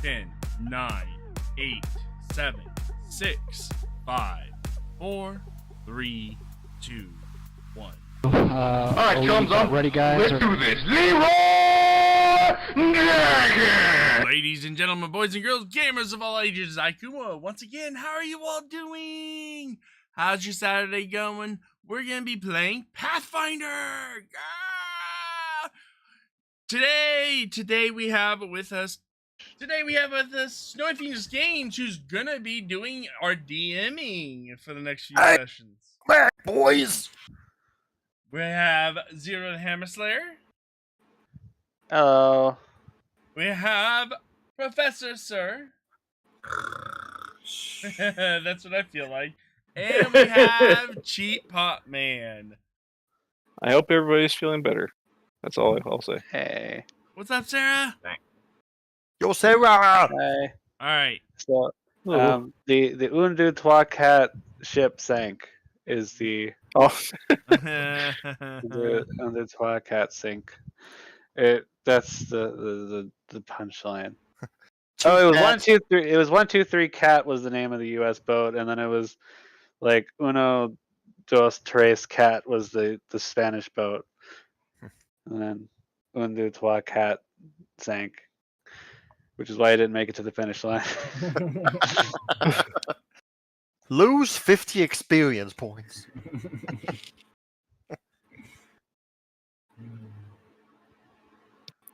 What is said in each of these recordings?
10, 9, 8, 7, 6, 5, 4, 3, 2, 1. Alright, thumbs up. Ready, guys? Let's do this. Leroy Jenkins! Ladies and gentlemen, boys and girls, gamers of all ages, Aikuma, once again, how are you all doing? How's your Saturday going? We're going to be playing Pathfinder! Ah! Today we have with us Snowy Phoenix Games, who's going to be doing our DMing for the next few sessions. Back, boys! We have Zero the Hammer Slayer. Hello. We have Professor Sir. That's what I feel like. And we have CheapPopMan. I hope everybody's feeling better. That's all I'll say. Hey. What's up, Sarah? Yo, Sarah! Hey. Alright. So, the Undu Twa Cat ship sank is the Undu Twa Cat sink. That's the punchline. Oh, it was 1, 2, 3. It was 1, 2, 3. Cat was the name of the U.S. boat, and then it was like Uno, Dos, Tres. Cat was the Spanish boat, and then Undu Twa Cat sank, which is why I didn't make it to the finish line. Lose 50 experience points.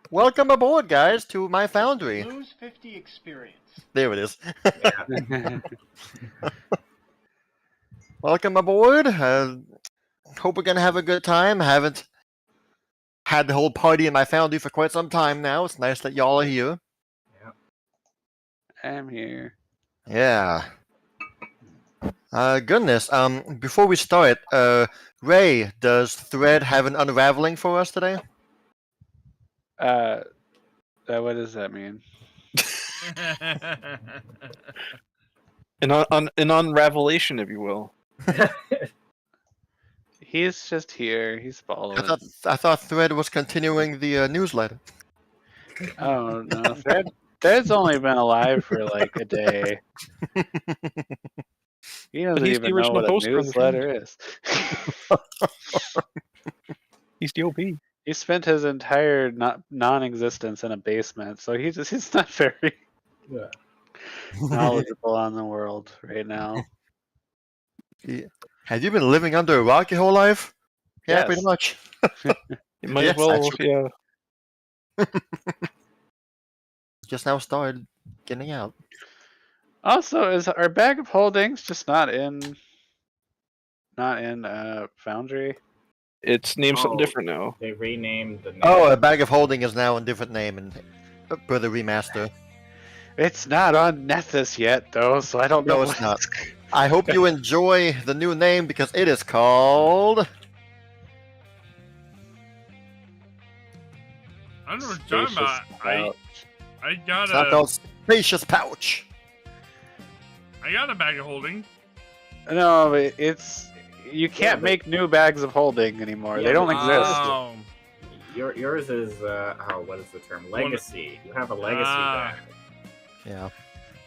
Welcome aboard, guys, to my foundry. Lose 50 experience. There it is. Welcome aboard. Hope we're gonna have a good time. Haven't had the whole party in my foundry for quite some time now. It's nice that y'all are here. I'm here. Yeah. Goodness. Before we start, Ray, does Thread have an unraveling for us today? What does that mean? An unravelation, if you will. He's just here. He's following. I thought Thread was continuing the newsletter. Oh no, Thread's only been alive for like a day. He doesn't he's the even know original what a host for the newsletter is. He's the OP. He spent his entire non-existence in a basement, so he's not very knowledgeable on the world right now. Have you been living under a rock your whole life? Yeah, Yes. pretty much. It might Yes, as well, actually. yeah. Just now started getting out. Also, is our bag of holdings just not in Foundry? It's named something different now. They renamed the name. Oh, a bag of holding is now a different name and per the remaster. It's not on Nethys yet, though, so I don't know. No, it's not. I hope you enjoy the new name because it is called. I don't know what you're talking about. I got It's not called Spacious Pouch. I got a bag of holding. No, but you can't make new bags of holding anymore. Yeah, they don't but- exist. Oh. Yours is what is the term? Legacy. You have a legacy bag. Yeah.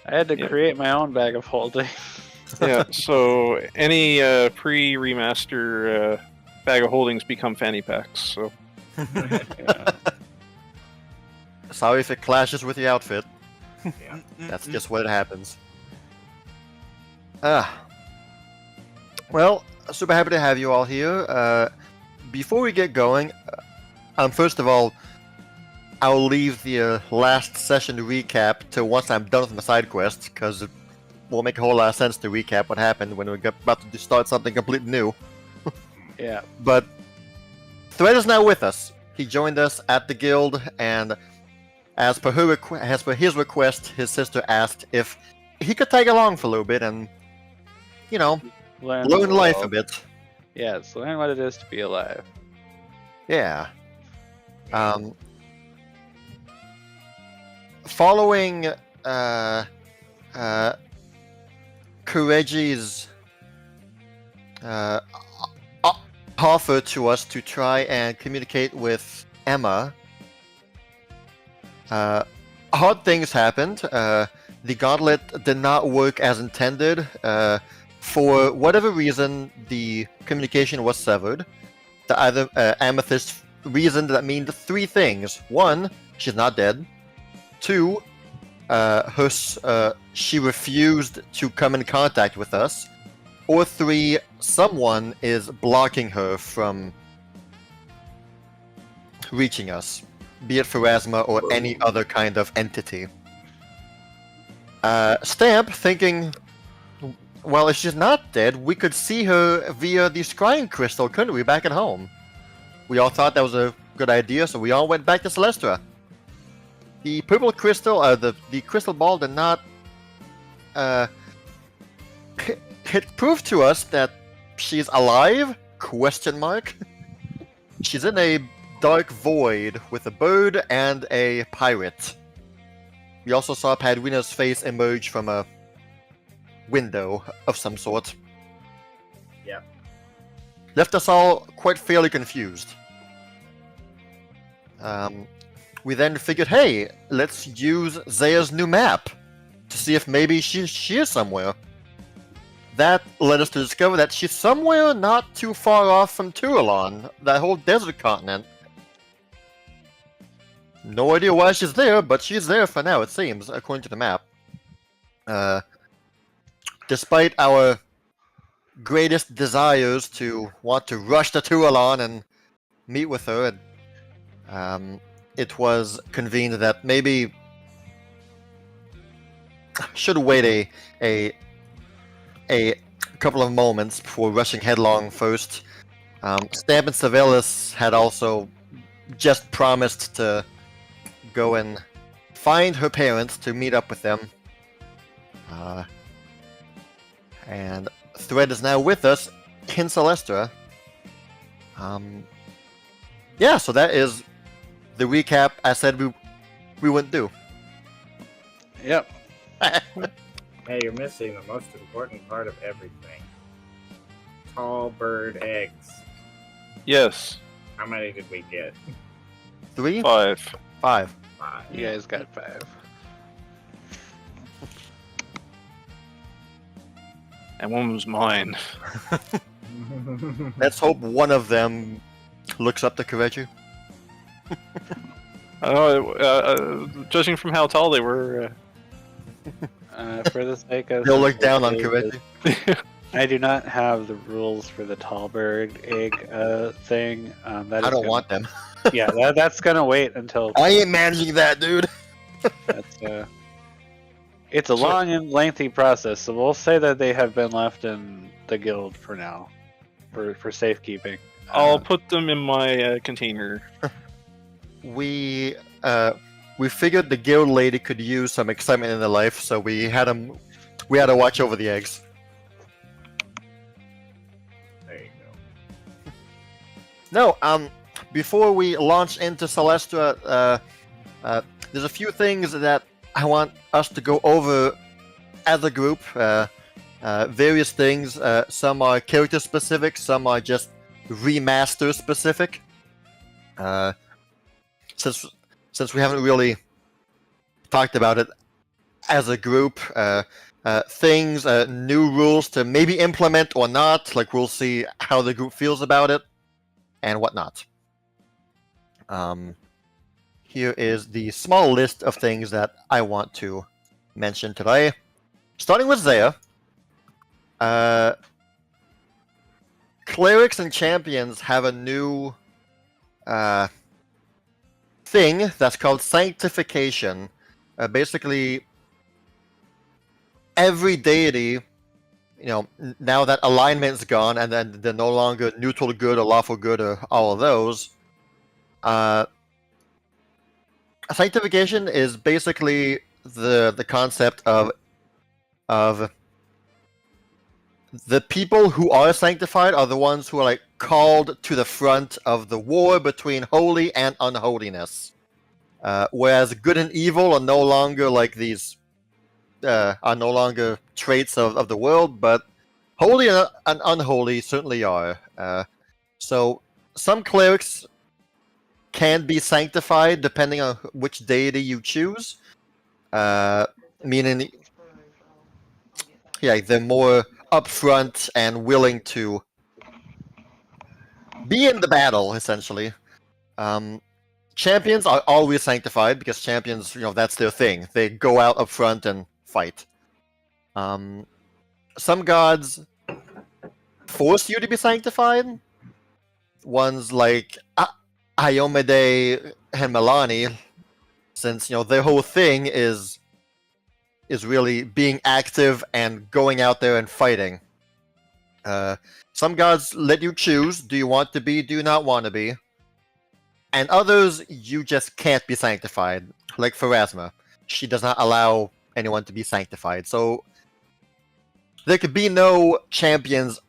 I had to Yeah. create my own bag of holding. Yeah, so any pre-remaster bag of holdings become fanny packs, so... Yeah. Sorry if it clashes with your outfit. Yeah. That's just what happens. Well, super happy to have you all here. Before we get going, first of all, I'll leave the last session recap to once I'm done with my side quests, because it won't make a whole lot of sense to recap what happened when we're about to start something completely new. Yeah. But Thread is now with us. He joined us at the guild, and as per his request, his sister asked if he could tag along for a little bit and, you know, Learn life a bit. Yes, learn what it is to be alive. Yeah. Following Kireji's offer to us to try and communicate with Emma, odd things happened. The gauntlet did not work as intended. For whatever reason, the communication was severed. The other Amethyst reasoned that means three things. One, she's not dead. Two, she refused to come in contact with us. Or three, someone is blocking her from reaching us, be it Pharasma or any other kind of entity. Stamp, thinking, well, if she's not dead, we could see her via the scrying crystal, couldn't we, back at home? We all thought that was a good idea, so we all went back to Celestra. The purple crystal, the crystal ball did not, it proved to us that she's alive, question mark. She's in a dark void with a bird and a pirate. We also saw Padwina's face emerge from a window of some sort. Yep. Left us all quite fairly confused. We then figured, hey, let's use Zaya's new map to see if maybe she is somewhere. That led us to discover that she's somewhere not too far off from Turalon, that whole desert continent. No idea why she's there, but she's there for now, it seems, according to the map. Despite our greatest desires to want to rush to Turalon and meet with her, it was convened that maybe should wait a couple of moments before rushing headlong first. Stamp and Savelis had also just promised to go and find her parents to meet up with them. And Thread is now with us in Celestra. Yeah, so that is the recap I said we wouldn't do. Yep. Hey, you're missing the most important part of everything. Tall bird eggs. Yes. How many did we get? 3? 5. 5. 5. You guys got 5. And one was mine. Let's hope one of them looks up to Kireji. Judging from how tall they were, For the sake of... They'll look down on Kireji. I do not have the rules for the tall bird egg thing. I don't want them. Yeah, that's gonna wait until... I ain't managing that, dude. That's, it's a long and lengthy process, so we'll say that they have been left in the guild for now, for safekeeping. I'll put them in my container. We figured the guild lady could use some excitement in her life, so we had to watch over the eggs. There you go. No, before we launch into Celestra, there's a few things that I want us to go over as a group. Various things. Some are character specific, some are just remaster specific. Since we haven't really talked about it as a group, things, new rules to maybe implement or not. Like, we'll see how the group feels about it and whatnot. Here is the small list of things that I want to mention today. Starting with Zaya. Clerics and champions have a new thing that's called sanctification. Basically, every deity, now that alignment's gone and then they're no longer neutral good or lawful good or all of those, sanctification is basically the concept of the people who are sanctified are the ones who are like called to the front of the war between holy and unholiness. Whereas good and evil are no longer like these are no longer traits of the world, but holy and unholy certainly are. So some clerics can be sanctified depending on which deity you choose. Meaning, yeah, they're more upfront and willing to be in the battle, essentially. Champions are always sanctified because champions, that's their thing. They go out up front and fight. Some gods force you to be sanctified. Ones like Iomede and Milani, since their whole thing is really being active and going out there and fighting. Some gods let you choose: do you want to be, do you not want to be? And others, you just can't be sanctified, like Pharasma. She does not allow anyone to be sanctified, so there could be no champions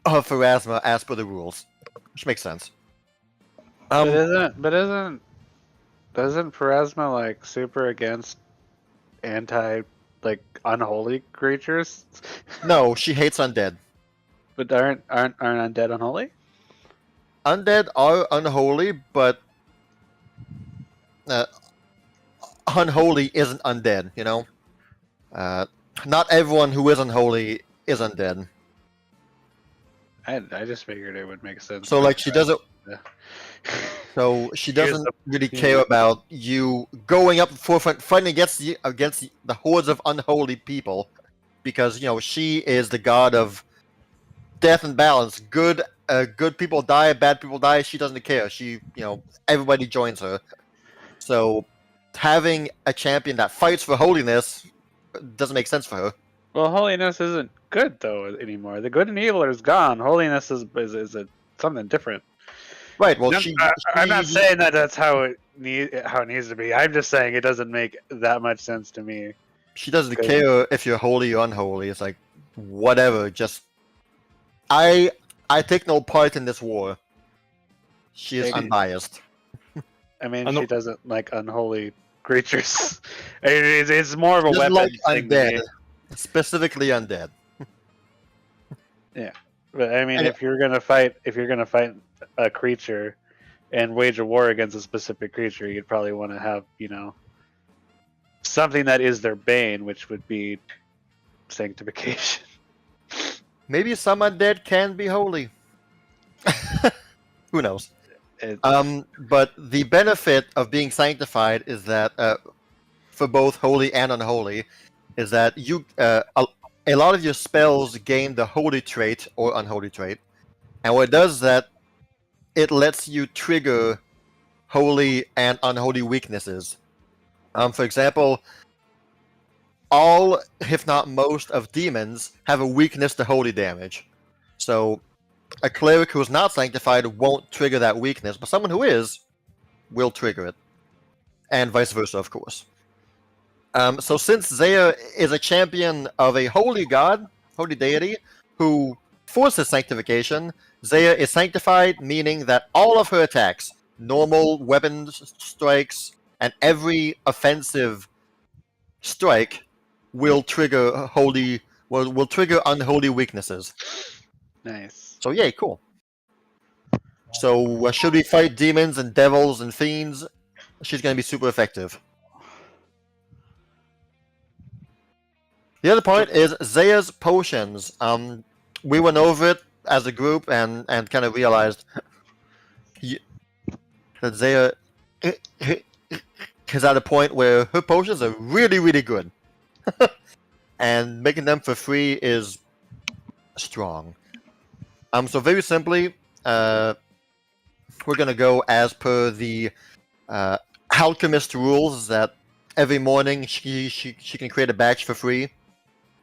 of Pharasma as per the rules, which makes sense. Doesn't Pharasma like super against unholy creatures? No, she hates undead. But aren't undead unholy? Undead are unholy, but unholy isn't undead, not everyone who is unholy is undead. I just figured it would make sense. So like she doesn't. Yeah. So she doesn't really care about you going up forefront fighting against the hordes of unholy people, because she is the god of death and balance. Good people die, bad people die. She doesn't care. She everybody joins her. So having a champion that fights for holiness doesn't make sense for her. Well, holiness isn't good though anymore. The good and evil is gone. Holiness is something different. Right. Well, I'm not saying that that's how it needs to be. I'm just saying it doesn't make that much sense to me. She doesn't care if you're holy or unholy. It's like whatever. Just I take no part in this war. She is unbiased. I mean, she doesn't like unholy creatures. It's more of a weapon like thing. Undead, specifically undead. Yeah, but I mean, if you're gonna fight a creature and wage a war against a specific creature, you'd probably want to have something that is their bane, which would be sanctification. Maybe some undead can be holy. Who knows? But the benefit of being sanctified is that for both holy and unholy, is that you a lot of your spells gain the holy trait or unholy trait, and what it does is that it lets you trigger holy and unholy weaknesses. For example, all, if not most, of demons have a weakness to holy damage. So a cleric who is not sanctified won't trigger that weakness, but someone who is will trigger it. And vice versa, of course. So since Zaya is a champion of a holy god, holy deity, who forces sanctification, Zaya is sanctified, meaning that all of her attacks, normal weapon strikes, and every offensive strike will trigger will trigger unholy weaknesses. Nice. So yay, cool. So should we fight demons and devils and fiends? She's going to be super effective. The other part is Zaya's potions. We went over it as a group and kind of realized that Zaya is at a point where her potions are really, really good. And making them for free is strong. So very simply, we're going to go as per the alchemist rules, that every morning she can create a batch for free,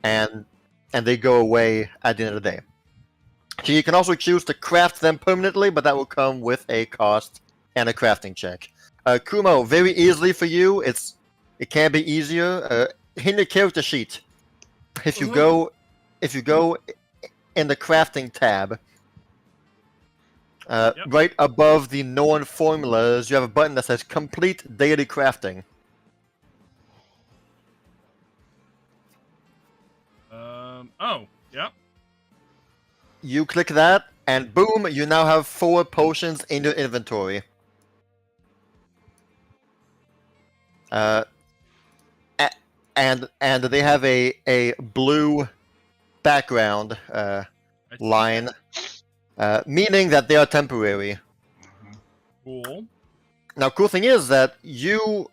and they go away at the end of the day. She can also choose to craft them permanently, but that will come with a cost and a crafting check. Kumo, very easily for you. It can be easier. In the character sheet, if you go in the crafting tab, right above the known formulas, you have a button that says Complete Daily Crafting. Oh, yeah. You click that, and boom, you now have 4 potions in your and they have a blue background I see line, that. meaning that they are temporary. Mhm. Cool. Now, cool thing is that if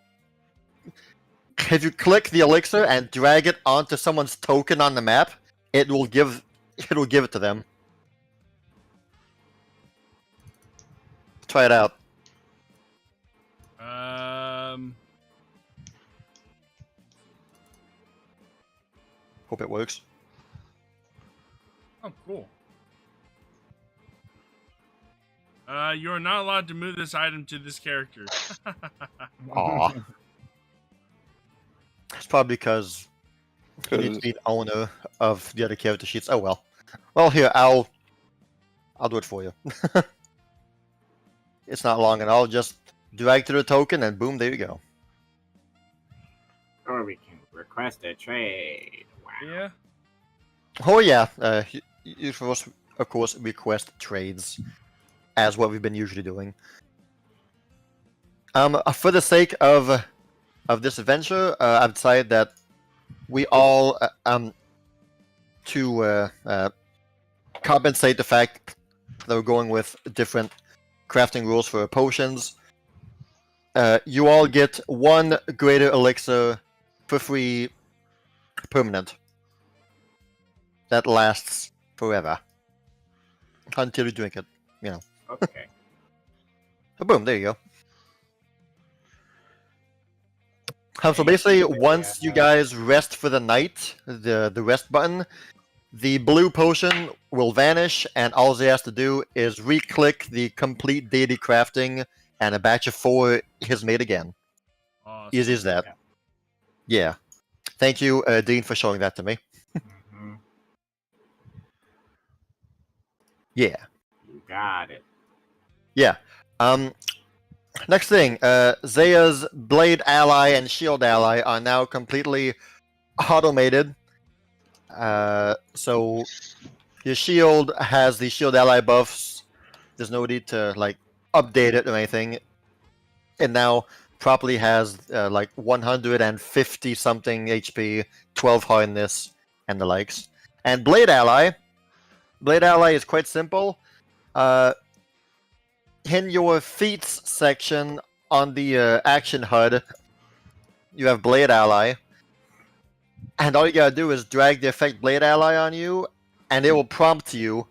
you click the elixir and drag it onto someone's token on the map, it will give it to them. Try it out. Hope it works. Oh, cool. You are not allowed to move this item to this character. Aw. It's probably because you need to Because be the owner of the other character sheets. Oh well. Well, here I'll do it for you. It's not long at all. Just drag to the token and boom, there you go. Or we can request a trade. Wow. Yeah. Oh yeah, you of course request trades, as what we've been usually doing. For the sake of this adventure, I've decided that we all to compensate the fact that we're going with different crafting rules for potions. You all get one greater elixir for free, permanent. That lasts forever until you drink it. You know. Okay. So boom, there you go. So Okay, basically, yeah. once you guys rest for the night, the rest button, the blue potion will vanish, and all they has to do is re-click the complete daily crafting, and a batch of 4 is made again. Awesome. Easy as that. Yeah. Thank you, Dean, for showing that to me. Mhm. Yeah. You got it. Yeah. Next thing, Zaya's Blade Ally and Shield Ally are now completely automated. So your shield has the Shield Ally buffs. There's no need to like update it or anything. It now properly has like 150 something HP, 12 hardness, and the likes. And Blade Ally is quite simple. In your feats section on the action HUD, you have Blade Ally, and all you gotta do is drag the effect Blade Ally on you, and it will prompt you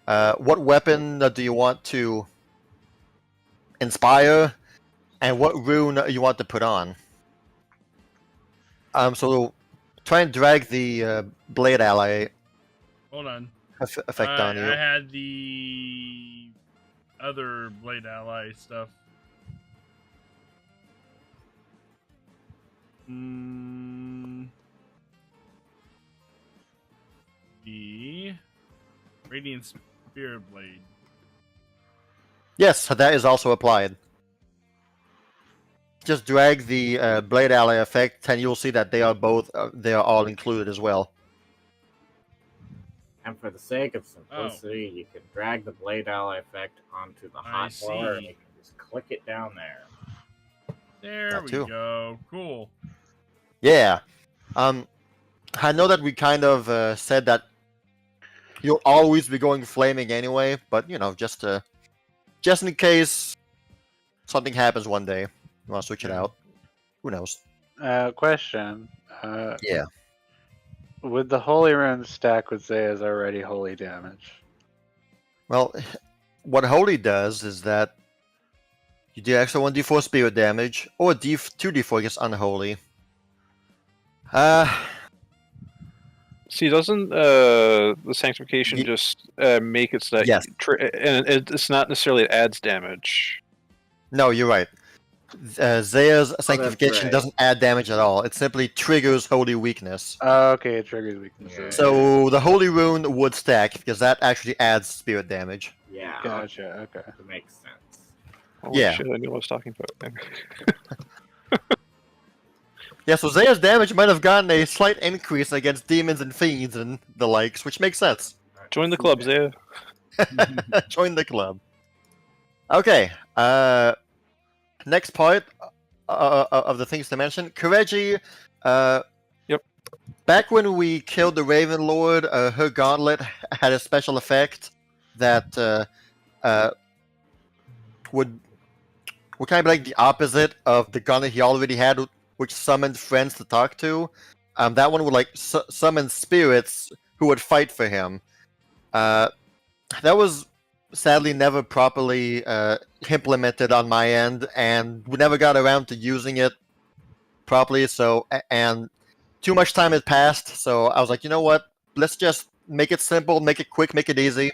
what weapon do you want to inspire, and what rune you want to put on. So try and drag the Blade Ally Hold on. effect on you. I had the other Blade Ally stuff. The Radiant Spirit Blade. Yes, that is also applied. Just drag the Blade Ally effect, and you'll see that they are both they are all included as well. And for the sake of simplicity, you can drag the Blade Ally effect onto the I hotbar, and see. you can just click it down there. There That we too. go. Cool. Yeah. I know that we kind of said that you'll always be going flaming anyway, but you know, just in case something happens one day, you want to switch it out. Who knows? Question. Yeah. Would the Holy Rune stack with Zaya's already holy damage? Well, what Holy does is that you do extra 1d4 spirit damage, or 2d4 gets unholy. See, doesn't the sanctification Ye- just make it so that Yes. and it's not necessarily it adds damage? No, you're right. Zaya's sanctification right. doesn't add damage at all. It simply triggers holy weakness. Okay, it triggers weaknesses. So the holy rune would stack because that actually adds spirit damage. Yeah, Gotcha. Okay. that makes sense. Holy Yeah. shit, I knew what I was talking about. Yeah, so Zaya's damage might have gotten a slight increase against demons and fiends and the likes, which makes sense. Join the club, Zaya. Join the club. Okay, next part of the things to mention. Kireji back when we killed the Raven Lord, her gauntlet had a special effect that would kind of be like the opposite of the gauntlet he already had, which summoned friends to talk to. That one would like summon spirits who would fight for him. That was sadly never properly implemented on my end, and we never got around to using it properly. So, and too much time had passed, so I was like, you know what? Let's just make it simple, make it quick, make it easy,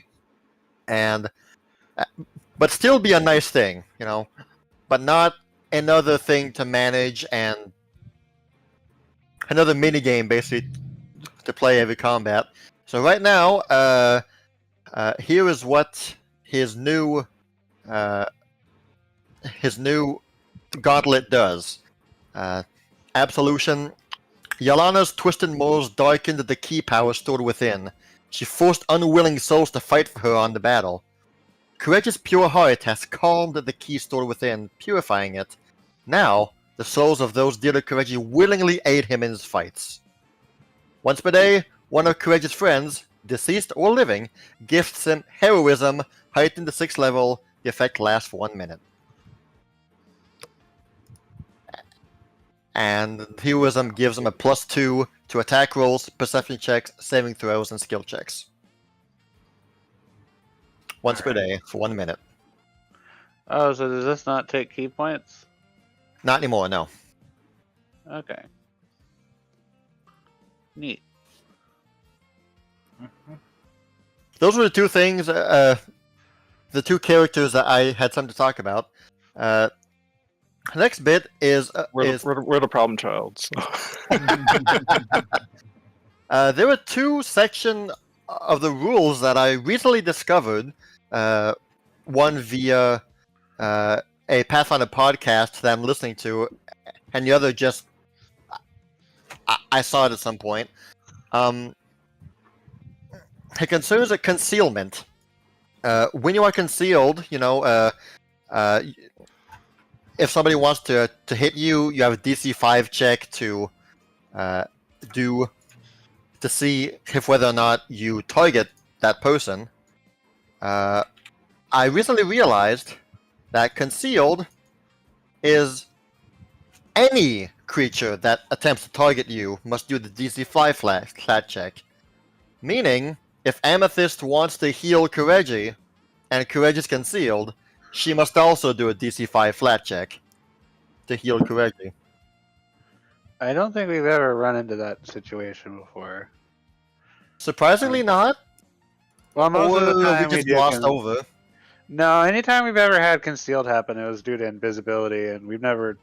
and but still be a nice thing, you know, but not another thing to manage and another mini game basically to play every combat. So right now, here is what his new gauntlet does. Absolution. Yalana's twisted morals darkened the key power stored within. She forced unwilling souls to fight for her on the battle. Kireji's pure heart has calmed the key stored within, purifying it. Now, the souls of those dear to Kireji willingly aid him in his fights. Once per day, one of Kireji's friends, deceased or living, gifts him heroism, heightened to 6th level. The effect lasts for 1 minute. And heroism gives him a +2 to attack rolls, perception checks, saving throws, and skill checks. Once per day for 1 minute. Oh, so does this not take key points? Not anymore, no. Okay. Neat. Those were the two things, the two characters that I had something to talk about. The next bit is... We're the problem child. So. There were two sections of the rules that I recently discovered. One via a Pathfinder podcast that I'm listening to, and the other just I saw it at some point. It concerns a concealment. When you are concealed, you know, if somebody wants to hit you, you have a DC 5 check to do to see if whether or not you target that person. I recently realized that concealed is any creature that attempts to target you must do the DC 5 flat check. Meaning, if Amethyst wants to heal Kireji, and Kireji is concealed, she must also do a DC 5 flat check to heal Kireji. I don't think we've ever run into that situation before. Surprisingly not. Well, most of the time we just do glossed over. No, anytime we've ever had concealed happen, it was due to invisibility, and we've never.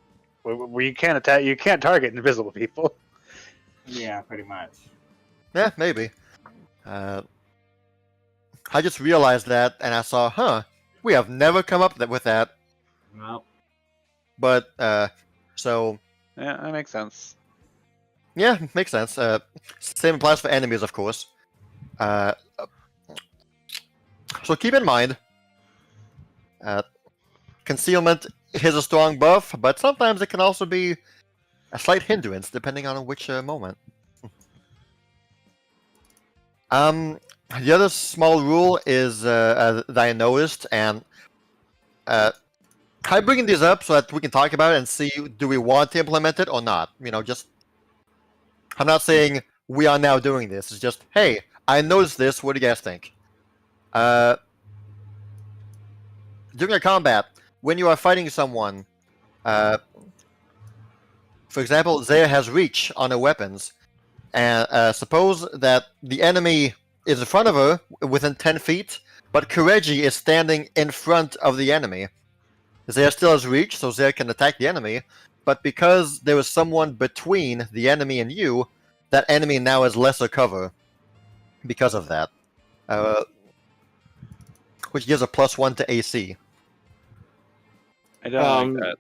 We can't attack. You can't target invisible people. Yeah, pretty much. Yeah, maybe. I just realized that, and I saw, we have never come up with that. Nope. But, so... Yeah, that makes sense. Yeah, makes sense. Same applies for enemies, of course. So keep in mind, concealment is a strong buff, but sometimes it can also be a slight hindrance, depending on which moment. The other small rule is that I noticed, and I'm bringing these up so that we can talk about it and see, do we want to implement it or not? You know, just... I'm not saying we are now doing this. It's just, hey, I noticed this. What do you guys think? During a combat, when you are fighting someone, for example, Zaya has reach on her weapons, and suppose that the enemy is in front of her within 10 feet, but Kireji is standing in front of the enemy. Zaya still has reach, so Zaya can attack the enemy, but because there is someone between the enemy and you, that enemy now has lesser cover because of that. Which gives a +1 to AC. I don't like that.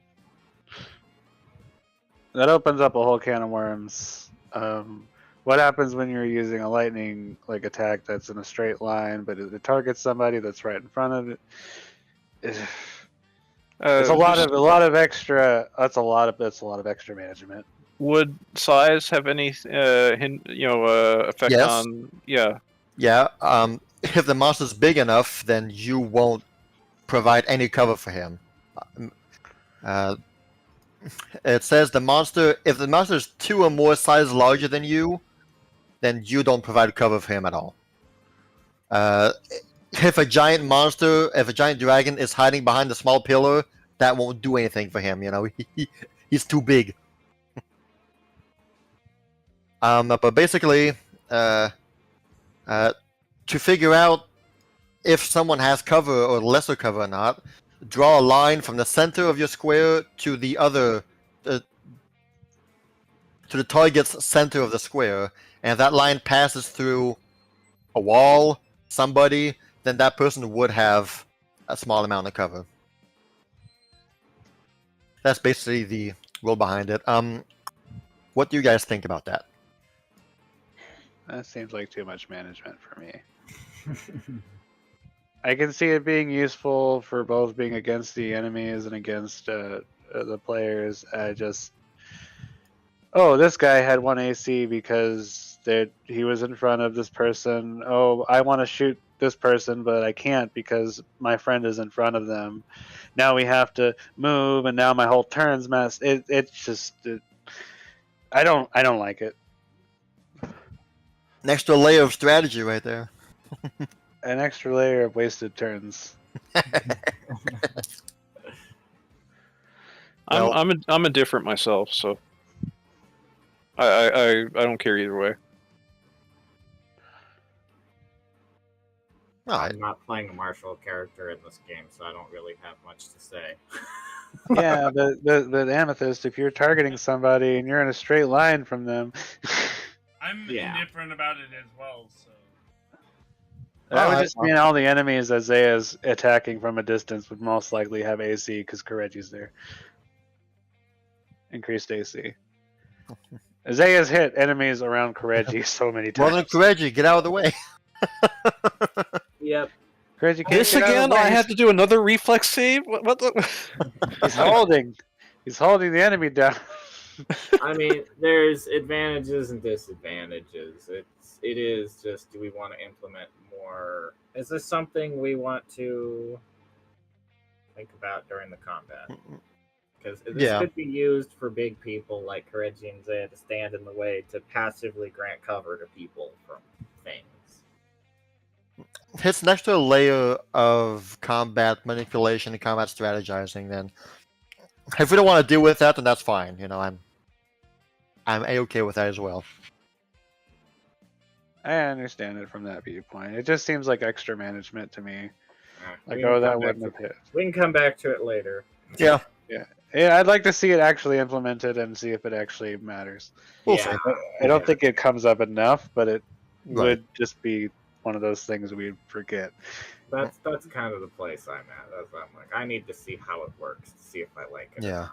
That opens up a whole can of worms. What happens when you're using a lightning attack that's in a straight line, but it targets somebody that's right in front of it? It's a lot of extra. That's a lot of extra management. would size have any effect Yes. on? Yeah. Yeah. If the monster's big enough, then you won't provide any cover for him. It says if the monster is 2 or more sizes larger than you, then you don't provide cover for him at all. If a giant dragon is hiding behind a small pillar, that won't do anything for him. He's too big. But basically, to figure out if someone has cover or lesser cover or not, draw a line from the center of your square to the other, to the target's center of the square, and if that line passes through a wall, somebody, then that person would have a small amount of cover. That's basically the rule behind it. What do you guys think about that? That seems like too much management for me. I can see it being useful for both being against the enemies and against the players. This guy had 1 AC because he was in front of this person. Oh, I want to shoot this person, but I can't because my friend is in front of them. Now we have to move, and now my whole turn's messed. I don't like it. An extra layer of strategy right there. An extra layer of wasted turns. I'm indifferent myself, so I don't care either way. I'm not playing a martial character in this game, so I don't really have much to say. Yeah, but Amethyst, if you're targeting somebody and you're in a straight line from them, I'm indifferent about it as well. So that would just mean all the enemies Isaiah's attacking from a distance would most likely have AC because Kireji's there. Increased AC. Isaiah's hit enemies around Kireji so many times. Well then, Kireji, get out of the way. Yep. Kireji, This again? I have to do another reflex save? What the? He's holding the enemy down. I mean, there's advantages and disadvantages. It is just, do we want to implement more? Is this something we want to think about during the combat? Because this could be used for big people like Kireji and Zaya to stand in the way to passively grant cover to people from things. It's an extra layer of combat manipulation and combat strategizing. Then, if we don't want to deal with that, then that's fine. I'm a-okay with that as well. I understand it from that viewpoint. It just seems like extra management to me. We can come back to it later. Yeah. Yeah, I'd like to see it actually implemented and see if it actually matters. We'll see. I don't think it comes up enough, but it would just be one of those things we'd forget. That's kind of the place I'm at. I'm like, I need to see how it works to see if I like it. Yeah.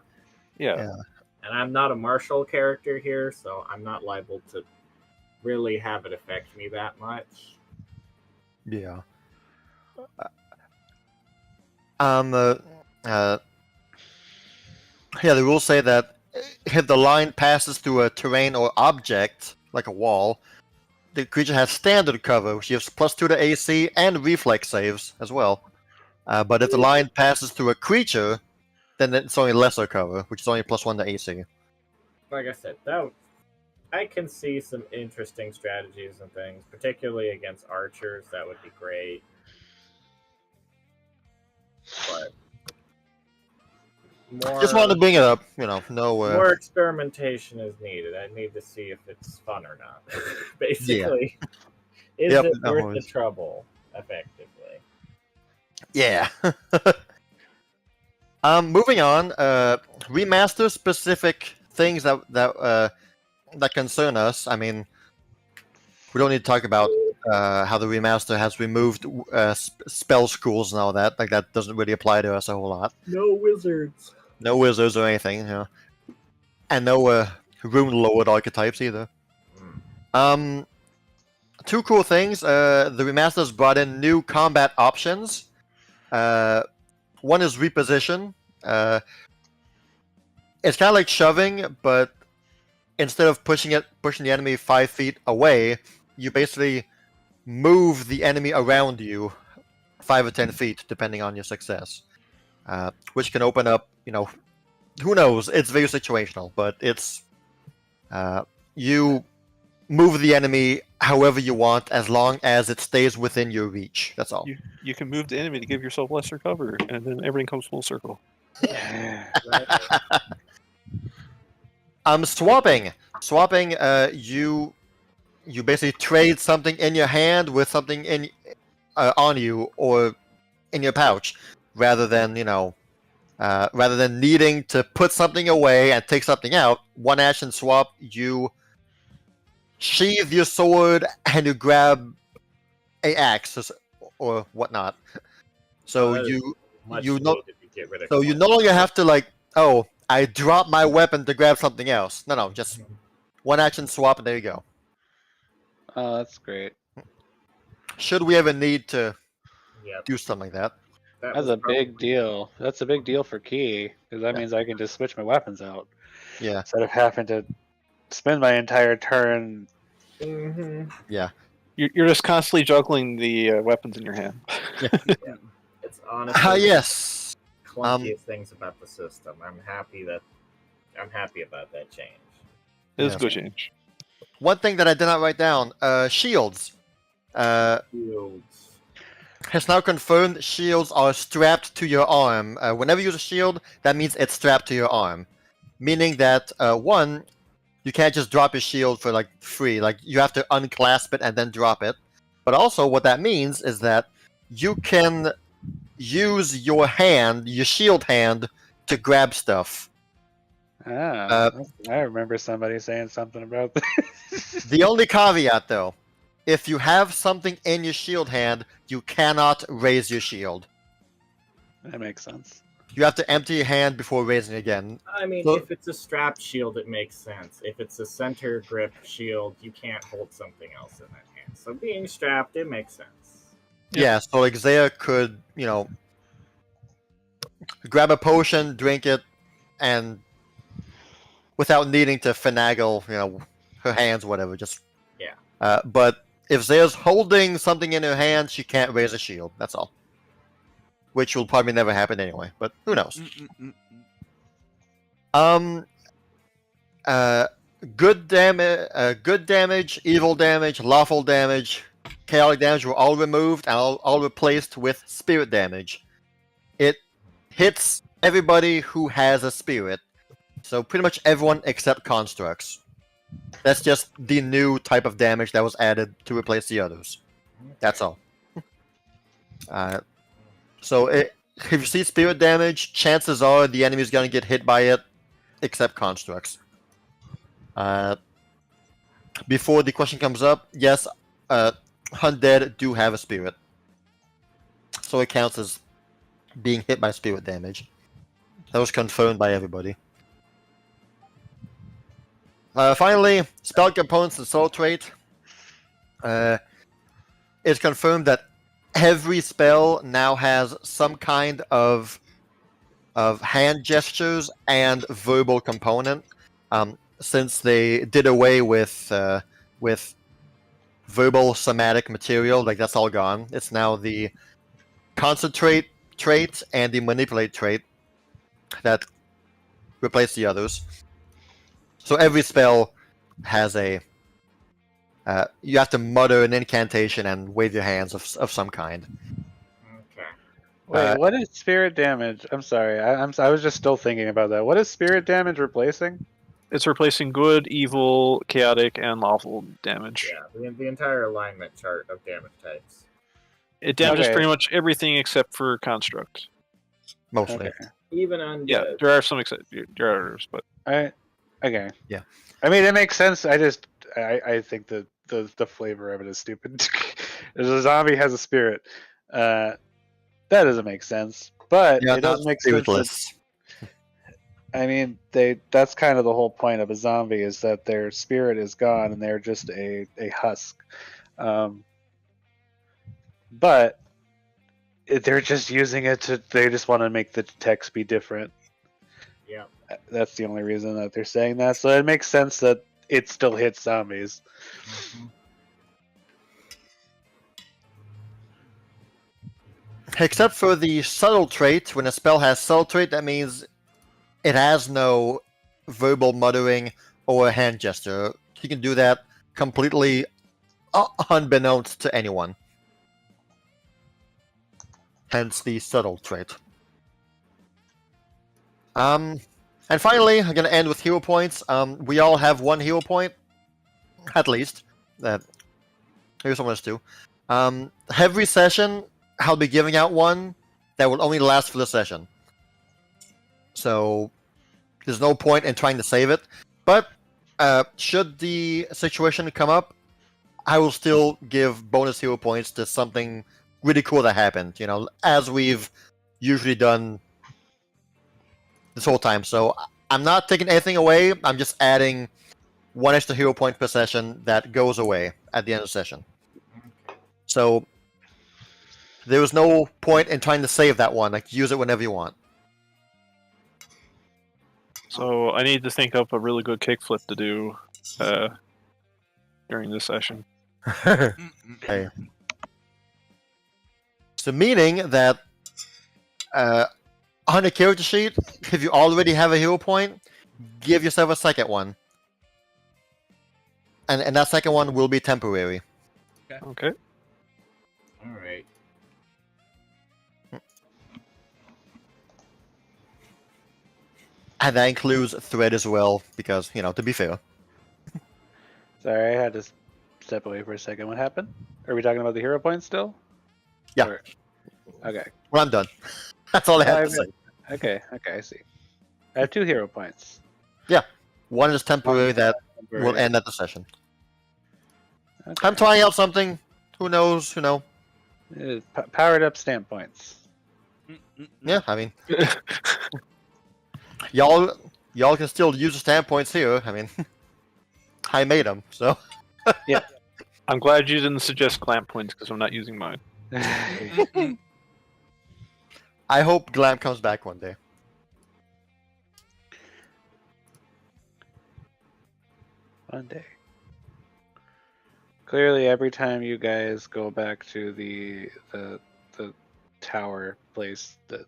And I'm not a martial character here, so I'm not liable to really have it affect me that much. Yeah. The rules say that if the line passes through a terrain or object, like a wall, the creature has standard cover, which gives +2 to AC and reflex saves as well. But if the line passes through a creature, then it's only lesser cover, which is only +1 to AC. Like I said, I can see some interesting strategies and things, particularly against archers. That would be great. But just wanted to bring it up, more experimentation is needed. I need to see if it's fun or not. Basically, is it worth the trouble? Effectively, yeah. Moving on. Remaster specific things that concern us. I mean, we don't need to talk about how the remaster has removed spell schools and all that. Like, that doesn't really apply to us a whole lot. No wizards. No wizards or anything, and no rune lord archetypes either. Two cool things. The remasters brought in new combat options. One is reposition. It's kind of like shoving, but instead of pushing the enemy 5 feet away, you basically move the enemy around you 5 or 10 feet, depending on your success, which can open up, who knows? It's very situational, but it's you move the enemy however you want, as long as it stays within your reach. That's all. You can move the enemy to give yourself lesser cover, and then everything comes full circle. Swapping. Swapping. You basically trade something in your hand with something in on you or in your pouch, rather than needing to put something away and take something out. One action swap. You sheathe your sword and you grab a axe or whatnot. So you no longer have to I dropped my weapon to grab something else. No, just one action swap and there you go. Oh, that's great. Should we ever need to do something like that? That's a big deal. That's a big deal for Key, because that means I can just switch my weapons out. Yeah. Instead of having to spend my entire turn. Yeah. You're just constantly juggling the weapons in your hand. It's honestly yes. clunkiest things about the system. I'm happy about that change. It is a good change. One thing that I did not write down: shields. Shields. Has now confirmed shields are strapped to your arm. Whenever you use a shield, that means it's strapped to your arm, meaning that one, you can't just drop your shield for free. You have to unclasp it and then drop it. But also, what that means is that you can use your shield hand, to grab stuff. I remember somebody saying something about this. The only caveat, though, if you have something in your shield hand, you cannot raise your shield. That makes sense. You have to empty your hand before raising again. I mean, if it's a strapped shield, it makes sense. If it's a center grip shield, you can't hold something else in that hand. So being strapped, it makes sense. Yeah, so Zaya could, grab a potion, drink it, and without needing to finagle, her hands, whatever, just... Yeah. But if Zaya's holding something in her hand, she can't raise a shield, that's all. Which will probably never happen anyway, but who knows? Good damage, evil damage, lawful damage, chaotic damage were all removed and all replaced with spirit damage. It hits everybody who has a spirit, so pretty much everyone except constructs. That's just the new type of damage that was added to replace the others. That's all. So if you see spirit damage, chances are the enemy is going to get hit by it, except constructs. Before the question comes up, yes, undead do have a spirit. So it counts as being hit by spirit damage. That was confirmed by everybody. Finally, spell components and soul trait. It's confirmed that every spell now has some kind of hand gestures and verbal component. Since they did away with verbal somatic material, that's all gone. It's now the concentrate trait and the manipulate trait that replace the others. So every spell has a... you have to mutter an incantation and wave your hands of some kind. Okay. Wait, what is spirit damage? I'm sorry, I was just still thinking about that. What is spirit damage replacing? It's replacing good, evil, chaotic, and lawful damage. Yeah, the entire alignment chart of damage types. It damages pretty much everything except for construct. Mostly. Okay. Even undead. Yeah, there are some there are others, but Okay. Yeah. I mean, it makes sense. I think the flavor of it is stupid. The zombie has a spirit. That doesn't make sense. But it does make sense. I mean, that's kind of the whole point of a zombie, is that their spirit is gone and they're just a husk. But they're just using it they just want to make the text be different. Yeah. That's the only reason that they're saying that. So it makes sense that it still hits zombies. Except for the subtle trait, when a spell has subtle trait, that means it has no verbal muttering or a hand gesture. You can do that completely unbeknownst to anyone. Hence the subtle trait. And finally, I'm gonna end with hero points. We all have one hero point, at least. Here's someone else too. Every session, I'll be giving out one that will only last for the session. So there's no point in trying to save it. But should the situation come up, I will still give bonus hero points to something really cool that happened. You know, as we've usually done this whole time. So I'm not taking anything away. I'm just adding one extra hero point per session that goes away at the end of the session. So there was no point in trying to save that one. Like, use it whenever you want. So I need to think up a really good kickflip to do during this session. Okay. So meaning that on the character sheet, if you already have a hero point, give yourself a second one. And that second one will be temporary. Okay. All right. And that includes thread as well, because, you know, to be fair. Sorry, I had to step away for a second. What happened? Are we talking about the hero points still? Yeah. Or- Okay. Well, I'm done. That's all I have to say. Okay, I see. I have 2 hero points. One is temporary that will end at the session. I'm trying out something. Who knows? You know. Powered up stamp points. Yeah, I mean, y'all can still use the stamp points here. I mean, I made them, so. I'm glad you didn't suggest clamp points because I'm not using mine. I hope Glam comes back one day. One day. Clearly, every time you guys go back to the tower place, the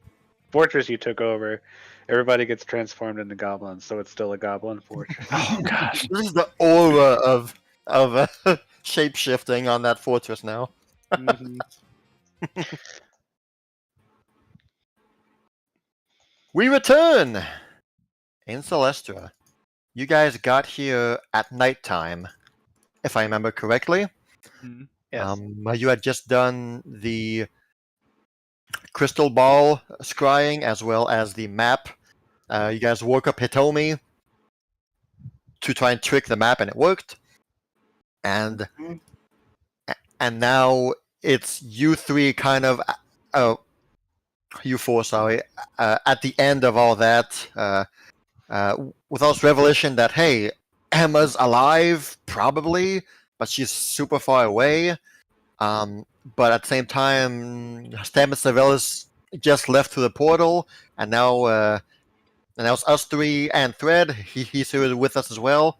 fortress you took over, everybody gets transformed into goblins, so it's still a goblin fortress. Oh gosh. This is the aura of shape shifting on that fortress now. Mhm. We return in Celestra. You guys got here at nighttime, if I remember correctly. Yes. You had just done the crystal ball scrying as well as the map. You guys woke up Hitomi to try and trick the map, and it worked. And now it's you three kind of, you four, sorry, at the end of all that, without this revelation that, hey, Emma's alive, probably, but she's super far away. But at the same time, Stam and Savelis just left through the portal, and now it's us three and Thread. He's here with us as well.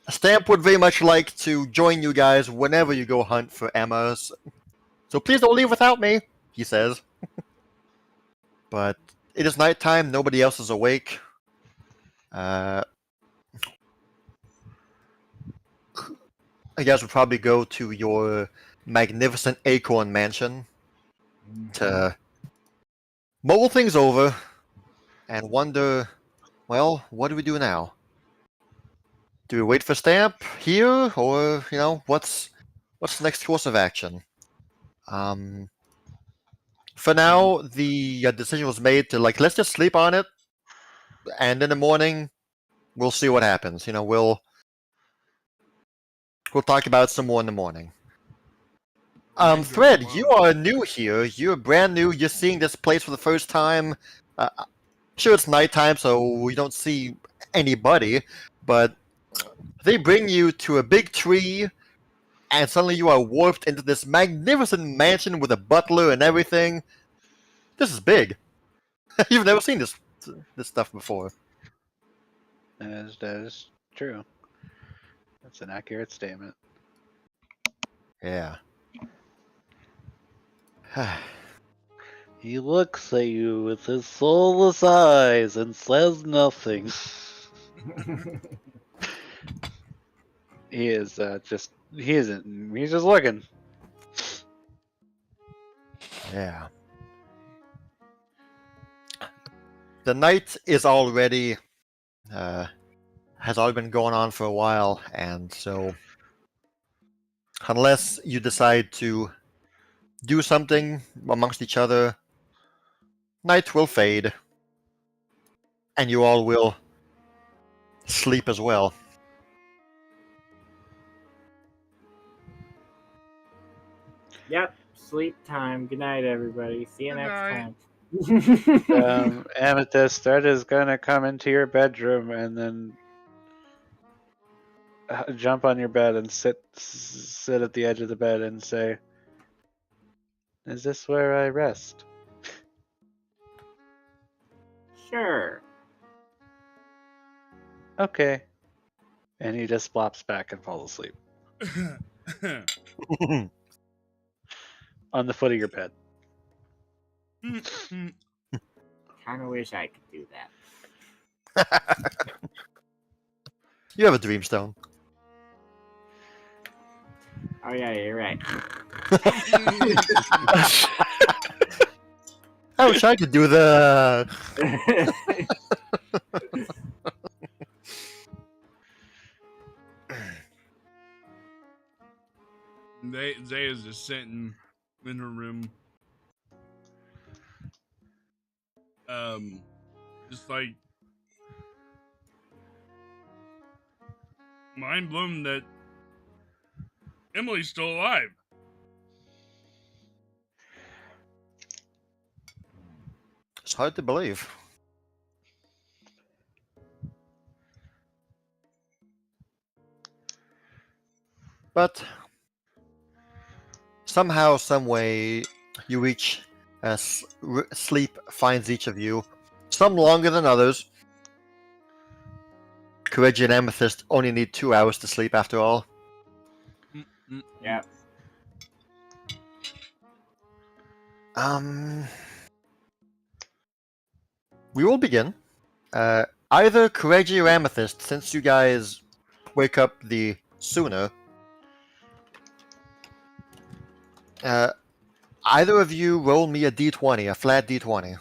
Stamp would very much like to join you guys whenever you go hunt for Emma. So please don't leave without me, he says. But it is nighttime. Nobody else is awake. I guess we'll probably go to your magnificent acorn mansion to mull things over and wonder, well, what do we do now? Do we wait for Stamp here, or, you know, what's the next course of action? For now, the decision was made to, like, let's just sleep on it, and in the morning, we'll see what happens. You know, we'll talk about it some more in the morning. Thread, you are new here. You're brand new. You're seeing this place for the first time. Sure, it's nighttime, so we don't see anybody, but they bring you to a big tree, and suddenly you are warped into this magnificent mansion with a butler and everything. This is big. You've never seen this stuff before. That is true. That's an accurate statement. Yeah. He looks at you with his soulless eyes and says nothing. He is he's just looking. Yeah. The night is already has already been going on for a while, and so unless you decide to do something amongst each other, night will fade, and you all will sleep as well. Yep, sleep time. Good night, everybody. See you Good night. next time. Amethyst, that is gonna come into your bedroom and then jump on your bed and sit at the edge of the bed and say, "Is this where I rest?" Sure. Okay. And he just flops back and falls asleep on the foot of your bed. Kind of wish I could do that. You have a dreamstone. Oh yeah, you're right. I wish I could do the. Zaya's just sitting in her room. Just like mind blown that Emilie's still alive. It's hard to believe. But somehow, some way, you reach sleep finds each of you. Some longer than others. Kireji and Amethyst only need 2 hours to sleep after all. Yeah. We will begin. Either Kireji or Amethyst, since you guys wake up the sooner, either of you roll me a d20, a flat d20.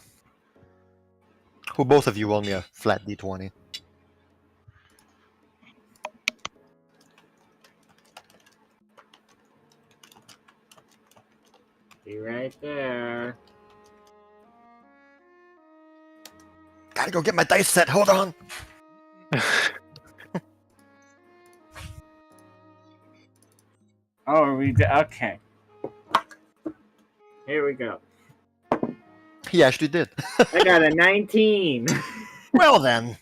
Who both of you roll me a flat d20. Be right there. Gotta go get my dice set, hold on! Oh, are we okay. Here we go. He actually did. I got a 19. Well then.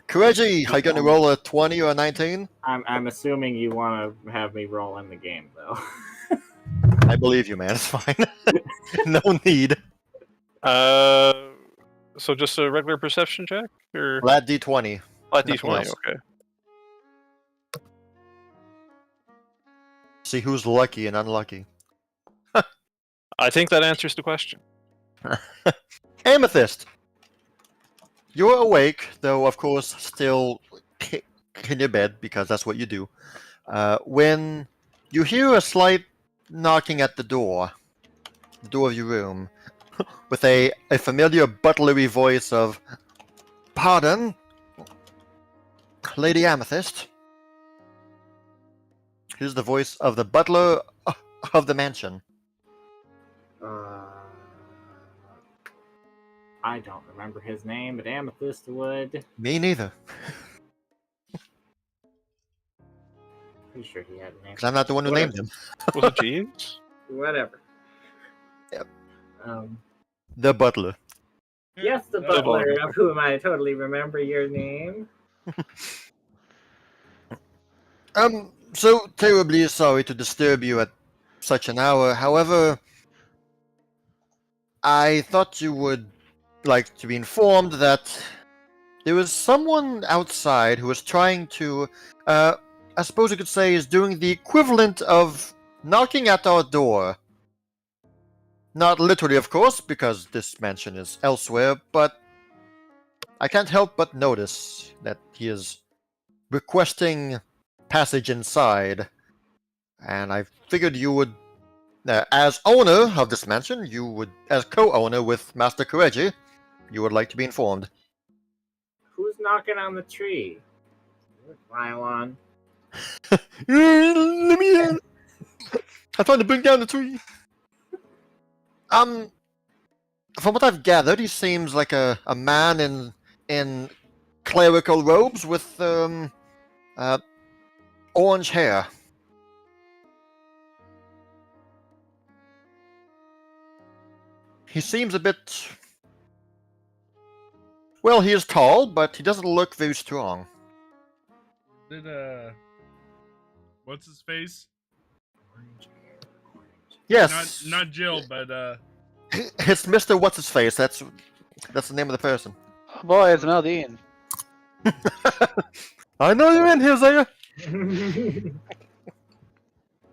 Kireji, are you gonna roll a 20 or a 19? I'm assuming you want to have me roll in the game, though. I believe you, man. It's fine. No need. So just a regular perception check, or Flat d20. flat nothing d20? else. Okay. See who's lucky and unlucky. I think that answers the question. Amethyst! You're awake, though of course still in your bed, because that's what you do. When you hear a slight knocking at the door of your room, with a familiar butlery voice of, "Pardon, Lady Amethyst." Here's the voice of the butler of the mansion. I don't remember his name, but Amethyst would. Me neither, Pretty sure he had a name. because I'm not the one who named him. Was it Jeeves? Whatever. Yep. The butler. Yes, the butler, of whom I totally remember your name. So terribly sorry to disturb you at such an hour. However, I thought you would like to be informed that there was someone outside who was trying to, I suppose you could say, is doing the equivalent of knocking at our door. Not literally, of course, because this mansion is elsewhere, but I can't help but notice that he is requesting passage inside. And I figured you would, as owner of this mansion, you would, as co-owner with Master Kireji, you would like to be informed. Who's knocking on the tree? Rylon. Let me in! I'm trying to bring down the tree. From what I've gathered, he seems like a man in clerical robes with orange hair. He seems a bit. Well, he is tall, but he doesn't look very strong. Did what's his face? Yes, Not Jill, but it's Mr. What's His Face. That's the name of the person. Oh boy, it's Maldine. I know you're in here, Zaya.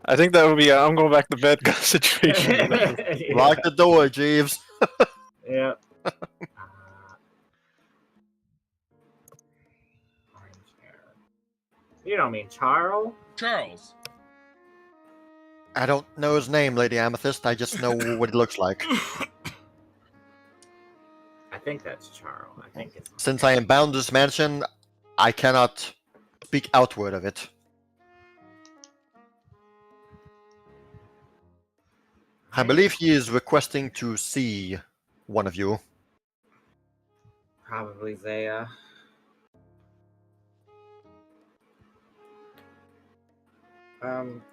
I think that would be a I'm going back to bed kind of situation. Lock the door, Jeeves. Yeah. Orange hair. You don't mean Charles? Charles. I don't know his name, Lady Amethyst. I just know what he looks like. I think that's Charles. I think it's. Since I am bound to this mansion, I cannot speak outward of it. I believe he is requesting to see one of you. Probably Zaya.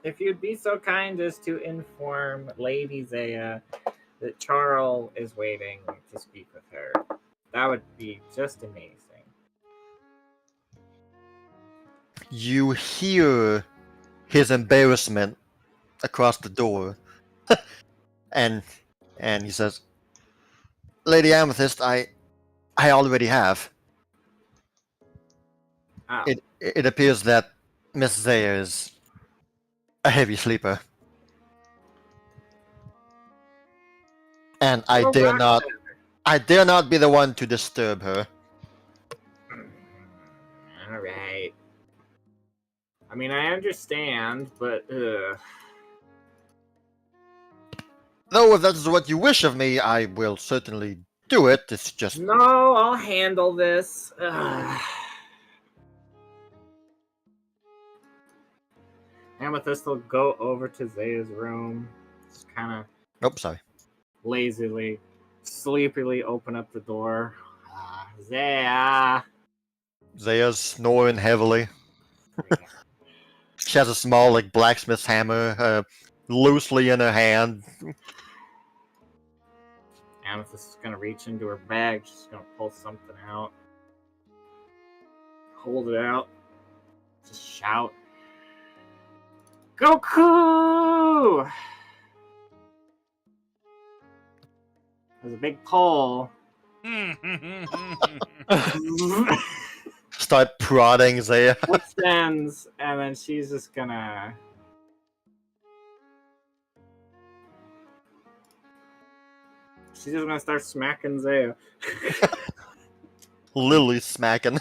If you'd be so kind as to inform Lady Zaya that Charles is waiting to speak with her, that would be just amazing. You hear his embarrassment across the door. and he says, Lady Amethyst, I already have. Oh. It appears that Miss Zaya is a heavy sleeper. And I dare not be the one to disturb her. All right. I mean, I understand, but Though if that is what you wish of me, I will certainly do it. It's just no, I'll handle this. Amethyst will go over to Zaya's room, just kind of Nope, sorry. lazily, sleepily open up the door. Zaya! Zaya's snoring heavily. She has a small, like, blacksmith's hammer loosely in her hand. Amethyst is gonna reach into her bag. She's gonna pull something out. Hold it out. Just shout. Goku! There's a big pole. Start prodding Zaya. Extends, and then she's just gonna. She's just gonna start smacking Zaya. Lily smacking.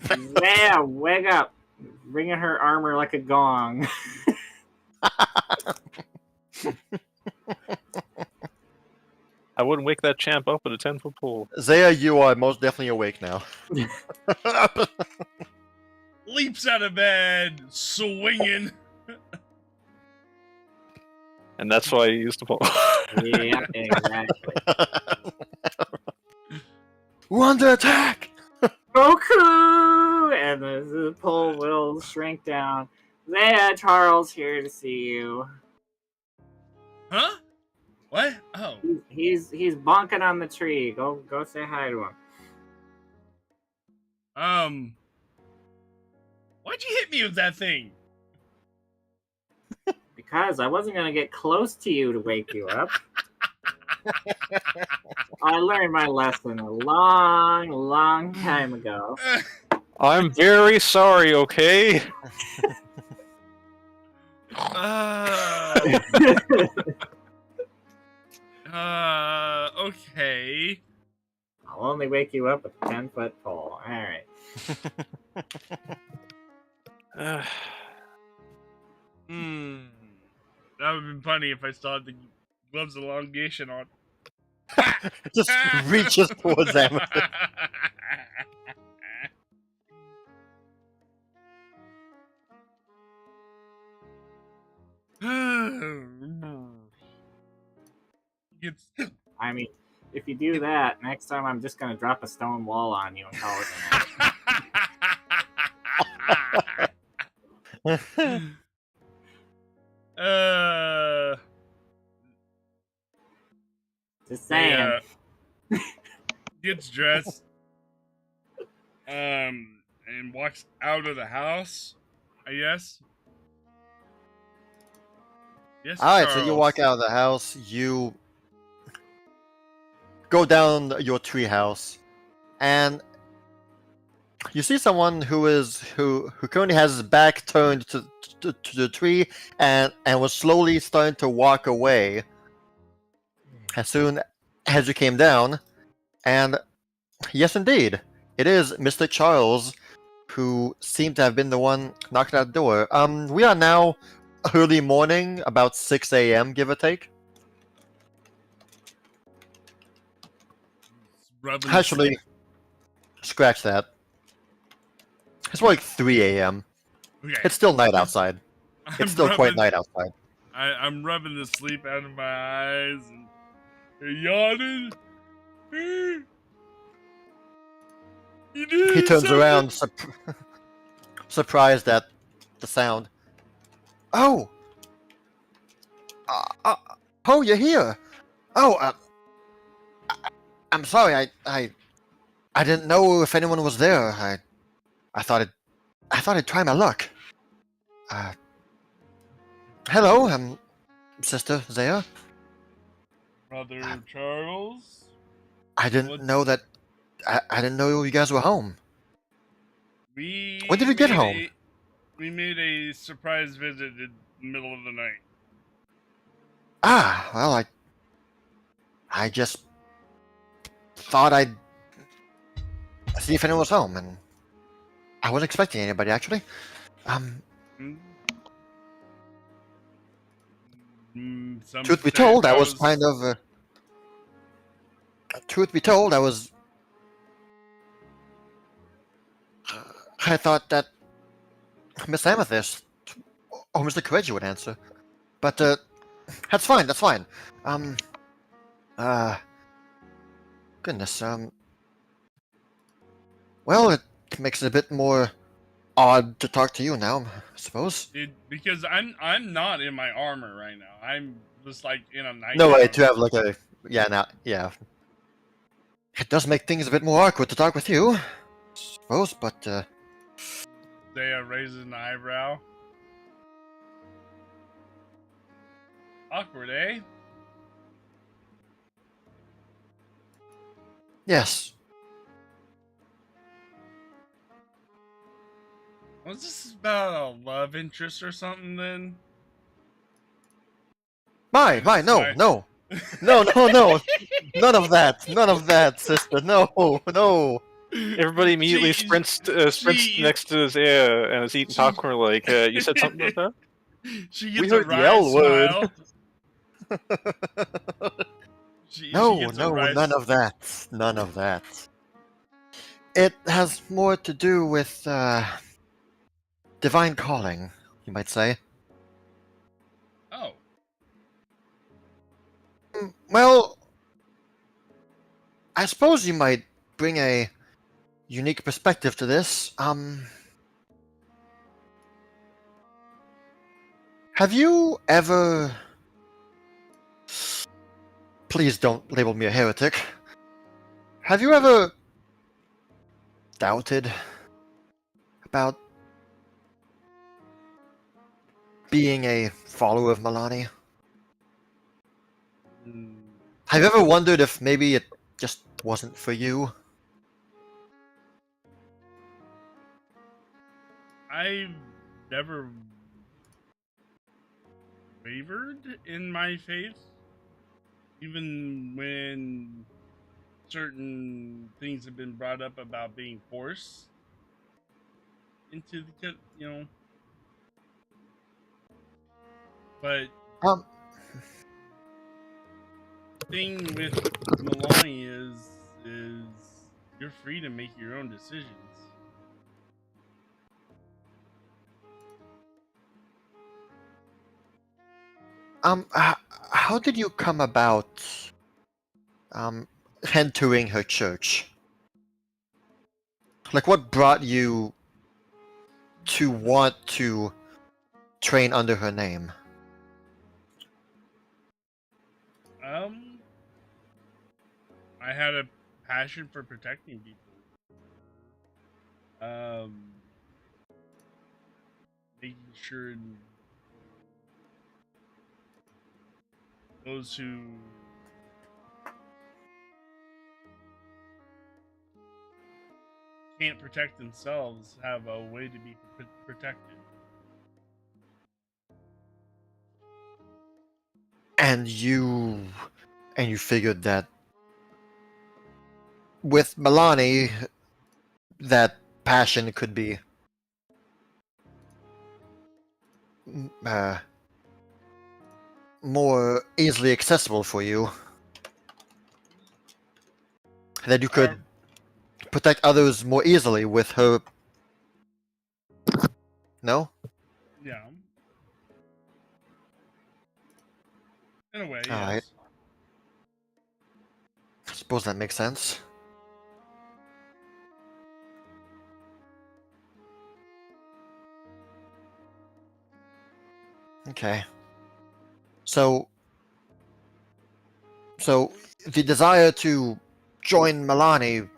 Zaya, wake up! Ringing her armor like a gong. I wouldn't wake that champ up with a 10-foot pole. Zaya, you are most definitely awake now. Leaps out of bed, swinging. And that's why I used the pole. Yeah, exactly. Wonder attack! Goku! And the pole will shrink down. Zaya, Charles here to see you. Huh? What? Oh. He's bonking on the tree. Go say hi to him. Why'd you hit me with that thing? Because I wasn't gonna get close to you to wake you up. I learned my lesson a long, long time ago. I'm very sorry, okay? Okay. I'll only wake you up with a 10-foot pole. Alright. That would have been funny if I still had the gloves elongation on. Just reaches towards Amethyst. Gets I mean, if you do that, next time I'm just gonna drop a stone wall on you and call it a night. Just saying. Gets dressed, and walks out of the house. I guess. Yes. Alright, so you Charles. walk out of the house, you go down your treehouse, and you see someone who currently has his back turned to the tree and was slowly starting to walk away as soon as you came down. And yes, indeed, it is Mr. Charles, who seemed to have been the one knocking at the door. We are now early morning, about 6 a.m., give or take. Rubbing Actually, scratch that. It's more like 3 a.m. Okay. It's still night outside. I'm It's still quite rubbing- night outside. I'm rubbing the sleep out of my eyes and yawning. He turns around, surprised at the sound. Oh! Oh, you're here! Oh, I'm sorry, I didn't know if anyone was there. I thought I'd try my luck. Hello, Sister Zaya. Brother Charles. I didn't know that. I didn't know you guys were home. When When did you get home? We made a surprise visit in the middle of the night. Ah, well, I just thought I'd see if anyone was home, and I wasn't expecting anybody actually. Truth be told, I was kind of. Truth be told, I thought that Miss Amethyst or Mr. Kireji would answer, but that's fine. That's fine. Goodness. Well, it makes it a bit more odd to talk to you now, I suppose. Because I'm not in my armor right now. I'm just like in a night. No way to have like a yeah. It does make things a bit more awkward to talk with you, I suppose, but Zaya raises an eyebrow. Awkward, eh? yes. Was this about a love interest or something then? No, none of that, sister, no. Everybody immediately She- sprints she- next to Zaya and is eating popcorn like, you said something about She We gets a heard the wry L word. smile. She No, gets a wry none of that. None of that. It has more to do with divine calling, you might say. Oh, Well, I suppose you might bring a unique perspective to this. Have you ever... Please don't label me a heretic. Have you ever doubted about being a follower of Milani? Have you ever wondered if maybe it just wasn't for you? I've never wavered in my faith, even when certain things have been brought up about being forced into the. But Um, thing with Milani is you're free to make your own decisions. How did you come about, um, entering her church? Like, what brought you to want to train under her name? I had a passion for protecting people. Making sure those who can't protect themselves have a way to be protected. And you figured that with Milani, that passion could be more easily accessible for you. That you could protect others more easily with her. No? Yeah. In a way, Alright. yes. I suppose that makes sense. Okay. So the desire to join Milani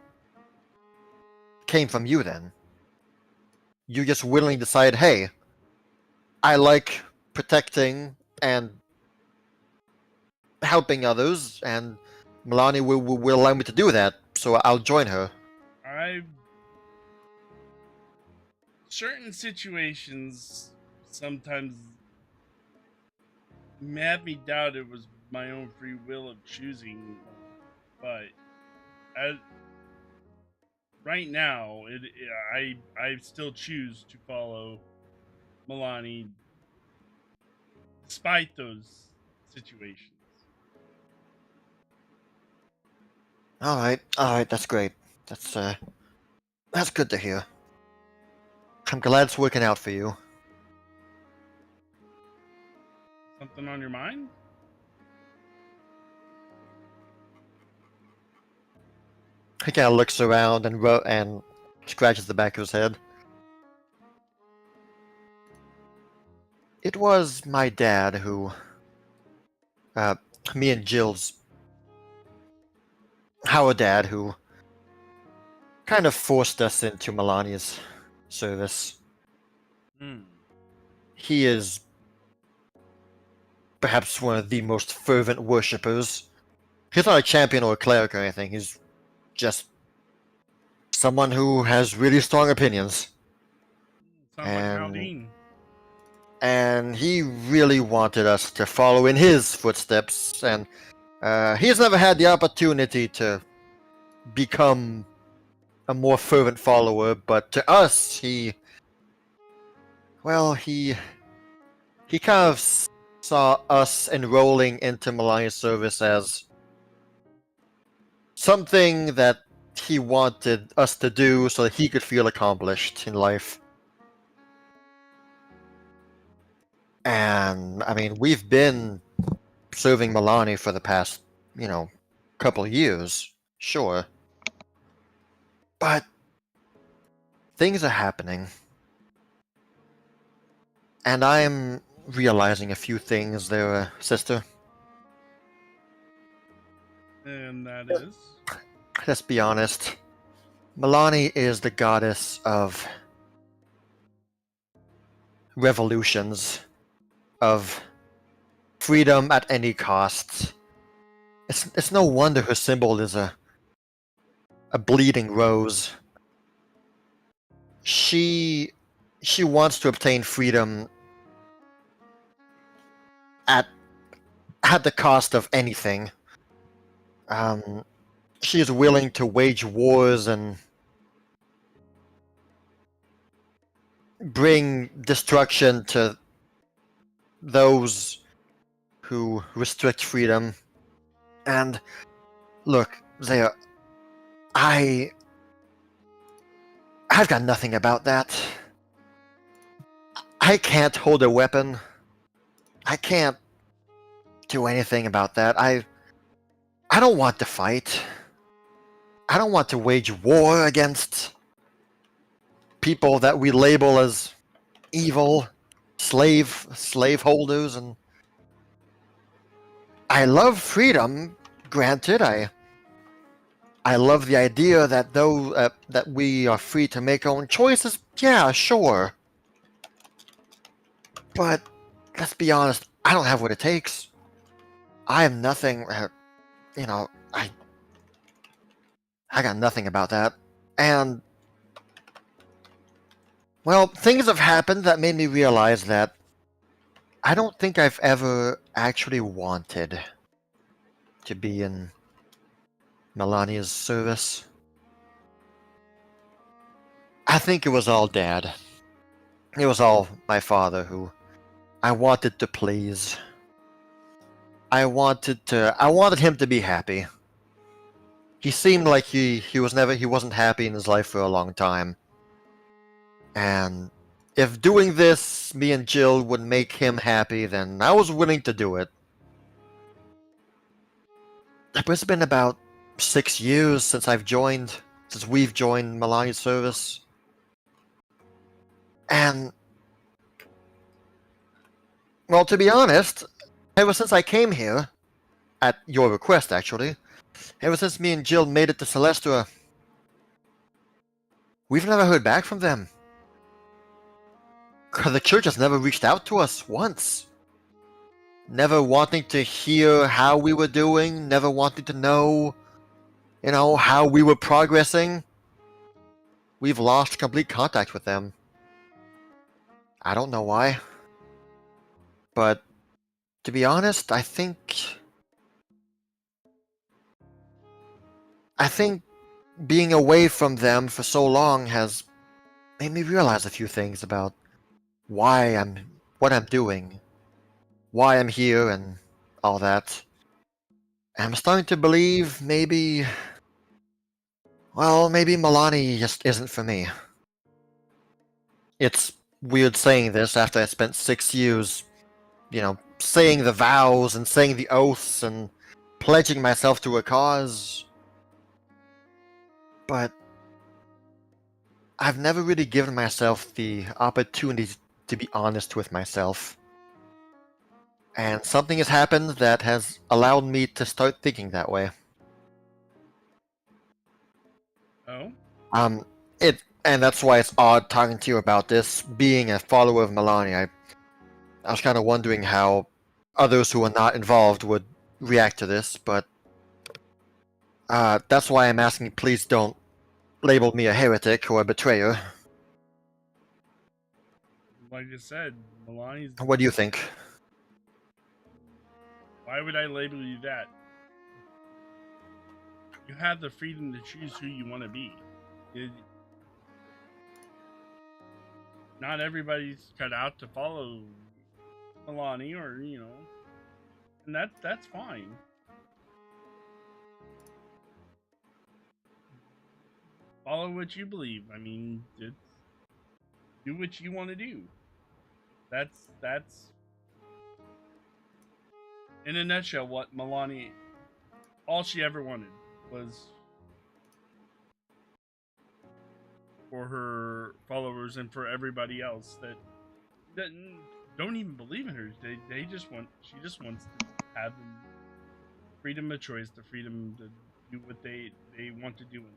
came from you then? You just willingly decided, hey, I like protecting and helping others, and Milani will allow me to do that, so I'll join her. Certain situations sometimes have me doubt it was my own free will of choosing, but right now, I still choose to follow Milani despite those situations. Alright, that's great. That's good to hear. I'm glad it's working out for you. Something on your mind? He kind of looks around and scratches the back of his head. It was my dad who, me and Jill's, our dad who kind of forced us into Milani's service. He is perhaps one of the most fervent worshippers. He's not a champion or a cleric or anything, he's just someone who has really strong opinions. Sounds like Haldane. And he really wanted us to follow in his footsteps, and he's never had the opportunity to become a more fervent follower, but to us, he kind of saw us enrolling into Milani's service as something that he wanted us to do so that he could feel accomplished in life. And, I mean, we've been serving Milani for the past, couple of years, sure. But things are happening. And I'm realizing a few things there, sister. And that is? Let's be honest. Milani is the goddess of revolutions, of freedom at any cost, It's no wonder her symbol is a bleeding rose. She wants to obtain freedom at the cost of anything. She is willing to wage wars and bring destruction to those who restrict freedom. And look, Zaya, I've got nothing about that. I can't hold a weapon. I can't do anything about that. I don't want to fight. I don't want to wage war against people that we label as evil, slave holders, and I love freedom. Granted, I love the idea that that we are free to make our own choices. Yeah, sure. But let's be honest, I don't have what it takes. I have nothing. I got nothing about that. And well, things have happened that made me realize that I don't think I've ever actually wanted to be in Melania's service. I think it was all Dad. It was all my father who I wanted to please. I wanted him to be happy. He seemed like he wasn't happy in his life for a long time. And if doing this, me and Jill, would make him happy, then I was willing to do it. It's been about 6 years since we've joined Melania's service. And, well, to be honest, ever since I came here, at your request actually, ever since me and Jill made it to Celestia, we've never heard back from them. The church has never reached out to us once. Never wanting to hear how we were doing, never wanting to know, how we were progressing. We've lost complete contact with them. I don't know why. But, to be honest, I think being away from them for so long has made me realize a few things about what I'm doing, why I'm here, and all that. And I'm starting to believe maybe Milani just isn't for me. It's weird saying this after I spent 6 years, saying the vows and saying the oaths and pledging myself to a cause. But I've never really given myself the opportunity to be honest with myself. And something has happened that has allowed me to start thinking that way. Oh? And that's why it's odd talking to you about this. Being a follower of Milani, I was kind of wondering how others who are not involved would react to this, but that's why I'm asking, please don't label me a heretic or a betrayer. Like I said, Milani's... What do you think? Why would I label you that? You have the freedom to choose who you want to be. Not everybody's cut out to follow Milani, or and that's fine. Follow what you believe. I mean, do what you want to do. That's in a nutshell what Milani, all she ever wanted was for her followers and for everybody else that don't even believe in her. She just wants to have the freedom of choice, the freedom to do what they want to do in life.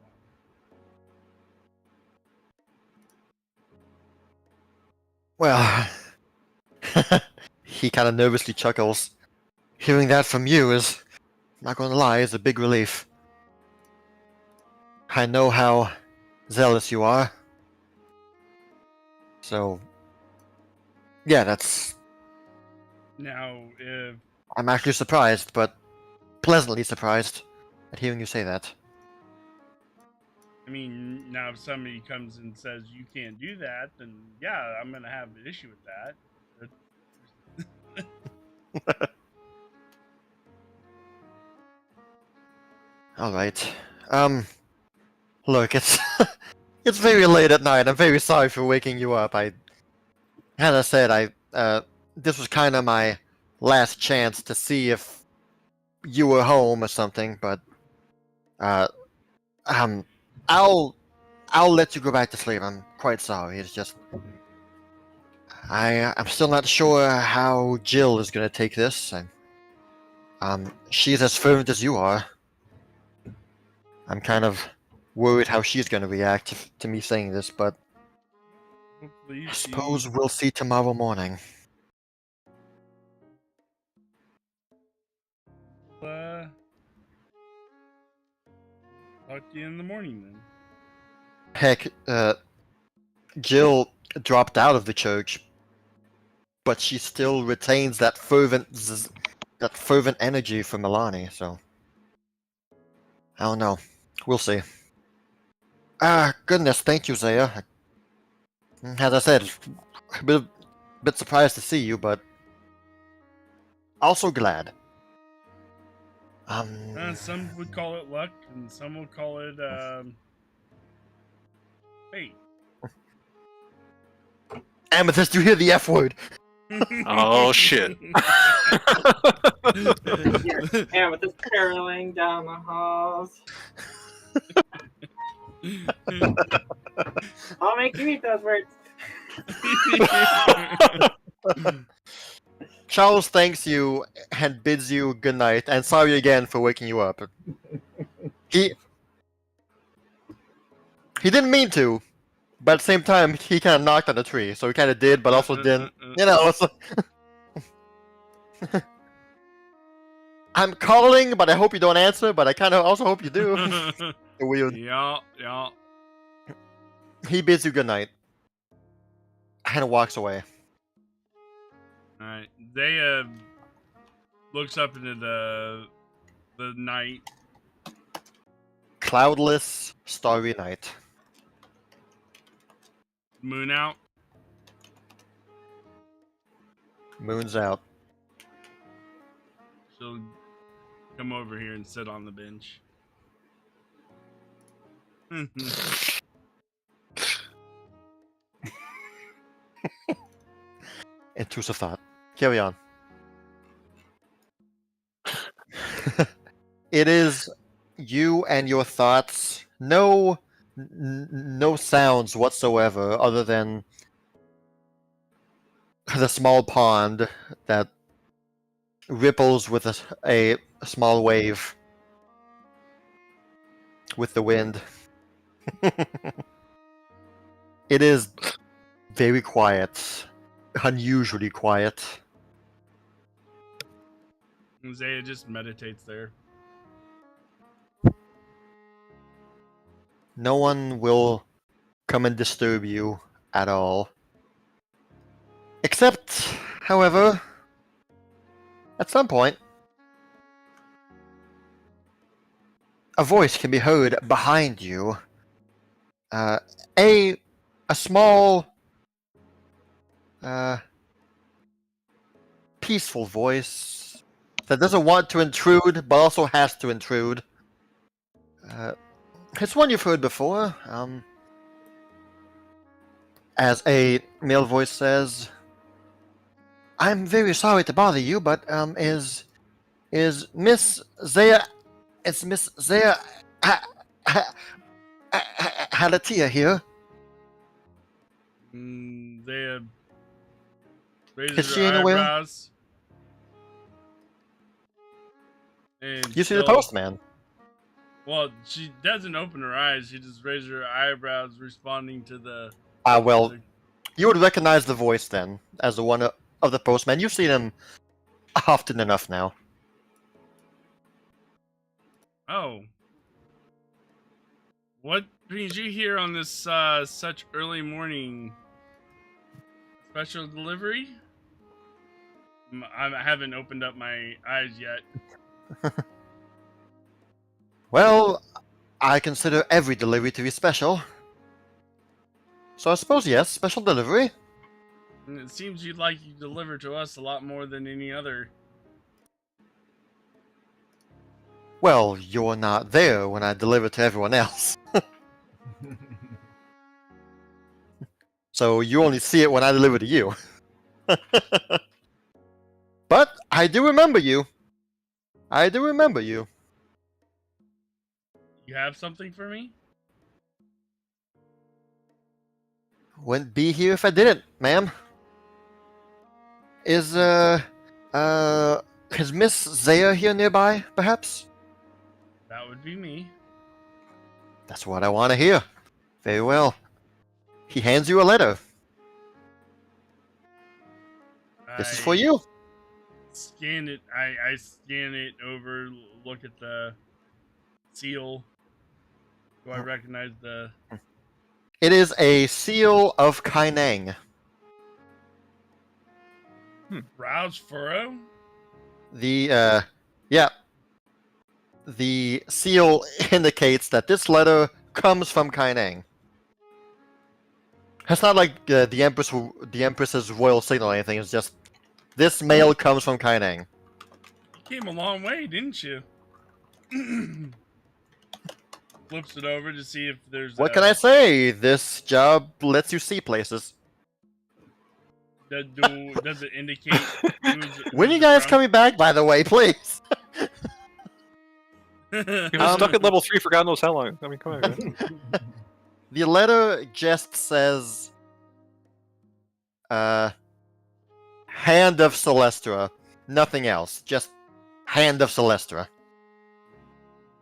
Well, he kind of nervously chuckles. Hearing that from you is not gonna lie, is a big relief. I know how zealous you are. So, yeah, that's... Now, if I'm actually surprised, but pleasantly surprised at hearing you say that. I mean, now if somebody comes and says you can't do that, then yeah, I'm gonna have an issue with that. Alright. Look, it's... it's very late at night. I'm very sorry for waking you up. As I said, this was kind of my last chance to see if you were home or something, but, I'll let you go back to sleep. I'm quite sorry. It's just... I'm still not sure how Jill is gonna take this. She's as fervent as you are. I'm kind of worried how she's gonna react to me saying this, but Hopefully, I suppose we'll see tomorrow morning. uh, talk to you in the morning then. Heck, Jill dropped out of the church, but she still retains that fervent energy from Milani, so... I don't know. We'll see. Goodness, thank you, Zaya. As I said, a bit surprised to see you, but also glad. Some would call it luck, and some would call it fate. Amethyst, you hear the F word? Oh shit. And with this caroling down the halls. I'll make you eat those words. Charles thanks you and bids you good night, and sorry again for waking you up. He didn't mean to, but at the same time, he kind of knocked on the tree, so he kind of did, but also didn't. You know, it's I'm calling, but I hope you don't answer, but I kind of also hope you do. Weird. Yeah. He bids you good night and walks away. Alright. They looks up into the night. Cloudless, starry night. Moon out. Moon's out. She'll come over here and sit on the bench. Intrusive thought. Carry on. It is you and your thoughts. No sounds whatsoever other than the small pond that ripples with a small wave with the wind. It is very quiet. Unusually quiet. Zaya just meditates there. No one will come and disturb you at all. Except, however, at some point, a voice can be heard behind you. A small, peaceful voice that doesn't want to intrude, but also has to intrude. It's one you've heard before. As a male voice says, "I'm very sorry to bother you, but is Miss Zaya? Is Miss Zaya Halatia here?" Zaya raises Is she her anywhere? eyebrows. And You see the still- postman. Well, she doesn't open her eyes. She just raises her eyebrows, responding to the. Well, you would recognize the voice then as the one of the postman. You've seen him often enough now. Oh. What brings you here on this such early morning? Special delivery? I haven't opened up my eyes yet. Well, I consider every delivery to be special. So I suppose yes, special delivery. And it seems you'd like you deliver to us a lot more than any other. Well, you're not there when I deliver to everyone else. So you only see it when I deliver to you. But I do remember you. I do remember you. You have something for me? Wouldn't be here if I didn't, ma'am. Is Miss Zaya here nearby, perhaps? That would be me. That's what I want to hear. Very well. He hands you a letter. This is for you. Scan it. I scan it over, look at the seal. Do I recognize the... It is a seal of Kaineng. Browse furrow? The seal indicates that this letter comes from Kaineng. It's not like the Empress's royal signal or anything. It's just this mail comes from Kaineng. You came a long way, didn't you? Flips it over to see if there's... What can I say? This job lets you see places. Does it indicate... When are you guys coming back, by the way, please? He was stuck at level 3 for God knows how long. I mean, come on, guys. The letter just says... Hand of Celestra. Nothing else. Just Hand of Celestra.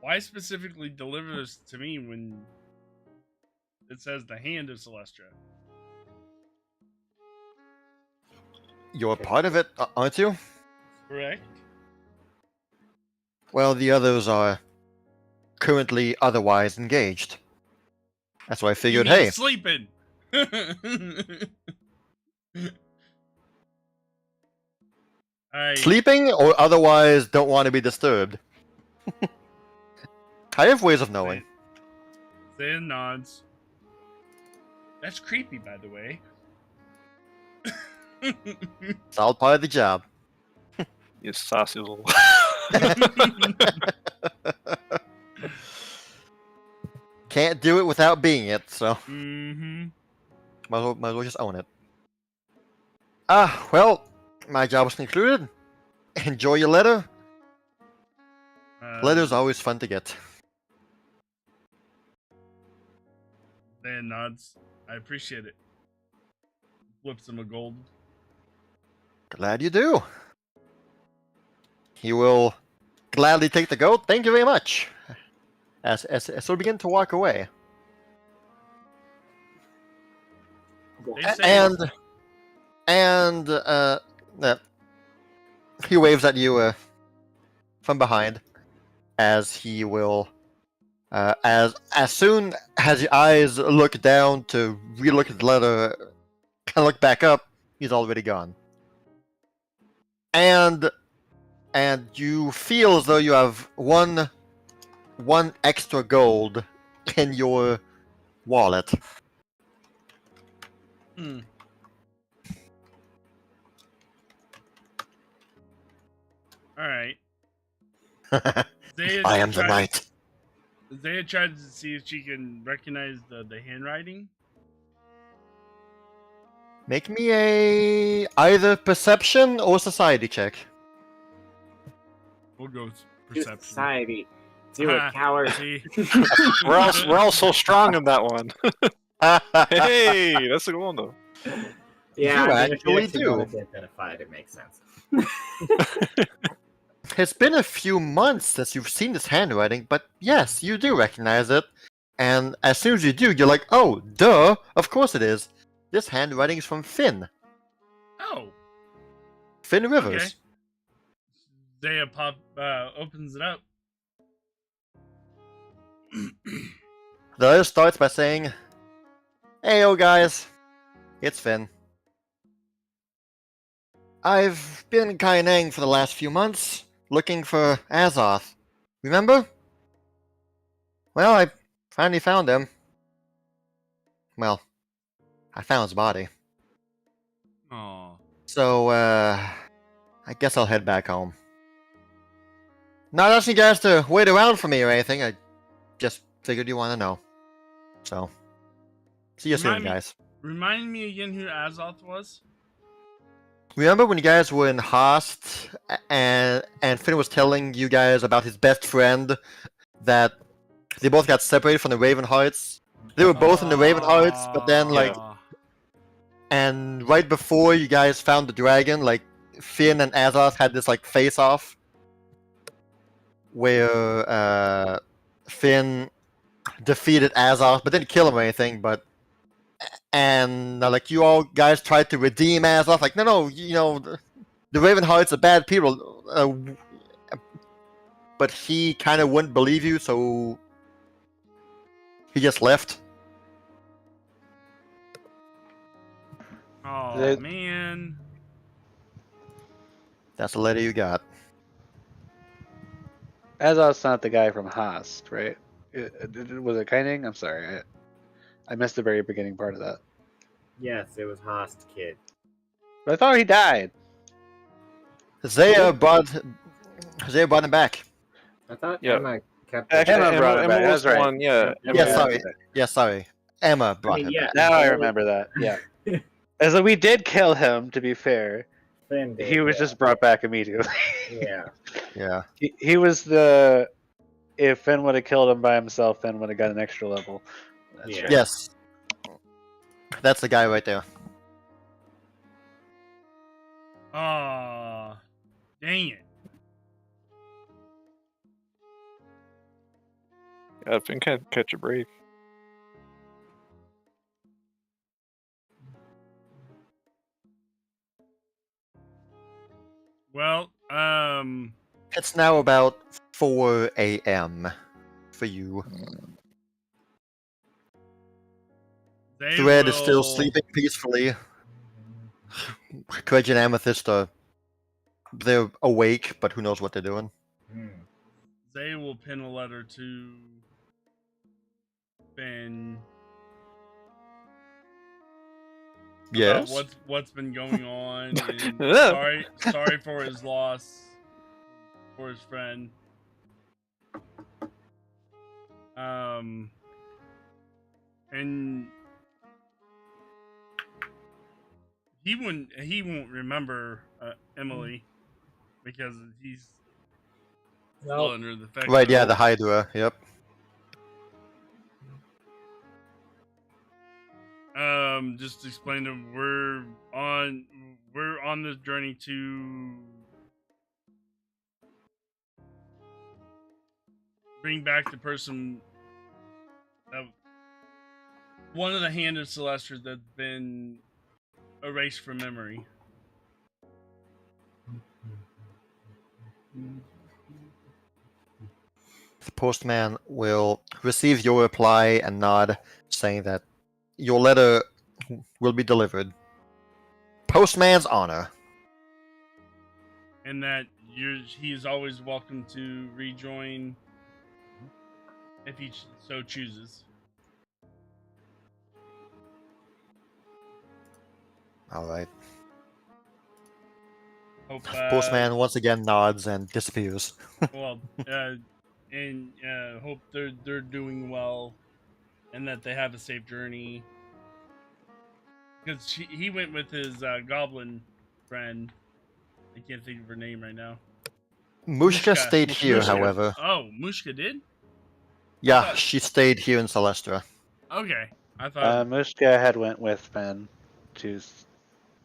Why specifically deliver this to me when it says the Hand of Celestra? You're part of it, aren't you? Correct. Well, the others are currently otherwise engaged. That's why I figured, You mean hey, sleeping. sleeping or otherwise don't want to be disturbed. I have ways of knowing. Zan nods. That's creepy, by the way. It's all part of the job. You saucy little... Can't do it without being it, so Mm-hmm. might as well just own it. Well, my job was concluded. Enjoy your letter. Letter's always fun to get. Zan nods. I appreciate it. Flips him a gold. Glad you do. He will gladly take the gold. Thank you very much. As we begin to walk away. They say And he waves at you from behind as he will as soon as your eyes look down to relook at the letter, kind of look back up, he's already gone. And you feel as though you have one extra gold in your wallet. Hmm. Alright. I am the knight. Zaya tried to see if she can recognize the handwriting. Make me a either perception or society check. We'll go Do perception. society. Do it, coward. See? we're all so strong in that one. Hey, that's a good one though. Yeah, You I mean, if you actually actually do. wanted to identify it, it makes sense. It's been a few months since you've seen this handwriting, but yes, you do recognize it. And as soon as you do, you're like, oh, duh, of course it is. This handwriting is from Finn. Oh. Finn Rivers. Okay. Zaya opens it up. The letter starts by saying, "Hey, yo, guys. It's Finn. I've been Kaineng for the last few months, looking for Azoth. Remember? Well, I finally found him. Well, I found his body. Aw. So, I guess I'll head back home. Not asking you guys to wait around for me or anything, I just figured you want to know. So, see you soon, Remind me- guys. Remind me again who Azoth was? Remember when you guys were in Host and Finn was telling you guys about his best friend that they both got separated from the Raven Hearts? They were both in the Raven Hearts, but then like and right before you guys found the dragon, like Finn and Azoth had this like face off where Finn defeated Azoth but didn't kill him or anything, but and like you all guys tried to redeem Azoth, like no, you know, the Raven Hearts are bad people, but he kind of wouldn't believe you, so he just left. Oh They- man. That's the letter you got. Azoth's not the guy from Host, right? Was it Kaining? I'm sorry, I missed the very beginning part of that. Yes, it was Host Kid. But I thought he died. Zaya brought him back. I thought Yeah. Emma kept. Actually, Emma brought it back, was that's right. the one, yeah. Yeah, Emma- Yeah, sorry. Emma brought him yeah. back. Now I remember that. Yeah. As though we did kill him, to be fair. Finn did, He was yeah. just brought back immediately. Yeah. Yeah. He was the. If Finn would have killed him by himself, Finn would have got an extra level. That's Yeah. right. Yes. That's the guy right there. Aw. Dang it. Yeah, Finn can't catch a break. Well, It's now about 4 a.m. for you. they Thread is still will- sleeping peacefully. Kireji and Amethyst are they're awake, but who knows what they're doing. Hmm. They will pin a letter to Finn about Yes. what's been going on. And Yeah. sorry for his loss, for his friend. And he won't remember Emilie because he's still Nope. under the effect. Right, yeah, of- the Hydra, yep. Just to explain to him, we're on this journey to bring back the person that one of the hand of Celestia that's been erased from memory. The postman will receive your reply and nod, saying that your letter will be delivered. Postman's honor. And that he is always welcome to rejoin if he so chooses. Alright. Hope, Postman once again nods and disappears. Well, and hope they're doing well, and that they have a safe journey. Because he went with his goblin friend. I can't think of her name right now. Mushka Mushka. stayed here, Mushka. however. Oh, Mushka did? Yeah, she stayed here in Celestia. Okay, I thought. Mushka had went with Finn to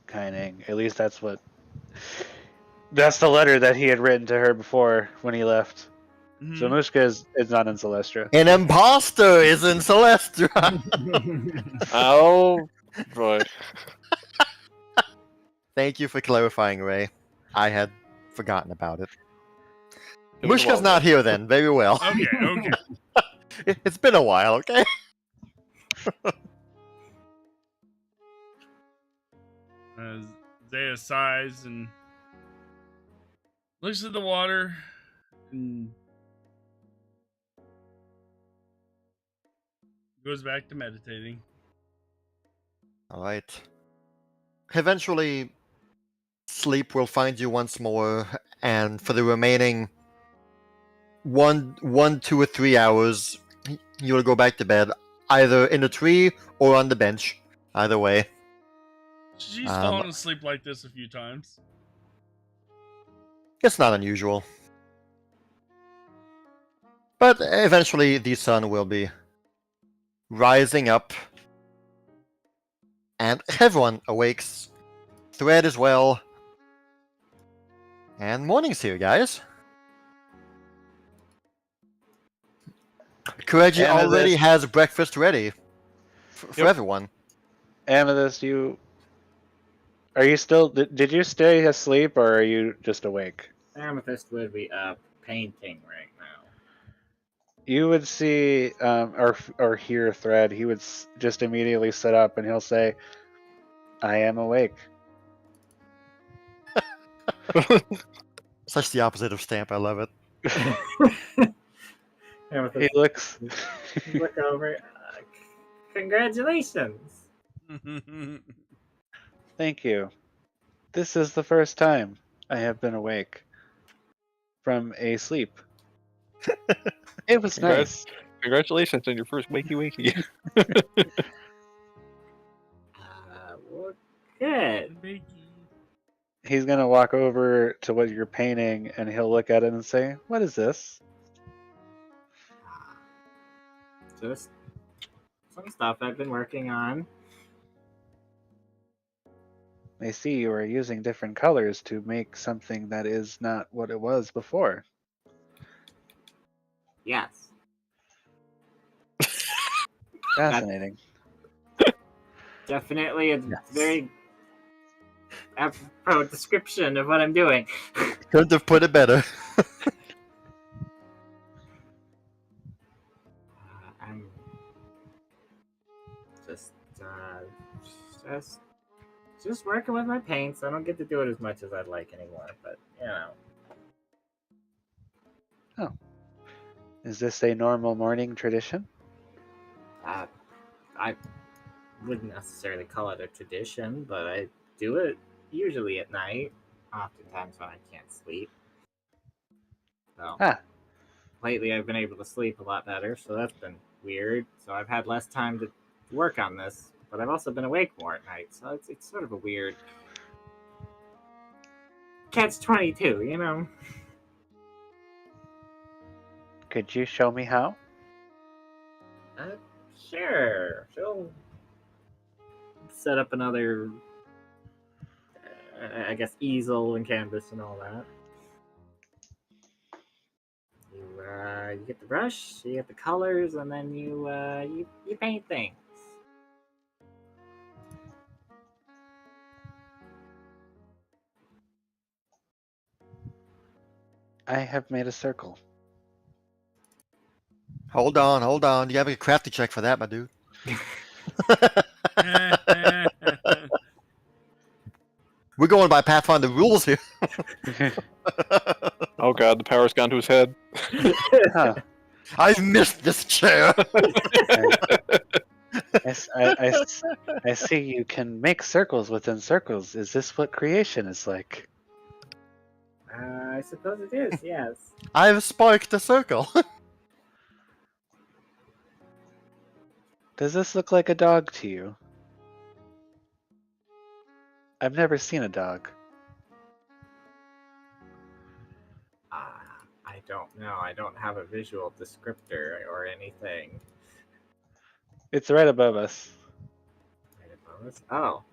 Kaining. At least that's what. That's the letter that he had written to her before when he left. Mhm. So Mushka is not in Celestia. An imposter is in Celestia! Oh, boy. Thank you for clarifying, Ray. I had forgotten about it. It was Mushka's well- not here then, very well. Okay. It's been a while, okay? Zaya sighs and looks at the water and goes back to meditating. Alright. Eventually, sleep will find you once more, and for the remaining 2 or 3 hours, you will go back to bed, either in a tree or on the bench. Either way. She's fallen asleep like this a few times. It's not unusual. But eventually the sun will be rising up, and everyone awakes. Thread as well. And morning's here, guys. Kireji already has breakfast ready for everyone. Amethyst, are you still? Did you stay asleep or are you just awake? Amethyst would be up painting right now. You would see or hear Thread. He would just immediately sit up and he'll say, "I am awake." Such the opposite of Stamp. I love it. Amethyst, He looks. look over. Congratulations. Thank you. This is the first time I have been awake from a sleep. It was nice. Congratulations on your first wakey. Well, good. He's gonna walk over to what you're painting and he'll look at it and say, "What is this?" Just some stuff I've been working on. I see you are using different colors to make something that is not what it was before. Yes. Fascinating. Definitely a very apropos description of what I'm doing. Couldn't have put it better. I'm just working with my paints. I don't get to do it as much as I'd like anymore, but you know. Oh. Is this a normal morning tradition? I wouldn't necessarily call it a tradition, but I do it usually at night, oftentimes when I can't sleep. So lately I've been able to sleep a lot better, so that's been weird. So I've had less time to work on this, but I've also been awake more at night, so it's sort of a weird catch-22, you know? Could you show me how? Sure. She'll set up another, I guess, easel and canvas and all that. You get the brush, you get the colors, and then you paint things. I have made a circle. Hold on. You have a crafty check for that, my dude. We're going by Pathfinder rules here. Oh god, the power's gone to his head. Huh. I've missed this chair. I see you can make circles within circles. Is this what creation is like? I suppose it is, yes. I've sparked a circle. Does this look like a dog to you? I've never seen a dog. I don't know. I don't have a visual descriptor or anything. It's right above us. Right above us? Oh.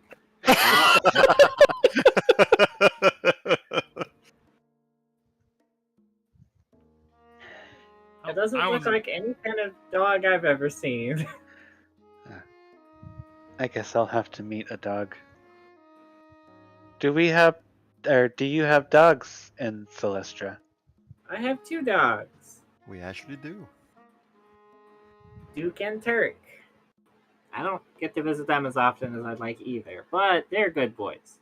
It doesn't look like any kind of dog I've ever seen. I guess I'll have to meet a dog. Do you have dogs in Celestra? I have 2 dogs. We actually do. Duke and Turk. I don't get to visit them as often as I'd like either, but they're good boys.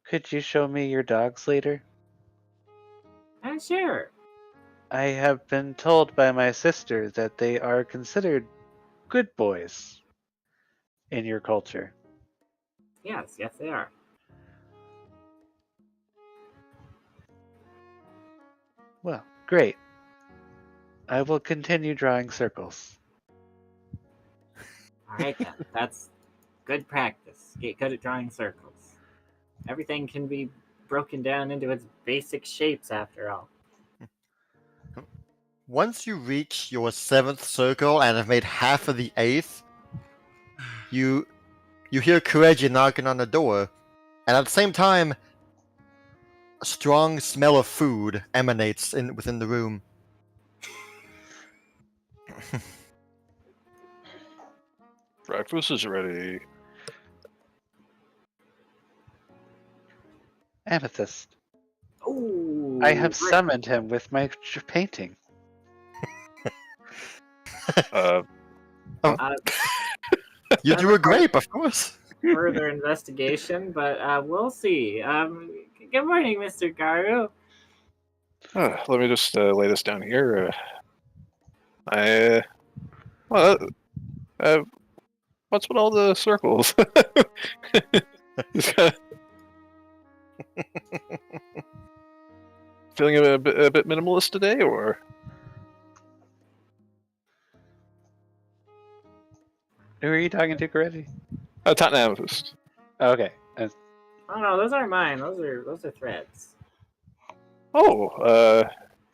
Could you show me your dogs later? Sure. I have been told by my sister that they are considered good boys in your culture. Yes, they are. Well, great. I will continue drawing circles. All right, then. That's good practice. Get good at drawing circles. Everything can be broken down into its basic shapes after all. Once you reach your 7th circle and have made half of the 8th, you hear Kireji knocking on the door, and at the same time, a strong smell of food emanates within the room. Breakfast is ready. Amethyst. Ooh, I have great. summoned him with my painting. You drew a grape, of course. Further investigation, but we'll see. Good morning, Mr. Garu. Let me just lay this down here. What's with all the circles? Feeling a bit minimalist today, or? Who are you talking to, Kireji? Tot and Amethyst. Okay. Oh no, those aren't mine. Those are threads. Oh,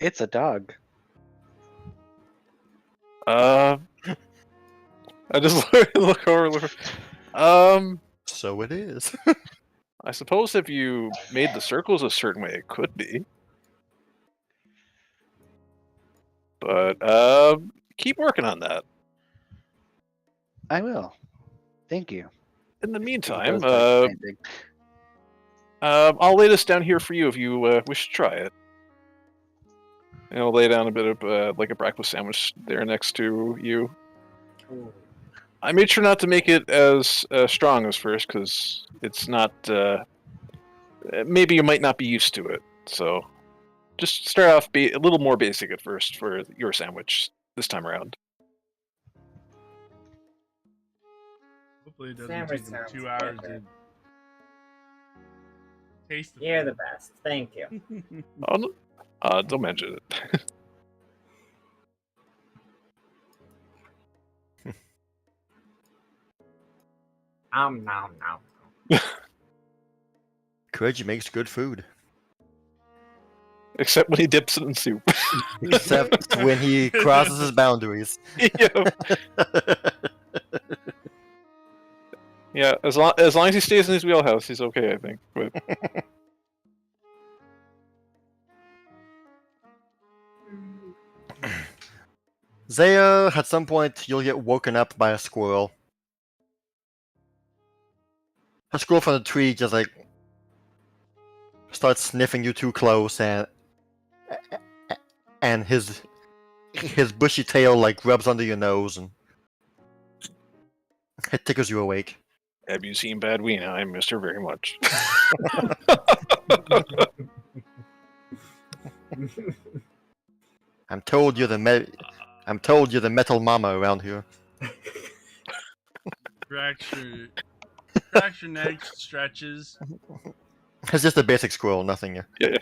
It's a dog. I just look over. So it is. I suppose if you made the circles a certain way, it could be. But keep working on that. I will. Thank you. In the He meantime, goes back to painting. I'll lay this down here for you if you wish to try it. And I'll lay down a bit of like a breakfast sandwich there next to you. Ooh. I made sure not to make it as strong as first because it's not. Maybe you might not be used to it, so just start off a little more basic at first for your sandwich this time around. Hopefully it doesn't Sandwich take them sounds 2 hours to different. taste the You're the best. Thank you. Oh, don't mention it. Nom nom. Kireji makes good food. Except when he dips it in soup. Except when he crosses his boundaries. Yeah. Yeah, as long as he stays in his wheelhouse, he's okay, I think. But Zaya, at some point, you'll get woken up by a squirrel. A squirrel from the tree just like starts sniffing you too close, and his bushy tail like rubs under your nose, and it tickles you awake. have you seen Bad Weena? I miss her very much. I'm told you're the metal mama around here. Cracks your neck, stretches. It's just a basic squirrel, nothing. Yeah.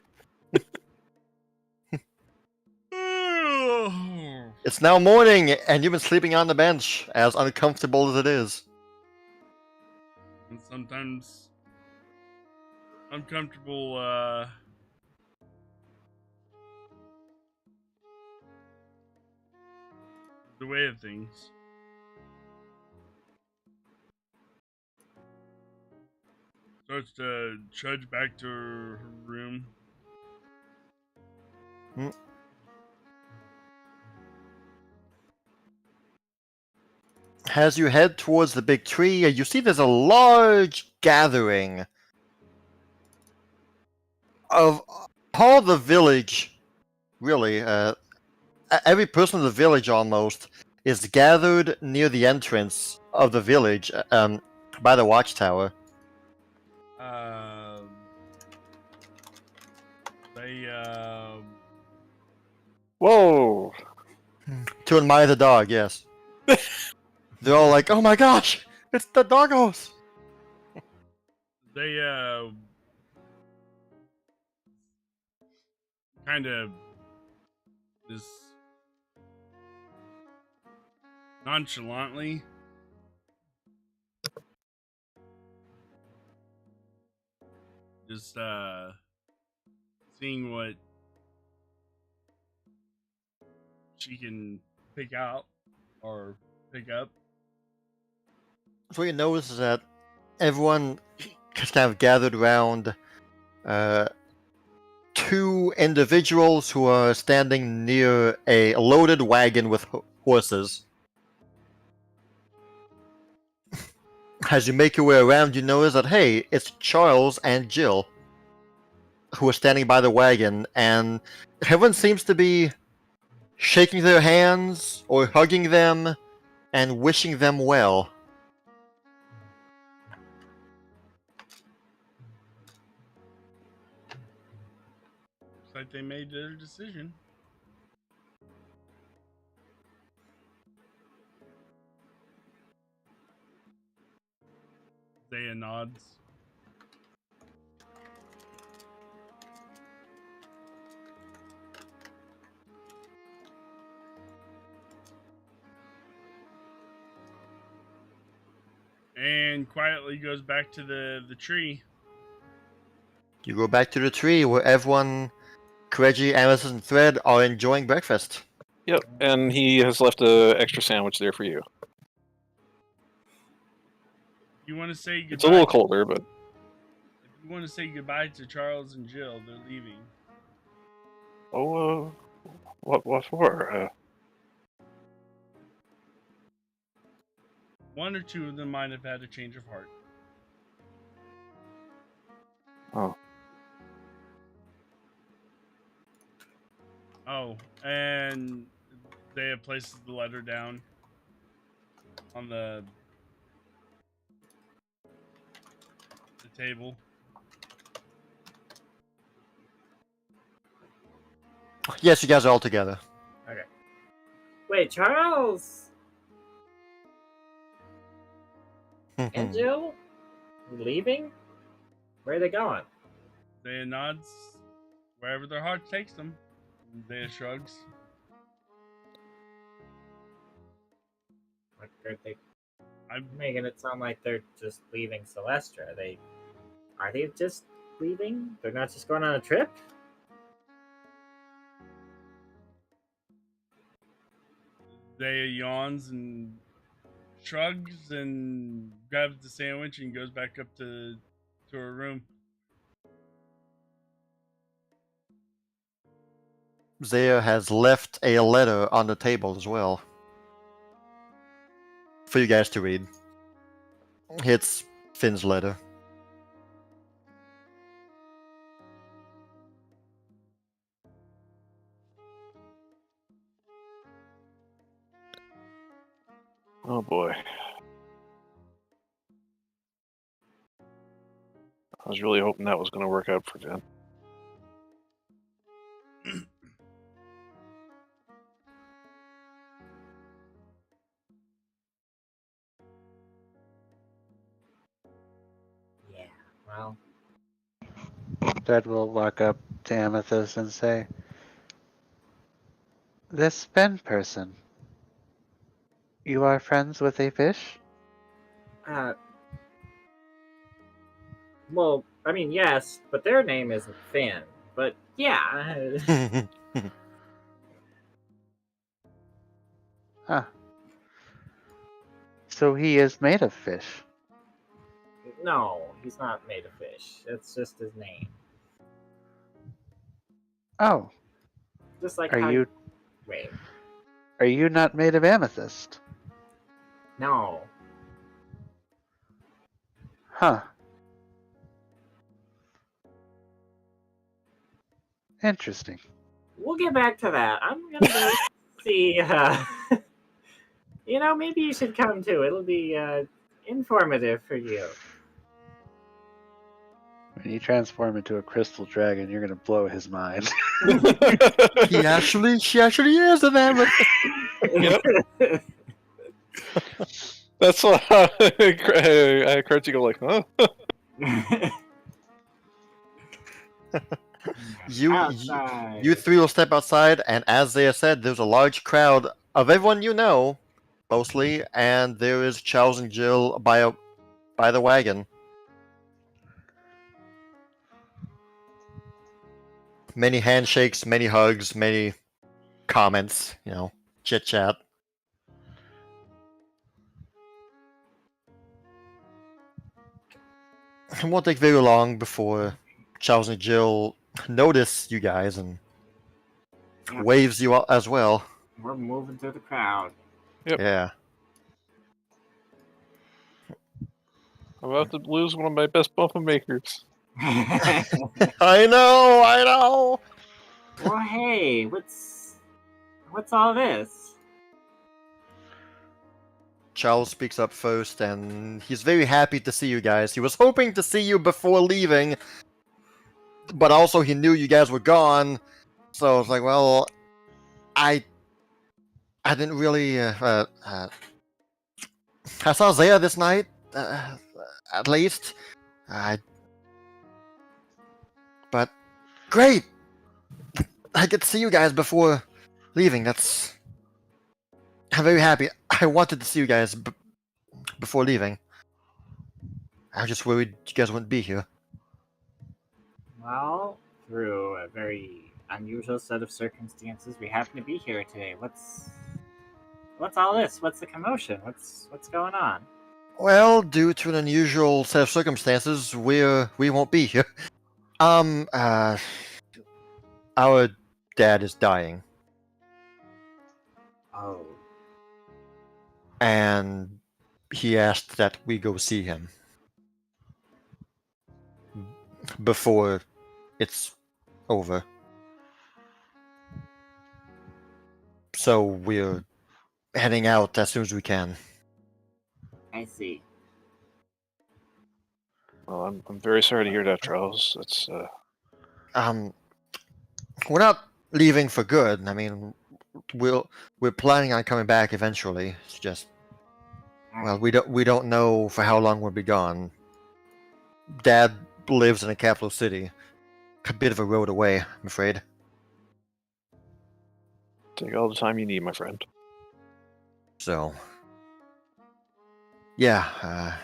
It's now morning, and you've been sleeping on the bench, as uncomfortable as it is. And sometimes uncomfortable the way of things. Starts to trudge back to her room. As you head towards the big tree, you see there's a large gathering of all the village. Really, every person in the village almost is gathered near the entrance of the village, by the watchtower. They Whoa! To admire the dog, yes. They're all like, "Oh my gosh, it's the doggos!" they kind of just nonchalantly just seeing what she can pick out or pick up. So what you notice is that everyone has kind of gathered around two individuals who are standing near a loaded wagon with horses. As you make your way around, you notice that, hey, it's Charles and Jill who are standing by the wagon, and everyone seems to be shaking their hands or hugging them and wishing them well. Looks like they made their decision. Zaya nods. And quietly goes back to the tree. You go back to the tree where everyone, Kireji, Amethyst, and Thread are enjoying breakfast. Yep, and he has left a extra sandwich there for you. You want to say goodbye? It's a little colder, but If you want to say goodbye to Charles and Jill, they're leaving. what for? One or two of them might have had a change of heart. Oh, Oh, and they places the letter down on the table. Yes, you guys are all together. Okay. Wait, Charles and Jill leaving? Where are they going? Zaya nods wherever their heart takes them. Zaya shrugs. Like, are they I'm making it sound like they're just leaving Celestra? Are they just leaving? They're not just going on a trip? Zaya yawns and shrugs and grabs the sandwich and goes back up to her room. Zaya has left a letter on the table as well for you guys to read. It's Finn's letter. oh boy. I was really hoping that was going to work out for Vin. Yeah, well. Dad will walk up to Amethyst and say, "This Finn person, you are friends with a fish?" Well, I mean, yes, but their name isn't Finn. But yeah. Huh. So he is made of fish. No, he's not made of fish. It's just his name. Oh, Just like are how you Wait. are you not made of amethyst? No. Huh. Interesting. We'll get back to that. I'm gonna go see maybe you should come too. It'll be informative for you. When you transform into a crystal dragon, you're gonna blow his mind. She actually is an Amethyst. Yep. That's why I heard you go like, huh? You three will step outside, and as they said, there's a large crowd of everyone you know, mostly, and there is Charles and Jill by the wagon. Many handshakes, many hugs, many comments, chit chat. It won't take very long before Charles and Jill notice you guys and waves you out as well. We're moving through the crowd. Yep. Yeah. I'm about to lose one of my best muffin makers. I know. Well, hey, what's all this? Charles speaks up first, and he's very happy to see you guys. He was hoping to see you before leaving, but also he knew you guys were gone, so it's like, well, I didn't really. I saw Zaya this night, at least. But great. I get to see you guys before leaving. I'm very happy. I wanted to see you guys before leaving. I was just worried you guys wouldn't be here. Well, through a very unusual set of circumstances, we happen to be here today. What's all this? What's the commotion? What's going on? Well, due to an unusual set of circumstances, we won't be here. Our dad is dying. Oh. And he asked that we go see him before it's over. So we're heading out as soon as we can. I see. Well, I'm very sorry to hear that, Charles. It's We're not leaving for good. I mean, we're planning on coming back eventually. It's just, well, we don't know for how long we'll be gone. Dad lives in a capital city, a bit of a road away, I'm afraid. take all the time you need, my friend. So, yeah.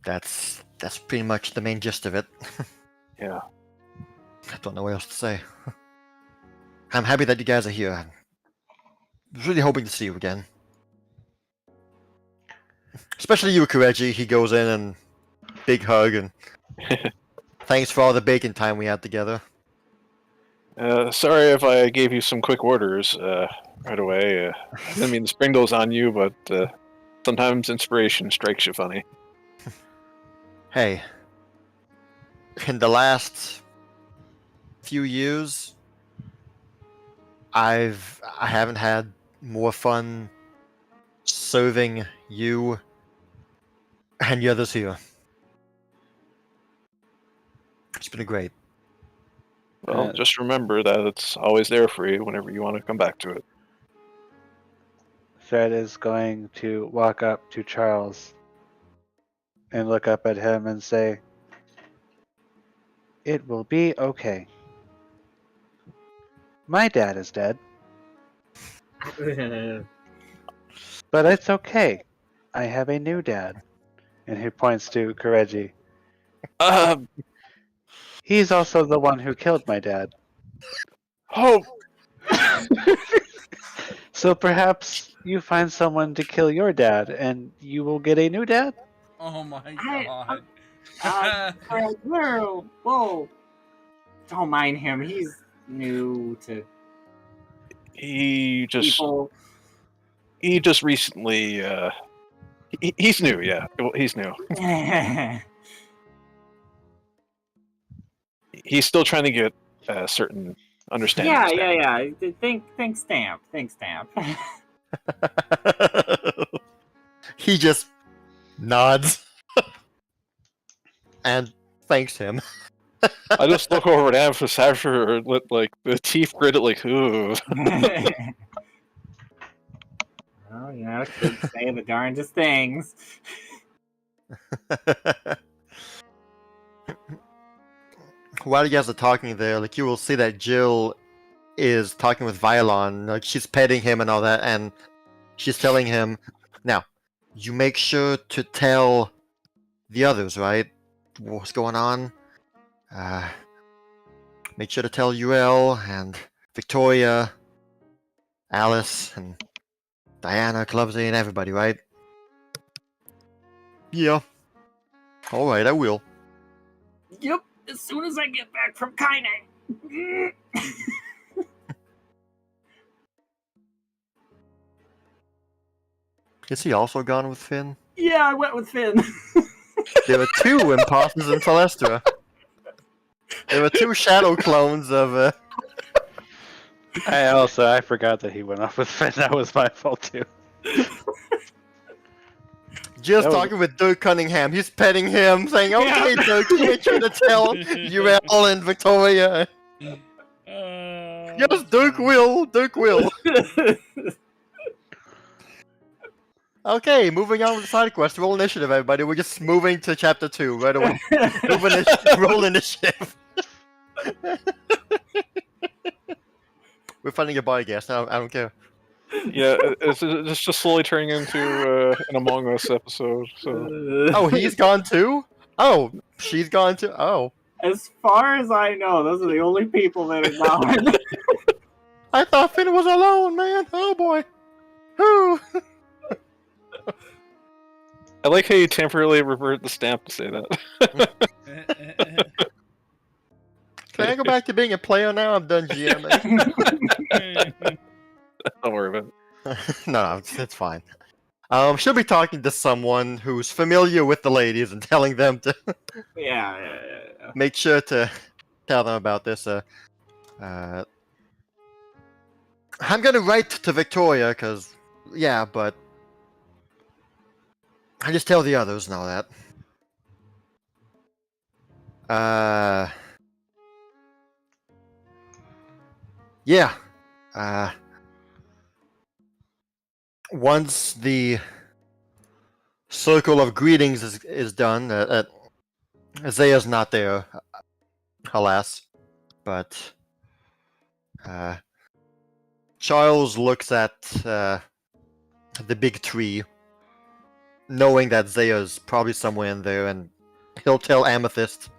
That's pretty much the main gist of it. Yeah. I don't know what else to say. I'm happy that you guys are here. I was really hoping to see you again. Especially you, Kireji. He goes in and big hug and thanks for all the bacon time we had together. Sorry if I gave you some quick orders right away. I didn't mean to spring those on you, but sometimes inspiration strikes you funny. Hey, in the last few years, I haven't had more fun serving you and the others here. It's been great. Well, just remember that it's always there for you whenever you want to come back to it. Fred is going to walk up to Charles and look up at him and say, "It will be okay. My dad is dead, but it's okay. I have a new dad." And he points to Kireji. He's also the one who killed my dad. Oh, So perhaps you find someone to kill your dad and you will get a new dad? Oh my I- god. Whoa. Don't mind him. He's new to he just people. he just recently he's new, yeah. Well, he's new. He's still trying to get certain understanding. Yeah, stamp. yeah. Think stamp. Think stamp. He just nods and thanks him. I just look over at Amethyst after like the teeth gritted, like, ooh. Oh, you know, kids say the darndest things. While you guys are talking there, like you will see that Jill is talking with Violon, like she's petting him and all that, and she's telling him, now, you make sure to tell the others, right? What's going on? Make sure to tell UL and Victoria, Alice, and Diana, Clubsy, and everybody, right? Yeah. Alright, I will. Yep, as soon as I get back from Kaine. Is he also gone with Finn? Yeah, I went with Finn. There were two imposters in Celestra. There were two shadow clones of, I forgot that he went off with Finn. That was my fault too. Just That was- talking with Dirk Cunningham. He's petting him, saying, okay, Dirk, you make sure to tell UL and Victoria. Yes, Dirk will. Dirk will. Okay, moving on with the side quest. Roll initiative, everybody. We're just moving to chapter 2 right away. Roll initiative. We're finding a body gas. I don't care. Yeah, it's just slowly turning into an Among Us episode. So Oh, he's gone too? Oh, she's gone too? Oh. As far as I know, those are the only people that are gone. I thought Finn was alone, man. Oh boy. Whew. I like how you temporarily revert the stamp to say that. Can I go back to being a player now? I'm done GMing. Don't worry about it. No, it's fine. She'll be talking to someone who's familiar with the ladies and telling them to yeah. make sure to tell them about this. I'm gonna write to Victoria, cause yeah, but I just tell the others and all that. Yeah. Once the circle of greetings is done, Zaya's not there, alas. But Charles looks at the big tree, knowing that Zaya's probably somewhere in there, and he'll tell Amethyst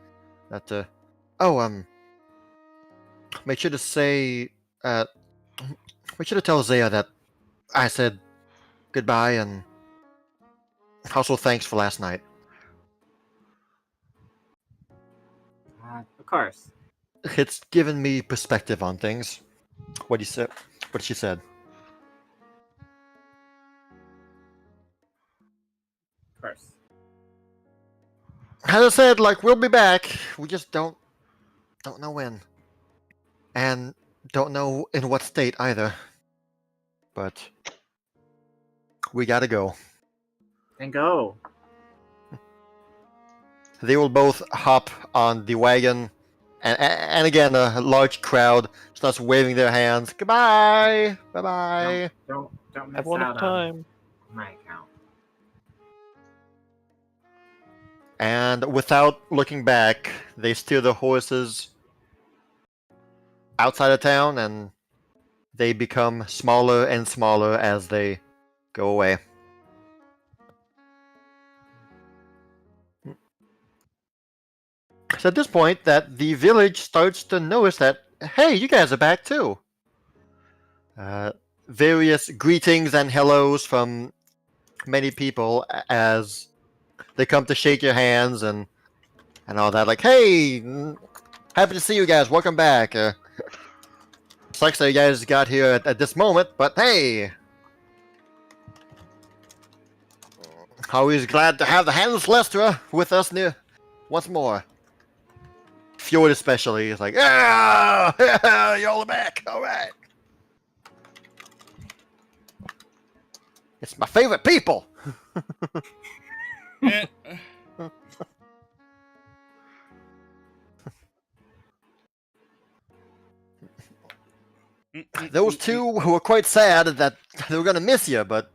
that, make sure to say, make sure to tell Zaya that I said goodbye, and also thanks for last night. Of course. It's given me perspective on things. What she said. Of course. As I said, like, we'll be back. We just don't know when. And don't know in what state either. But we gotta go. And go. They will both hop on the wagon, and again, a large crowd starts waving their hands. Goodbye! Bye-bye! Don't miss Have one out at a time. on my account. And without looking back, they steer the horses outside of town, and they become smaller and smaller as they go away. So at this point, that the village starts to notice that, hey, you guys are back too. Various greetings and hellos from many people as they come to shake your hands and all that. Like, hey, happy to see you guys. Welcome back. Sucks that you guys got here at this moment, but hey, always glad to have the Hands Lestra with us once more. Fjord especially is like, ah, y'all are back. All right. It's my favorite people. Eh, Those two who were quite sad that they were gonna miss you, but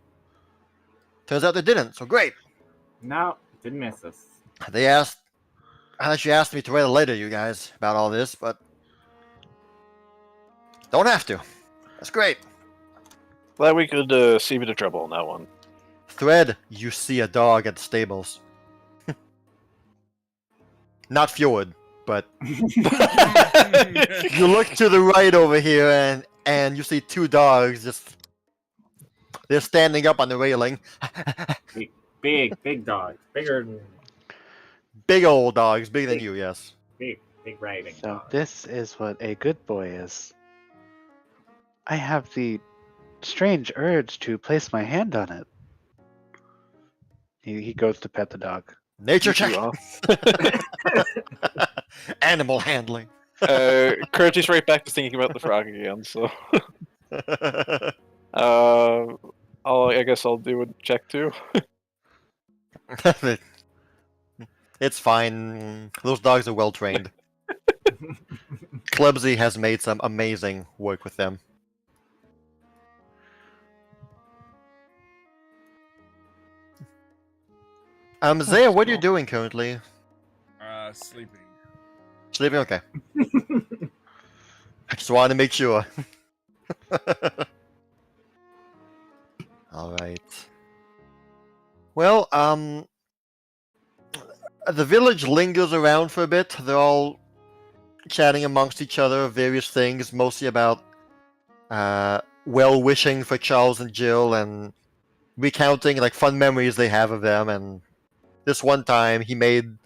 turns out they didn't. So great. No, didn't miss us. They actually asked me to write a letter, you guys, about all this, but don't have to. That's great. Glad we could see a bit of trouble on that one. Thread, you see a dog at the stables. Not Fjord, but you look to the right over here and you see two dogs just they're standing up on the railing. Big dog. Bigger than Big old dogs, bigger than you, yes. big riding So dog. this is what a good boy is. I have the strange urge to place my hand on it. He goes to pet the dog. Nature You two check. off. Animal handling. Kireji's right back to thinking about the frog again, so I guess I'll do a check too. It's fine. Those dogs are well trained. Clubsy has made some amazing work with them. Zaya, what are you doing currently? Sleeping. Sleeping? Okay. I just wanted to make sure. Alright. Well, the village lingers around for a bit. They're all chatting amongst each other, various things, mostly about well-wishing for Charles and Jill and recounting like fun memories they have of them. And this one time he made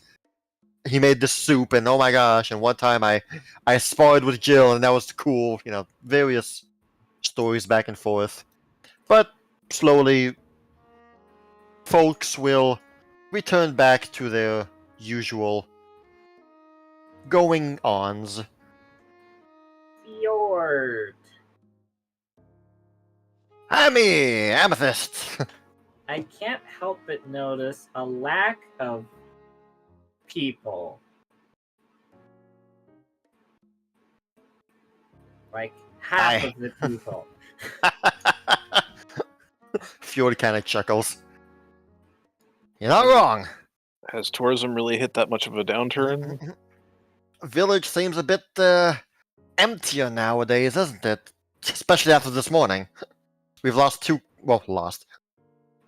this soup, and oh my gosh! And one time I sparred with Jill, and that was cool. You know, various stories back and forth. But slowly, folks will return back to their usual going-ons. Fjord. Amethyst. I can't help but notice a lack of people. Like half of the people. Fjord kind of chuckles. You're not wrong. Has tourism really hit that much of a downturn? Village seems a bit emptier nowadays, isn't it? Especially after this morning. We've lost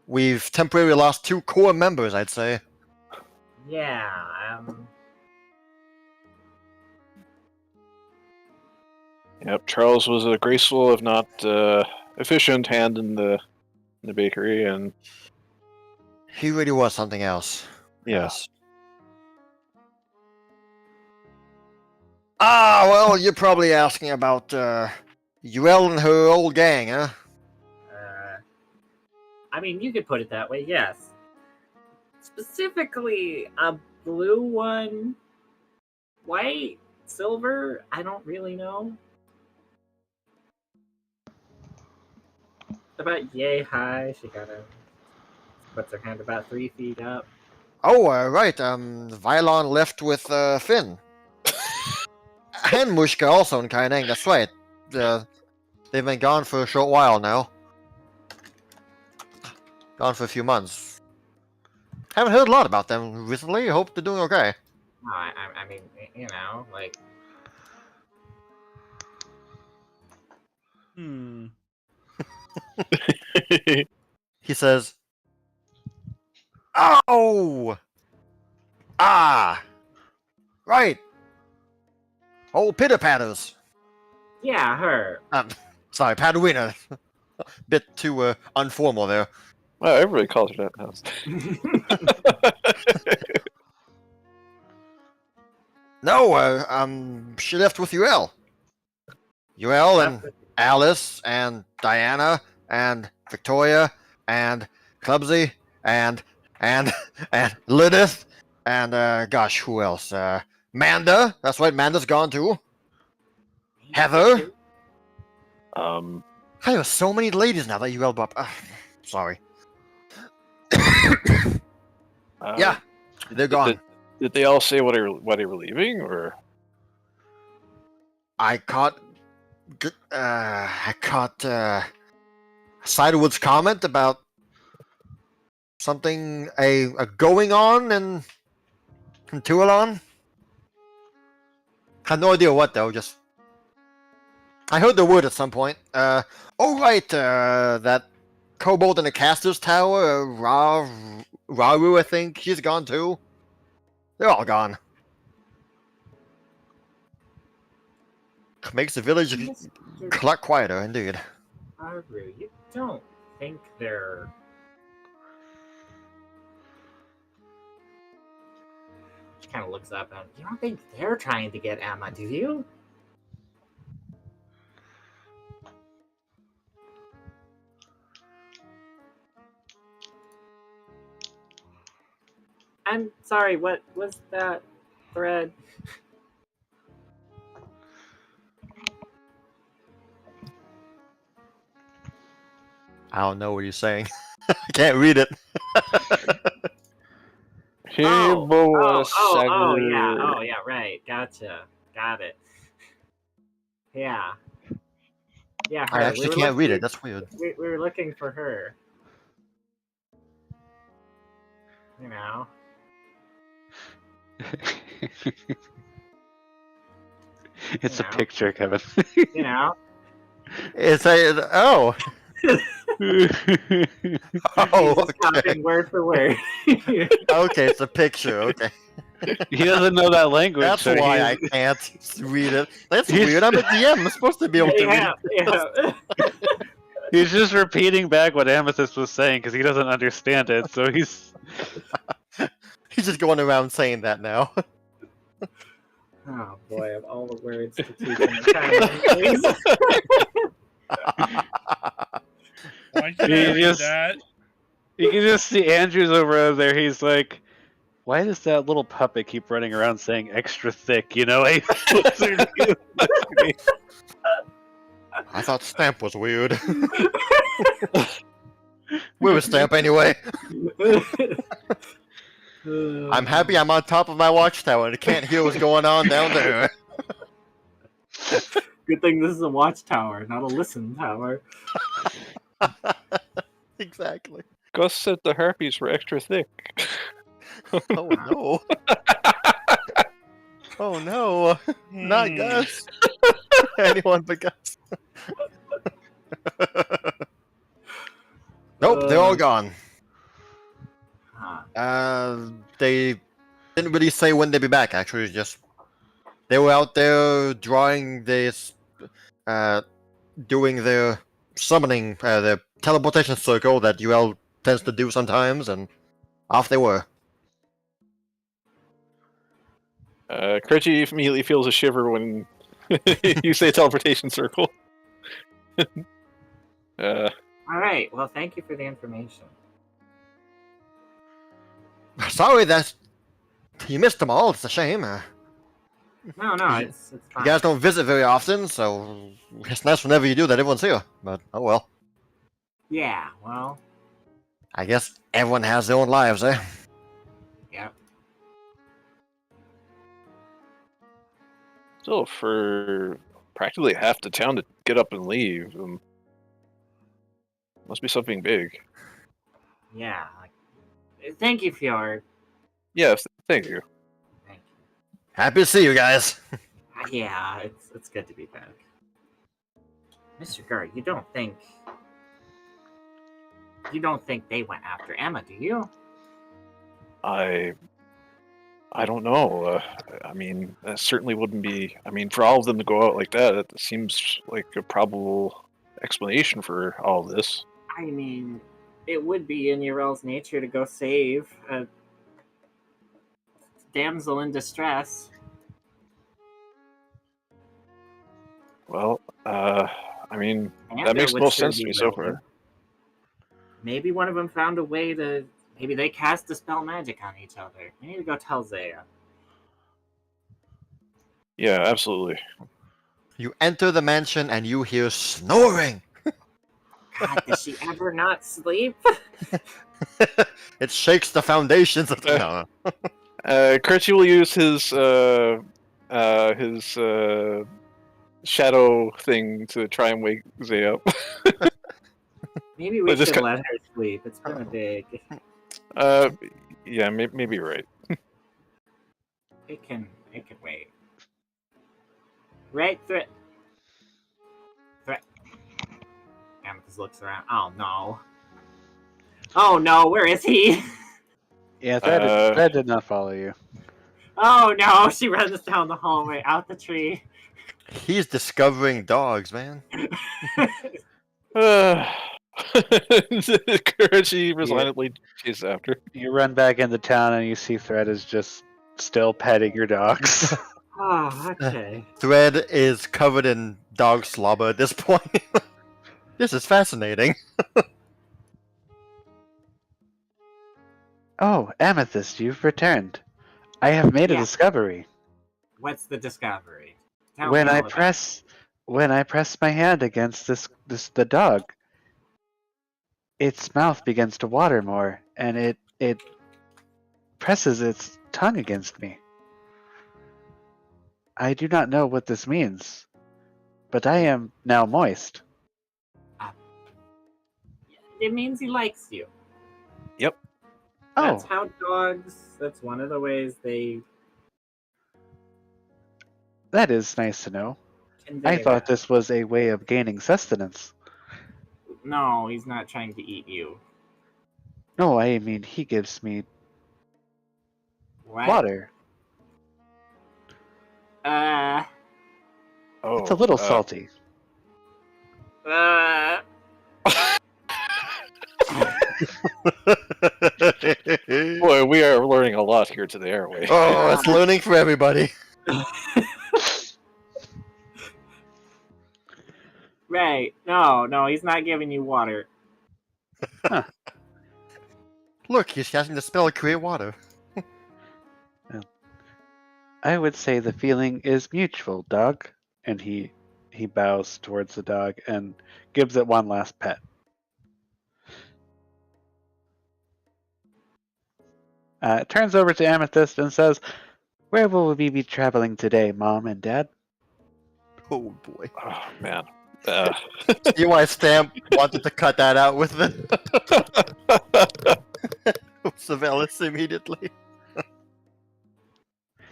We've temporarily lost 2 core members, I'd say. Yeah, Yep, Charles was a graceful, if not efficient, hand in the bakery, and He really was something else. yes, Ah, well, you're probably asking about Uel and her old gang, huh? I mean, you could put it that way, yes. Specifically, a blue one, white, silver, I don't really know. About yay high, she puts her hand about 3 feet up. Oh, right. Vylon left with Finn. And Mushka also in Kaineng, that's right. They've been gone for a short while now. Gone for a few months. Haven't heard a lot about them recently. Hope they're doing okay. I mean, you know, like... He says, "Oh! Ah! Right! Old Pitter Patters. Yeah, her. Sorry, Padawina. Bit too unformal there. well, everybody calls her that now. No, she left with Uel. Uel and Alice and Diana and Victoria and Clubsy and Lilith and gosh, who else? Manda, that's right, Manda's gone too. Heather? Um, Hey, there's so many ladies now that you held up. Sorry. Yeah, they're gone. Did they all say why they were leaving, or? I caught Ciderwood's comment about something a going on in Tualon. Had no idea what though. Just I heard the word at some point. Oh right, that kobold in the caster's tower, Raru, I think she's gone too. They're all gone. Makes the village a lot quieter, indeed. Haru, you don't think they're... She kind of looks up and you don't think they're trying to get Emma, do you? I'm sorry, what was that thread? I don't know what he's saying. I can't read it. Yeah, right. Gotcha. Got it. Yeah. Yeah, her. I actually can't read it. That's weird. We were looking for her. You know. It's a picture, Kevin. You know. It's a oh. Oh, okay. Copying word for word. Okay, it's a picture. Okay. He doesn't know that language. That's so why I can't read it. That's weird. I'm a DM. I'm supposed to be able to read it. He's just repeating back what Amethyst was saying because he doesn't understand it. So he's just going around saying that now. Oh boy, of all the words to teach him in Why can't I read that? You can just see Andrew's over there. He's like, why does that little puppet keep running around saying extra thick? You know? I thought Stamp was weird. We're a Stamp anyway. I'm happy I'm on top of my watchtower and can't hear what's going on down there. Good thing this is a watchtower, not a listen tower. Exactly. Gus said the harpies were extra thick. Oh no. Oh no. Not Gus. Anyone but Gus. Nope, they're all gone. They didn't really say when they'd be back, actually. Just they were out there drawing this, doing their summoning, their teleportation circle that UL tends to do sometimes, and off they were. Kireji immediately feels a shiver when you say teleportation circle. Alright, well, thank you for the information. Sorry that you missed them all. It's a shame. No, it's fine. You guys don't visit very often, so it's nice whenever you do that everyone's here. But oh well. Yeah, well. I guess everyone has their own lives, eh? Yep. Still, for practically half the town to get up and leave, must be something big. Yeah. Thank you, Fjord. Yes, thank you. Thank you. Happy to see you guys. Yeah, it's good to be back. Mr. Gurr, you don't think they went after Emma, do you? I don't know. I mean, that certainly wouldn't be. I mean, for all of them to go out like that, it seems like a probable explanation for all of this. I mean, it would be in Urel's nature to go save a damsel in distress. Well, I mean, Panda that makes would most sure sense to be me so willing. far. Maybe one of them found a way to... Maybe they cast dispel magic on each other. We need to go tell Zaya. Yeah, absolutely. You enter the mansion and you hear snoring. God, does she ever not sleep? It shakes the foundations of the... No. Kireji will use his shadow thing to try and wake Zay up. Maybe we But just should let her sleep. It's been a big. Yeah, maybe you're right. It can wait. Right, Threat. Amethyst looks around. Oh no. Oh no, where is he? Yeah, Thread did not follow you. Oh no, she runs down the hallway, out the tree. He's discovering dogs, man. Kireji resignedly chases after. You run back into town and you see Thread is just still petting your dogs. Oh, okay. Thread is covered in dog slobber at this point. This is fascinating. Oh, Amethyst, you've returned. I have made a Yeah. discovery. What's the discovery? Tell When me I all about press my hand against the dog, its mouth begins to water more, and it presses its tongue against me. I do not know what this means, but I am now moist. it. It means he likes you. Yep. That's Oh, how dogs. That's one of the ways they that is nice to know. convey I thought that. this was a way of gaining sustenance. No, he's not trying to eat you. No, I mean he gives me What? water. Oh, It's a little salty. Boy, we are learning a lot here today, aren't we? Oh, it's learning for everybody. Right. No, he's not giving you water. Look, he's casting the spell create water. I would say the feeling is mutual, dog. And he bows towards the dog and gives it one last pet. Turns over to Amethyst and says, "Where will we be traveling today, Mom and Dad?" Oh boy. Oh, man. See why Stamp wanted to cut that out with it? Savelis immediately.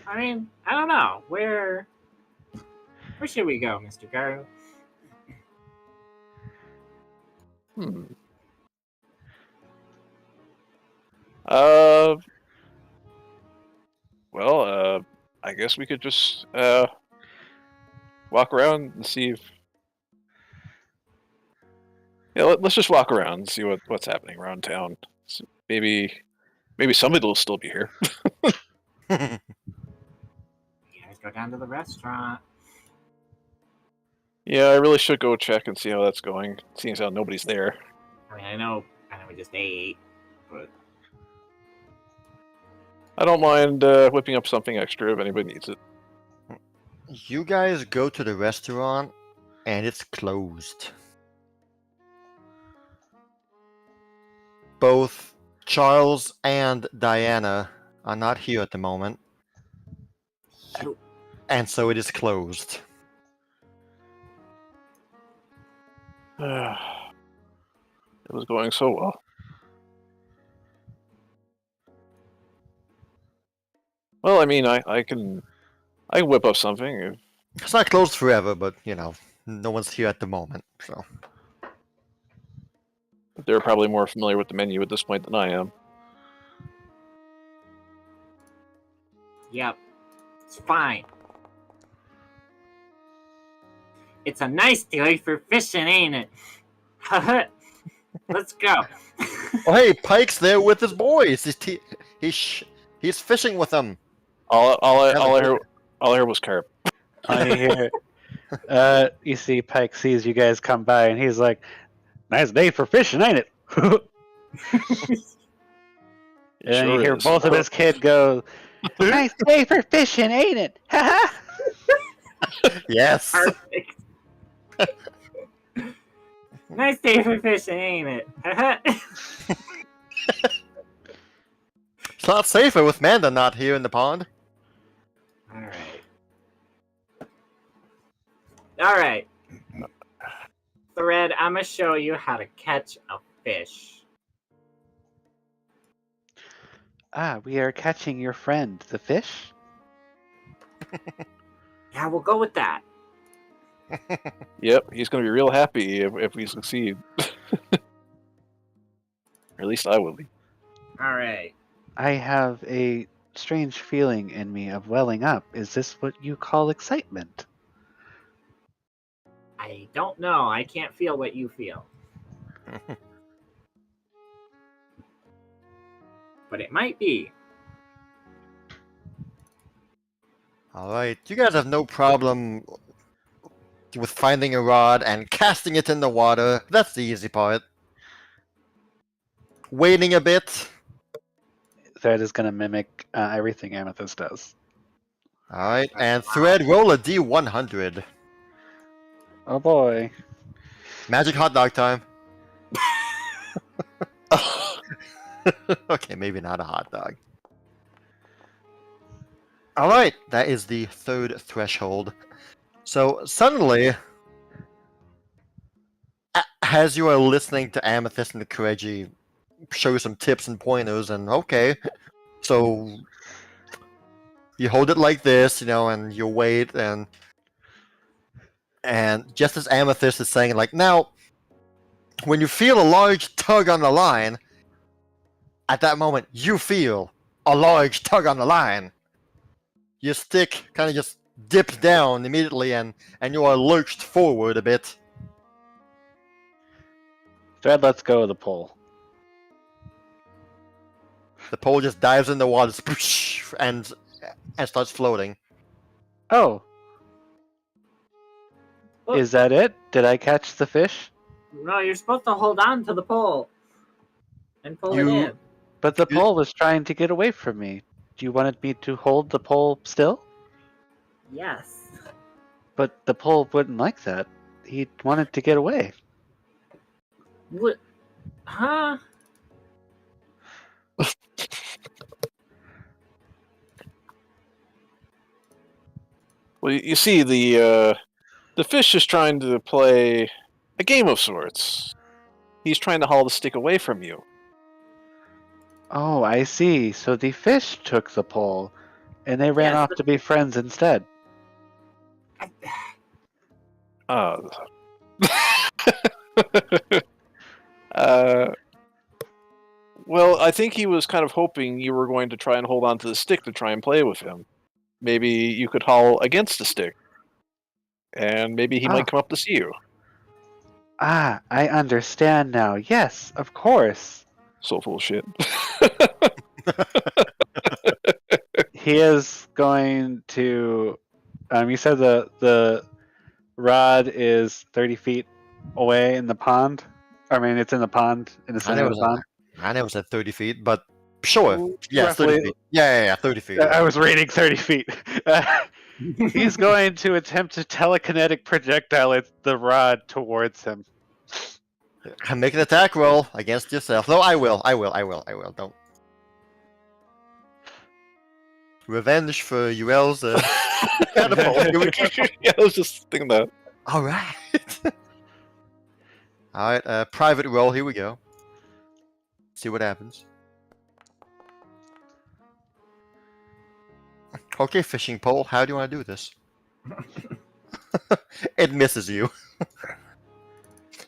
I mean, I don't know. Where should we go, Mr. Garou? Well, I guess we could just walk around and see if. Yeah, let's just walk around and see what's happening around town. So maybe somebody will still be here. You guys go down to the restaurant. Yeah, I really should go check and see how that's going. Seeing as how nobody's there. I mean, I know we just ate, but I don't mind whipping up something extra if anybody needs it. You guys go to the restaurant and it's closed. Both Charles and Diana are not here at the moment. Shoot. And so it is closed. It was going so well. Well, I mean, I can whip up something. If... It's not closed forever, but you know, no one's here at the moment, so. They're probably more familiar with the menu at this point than I am. Yep. It's fine. It's a nice day for fishing, ain't it? Let's go. Oh, hey, Pike's there with his boys. He's fishing with them. All I heard was carp. I hear. You see, Pike sees you guys come by, and he's like, "Nice day for fishing, ain't it?" And Sure you hear is. both of his kids go, "Nice day for fishing, ain't it?" Ha Yes. Perfect. Nice day for fishing, ain't it? It's a lot safer with Manda not here in the pond. Alright. Alright. Thread, I'm gonna show you how to catch a fish. We are catching your friend, the fish. Yeah, we'll go with that. Yep, he's going to be real happy if we succeed. Or at least I will be. Alright. I have a strange feeling in me of welling up. Is this what you call excitement? I don't know. I can't feel what you feel. But it might be. Alright, you guys have no problem with finding a rod and casting it in the water. That's the easy part. Waiting a bit. Thread is going to mimic everything Amethyst does. Alright, and Thread, roll a D100. Oh boy. Magic hot dog time. Okay, maybe not a hot dog. Alright, that is the third threshold. So suddenly, as you are listening to Amethyst and the Kireji show some tips and pointers, and okay, so you hold it like this, and you wait, and just as Amethyst is saying, like, now, when you feel a large tug on the line, at that moment, you feel a large tug on the line. Your stick kind of just dips down immediately, and you are lurched forward a bit. Thread lets go of the pole. The pole just dives in the water and starts floating. Oh. Look. Is that it? Did I catch the fish? No, you're supposed to hold on to the pole and pull it in. But the pole was trying to get away from me. Do you wanted me to hold the pole still? Yes. But the pole wouldn't like that. He wanted to get away. What? Huh? Well, you see, the fish is trying to play a game of sorts. He's trying to haul the stick away from you. Oh, I see. So the fish took the pole, and they ran Yes, off to be friends instead. Well, I think he was kind of hoping you were going to try and hold on to the stick to try and play with him. Maybe you could haul against the stick, and maybe he might come up to see you. Ah, I understand now. Yes, of course. So full of shit. He is going to. You said the rod is 30 feet away in the pond. I mean, it's in the pond, in the center of the pond. I never said 30 feet, but sure. Yeah, 30 feet. Yeah, 30 feet. I was reading 30 feet. He's going to attempt to telekinetic projectile the rod towards him. Make an attack roll against yourself. No, I will. Don't. Revenge for Uel's catapult. Yeah, I was just thinking that. Alright. Alright, private roll. Here we go. See what happens. Okay, fishing pole. How do you want to do this? It misses you.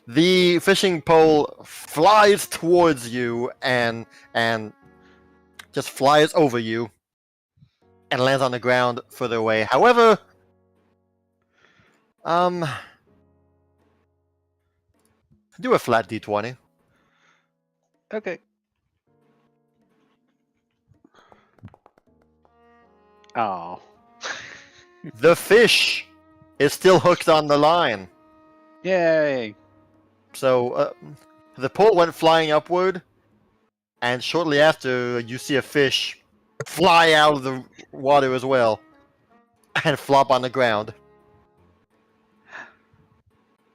The fishing pole flies towards you and just flies over you and lands on the ground further away. However, do a flat d20. Okay. Oh. The fish is still hooked on the line. Yay. So the pole went flying upward, and shortly after, you see a fish fly out of the water as well and flop on the ground.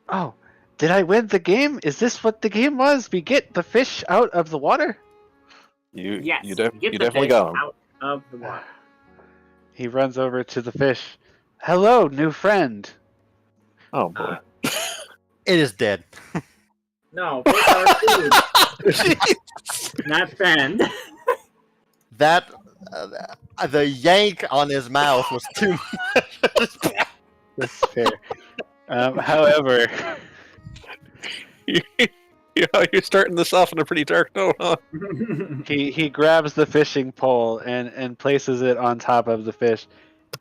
Oh, did I win the game? Is this what the game was? We get the fish out of the water? Yes, you get the definitely fish got him. out of the water. He runs over to the fish. Hello, new friend. Oh boy. It is dead. No, fish are food, not friend. That the yank on his mouth was too much. That's fair. However, You're starting this off on a pretty dark note, huh? he grabs the fishing pole and places it on top of the fish.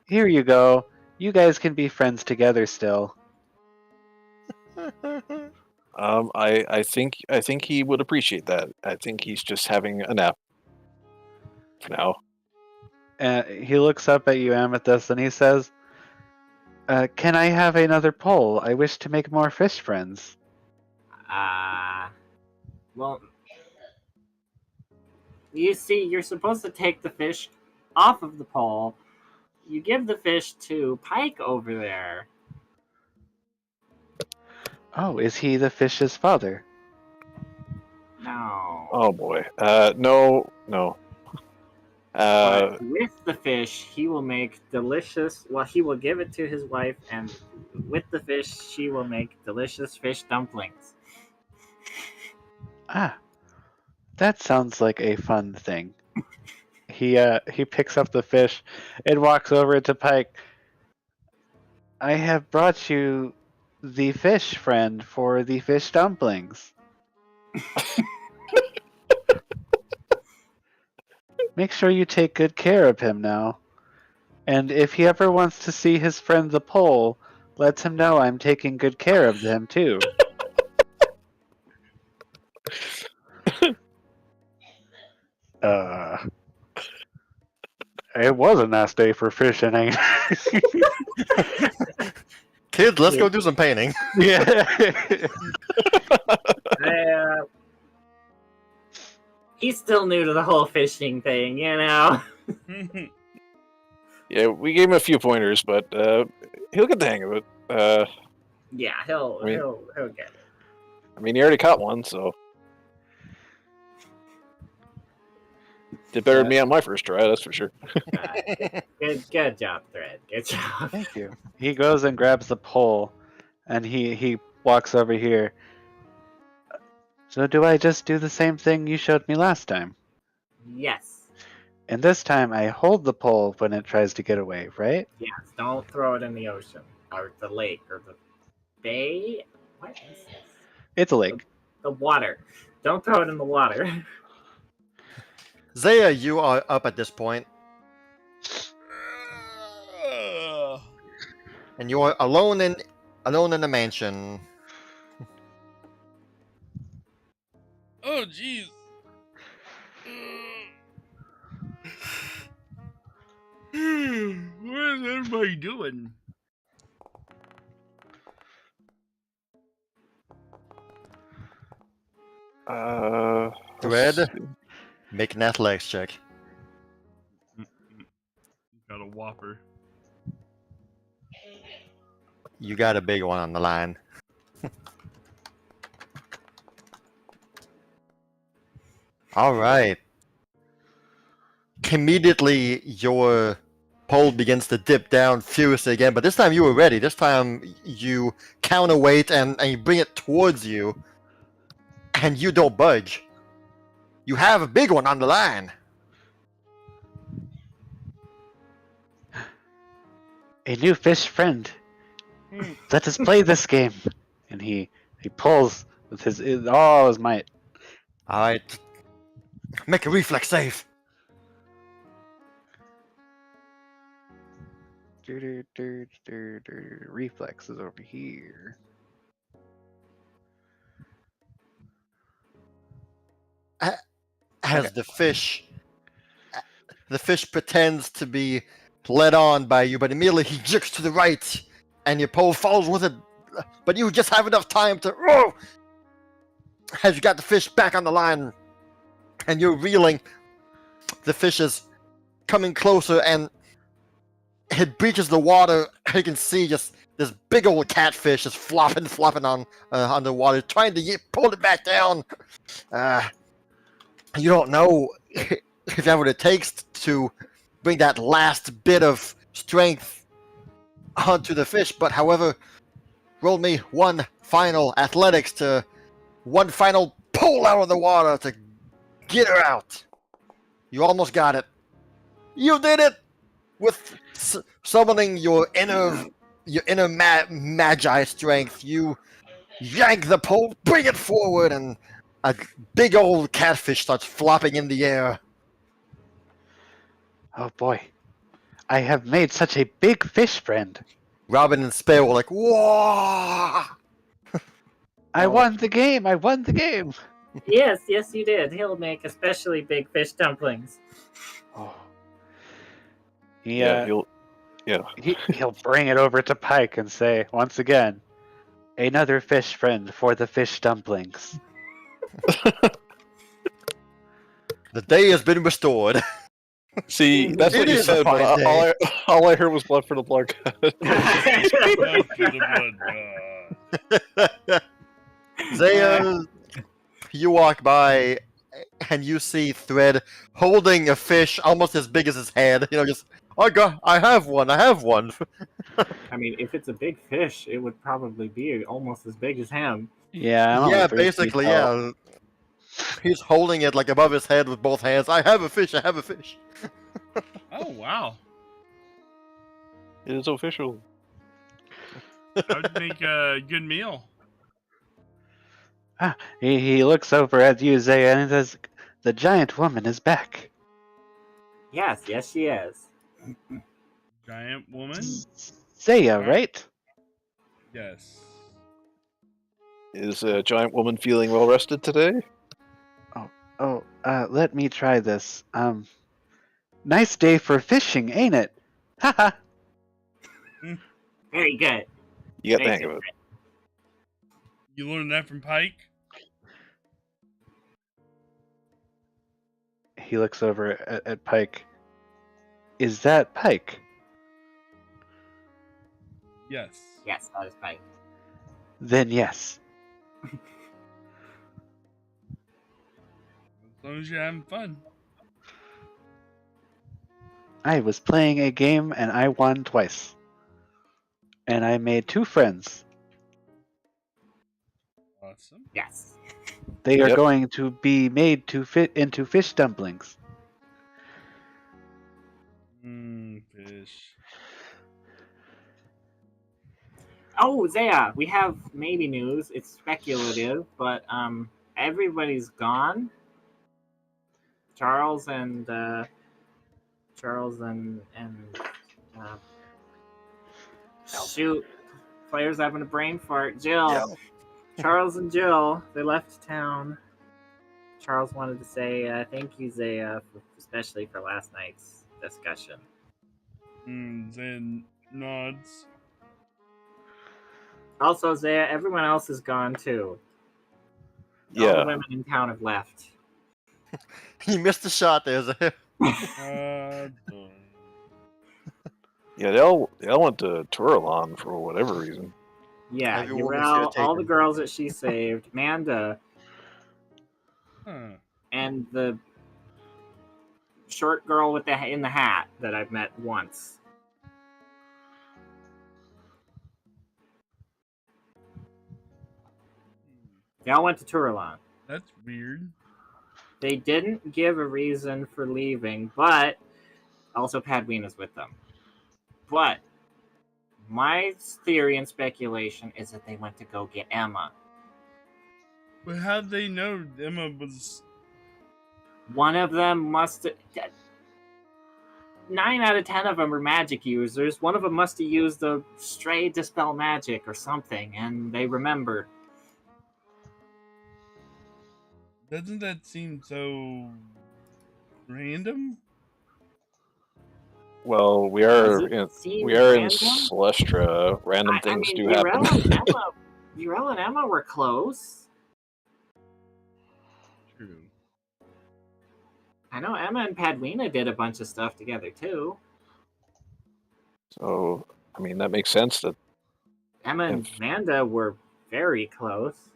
Here you go. You guys can be friends together still. I think he would appreciate that. I think he's just having a nap for now. He looks up at you, Amethyst, and he says, "Can I have another pole? I wish to make more fish friends." Well, you see, you're supposed to take the fish off of the pole. You give the fish to Pike over there. Oh, is he the fish's father? No. Oh boy. No. But with the fish, he will make delicious. Well, he will give it to his wife, and with the fish, she will make delicious fish dumplings. Ah, that sounds like a fun thing. He picks up the fish and walks over to Pike. I have brought you the fish friend for the fish dumplings. Make sure you take good care of him now. And if he ever wants to see his friend the pole, let him know I'm taking good care of him too. It was a nice day for fishing, ain't it? Kids, let's go do some painting. Yeah. He's still new to the whole fishing thing, you know. Yeah, we gave him a few pointers, but he'll get the hang of it. Yeah, he'll get it. I mean, he already caught one, so did better than me on my first try. That's for sure. Good job, Thread. Good job. Thank you. He goes and grabs the pole, and he walks over here. So do I just do the same thing you showed me last time? Yes. And this time I hold the pole when it tries to get away, right? Yes. Don't throw it in the ocean or the lake or the bay. What is this? It's a lake. The water. Don't throw it in the water. Zaya, you are up at this point, and you are alone in the mansion. Oh, jeez. What is everybody doing? Thread, make an athletics check. Got a whopper. You got a big one on the line. All right. Immediately, your pole begins to dip down furiously again, but this time you were ready. This time you counterweight and you bring it towards you, and you don't budge. You have a big one on the line. A new fish friend. Let us play this game. And he pulls with all his might. All right. Make a reflex save. Reflex is over here. As the fish pretends to be led on by you, but immediately he jerks to the right, and your pole falls with it. But you just have enough time to as you got the fish back on the line, and you're reeling. The fish is coming closer, and it breaches the water. You can see just this big old catfish is flopping on the water, trying to pull it back down. You don't know if that what it takes to bring that last bit of strength onto the fish, but however, roll me one final athletics to one final pull out of the water to get her out. You almost got it. You did it with summoning your inner magi strength. You yank the pole, bring it forward, and a big old catfish starts flopping in the air. Oh boy, I have made such a big fish friend. Robin and Spare were like, "Whoa!" I won the game. I won the game. Yes, you did. He'll make especially big fish dumplings. Oh. He'll He'll bring it over to Pike and say, once again, another fish friend for the fish dumplings. The day has been restored. see. That's what It you is a said, but fine day. all I heard was blood for the blood god. Blood for the blood god. Zaya, you walk by and you see Thread holding a fish almost as big as his head. Just I have one. I mean, if it's a big fish, it would probably be almost as big as him. Yeah, I'm only Yeah, 3 feet basically, tall. yeah. He's holding it like above his head with both hands. I have a fish. Oh wow! It is official. That would make a good meal. He looks over at you, Zaya, and says, the giant woman is back. Yes, she is. Giant woman. Zaya, right? Yes. Is a giant woman feeling well rested today? Oh, let me try this. Nice day for fishing, ain't it? Haha. Very good. You got the hang of it. You learned that from Pike. He looks over at Pike. Is that Pike? Yes. Yes, that is Pike. Then yes. As long as you're having fun. I was playing a game and I won twice. And I made 2 friends. Awesome. Yes. They are Yep. going to be made to fit into fish dumplings. Fish. Oh, Zaya, we have maybe news. It's speculative, but everybody's gone. Charles and shoot, player's having a brain fart. Jill. Yeah. Charles and Jill, they left town. Charles wanted to say thank you, Zaya, especially for last night's discussion. Then nods. Also, Zaya, everyone else is gone too. All the Yeah. women in town have left. You missed the shot there, Zaya. Yeah, they all went to Touralon for whatever reason. Yeah, Every woman's here Urel, all the taken. girls that she saved, Manda, Huh. and the short girl with in the hat that I've met once. They all went to Touralon. That's weird. They didn't give a reason for leaving, but also Padwina's with them. But my theory and speculation is that they went to go get Emma. But how'd they know Emma was... One of them must... 9 out of 10 of them are magic users. One of them must have used the stray dispel magic or something, and they remembered. Doesn't that seem so... random? Well, we Does are it in seem in random? Celestra. Random things do Urel happen. and Urel and Emma were close. True. I know Emma and Padwina did a bunch of stuff together too. So, I mean, that makes sense that Emma and Amanda were very close.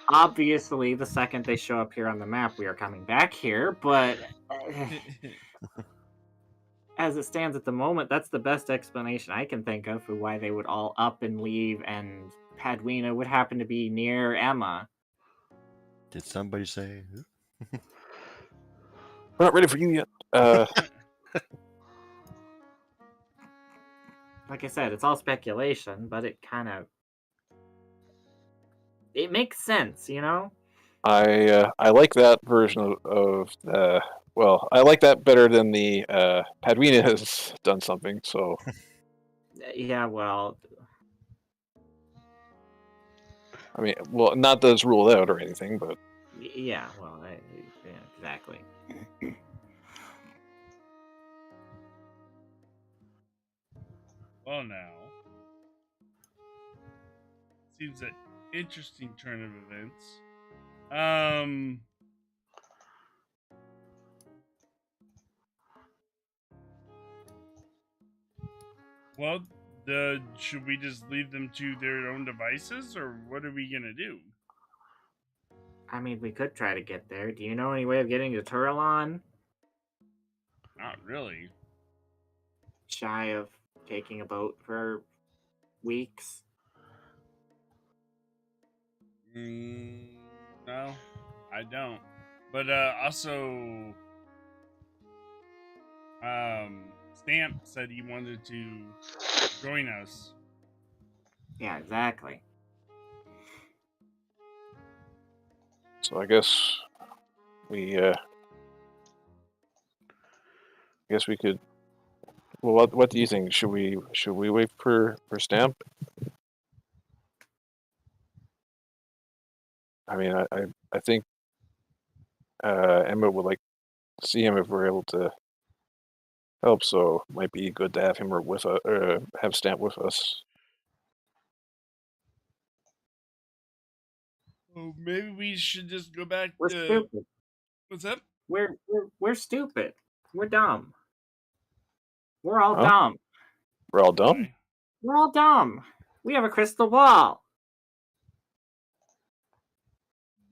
Obviously, the second they show up here on the map, we are coming back here, but as it stands at the moment, that's the best explanation I can think of for why they would all up and leave, and Padwina would happen to be near Emma. Did somebody say? We're not ready for you yet. Like I said, it's all speculation, but it makes sense, you know? I like that version of well, I like that better than the Padwina has done something. So Yeah, well, I mean, well, not that it's ruled out or anything, but yeah, well, yeah, exactly. Well, now seems an interesting turn of events. Well, should we just leave them to their own devices, or what are we gonna do? I mean, we could try to get there. Do you know any way of getting to Turalon? Not really. Shy of taking a boat for weeks? No, I don't. But also, Stamp said he wanted to join us. Yeah, exactly. so I guess we could. Well, what do you think? Should we wait for Stamp? I mean, I think Emma would like to see him if we're able to help. So it might be good to have him with have Stamp with us. Oh, maybe we should just go back We're to. stupid. What's up? We're stupid. We're dumb. We're all Huh? dumb. We're all dumb. Why? We're all dumb. We have a crystal ball.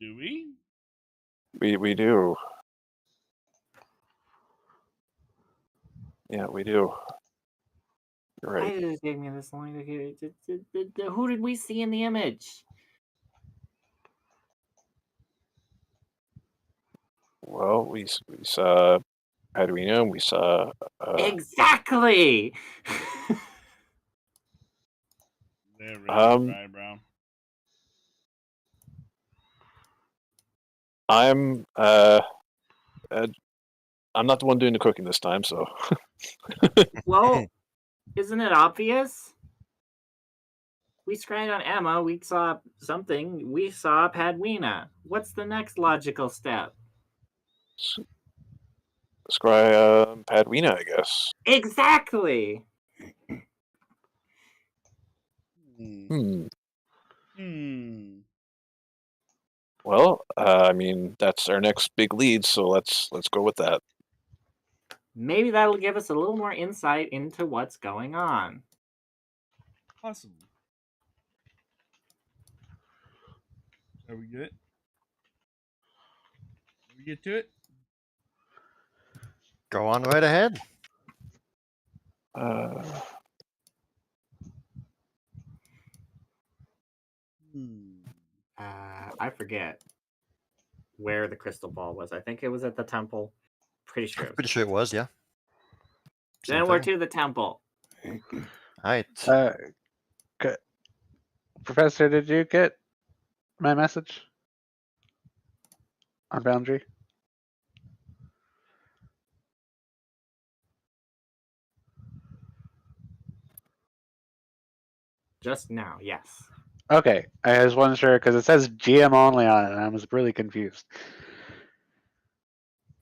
Do we? We do. Yeah, we do. You're Why right. did it take me this long to get it? Who did we see in the image? Well, we saw Padwina, and we saw. Exactly. They're really eyebrow. I'm not the one doing the cooking this time, so. Well, isn't it obvious? We scryed on Emma. We saw something. We saw Padwina. What's the next logical step? Scry Padwina, I guess. Exactly. Well, I mean that's our next big lead, so let's go with that. Maybe that'll give us a little more insight into what's going on. Possible. Are we good? We get to it? Go on right ahead. I forget where the crystal ball was. I think it was at the temple. Pretty sure. Pretty sure it was, yeah. Then we're to the temple. Alright. Professor, did you get my message on Boundary? Just now, yes. Okay, I just wasn't sure because it says GM only on it, and I was really confused.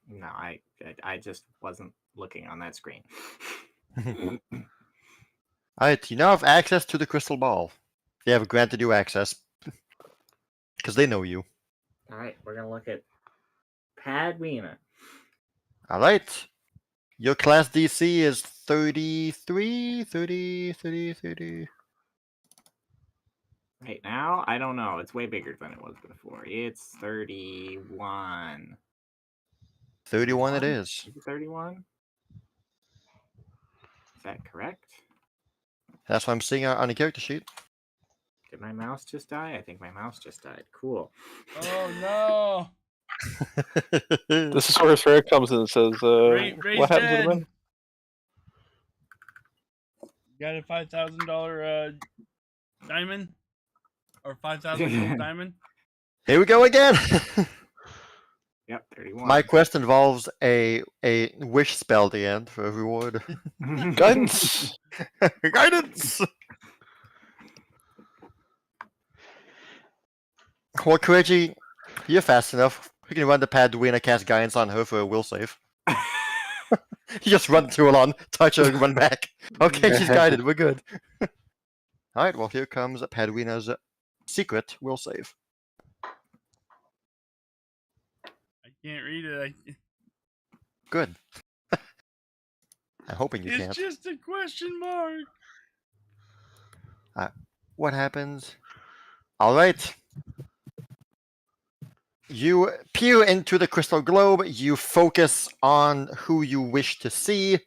No, I just wasn't looking on that screen. Alright, you now have access to the crystal ball. They have granted you access. Because they know you. Alright, we're gonna look at Padwina. Alright. Your class DC is 33, 30, 30, 30. Right now, I don't know. It's way bigger than it was before. It's 31. 31 it is. Is it 31? Is that correct? That's what I'm seeing on the character sheet. Did my mouse just die? I think my mouse just died. Cool. Oh no! This is where Farrah comes in and says, Ray's "What happens in a dead. minute?" Got a $5,000 diamond or 5,000 gold diamond. Here we go again. Yep, 31. My quest involves a wish spell at the end for a reward. Guidance. Guidance. Well, Kireji, you're fast enough. We can run the Pathfinder and cast guidance on her for a will save. You just run to Alon, touch her, and run back. Okay, she's guided. We're good. All right. Well, here comes Padwina's secret will save. I can't read it. Good. I'm hoping you It's can't. just a question mark. What happens? All right. You peer into the crystal globe. You focus on who you wish to see.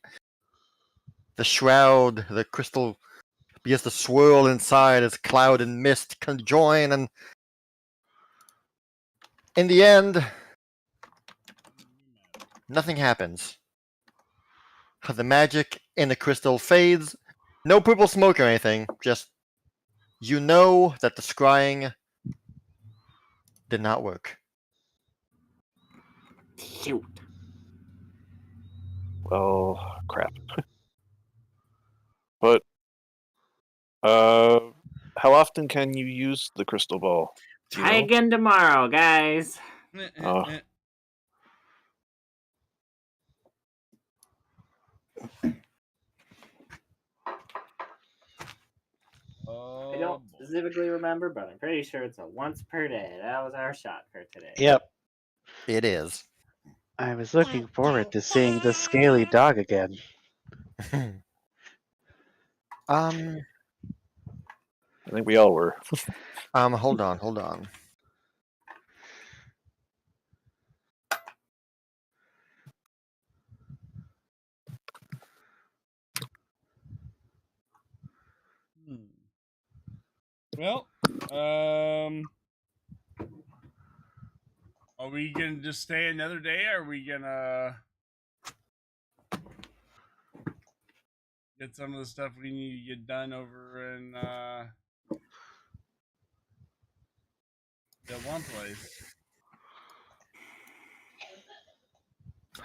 The shroud, the crystal begins to swirl inside as cloud and mist conjoin, and in the end, nothing happens. The magic in the crystal fades. No purple smoke or anything. Just you know that the scrying did not work. Shoot. Well, crap. But how often can you use the crystal ball? Do you Try know? again tomorrow, guys. Oh. Oh, I don't boy. specifically remember, but I'm pretty sure it's a once per day. That was our shot for today. Yep. It is. I was looking forward to seeing the scaly dog again. I think we all were. Hold on. Well, are we gonna just stay another day? Or are we gonna get some of the stuff we need to get done over in that one place?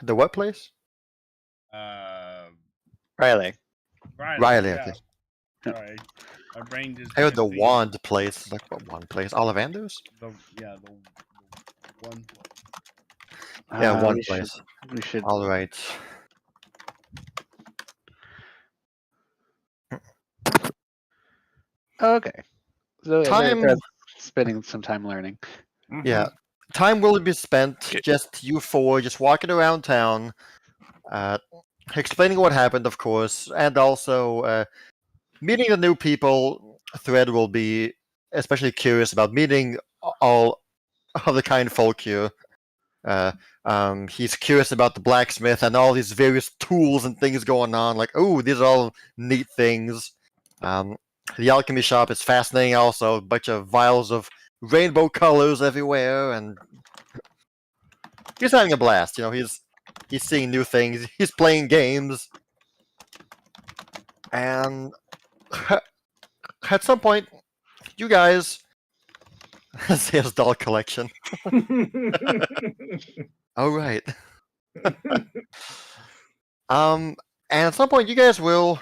The what place? Riley. Riley, yeah. okay. Sorry, my brain just. I heard the can't think of wand place. Like what one place? Ollivander's? the one place. Yeah, one we place. We should. All right. Okay. So Time- they're spending some time learning. Yeah. Time will be spent Okay. just you four, just walking around town, explaining what happened, of course, and also meeting the new people. Thread will be especially curious about meeting all of the kind folk here. He's curious about the blacksmith and all these various tools and things going on. Like, oh, these are all neat things. The alchemy shop is fascinating. Also, a bunch of vials of rainbow colors everywhere, and he's having a blast. You know, he's seeing new things. He's playing games, and at some point, you guys. Sales doll collection. Oh right. And at some point, you guys will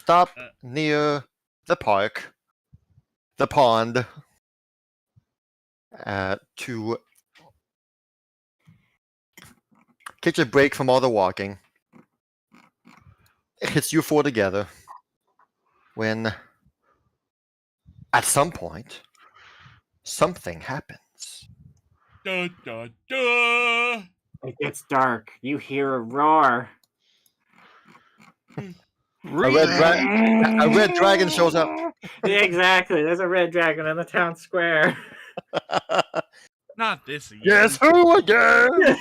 stop near the park, the pond, to catch a break from all the walking. It's you four together. When, at some point, something happens. Da, da, da. It gets dark. You hear a roar. A red dragon shows up. Exactly. There's a red dragon in the town square. Not this again. Guess who again?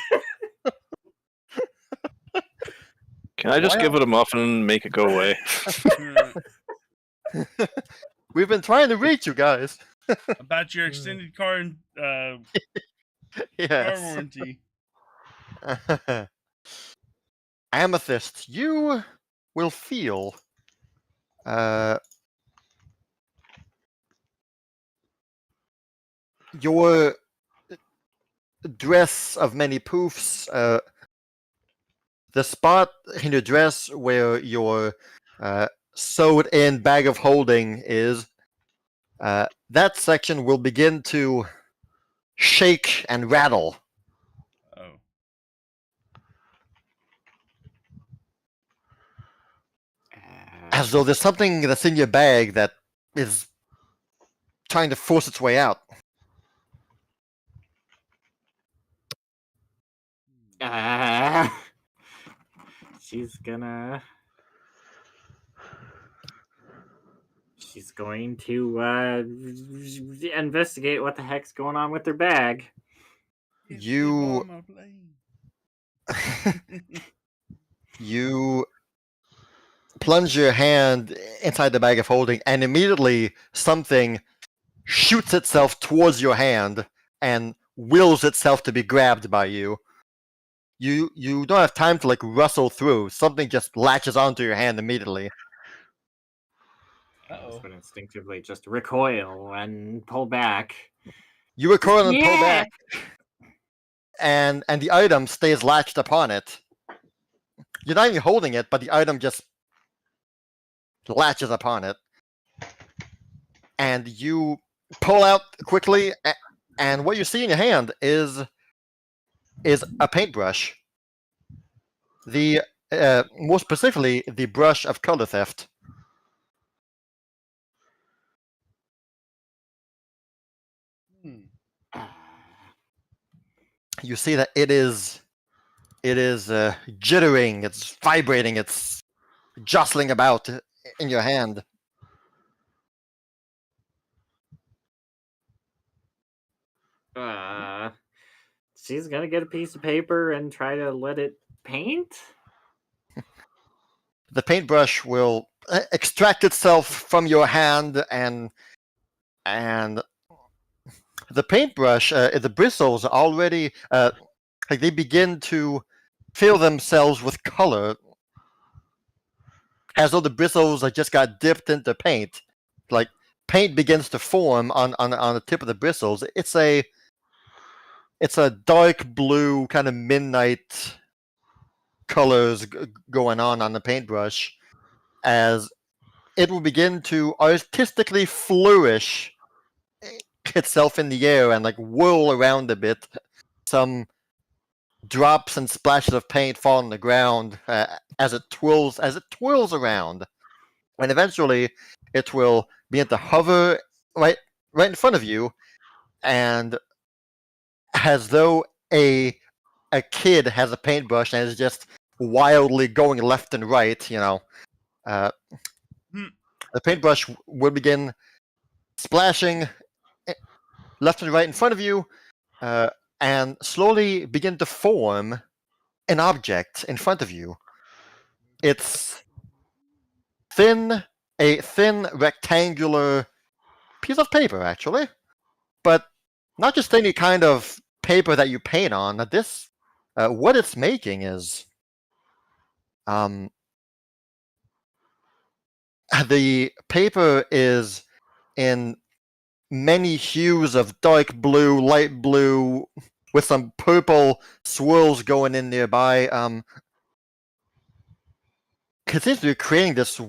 Can I just give it a muffin and make it go away? We've been trying to reach you guys. About your extended car and car Yes. warranty. Amethyst, you will feel your dress of many poofs, the spot in your dress where your sewed in bag of holding is, that section will begin to shake and rattle. Oh. As though there's something that's in your bag that is trying to force its way out. She's going to investigate what the heck's going on with her bag. You plunge your hand inside the bag of holding, and immediately something shoots itself towards your hand and wills itself to be grabbed by you. You don't have time to rustle through. Something just latches onto your hand immediately. This would instinctively just recoil and pull back. You recoil and pull back, and the item stays latched upon it. You're not even holding it, but the item just latches upon it. And you pull out quickly, and what you see in your hand is a paintbrush. More specifically, the brush of color theft. You see that it is jittering, it's vibrating, it's jostling about in your hand. She's gonna get a piece of paper and try to let it paint? The paintbrush will extract itself from your hand, and the paintbrush, the bristles already, they begin to fill themselves with color, as though the bristles just got dipped into paint. Like paint begins to form on the tip of the bristles. It's a dark blue kind of midnight colors going on the paintbrush, as it will begin to artistically flourish itself in the air and whirl around a bit. Some drops and splashes of paint fall on the ground as it twirls around, and eventually it will begin to hover right in front of you, and as though a kid has a paintbrush and is just wildly going left and right, the paintbrush will begin splashing left and right in front of you, and slowly begin to form an object in front of you. It's a thin rectangular piece of paper, actually, but not just any kind of paper that you paint on. This, what it's making is, the paper is in many hues of dark blue, light blue, with some purple swirls going in nearby. It seems to be creating this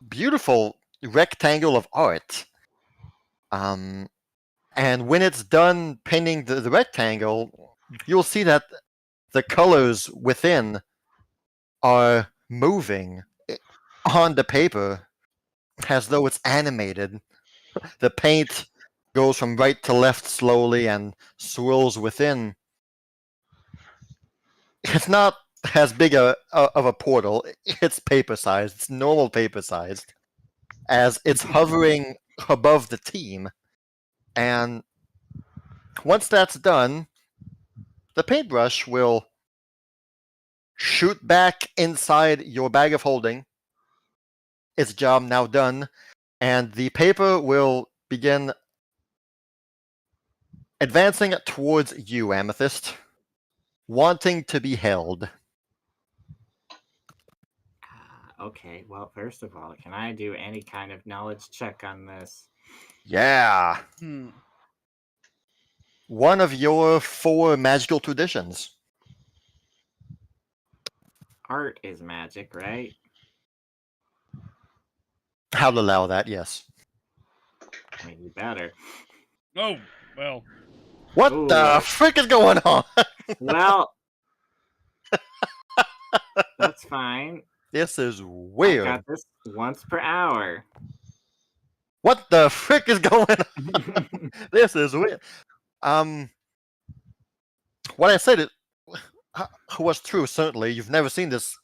beautiful rectangle of art. And when it's done painting the rectangle, you'll see that the colors within are moving on the paper as though it's animated. The paint goes from right to left slowly and swirls within. It's not as big of a portal. It's paper-sized. It's normal paper-sized. As it's hovering above the team. And once that's done, the paintbrush will shoot back inside your bag of holding. Its job now done. And the paper will begin advancing towards you, Amethyst, wanting to be held. Okay, well, first of all, can I do any kind of knowledge check on this? Yeah. Hmm. One of your 4 magical traditions. Art is magic, right? I'll allow that, yes. I mean, you better. Oh, well. What Ooh. the frick is going on? Well, that's fine. This is I weird. got this once per hour. What the frick is going on? This is weird. What I said was true, certainly. You've never seen this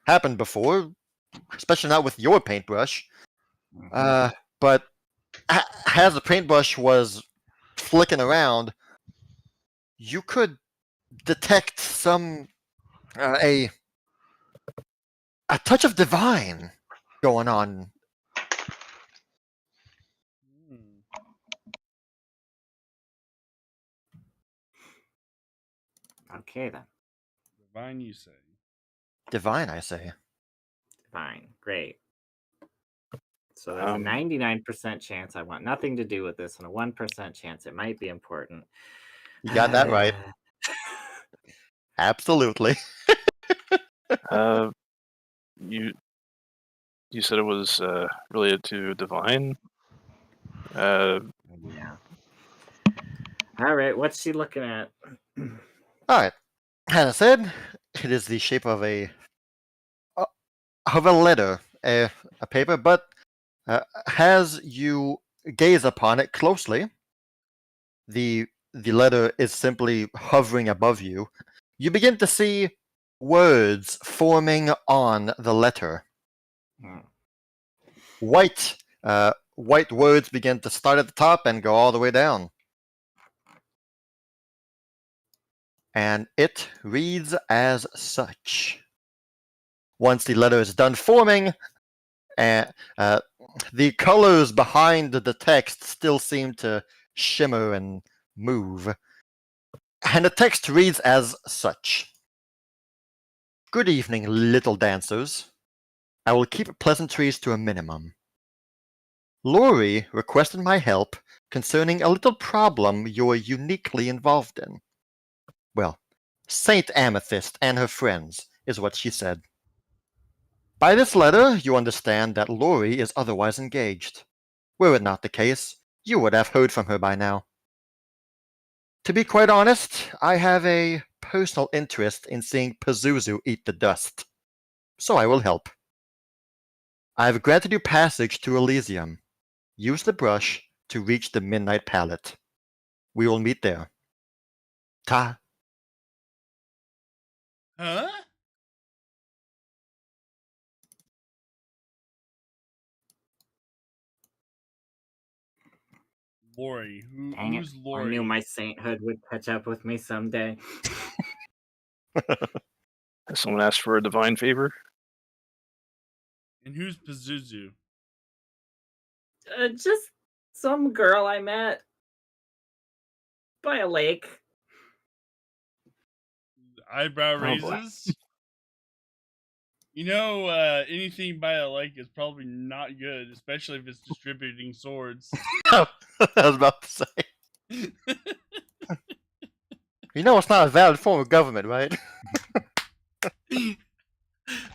happen before, especially not with your paintbrush. But as the paintbrush was flicking around, you could detect some a touch of divine going on. Okay, then. Divine, you say. Divine, I say. Fine. Great. So there's a 99% chance I want nothing to do with this, and a 1% chance it might be important. You got that right. Absolutely. You said it was related to divine. Yeah. All right. What's she looking at? All right. As I said, it is the shape of a letter, a paper, but as you gaze upon it closely, the letter is simply hovering above you. You begin to see words forming on the letter. White words begin to start at the top and go all the way down. And it reads as such. Once the letter is done forming, the colors behind the text still seem to shimmer and move. And the text reads as such. Good evening, little dancers. I will keep pleasantries to a minimum. Lori requested my help concerning a little problem you're uniquely involved in. Well, Saint Amethyst and her friends, is what she said. By this letter, you understand that Lori is otherwise engaged. Were it not the case, you would have heard from her by now. To be quite honest, I have a personal interest in seeing Pazuzu eat the dust, so I will help. I have granted you passage to Elysium. Use the brush to reach the Midnight Pallet. We will meet there. Ta. Huh? Lori. Dang it. Who's Lori? I knew my sainthood would catch up with me someday. Has someone asked for a divine favor? And who's Pazuzu? Just some girl I met by a lake. Eyebrow Oh, boy. raises? You know, anything by a lake is probably not good, especially if it's distributing swords. I was about to say. You know it's not a valid form of government, right?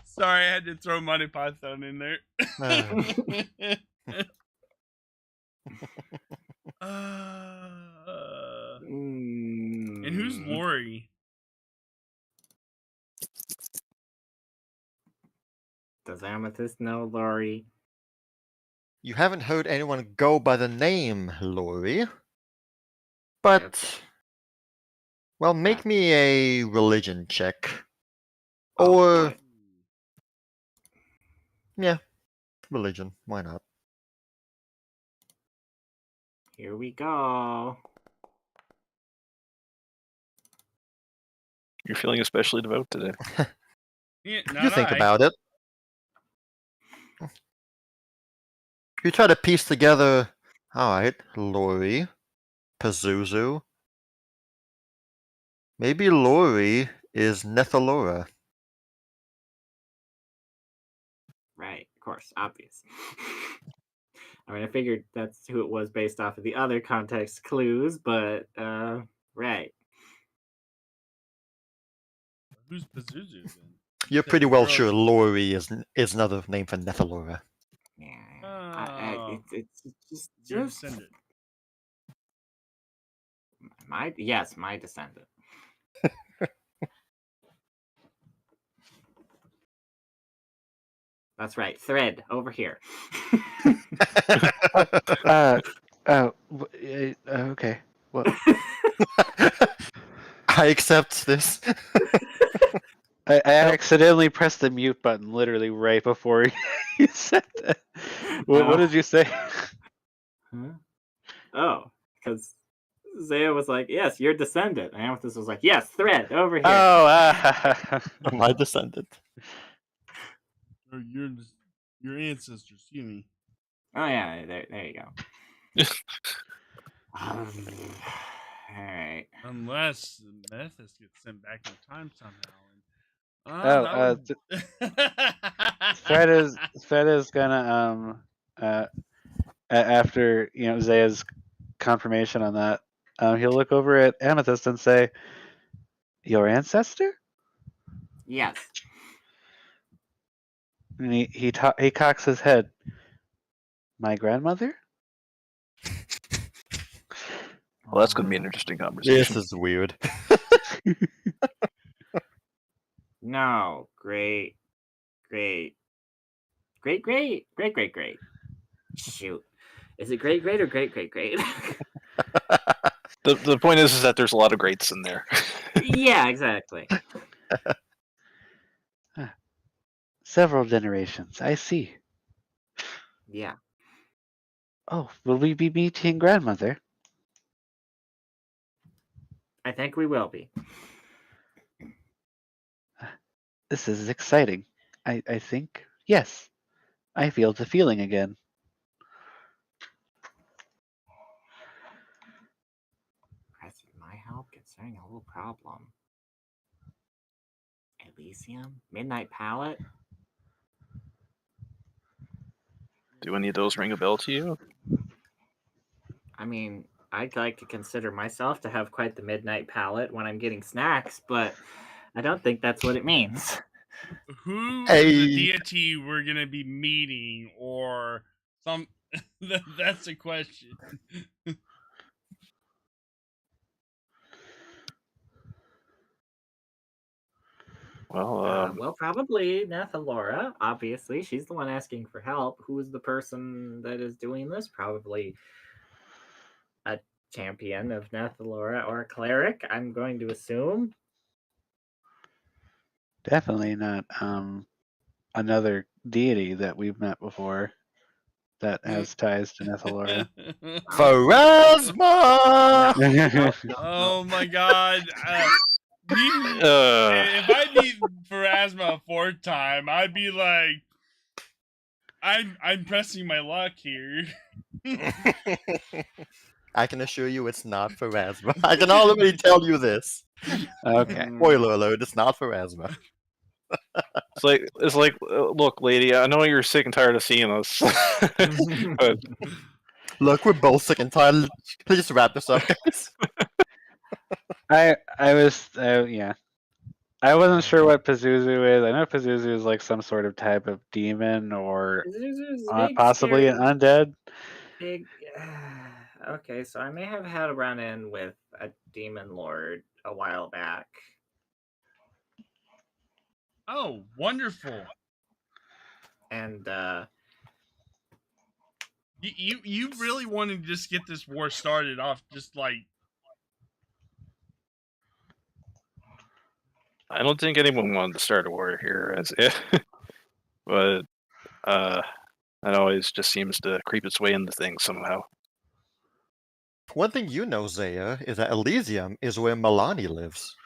Sorry, I had to throw Monty Python in there. And who's Lori? Does Amethyst know Lori? You haven't heard anyone go by the name Lori, but Well, make me a religion check. Oh, Or, boy. yeah, religion. Why not? Here we go. You're feeling especially devout today. Yeah, You not think I. about it. You try to piece together, alright, Lori, Pazuzu. Maybe Lori is Nethalora. Right, of course, obvious. I mean, I figured that's who it was based off of the other context clues, but right. Who's Pazuzu then? You're Said pretty the well girl- sure Lori is another name for Nethalora. Yeah, Oh, it's just your descendant. my descendant. That's right, thread over here. Okay. Well, I accept this. I accidentally pressed the mute button literally right before you said that. What did you say? Huh? Oh, because Zaya was like, "Yes, your descendant," and Amethyst was like, "Yes, thread over here." Oh, My descendant. Or your ancestors, excuse me. Oh yeah, there you go. All right. Unless the Amethyst gets sent back in time somehow. Fred is gonna after Zaya's confirmation on that, he'll look over at Amethyst and say, "Your ancestor?" Yes. And he cocks his head. My grandmother? Well, that's going to be an interesting conversation. This is weird. No, great. Shoot. Is it great or great? The point is that there's a lot of greats in there. Yeah, exactly. Several generations. I see. Yeah. Oh, will we be meeting grandmother? I think we will be. This is exciting. I think, yes. I feel the feeling again. Request my help concerning a little problem. Elysium? Midnight Palette? Do any of those ring a bell to you? I mean, I'd like to consider myself to have quite the midnight palate when I'm getting snacks, but I don't think that's what it means. Who is Hey. the deity we're gonna be meeting, or some? That's the question. Well, Well, probably Nethalora. Obviously, she's the one asking for help. Who is the person that is doing this? Probably a champion of Nethalora or a cleric, I'm going to assume. Definitely not another deity that we've met before that has ties to Nethalora. Pharasma! No. Oh my god. If uh, I meet Pharasma a fourth time, I'd be like, I'm pressing my luck here. I can assure you it's not Pharasma. I can already tell you this. Okay. Spoiler alert, it's not Pharasma. it's like, look, lady, I know you're sick and tired of seeing us, but Look, we're both sick and tired. Please wrap this up, guys. Yeah. I wasn't sure what Pazuzu is. I know Pazuzu is like some sort of type of demon or Zuzu's big, possibly an scary, undead. big. Okay, so I may have had a run in with a demon lord a while back. Oh, wonderful. And You really want to just get this war started off, just like I don't think anyone wanted to start a war here, as but it always just seems to creep its way into things somehow. One thing you know, Zaya, is that Elysium is where Milani lives.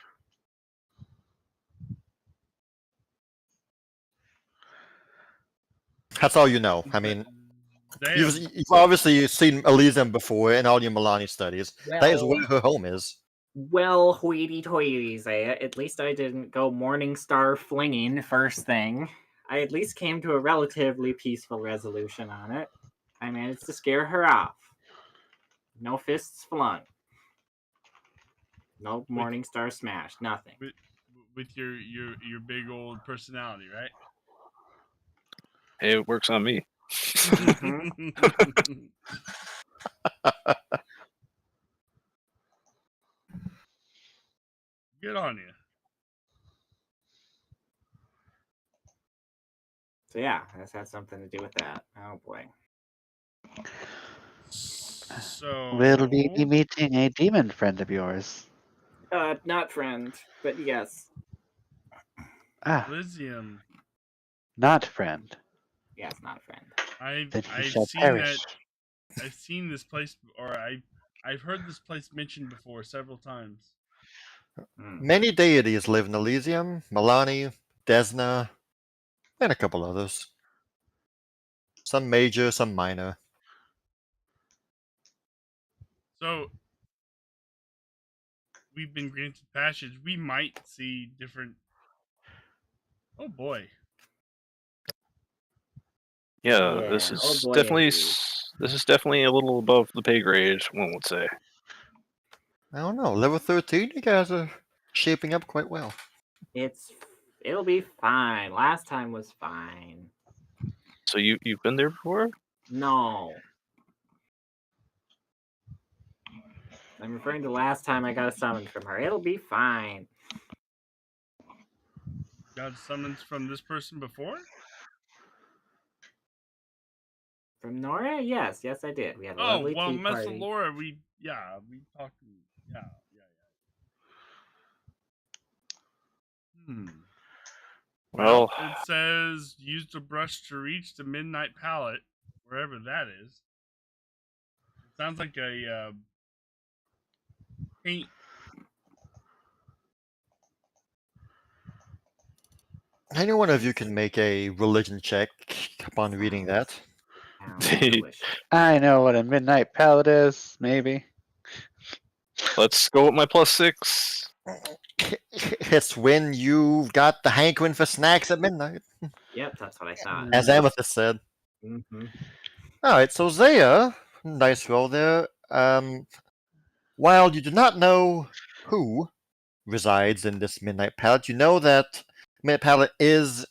That's all you know. I mean, you've obviously seen Elysium before in all your Milani studies. That is where her home is. Well, hoity-toity, Zaya. At least I didn't go Morningstar flinging first thing. I at least came to a relatively peaceful resolution on it. I managed to scare her off. No fists flung. No Morningstar smash. Nothing. With your big old personality, right? Hey, it works on me. Good on you. So yeah, this had something to do with that. Oh boy. So Will we be meeting a demon friend of yours? Not friend, but yes. Ah, Elysium. not friend. Yes, not friend. Then he I've shall seen perish. that. I've seen this place, or I've heard this place mentioned before several times. Many deities live in Elysium: Milani, Desna, and a couple others. Some major, some minor. So we've been granted passage. We might see different. Oh boy. Yeah, Yeah, this oh is boy, definitely indeed. this is definitely a little above the pay grade, one would say. I don't know. Level 13, you guys are shaping up quite well. It'll be fine. Last time was fine. So you've been there before? No. I'm referring to last time I got a summons from her. It'll be fine. Got summons from this person before? From Nora? Yes, I did. We had a Oh lovely well, tea party. Laura, we talked. Yeah. Well, it says use the brush to reach the midnight palette, wherever that is. It sounds like a paint. Any one of you can make a religion check upon reading that. I know what a midnight palette is, maybe. Let's go with my +6. It's when you got the hankering for snacks at midnight. Yep, that's what I thought. As Amethyst said. Mm-hmm. Alright, so Zaya, nice roll there. While you do not know who resides in this midnight palette, you know that midnight palette is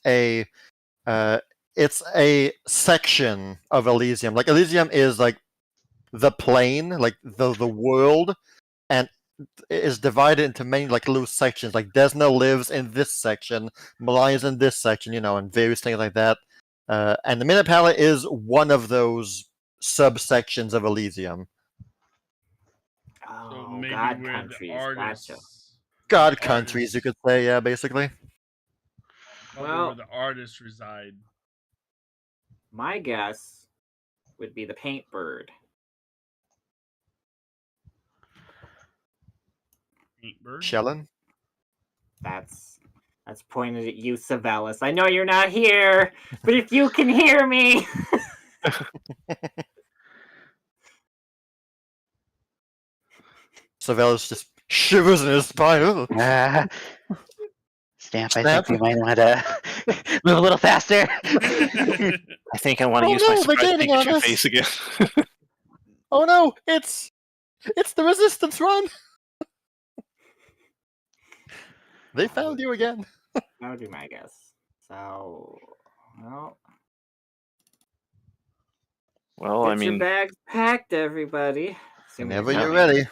it's a section of Elysium. Like Elysium is like the plane, like the world, and it is divided into many like little sections. Like Desna lives in this section, Milani is in this section, and various things like that. And the Midnight Palette is one of those subsections of Elysium. Oh, So maybe God where countries. the artists, Gotcha. God countries, you could say, yeah, basically. Probably Well, where the artists reside. My guess would be the paint bird. Paint bird? Shellen? That's pointed at you, Savelis. I know you're not here, but if you can hear me. Savelis just shivers in his spine. Stamp, I think we might want to move a little faster. I think I want to use my surprise Pikachu face again. Oh no, it's the resistance run. They found you again. That would be my guess. So, well, I mean, your bags packed, everybody. Whenever you're ready.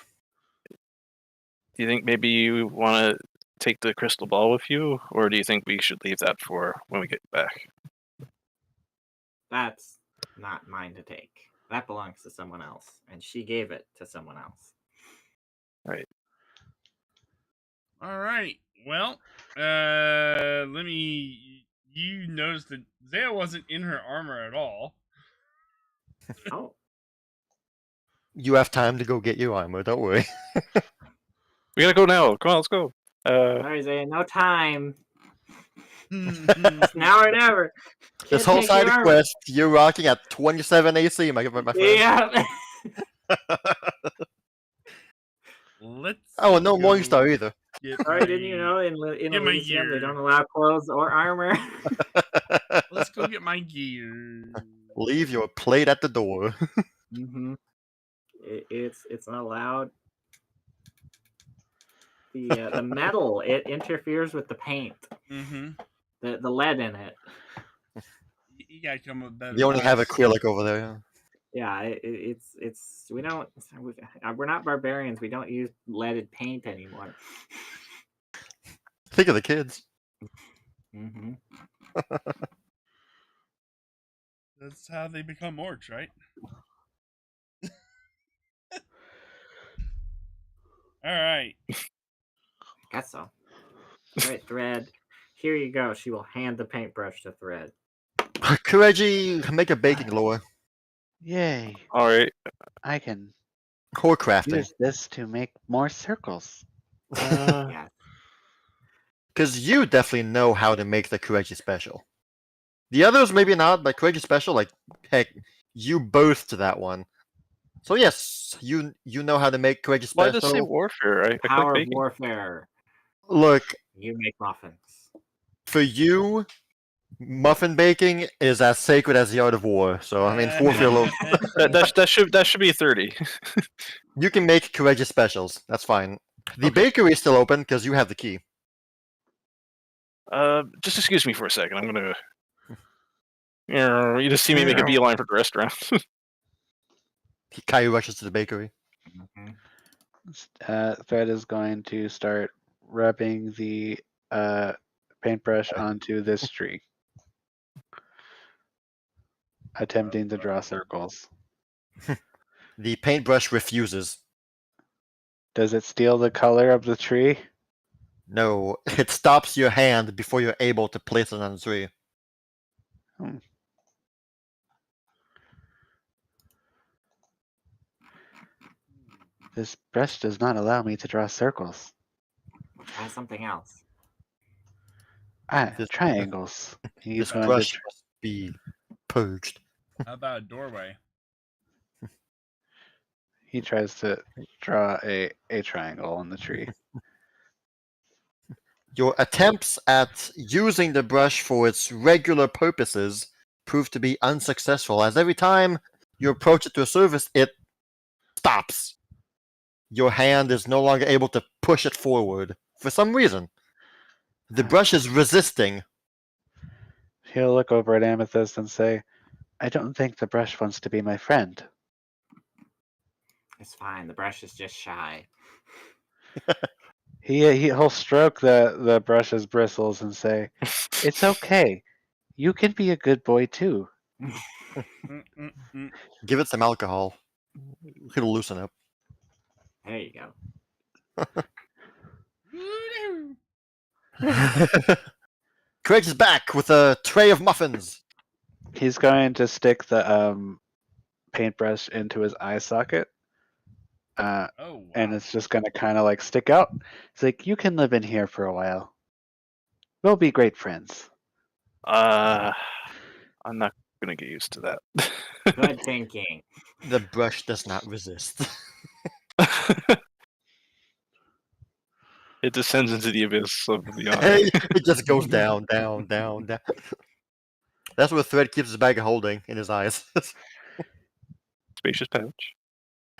Do you think maybe you want to take the crystal ball with you, or do you think we should leave that for when we get back? That's not mine to take. That belongs to someone else, and she gave it to someone else. Right. All right. Well, let me. You noticed that Zaya wasn't in her armor at all. Oh, You have time to go get your armor. Don't worry. We gotta go now. Come on, let's go. sorry, Zaya, no time. It's now or never. This Can't whole take side your armor. quest, you're rocking at 27 AC, my friend. Yeah. Let's. Oh, and no go Morningstar either. Get Sorry, my- didn't you know in get my Elysium they gear. don't allow clothes or armor? Let's go get my gear. Leave your plate at the door. Mm-hmm. It's not allowed. The metal, it interferes with the paint. Mm-hmm. The lead in it. You gotta come with better. You only have advice. acrylic over there. Yeah. Yeah, it's we're not barbarians. We don't use leaded paint anymore. Think of the kids. Mm-hmm. That's how they become orcs, right? All right. Guess so. All right, Thread. Here you go. She will hand the paintbrush to Thread. Kireji, make a baking lore. Yay! all right. I can Core crafting. use this to make more circles. Yeah. Because you definitely know how to make the Kireji special. The others maybe not, but Kireji special, like, heck, you birthed that one. So yes, you know how to make Kireji Why special. does it say warfare? I Power clicked of baking. warfare. Look, You make muffins. for you, muffin baking is as sacred as the art of war. So I mean, for That should be 30. you can make Kireji specials. That's fine. The Okay. bakery is still open because you have the key. Just excuse me for a second. I'm gonna. You just see me make a beeline for the restaurant. Caillou rushes to the bakery. Mm-hmm. Thread is going to start rubbing the paintbrush onto this tree, attempting to draw circles. The paintbrush refuses. Does it steal the color of the tree? No, it stops your hand before you're able to place it on the tree. This brush does not allow me to draw circles. Try something else. This- Triangles. He's This going brush to. must be purged. How about a doorway? He tries to draw a triangle on the tree. Your attempts at using the brush for its regular purposes prove to be unsuccessful, as every time you approach it to a surface, it stops. Your hand is no longer able to push it forward for some reason. The brush is resisting. He'll look over at Amethyst and say, I don't think the brush wants to be my friend. It's fine. The brush is just shy. He'll stroke the brush's bristles and say, it's okay. You can be a good boy too. Mm-mm-mm. Give it some alcohol. It'll loosen up. There you go. Craig is back with a tray of muffins. He's going to stick the paintbrush into his eye socket. Oh, wow. And it's just going to kind of like stick out. It's like, you can live in here for a while. We'll be great friends. I'm not gonna get used to that. Good thinking. The brush does not resist. It descends into the abyss of beyond. It just goes down, down, down, down. That's what Thread keeps his bag of holding in his eyes. Spacious pouch.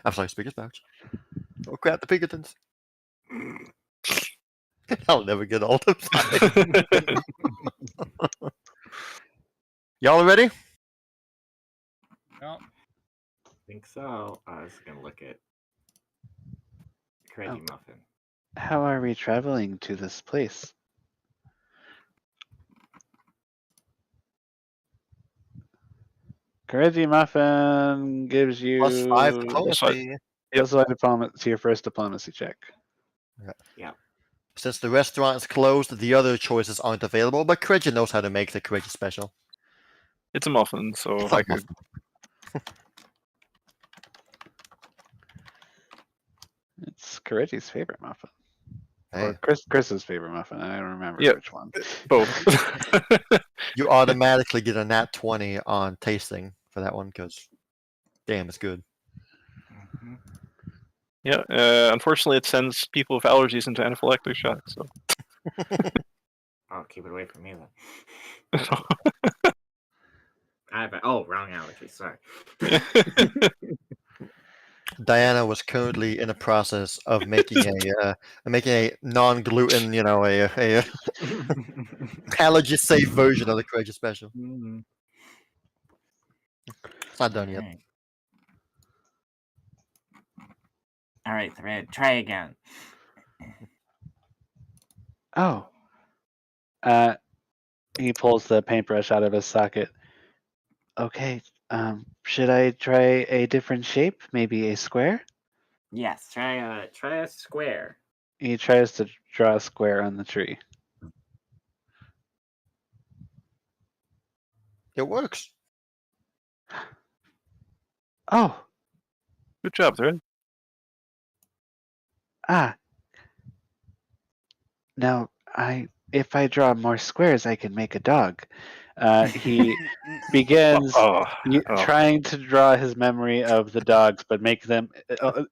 I'm sorry, speaker's pouch. Oh crap, the Pinkertons. I'll never get old. I'm sorry. Y'all ready? Well, I think so. I was gonna look at Crazy Muffin. How are we traveling to this place? Kireji'Muffin gives you +5 diplomacy. +5 diplomacy to your first diplomacy check. So Since the restaurant is closed, the other choices aren't available, but Kireji knows how to make the Kireji special. It's a muffin, so It's a I could. It's Kireji's favorite muffin. Hey, Or Chris's favorite muffin. I don't remember Yeah. which one. Both. you automatically get a nat 20 on tasting for that one because, damn, it's good. Mhm. Yeah. Unfortunately, it sends people with allergies into anaphylactic shock. So. I'll keep it away from me then. Wrong allergy. Sorry. Diana was currently in the process of making a non-gluten, a allergy-safe version of the Kireji special. Mhm. It's not done yet. Alright. All right, Thread. Try again. Oh. He pulls the paintbrush out of his socket. Okay. Should I try a different shape? Maybe a square? Yes. Try a square. He tries to draw a square on the tree. It works. Oh. Good job, Thread. Now if I draw more squares, I can make a dog. He begins trying to draw his memory of the dogs, but make them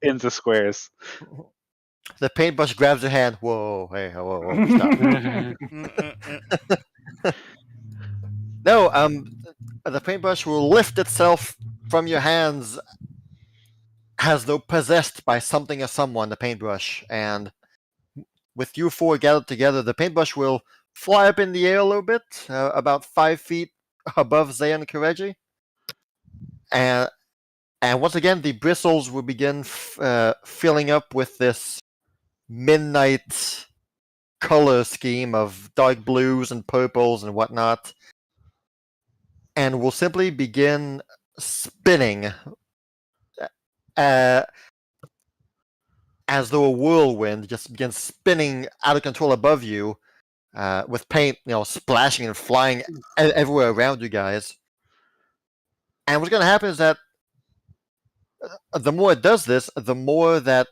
into squares. The paintbrush grabs your hand. Whoa, hey, whoa, stop. No, the paintbrush will lift itself from your hands as though possessed by something or someone, the paintbrush. And with you four gathered together, the paintbrush will fly up in the air a little bit, about 5 feet above Zay and Kireji. And once again, the bristles will begin filling up with this midnight color scheme of dark blues and purples and whatnot. And will simply begin spinning as though a whirlwind just begins spinning out of control above you, with paint, splashing and flying everywhere around you guys. And what's going to happen is that the more it does this, the more that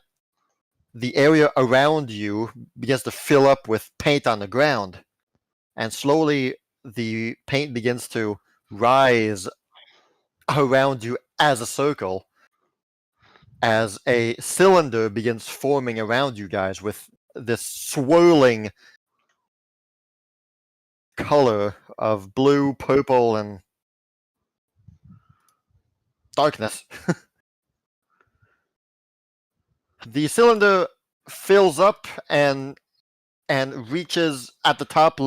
the area around you begins to fill up with paint on the ground. And slowly the paint begins to rise around you as a circle, as a cylinder begins forming around you guys with this swirling color of blue, purple, and darkness. The cylinder fills up and reaches at the top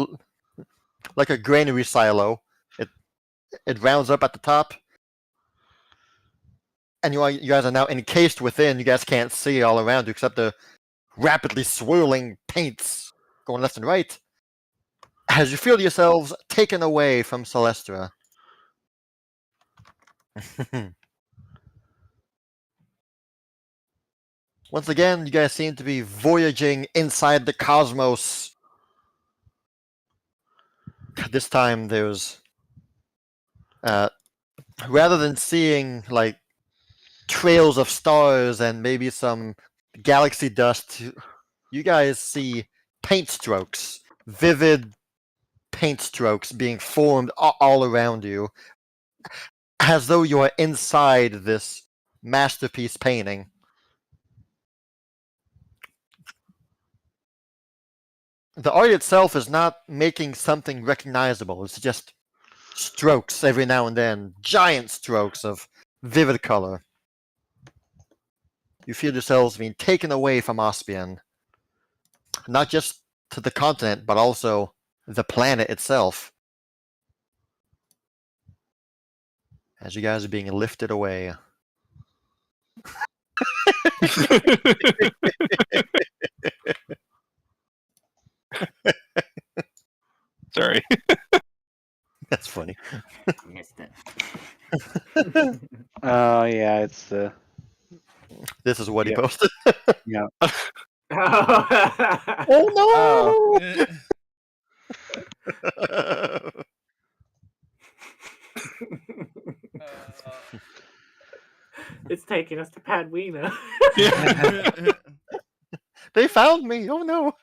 like a granary silo. It rounds up at the top, and you guys are now encased within. You guys can't see all around you except the rapidly swirling paints going left and right. As you feel yourselves taken away from Celestra. Once again, you guys seem to be voyaging inside the cosmos. This time there's rather than seeing like trails of stars and maybe some galaxy dust, you guys see paint strokes, vivid paint strokes being formed all around you, as though you are inside this masterpiece painting. The art itself is not making something recognizable. It's just strokes every now and then, giant strokes of vivid color. You feel yourselves being taken away from Ospian, not just to the continent, but also the planet itself. As you guys are being lifted away. Sorry. That's funny. Missed it. Oh yeah, it's the This is what he Yep. posted. yeah. Oh no! It's taking us to Padwina. They found me! Oh no!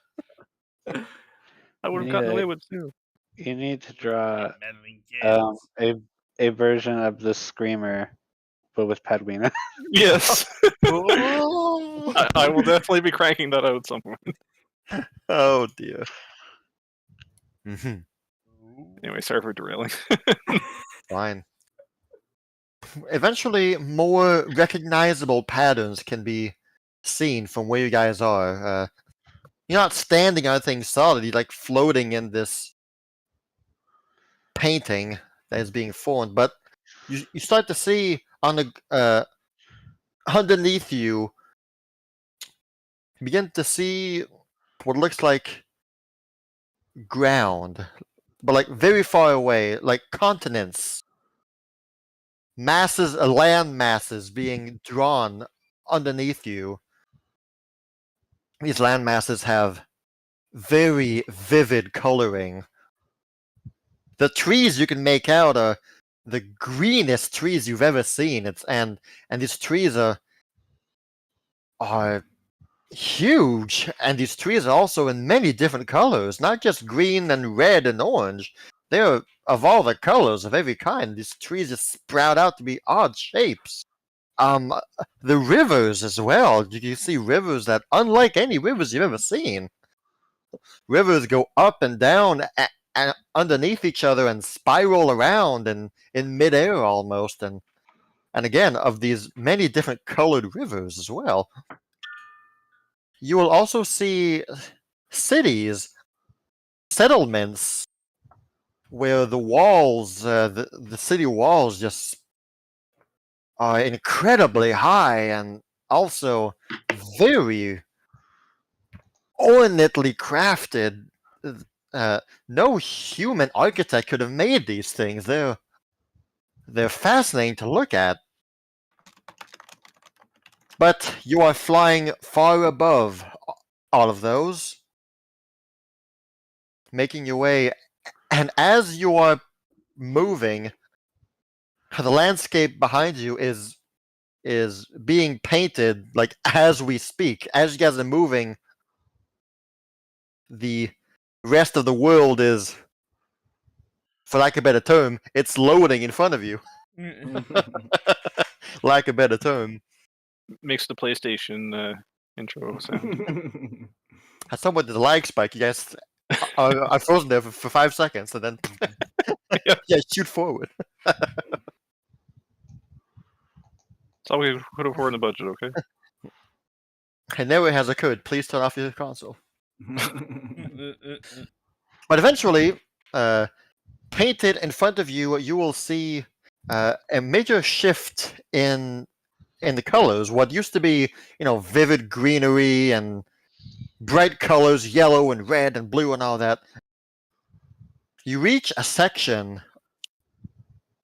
I would have You gotten need away a- with too. You need to draw Meddling kids. a version of the Screamer, but with Padwina. Yes, Oh, I will definitely be cranking that out at some point. oh dear. Mhm. Anyway, sorry for derailing. Fine. Eventually, more recognizable patterns can be seen from where you guys are. You're not standing on anything solid, you're like floating in this painting that is being formed, but you start to see on the underneath you begin to see what looks like ground, but like very far away, like continents, masses, land masses being drawn underneath you. These land masses have very vivid coloring. The trees you can make out are the greenest trees you've ever seen. And these trees are huge, and these trees are also in many different colors, not just green and red and orange. They're of all the colors of every kind. These trees just sprout out to be odd shapes. The rivers as well. You can see rivers that, unlike any rivers you've ever seen, rivers go up and down and underneath each other and spiral around and in midair almost. And again, of these many different colored rivers as well. You will also see cities, settlements, where the walls, the city walls just are incredibly high and also very ornately crafted. No human architect could have made these things. They're fascinating to look at. But you are flying far above all of those, making your way, and as you are moving, the landscape behind you is being painted like as we speak. As you guys are moving, the rest of the world is, for lack of a better term, it's loading in front of you. Lack of a better term. Makes the PlayStation intro sound. As someone did a lag spike, you guys are frozen there for 5 seconds, and then yeah, shoot forward. That's all we could afford in the budget, okay? It never has occurred. Please turn off your console. But eventually, painted in front of you, you will see a major shift in the colors. What used to be, vivid greenery and bright colors, yellow and red and blue and all that. You reach a section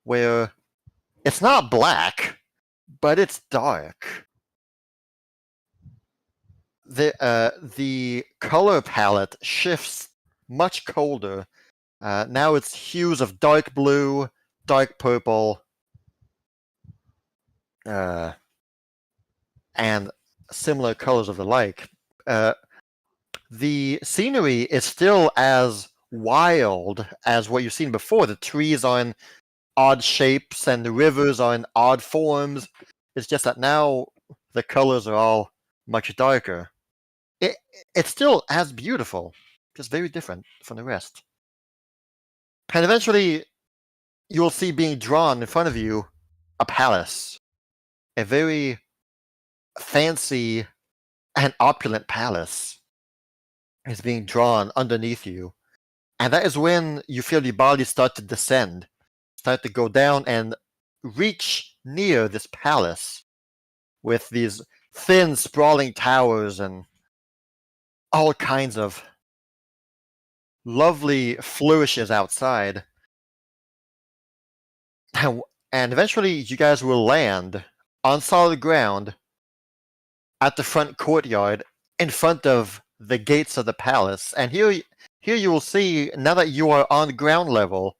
where it's not black, but it's dark. The color palette shifts much colder. Now it's hues of dark blue, dark purple, and similar colors of the like. The scenery is still as wild as what you've seen before. The trees are in odd shapes and the rivers are in odd forms. It's just that now the colors are all much darker. It's still as beautiful, just very different from the rest. And eventually, you will see being drawn in front of you a palace. A very fancy and opulent palace is being drawn underneath you. And that is when you feel your body start to descend, start to go down and reach near this palace with these thin, sprawling towers and all kinds of lovely flourishes outside. And eventually, you guys will land on solid ground at the front courtyard in front of the gates of the palace. And here you will see, now that you are on ground level,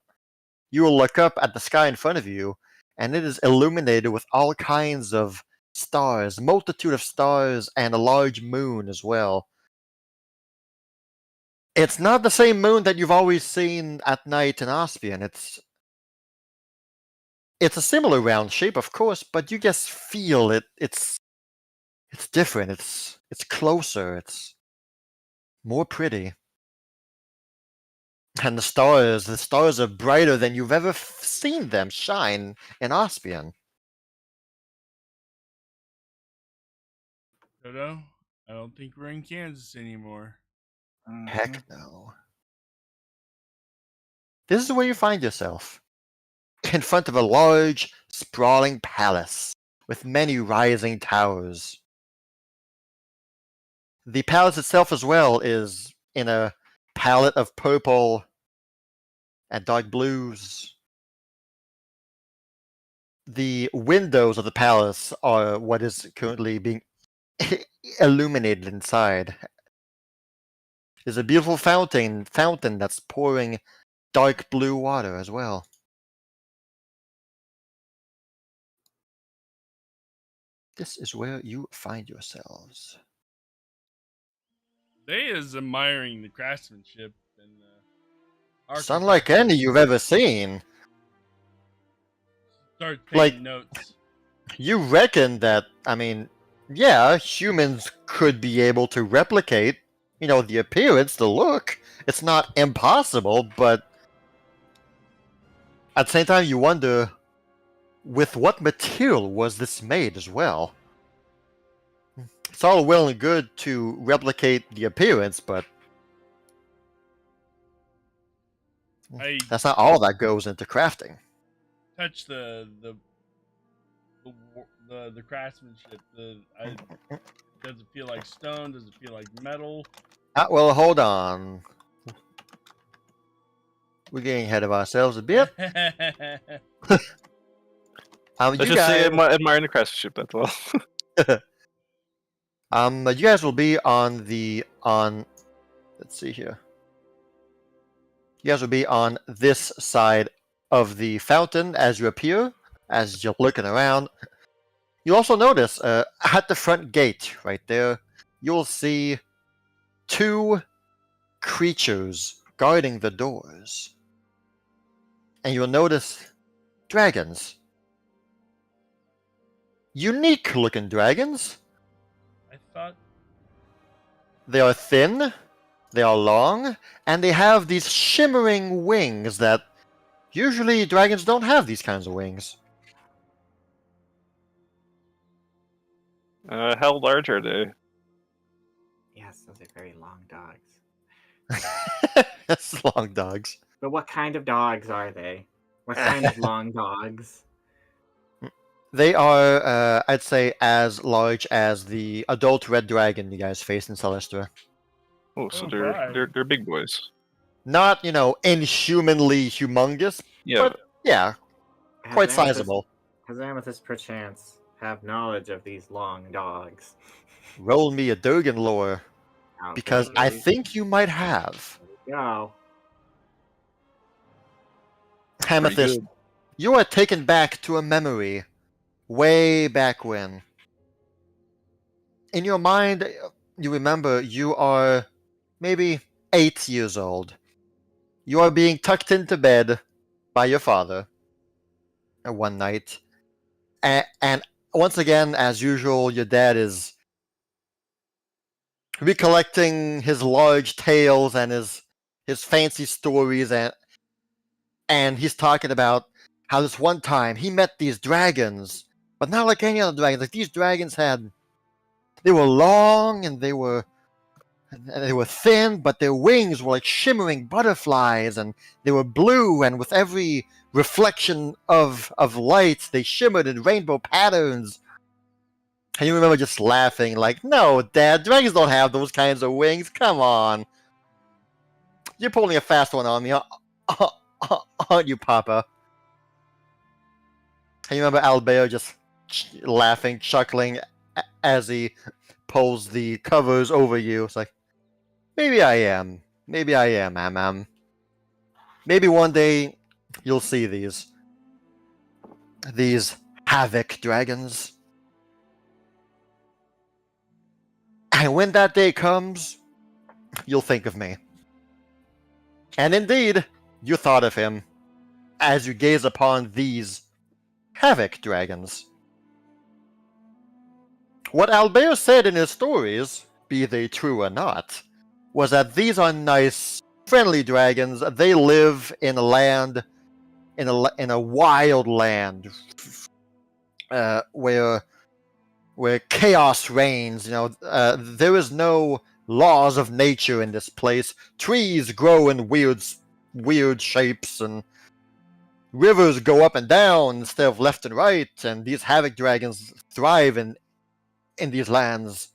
you will look up at the sky in front of you, and it is illuminated with all kinds of stars, multitude of stars, and a large moon as well. It's not the same moon that you've always seen at night in Ospian. It's a similar round shape, of course, but you just feel it. It's different. It's closer. It's more pretty. And the stars are brighter than you've ever seen them shine in Ospian. Dodo, I don't think we're in Kansas anymore. Heck no. This is where you find yourself. In front of a large, sprawling palace with many rising towers. The palace itself as well is in a palette of purple and dark blues. The windows of the palace are what is currently being illuminated inside. There's a beautiful fountain that's pouring dark blue water as well. This is where you find yourselves. They is admiring the craftsmanship and It's unlike any you've ever seen. Start taking Like, notes. You reckon that, I mean, yeah, humans could be able to replicate, the appearance, the look. It's not impossible, but at the same time you wonder, with what material was this made as well? It's all well and good to replicate the appearance, but I that's not all that goes into crafting. touch the craftsmanship. Does it feel like stone? Does it feel like metal? Well, hold on. We're getting ahead of ourselves a bit. Let's You just say guys, admiring the craftsmanship, that's all. you guys will be on let's see here. You guys will be on this side of the fountain as you appear, as you're looking around. You also notice at the front gate right there, you'll see two creatures guarding the doors. And you'll notice dragons. Unique looking dragons. I thought They are thin, they are long, and they have these shimmering wings that usually dragons don't have these kinds of wings. How large are they? Yes, those are very long dogs. That's long dogs. But what kind of dogs are they? What kind of long dogs? They are, I'd say, as large as the adult red dragon you guys faced in Celestia. Oh, so Oh, they're, my. they're big boys. Not, inhumanly humongous, Yeah. but yeah, Has quite Amethyst- sizable. Has Amethyst perchance have knowledge of these long dogs? Roll me a Durgan lore, Okay, because I think you might have. Go. Amethyst, good. you are taken back to a memory way back when. In your mind, you remember you are maybe 8 years old. You are being tucked into bed by your father one night. And once again, as usual, your dad is recollecting his large tales and his fancy stories, and he's talking about how this one time he met these dragons, but not like any other dragons. Like, these dragons they were long and they were thin, but their wings were like shimmering butterflies, and they were blue, and with every reflection of light, they shimmered in rainbow patterns. And you remember just laughing, like, no, Dad, dragons don't have those kinds of wings. Come on. You're pulling a fast one on me, aren't you, Papa? And you remember Albert just laughing, chuckling, as he pulls the covers over you. It's like, maybe I am. Maybe I am. Maybe one day you'll see these havoc dragons. And when that day comes, you'll think of me. And indeed, you thought of him as you gaze upon these havoc dragons. What Albert said in his stories, be they true or not, was that these are nice, friendly dragons. They live in a land, in a wild land, where chaos reigns. There is no laws of nature in this place. Trees grow in weird shapes, and rivers go up and down instead of left and right. And these havoc dragons thrive in these lands.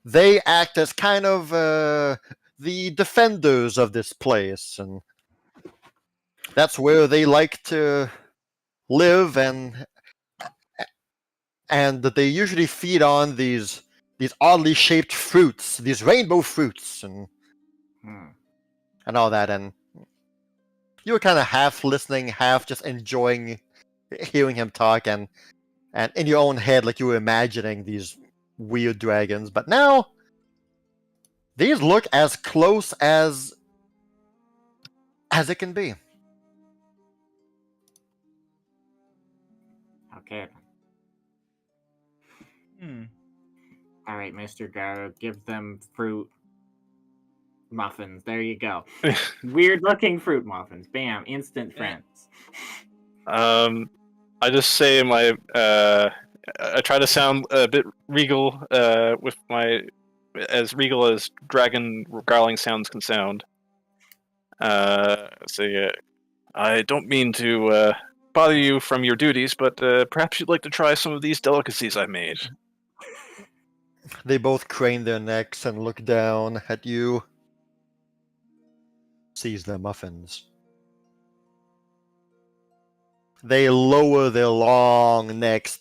They act as kind of the defenders of this place, and that's where they like to live, and they usually feed on these oddly shaped fruits, these rainbow fruits, and all that. And you were kind of half listening, half just enjoying hearing him talk, and in your own head, like you were imagining these weird dragons. But now, these look as close as it can be. Okay. All right, Mr. Garou, give them fruit muffins. There you go. Weird-looking fruit muffins. Bam, instant friends. I just say my I try to sound a bit regal with my as regal as dragon growling sounds can sound. Say, I don't mean to bother you from your duties, but perhaps you'd like to try some of these delicacies I made. They both crane their necks and look down at you. Seize their muffins. They lower their long necks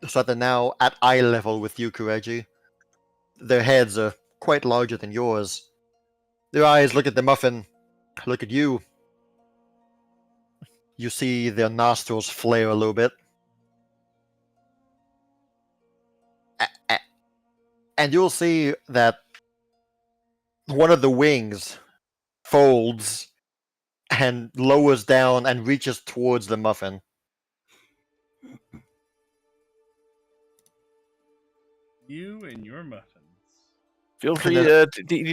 so that they're now at eye level with you, Kireji. Their heads are quite larger than yours. Their eyes look at the muffin, look at you. You see their nostrils flare a little bit. And you'll see that one of the wings folds and lowers down and reaches towards the muffin. You and your muffins. Feel free to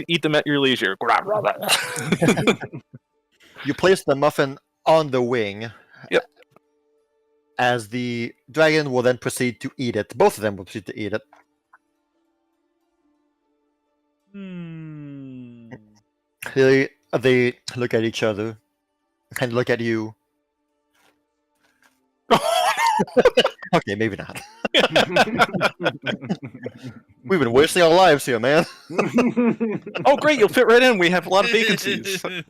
eat them at your leisure. You place the muffin on the wing. Yep. As the dragon will then proceed to eat it. Both of them will proceed to eat it. They look at each other and look at you. Okay, maybe not. We've been wasting our lives here, man. Oh, great! You'll fit right in. We have a lot of vacancies. We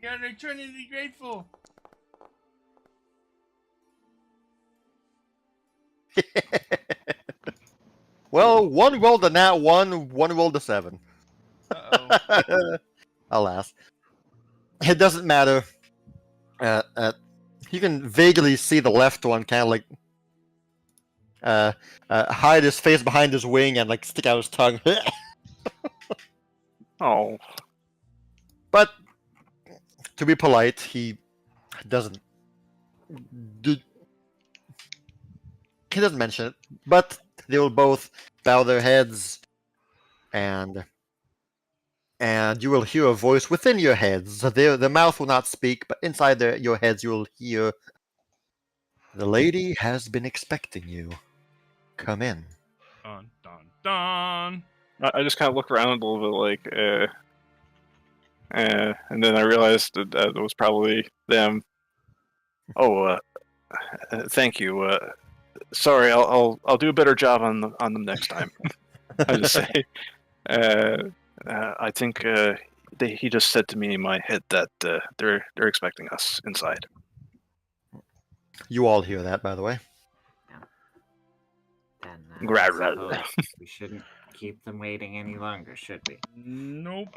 are eternally grateful. Well, one rolled a nat 1, one rolled a 7. Uh-oh. Alas. It doesn't matter. You can vaguely see the left one kind of like hide his face behind his wing and like stick out his tongue. Oh. But to be polite, he doesn't mention it. But they will both bow their heads, and you will hear a voice within your heads. The mouth will not speak, but inside your heads you will hear, "The lady has been expecting you. Come in." Dun, dun, dun. I just kind of look around a little bit like, and then I realized that it was probably them. Oh, thank you. Sorry, I'll do a better job on them next time. I just say, I think he just said to me in my head that they're expecting us inside. You all hear that, by the way. Then Gra- I gra- suppose we shouldn't keep them waiting any longer, should we? Nope.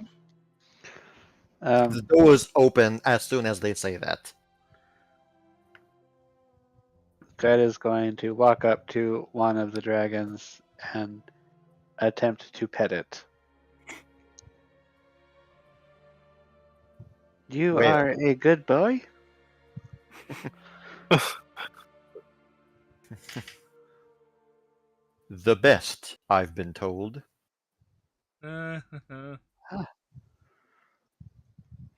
The doors open as soon as they say that. Fred is going to walk up to one of the dragons and attempt to pet it. You Where? are a good boy? The best, I've been told.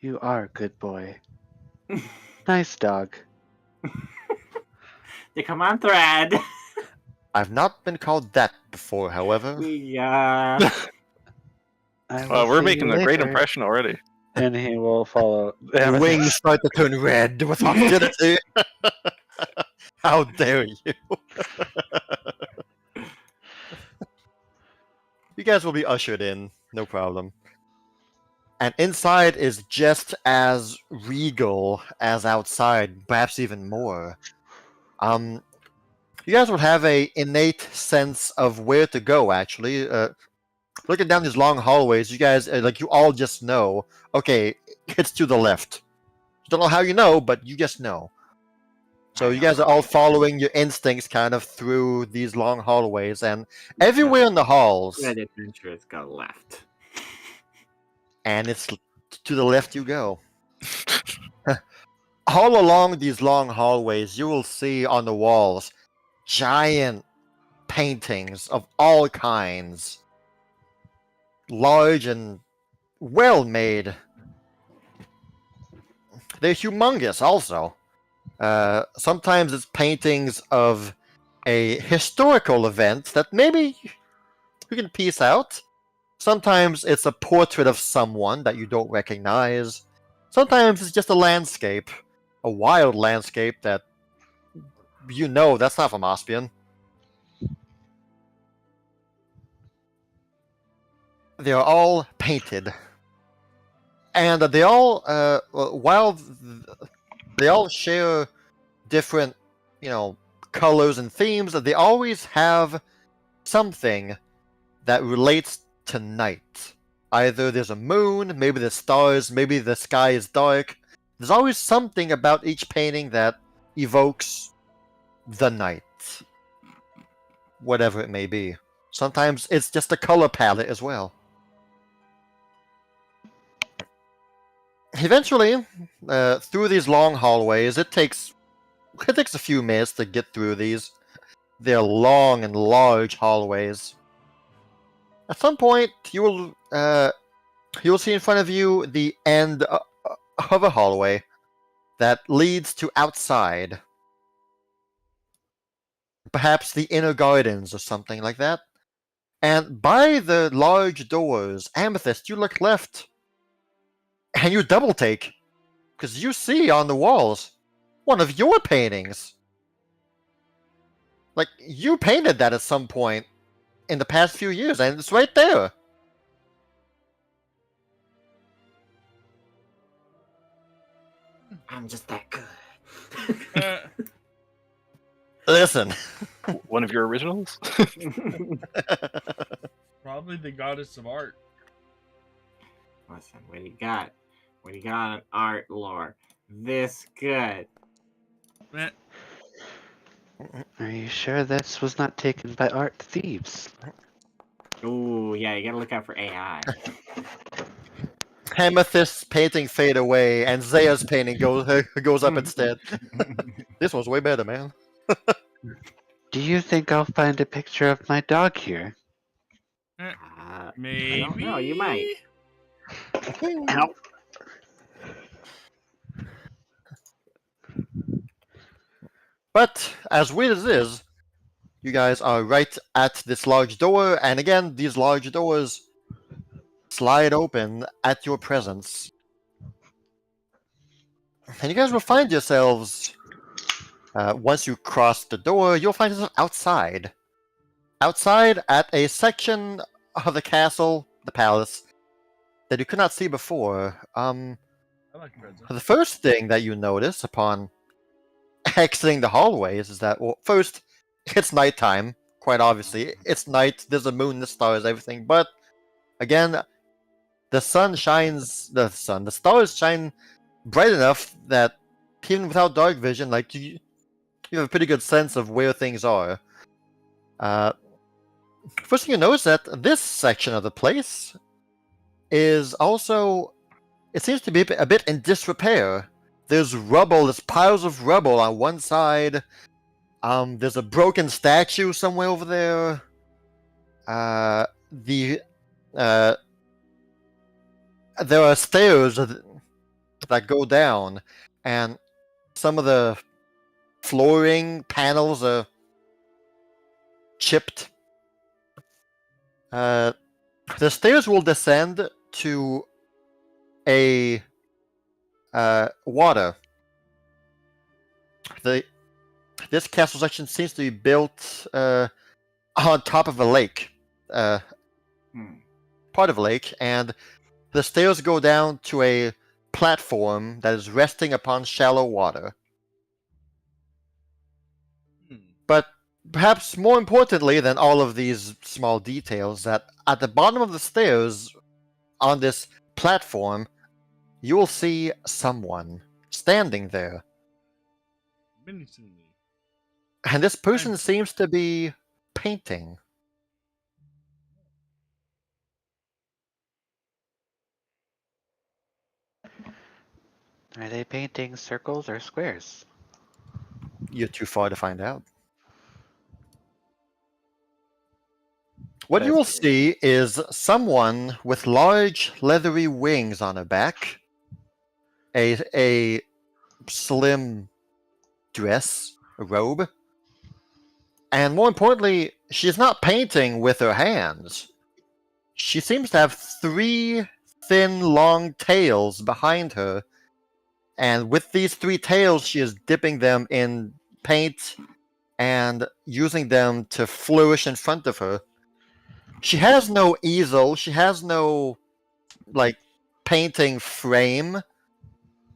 You are a good boy. Nice dog. They come on thread. I've not been called that before, however. Yeah. I will Well, we're see making you a great later. impression already. And he will follow. Your wings start to turn red with hostility. How dare you? You guys will be ushered in, no problem. And inside is just as regal as outside, perhaps even more. You guys would have a innate sense of where to go. Actually, looking down these long hallways, you guys you all just know. Okay, it's to the left. Don't know how you know, but you just know. So you guys are all following your instincts kind of through these long hallways, and everywhere in the halls. Red adventurers go left. And it's to the left you go. All along these long hallways, you will see on the walls giant paintings of all kinds. Large and well made. They're humongous also. Sometimes it's paintings of a historical event that maybe you can piece out. Sometimes it's a portrait of someone that you don't recognize. Sometimes it's just a landscape. A wild landscape that you know that's not from Ospian. They are all painted. And they all, while they all share different, colors and themes, they always have something that relates to night. Either there's a moon, maybe there's stars, maybe the sky is dark. There's always something about each painting that evokes the night. Whatever it may be. Sometimes it's just a color palette as well. Eventually, through these long hallways, it takes a few minutes to get through these. They're long and large hallways. At some point, you will see in front of you the end of a hallway that leads to outside. Perhaps the inner gardens or something like that. And by the large doors, Amethyst, you look left. And you double take. Because you see on the walls one of your paintings. Like, you painted that at some point in the past few years, and it's right there. I'm just that good. Listen. One of your originals? Probably the goddess of art. Listen, what do you got? What do you got on art lore? This good. Eh, Are you sure this was not taken by art thieves? Ooh, yeah, you gotta look out for AI. Amethyst's painting fade away, and Zaya's painting goes up instead. This one's way better, man. Do you think I'll find a picture of my dog here? maybe. I don't know, you might. Ow. But, as weird as it is, you guys are right at this large door, and again, these large doors slide open at your presence. And you guys will find yourselves, once you cross the door, you'll find yourself outside. Outside at a section of the castle, the palace, that you could not see before. I like Fred's. The first thing that you notice upon exiting the hallways is that, well, first, it's nighttime, quite obviously. It's night, there's a moon, the stars, everything, but again, the stars shine bright enough that even without dark vision, like, you have a pretty good sense of where things are. First thing you notice that this section of the place is also, it seems to be a bit in disrepair. There's rubble, there's piles of rubble on one side. There's a broken statue somewhere over there. There are stairs that go down, and some of the flooring panels are chipped. The stairs will descend to a water. This castle section seems to be built on top of a lake, part of a lake, and the stairs go down to a platform that is resting upon shallow water. But perhaps more importantly than all of these small details, that at the bottom of the stairs on this platform, you will see someone standing there. Menacingly. And this person seems to be painting. Are they painting circles or squares? You're too far to find out. What you will see is someone with large leathery wings on her back, a slim dress, a robe, and more importantly, she's not painting with her hands. She seems to have 3 thin, long tails behind her, and with these 3 tails, she is dipping them in paint and using them to flourish in front of her. She has no easel, she has no, like, painting frame.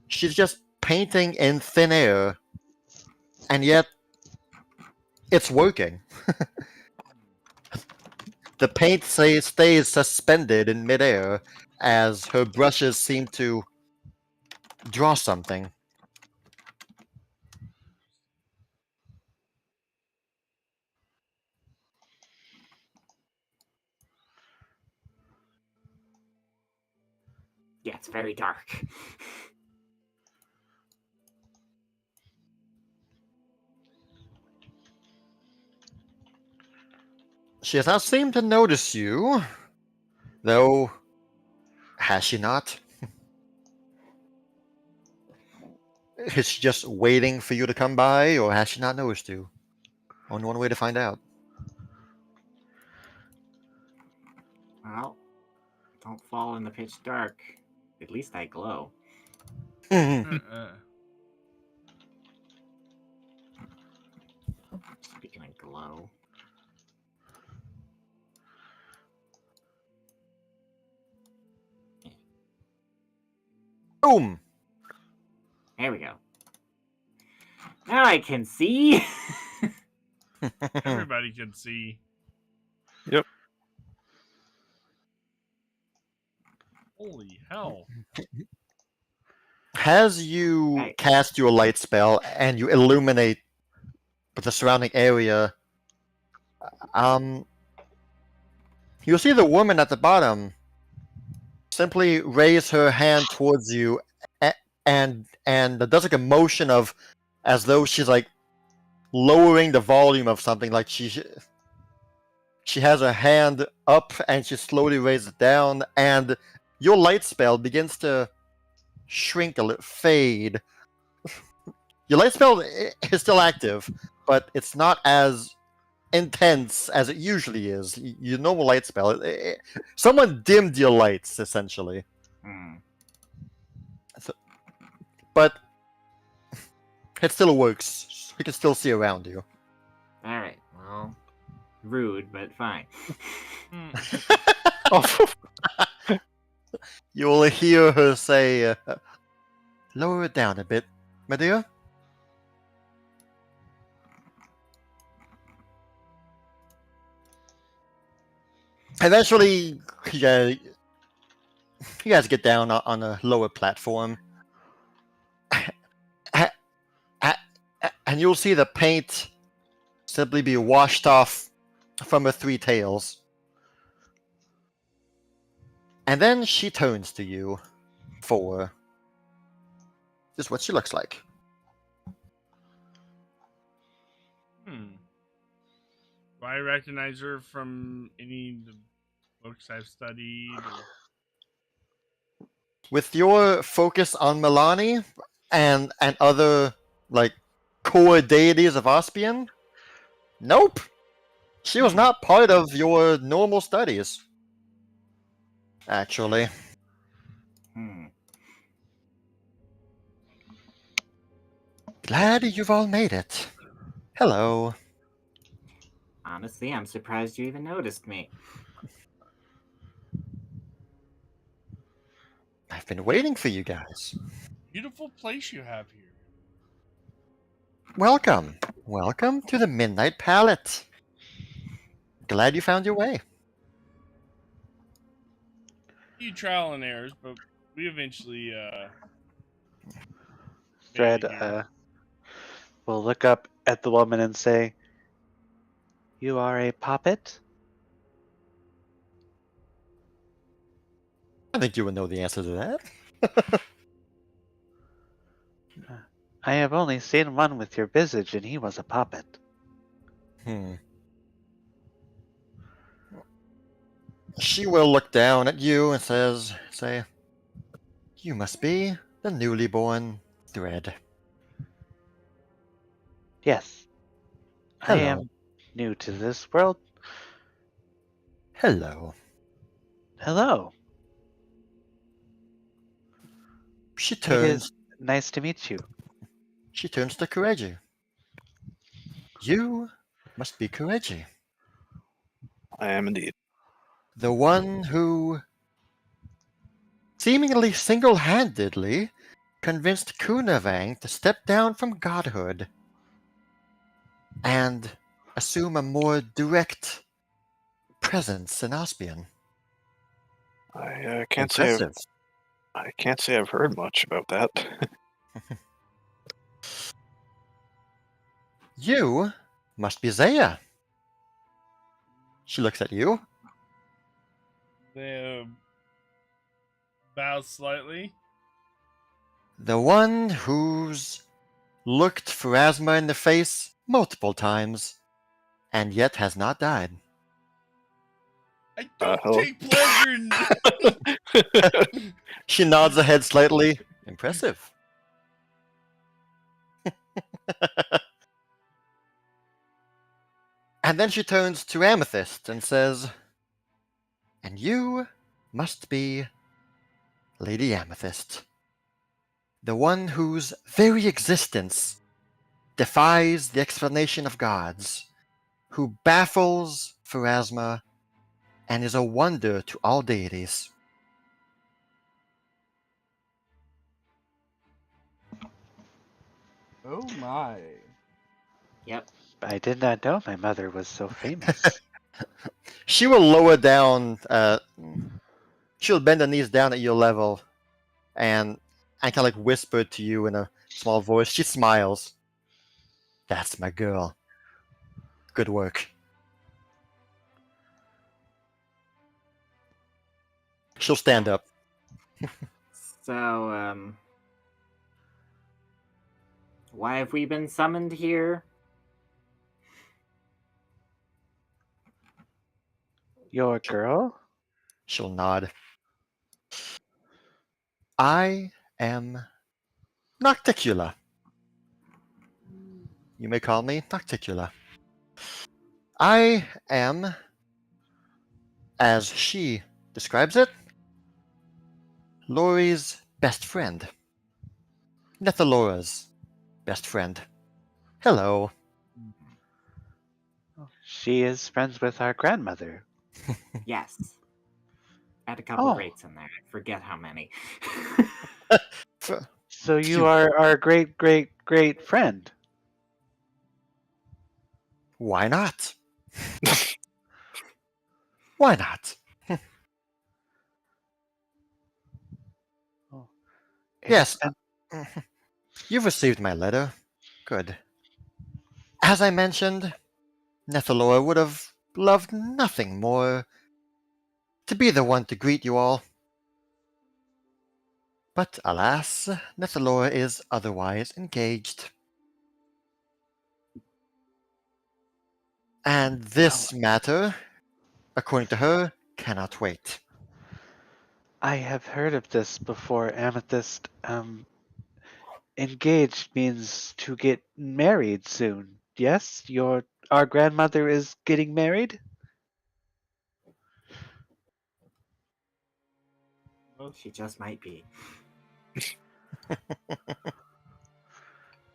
She's just painting in thin air. And yet, it's working. The paint stays suspended in midair as her brushes seem to draw something. Yeah, it's very dark. She has not seemed to notice you, though, has she not? Is she just waiting for you to come by, or has she not noticed you? Only one way to find out. Well, don't fall in the pitch dark. At least I glow. Speaking of glow. Boom! There we go. Now I can see. Everybody can see. Yep. Holy hell. As you cast your light spell and you illuminate the surrounding area, you'll see the woman at the bottom simply raise her hand towards you and does like a motion of as though she's like lowering the volume of something, like she has her hand up and she slowly raises it down, and your light spell begins to shrink a little, fade. Your light spell is still active, but it's not as intense as it usually is. Your normal light spell, someone dimmed your lights, essentially. So, but it still works. You can still see around you. Alright, well, rude, but fine. You will hear her say, lower it down a bit, my dear. Eventually, you guys get down on a lower platform. And you'll see the paint simply be washed off from her three tails. And then she turns to you for just what she looks like. Do I recognize her from any of the books I've studied? With your focus on Milani and other like core deities of Ospian, nope. She was not part of your normal studies. Actually. Glad you've all made it. Hello. Honestly, I'm surprised you even noticed me. I've been waiting for you guys. Beautiful place you have here. Welcome. Welcome to the Midnight Palette. Glad you found your way. few trial and errors, but we eventually Dread made it here. will look up at the woman and say, "You are a puppet?" I think you would know the answer to that. I have only seen one with your visage, and he was a puppet. She will look down at you and say, you must be the newly born Dread. Yes, Hello. I am new to this world. Hello. Hello. She It turns. is nice to meet you. She turns to Kireji. You must be Kireji, I am indeed. the one who seemingly single-handedly convinced Kunavang to step down from godhood and assume a more direct presence in Ospian. I can't say Impressive. I've heard much about that. You must be Zaya. She looks at you. They bow slightly. The one who's looked Pharasma in the face multiple times and yet has not died. I don't hello. take pleasure in. She nods her head slightly. Impressive. And then she turns to Amethyst and says, and you must be Lady Amethyst, the one whose very existence defies the explanation of gods, who baffles Pharasma and is a wonder to all deities. Oh my. Yep. I did not know my mother was so famous. She will lower down, she'll bend her knees down at your level and kind of like whisper to you in a small voice. She smiles. That's my girl. Good work. She'll stand up. So, why have we been summoned here? Your girl? She'll nod. I am Nocticula. You may call me Nocticula. I am, as she describes it, Lori's best friend. Nethalora's best friend. Hello. She is friends with our grandmother. Yes. Add a couple Oh. greats in there. I forget how many. F- So you are our great, great, great friend. Why not? Why not? Oh. Yes, And you've received my letter. Good. As I mentioned, Nethalora would have loved nothing more to be the one to greet you all. But alas, Nethalora is otherwise engaged. And this matter, according to her, cannot wait. I have heard of this before, Amethyst. Engaged means to get married soon. Yes, our grandmother is getting married. Well, she just might be.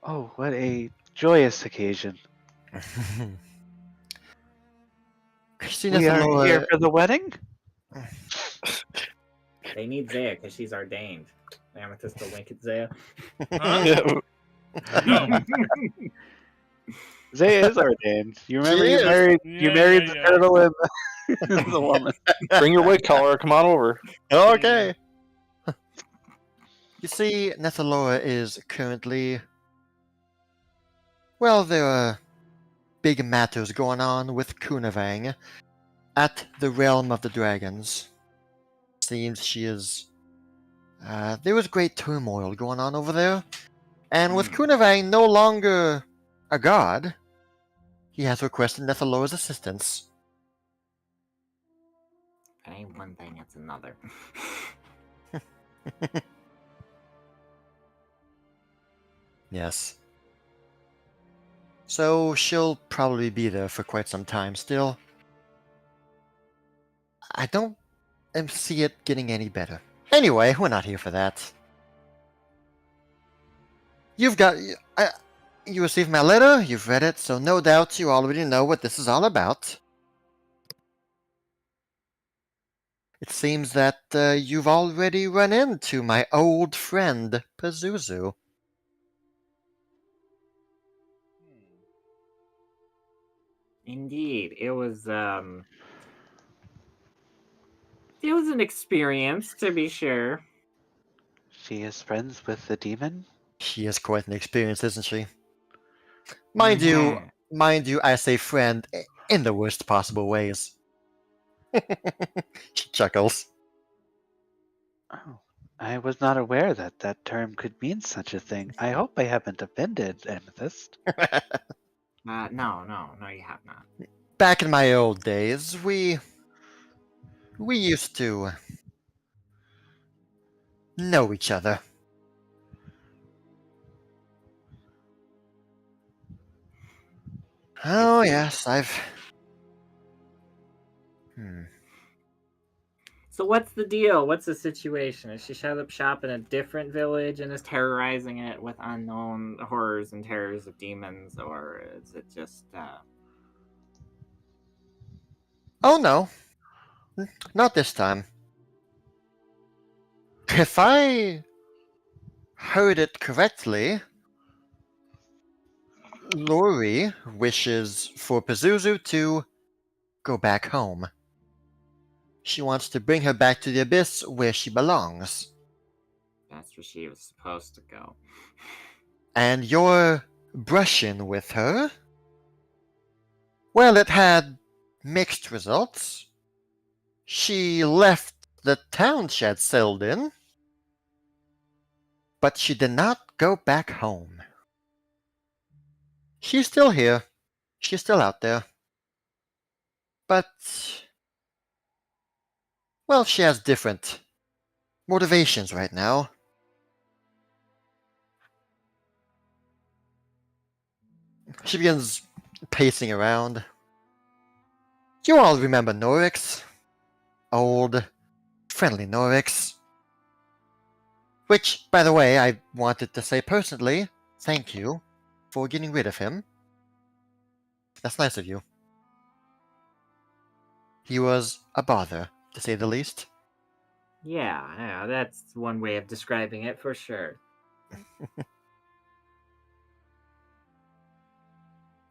Oh, what a joyous occasion! Christina We are here Nethalora, for the wedding. They need Zaya because she's ordained. Amethyst will wink at Zaya. Huh? Yeah, No. Zaya is ordained. You remember She you is. married Yeah, the yeah. turtle and the woman. bring your white collar. Come on over. Okay. You see, Nethalora is currently. Well, there are big matters going on with Kunavang at the realm of the dragons. Seems she is. There was great turmoil going on over there, and with Kunavang no longer a god, he has requested Nethalora's assistance. It ain't one thing, it's another. Yes. So she'll probably be there for quite some time still. I don't see it getting any better. Anyway, we're not here for that. You received my letter, you've read it, so no doubt you already know what this is all about. It seems that you've already run into my old friend, Pazuzu. Indeed, it was an experience, to be sure. She is friends with the demon. She is quite an experience, isn't she? Mind you, I say friend in the worst possible ways. She chuckles. Oh, I was not aware that that term could mean such a thing. I hope I haven't offended, Amethyst. No, you have not. Back in my old days, we used to know each other. Oh yes, I've. So what's the deal? What's the situation? Is she shut up shop in a different village and is terrorizing it with unknown horrors and terrors of demons, or is it just Oh no, not this time. If I heard it correctly, Lori wishes for Pazuzu to go back home. She wants to bring her back to the Abyss where she belongs. that's where she was supposed to go? And your brushing with her? Well, it had mixed results. She left the town she had settled in, but she did not go back home. She's still here. She's still out there. But, well, she has different motivations right now. She begins pacing around. You all remember Norix? Old, friendly Norix. Which, by the way, I wanted to say personally, thank you for getting rid of him. That's nice of you. He was a bother, to say the least. Yeah, that's one way of describing it for sure.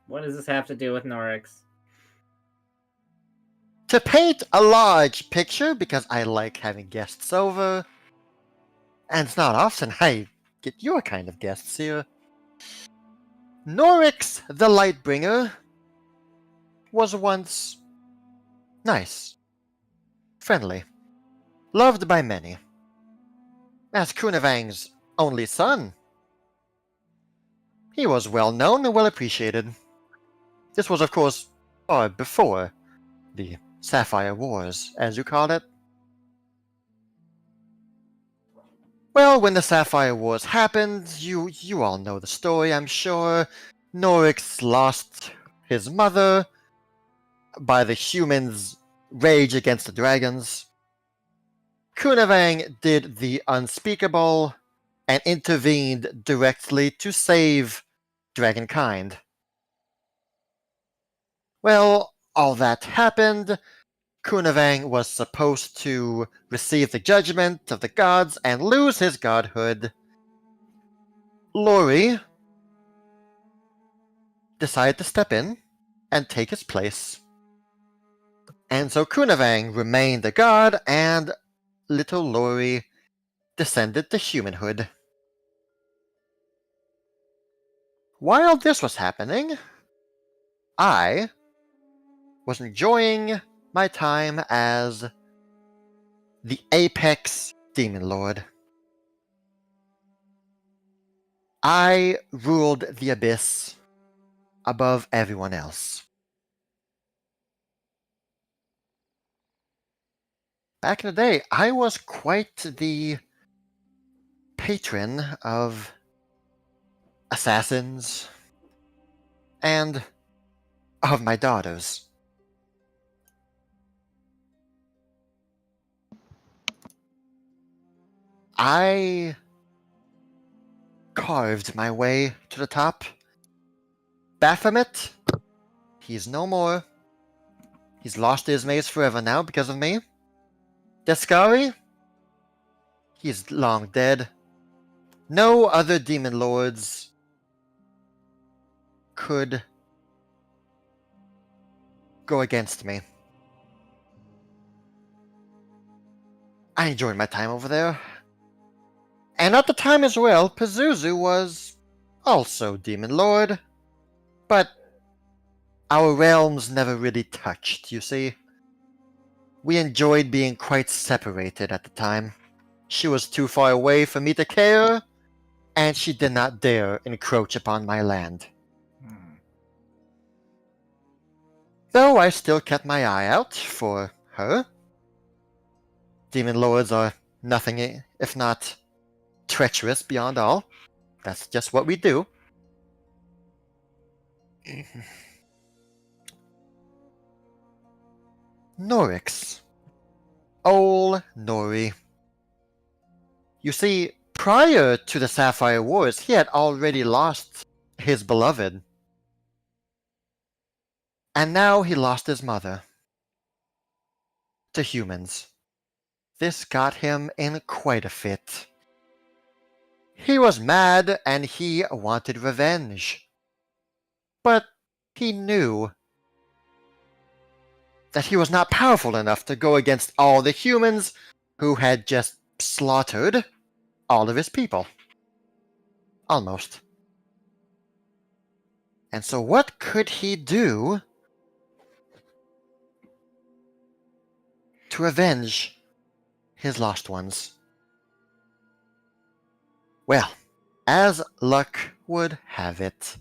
What does this have to do with Norix? To paint a large picture, because I like having guests over, and it's not often I get your kind of guests here. Norix the Lightbringer was once nice, friendly, loved by many. As Kunavang's only son, he was well known and well appreciated. This was, of course, far before the Sapphire Wars, as you called it. Well, when the Sapphire Wars happened, you all know the story, I'm sure. Norix lost his mother by the humans' rage against the dragons. Kunavang did the unspeakable and intervened directly to save dragonkind. Well, all that happened. Kunavang was supposed to receive the judgment of the gods and lose his godhood. Lori decided to step in and take his place. And so Kunavang remained a god, and little Lori descended to humanhood. While this was happening, I was enjoying my time as the Apex Demon Lord. I ruled the Abyss above everyone else. Back in the day, I was quite the patron of assassins and of my daughters. I carved my way to the top. Baphomet, he's no more. He's lost his maze forever now because of me. Deskari, he's long dead. No other demon lords could go against me. I enjoyed my time over there. And at the time as well, Pazuzu was also Demon Lord, but our realms never really touched, you see. We enjoyed being quite separated at the time. She was too far away for me to care, and she did not dare encroach upon my land. Though I still kept my eye out for her. Demon Lords are nothing if not treacherous beyond all. That's just what we do. Norix. Ol Nori. You see, prior to the Sapphire Wars, he had already lost his beloved. And now he lost his mother. To humans. This got him in quite a fit. He was mad and he wanted revenge. But he knew that he was not powerful enough to go against all the humans who had just slaughtered all of his people. Almost. And so what could he do to avenge his lost ones? Well, as luck would have it,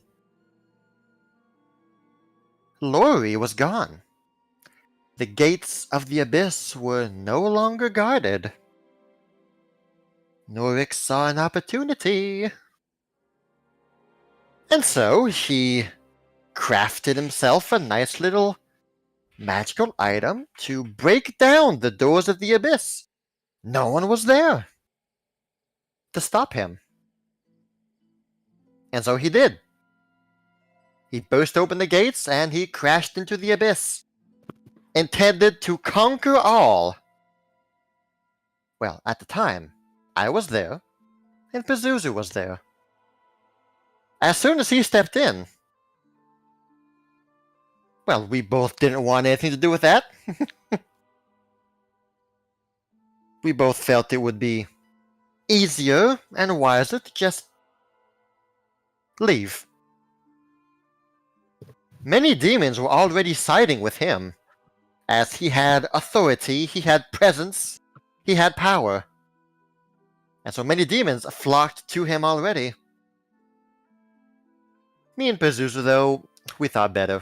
Lori was gone. The gates of the Abyss were no longer guarded. Norix saw an opportunity. And so he crafted himself a nice little magical item to break down the doors of the Abyss. No one was there to stop him. And so he did. He burst open the gates and he crashed into the Abyss, intended to conquer all. Well, at the time, I was there, and Pazuzu was there. As soon as he stepped in, well, we both didn't want anything to do with that. We both felt it would be easier and wiser to just leave. Many demons were already siding with him, as he had authority, he had presence, he had power. And so many demons flocked to him already. Me and Pazuzu, though, we thought better.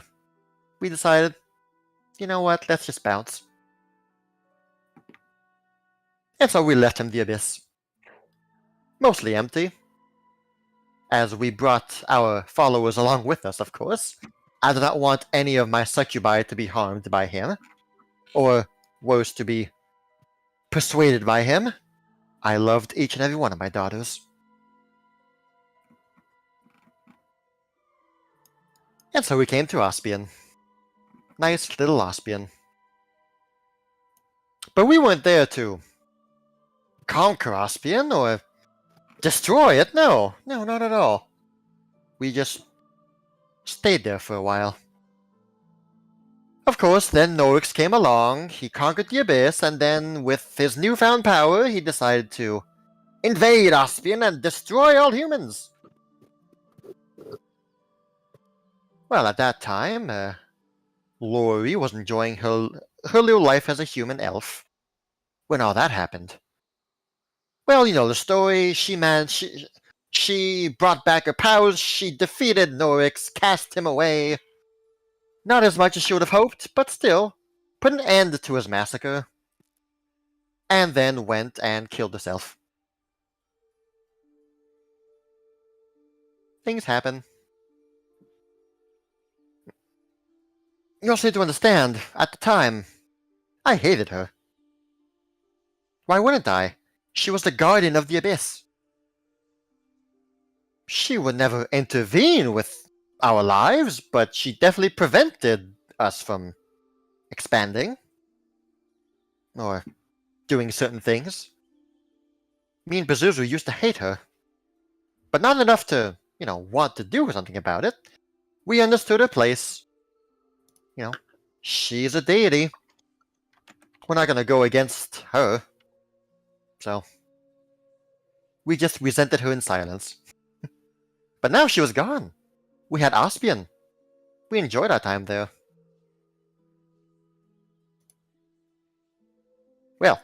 We decided, you know what, let's just bounce. And so we left him the abyss. Mostly empty. As we brought our followers along with us, of course. I do not want any of my succubi to be harmed by him. Or, worse, to be persuaded by him. I loved each and every one of my daughters. And so we came to Ospian. Nice little Ospian. But we weren't there to conquer Ospian or destroy it. No, not at all. We just stayed there for a while. Of course, then Norix came along, he conquered the Abyss, and then, with his newfound power, he decided to invade Ospian and destroy all humans. Well, at that time, Lori was enjoying her little life as a human elf when all that happened. Well, you know the story. She brought back her powers, she defeated Norix, cast him away. Not as much as she would have hoped, but still, put an end to his massacre. And then went and killed herself. Things happen. You also need to understand, at the time, I hated her. Why wouldn't I? She was the guardian of the Abyss. She would never intervene with our lives, but she definitely prevented us from expanding. Or doing certain things. Me and Pazuzu used to hate her. But not enough to, want to do something about it. We understood her place. She's a deity. We're not gonna go against her. So, we just resented her in silence. But now she was gone. We had Ospian. We enjoyed our time there. Well,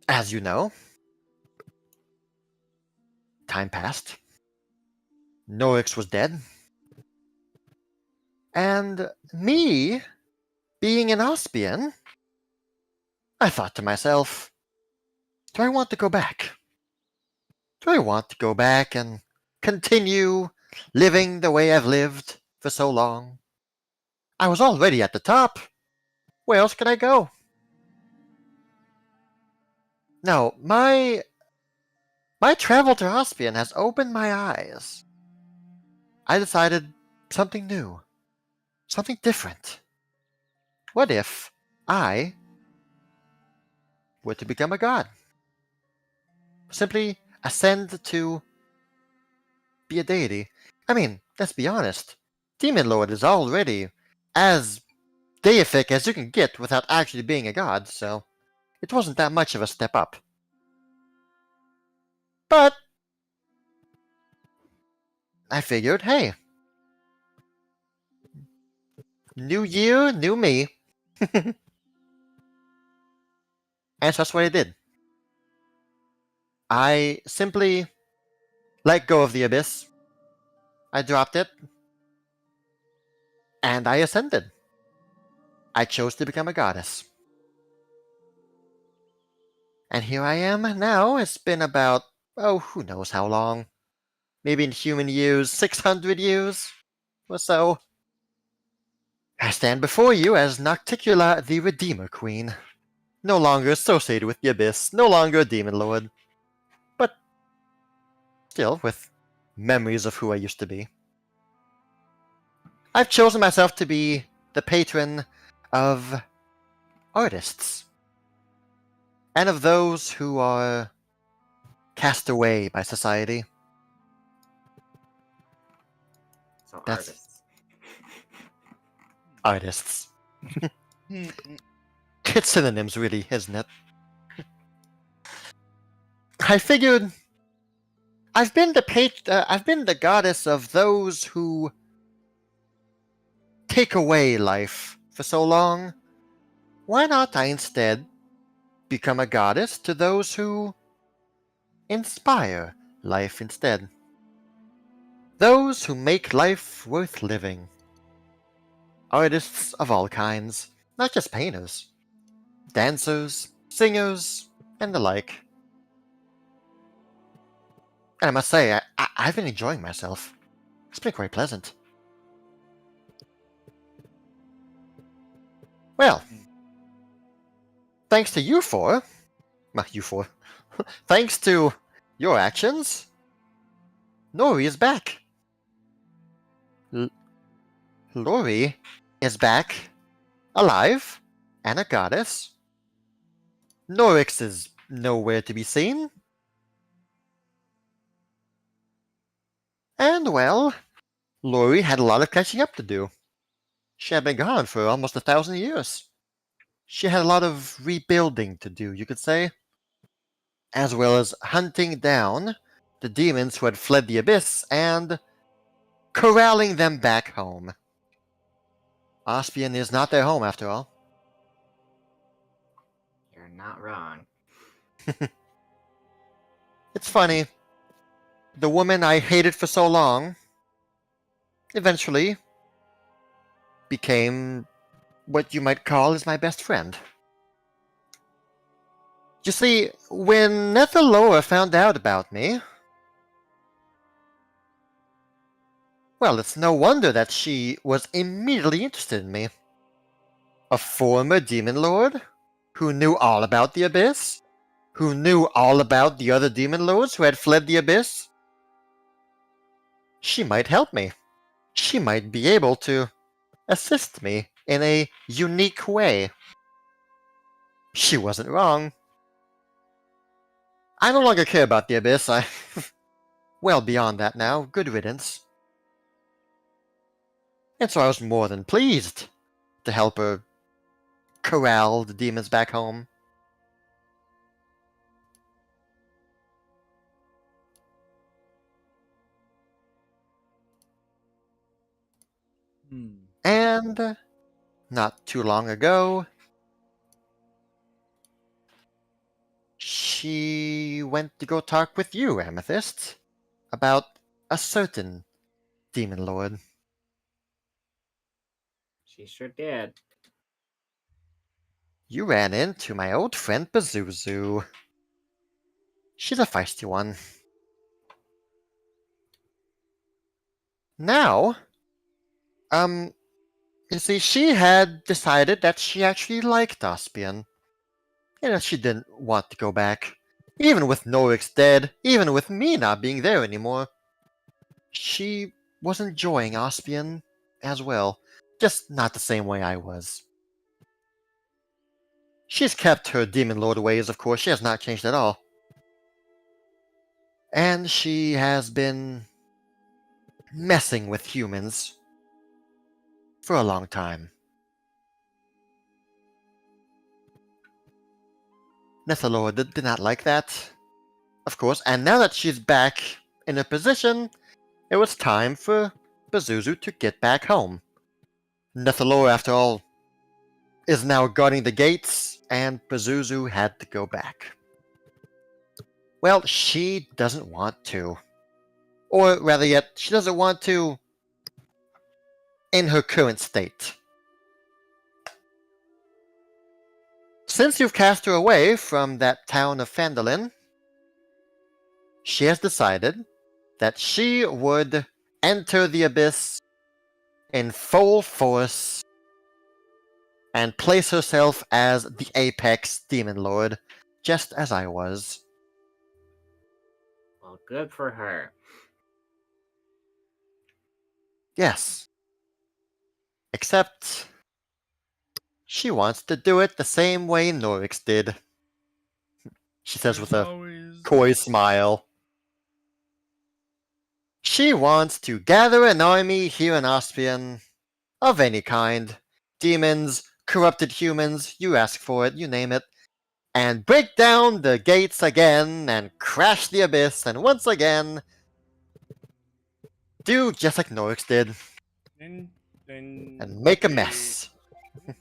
as you know, time passed. Norix was dead. And me, being an Ospian, I thought to myself, do I want to go back? Do I want to go back and continue living the way I've lived for so long? I was already at the top. Where else could I go? No, my travel to Ospian has opened my eyes. I decided something new. Something different. What if I were to become a god? Simply ascend to be a deity. I mean, let's be honest. Demon Lord is already as deific as you can get without actually being a god, so it wasn't that much of a step up. But I figured, hey, new year, new me. And so that's what I did. I simply let go of the Abyss. I dropped it. And I ascended. I chose to become a goddess. And here I am now. It's been about, who knows how long. Maybe in human years, 600 years or so. I stand before you as Nocticula the Redeemer Queen. No longer associated with the Abyss, no longer a Demon Lord. But still with memories of who I used to be. I've chosen myself to be the patron of artists. and of those who are cast away by society. So That's- artists. Artists. It's synonyms, really, isn't it? I figured I've been the goddess of those who take away life for so long. Why not I instead become a goddess to those who inspire life instead? Those who make life worth living. Artists of all kinds, not just painters. Dancers, singers, and the like. And I must say, I've been enjoying myself. It's been quite pleasant. Well, thanks to you four, thanks to your actions, Nori is back. Lori is back, alive, and a goddess. Norix is nowhere to be seen. And well, Lori had a lot of catching up to do. She had been gone for almost 1,000 years. She had a lot of rebuilding to do, you could say, as well as hunting down the demons who had fled the abyss and corralling them back home. Ospian is not their home, after all. You're not wrong. It's funny. The woman I hated for so long eventually became what you might call is my best friend. You see, when Netheloa found out about me, well, it's no wonder that she was immediately interested in me. A former demon lord who knew all about the abyss, who knew all about the other demon lords who had fled the abyss. She might help me. She might be able to assist me in a unique way. She wasn't wrong. I no longer care about the abyss. I'm well beyond that now. Good riddance. And so I was more than pleased to help her corral the demons back home. And not too long ago, she went to go talk with you, Amethyst, about a certain demon lord. She sure did. You ran into my old friend Pazuzu. She's a feisty one. Now, you see, she had decided that she actually liked Ospian, and that she didn't want to go back. Even with Norix dead, even with me not being there anymore, she was enjoying Ospian as well, just not the same way I was. She's kept her Demon Lord ways, of course, she has not changed at all. And she has been messing with humans for a long time. Nethalor did not like that, of course, and now that she's back in her position, it was time for Pazuzu to get back home. Nethalor, after all, is now guarding the gates, and Pazuzu had to go back. Well, she doesn't want to. Or rather yet, she doesn't want to in her current state. Since you've cast her away from that town of Phandalin, she has decided that she would enter the abyss in full force and place herself as the apex demon lord, just as I was. Well, good for her. Yes. Except she wants to do it the same way Norix did. she says with There's a always coy smile. She wants to gather an army here in Ospian of any kind. Demons, corrupted humans, you ask for it, you name it. And break down the gates again and crash the abyss and once again do just like Norix did then and make a okay, mess.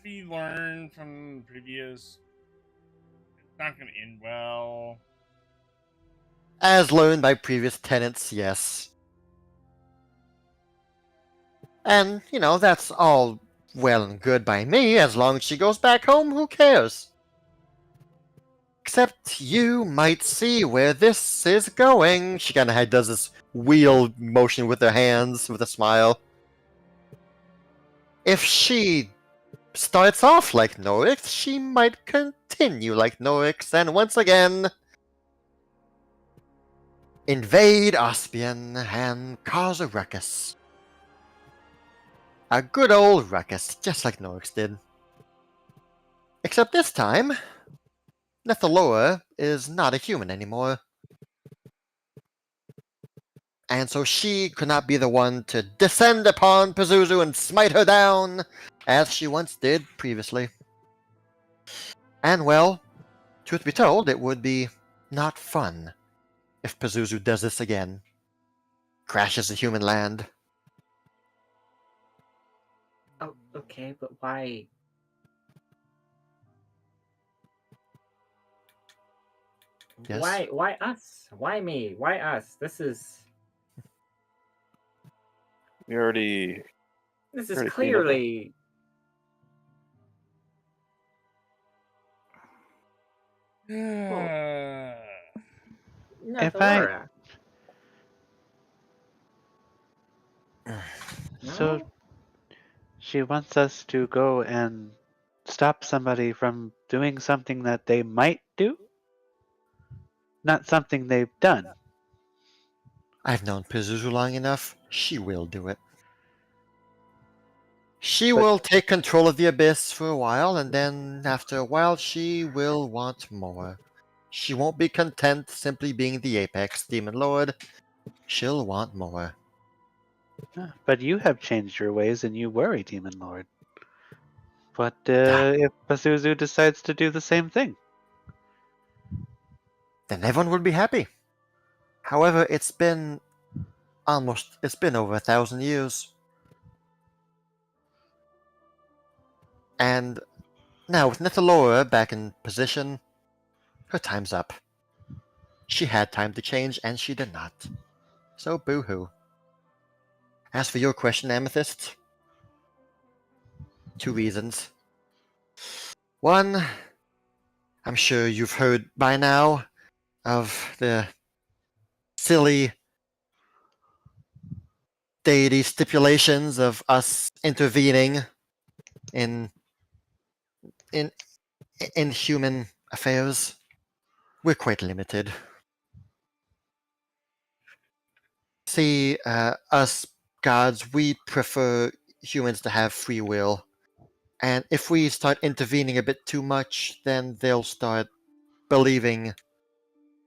we learn from previous. It's not going to end well. As learned by previous tenants, yes. And, you know, that's all well and good by me. As long as she goes back home, who cares? Except you might see where this is going. She kind of does this wheel motion with her hands with a smile. If she starts off like Norix, she might continue like Norix, and once again invade Ospian and cause a ruckus. A good old ruckus, just like Norix did. Except this time, Nethalora is not a human anymore. And so she could not be the one to descend upon Pazuzu and smite her down, as she once did previously. And well, truth be told, it would be not fun if Pazuzu does this again. Crashes the human land. Oh, okay, but why? Yes? Why us? Why me? Why us? This is We already. this Pretty is clean up. clearly If I- Nethalora. So No? she wants us to go and stop somebody from doing something that they might do, not something they've done. I've known Pazuzu long enough. She will do it. She But- will take control of the Abyss for a while, and then after a while she will want more. She won't be content simply being the Apex Demon Lord. She'll want more. But you have changed your ways and you were a demon lord. What Ah. if Pazuzu decides to do the same thing? Then everyone would be happy. However, it's been over 1,000 years. And now with Nethalora back in position, her time's up. She had time to change, and she did not. So boo-hoo. As for your question, Amethyst, 2 reasons. One, I'm sure you've heard by now of the silly deity stipulations of us intervening in human affairs. We're quite limited. See, us gods, we prefer humans to have free will. And if we start intervening a bit too much, then they'll start believing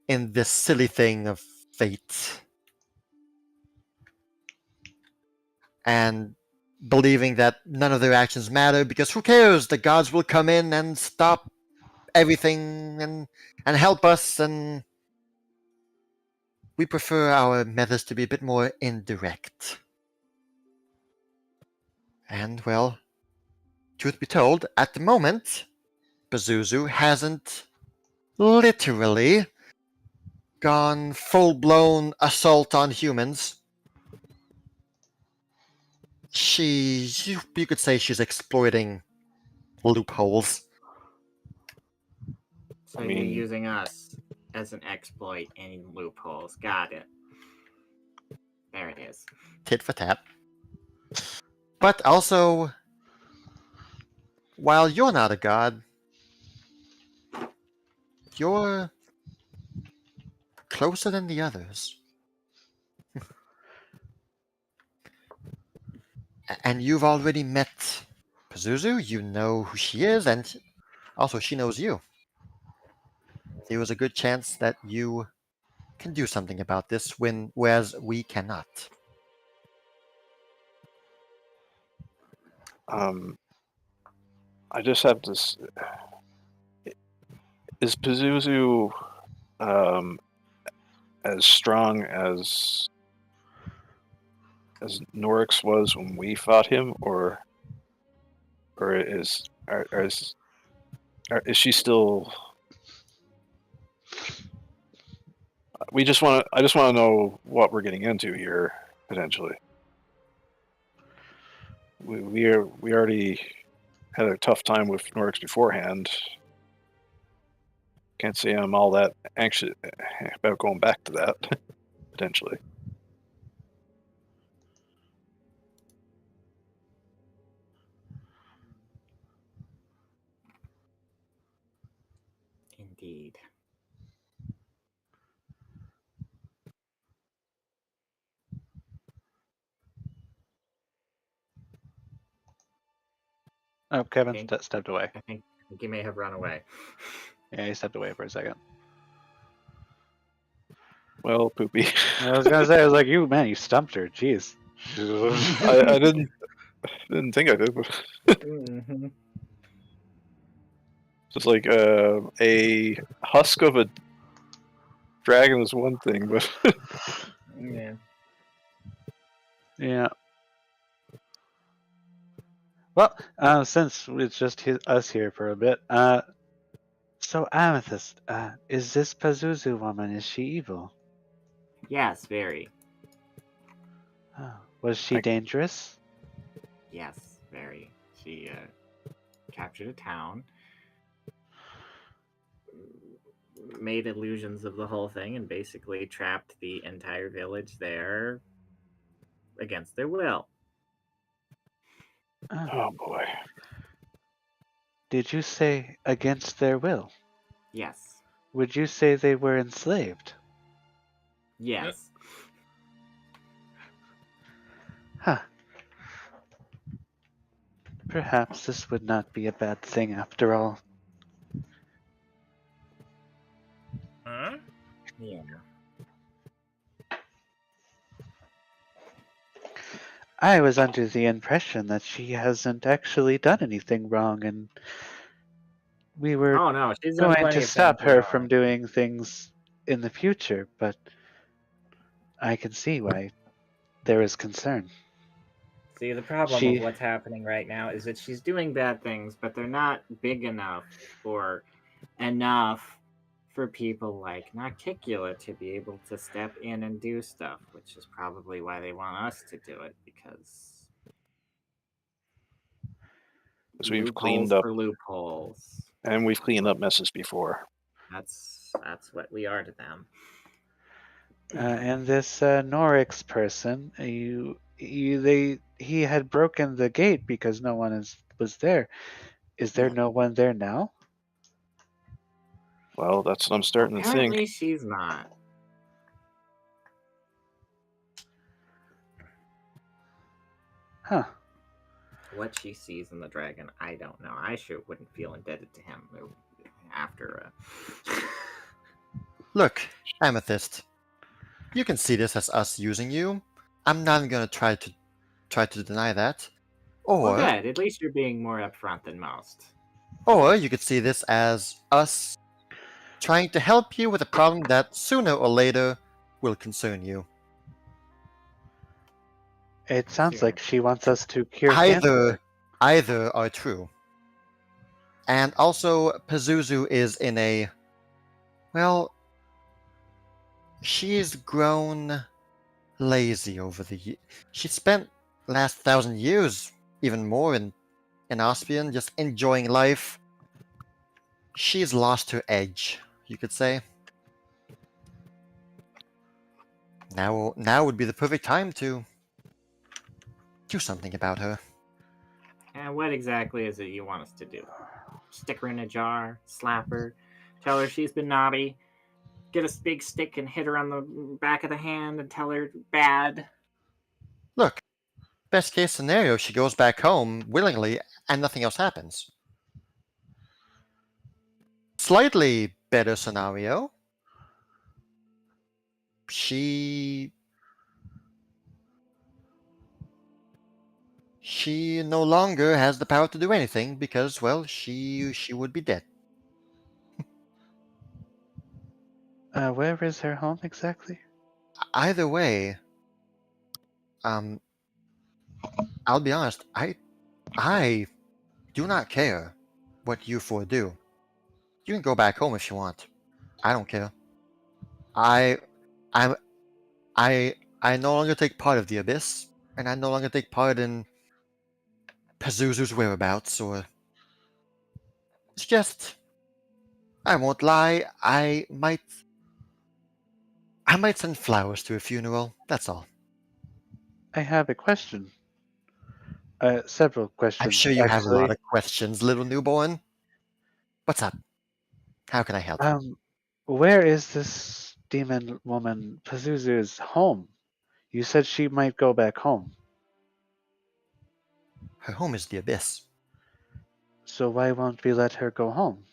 in this silly thing of fate. And believing that none of their actions matter, because who cares? The gods will come in and stop everything and help us, and we prefer our methods to be a bit more indirect. And, well, truth be told, at the moment, Pazuzu hasn't literally gone full-blown assault on humans. You could say she's exploiting loopholes. So I you're mean- using us as an exploit and loopholes. Got it. There it is. Tit for tat. But also, while you're not a god, you're closer than the others. And you've already met Pazuzu, you know who she is, and also she knows you. there is a good chance that you can do something about this whereas we cannot. I just have to. Is Pazuzu as strong as Norix was when we fought him, or is she still? I just want to know what we're getting into here potentially. We already had a tough time with Norix beforehand. Can't say I'm all that anxious about going back to that potentially. Indeed. Oh, Kevin Okay. stepped away. I think he may have run away. Yeah, he stepped away for a second. Well, Poopy. I was gonna say, I was like, you stumped her. Jeez. I didn't think I did, but Mm-hmm. just like a husk of a dragon is one thing, but Yeah. Yeah. Well, since it's just us here for a bit, so Amethyst, is this Pazuzu woman? Is she evil? Yes, very. Oh, was she dangerous? Yes, very. She captured a town, made illusions of the whole thing, and basically trapped the entire village there against their will. oh boy. Did you say against their will? Yes. Would you say they were enslaved? Yes. Huh. Perhaps this would not be a bad thing after all. Huh? Yeah. I was under the impression that she hasn't actually done anything wrong, and we were Oh no, she's done going plenty to of stop things her wrong. from doing things in the future, but I can see why there is concern. See, the problem She- with what's happening right now is that she's doing bad things, but they're not big enough or enough for people like Nocticula to be able to step in and do stuff, which is probably why they want us to do it, because We've cleaned loopholes up, for loopholes. and we've cleaned up messes before. That's what we are to them. And this Norix person, he had broken the gate because no one was there. Is there no one there now? Well, that's what I'm starting to Apparently, think. she's not. Huh. What she sees in the dragon, I don't know. I sure wouldn't feel indebted to him after. Look, Amethyst, you can see this as us using you. I'm not gonna try to deny that. Well, Or good. At least you're being more upfront than most. or you could see this as us trying to help you with a problem that sooner or later will concern you. It sounds Sure. like she wants us to cure cancer. Either are true. And also, Pazuzu is in a... Well, she's grown lazy over the years. She spent last 1,000 years, even more, in Ospian, just enjoying life. She's lost her edge, you could say. Now would be the perfect time to do something about her. And what exactly is it you want us to do? Stick her in a jar, slap her, tell her she's been naughty, get a big stick and hit her on the back of the hand and tell her bad. Look, best case scenario, she goes back home willingly and nothing else happens. Slightly better scenario. She no longer has the power to do anything because, well, she would be dead. Where is her home exactly? Either way, I'll be honest. I do not care what you four do. You can go back home if you want. I don't care. I, I'm, I no longer take part of the Abyss, and I no longer take part in Pazuzu's whereabouts, or... It's just... I won't lie, I might send flowers to a funeral, that's all. I have a question. Several questions, I'm sure you have a lot actually. of questions, little newborn. What's up? How can I help? Where is this demon woman Pazuzu's home? You said she might go back home. Her home is the Abyss. So why won't we let her go home?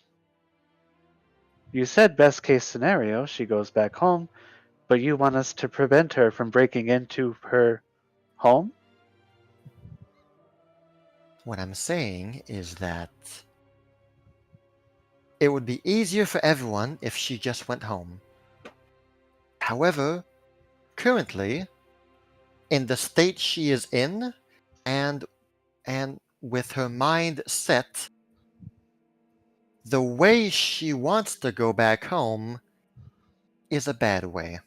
You said best case scenario, she goes back home, but you want us to prevent her from breaking into her home? What I'm saying is that it would be easier for everyone if she just went home. However, currently, in the state she is in, and with her mind set, the way she wants to go back home is a bad way.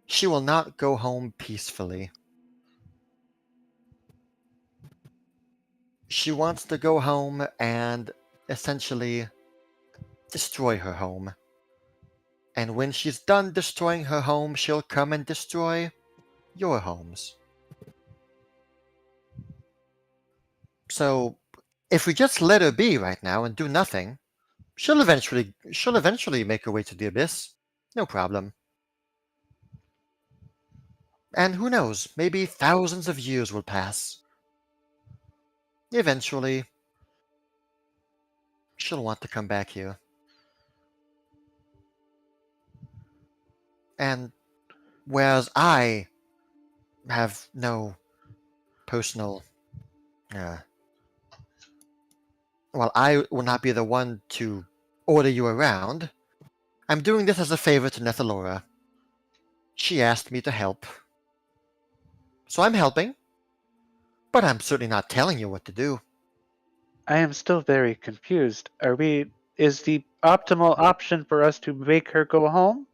She will not go home peacefully. She wants to go home and essentially destroy her home. And when she's done destroying her home, she'll come and destroy your homes. So, if we just let her be right now and do nothing, she'll eventually make her way to the Abyss. No problem. And who knows, maybe thousands of years will pass. Eventually, she'll want to come back here. And whereas I have no personal... well, I will not be the one to order you around. I'm doing this as a favor to Nethalora. She asked me to help. So I'm helping. But I'm certainly not telling you what to do. I am still very confused. Is the optimal option for us to make her go home?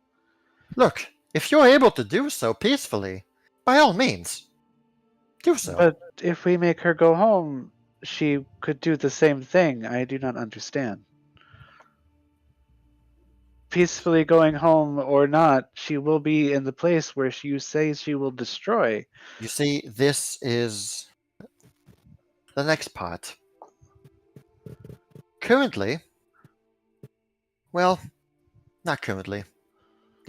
Look, if you're able to do so peacefully, by all means, do so. But if we make her go home, she could do the same thing. I do not understand. Peacefully going home or not, she will be in the place where you say she will destroy. You see, this is the next part. Currently, well, not currently.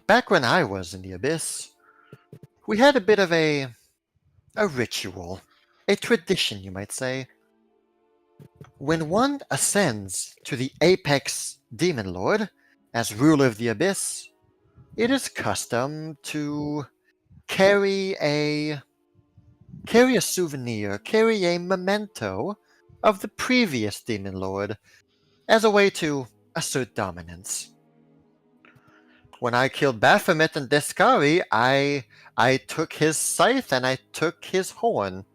Back when I was in the Abyss, we had a bit of a ritual, a tradition, you might say. When one ascends to the apex demon lord as ruler of the Abyss, it is custom to carry a souvenir, carry a memento of the previous demon lord as a way to assert dominance. When I killed Baphomet and Deskari, I took his scythe and I took his horn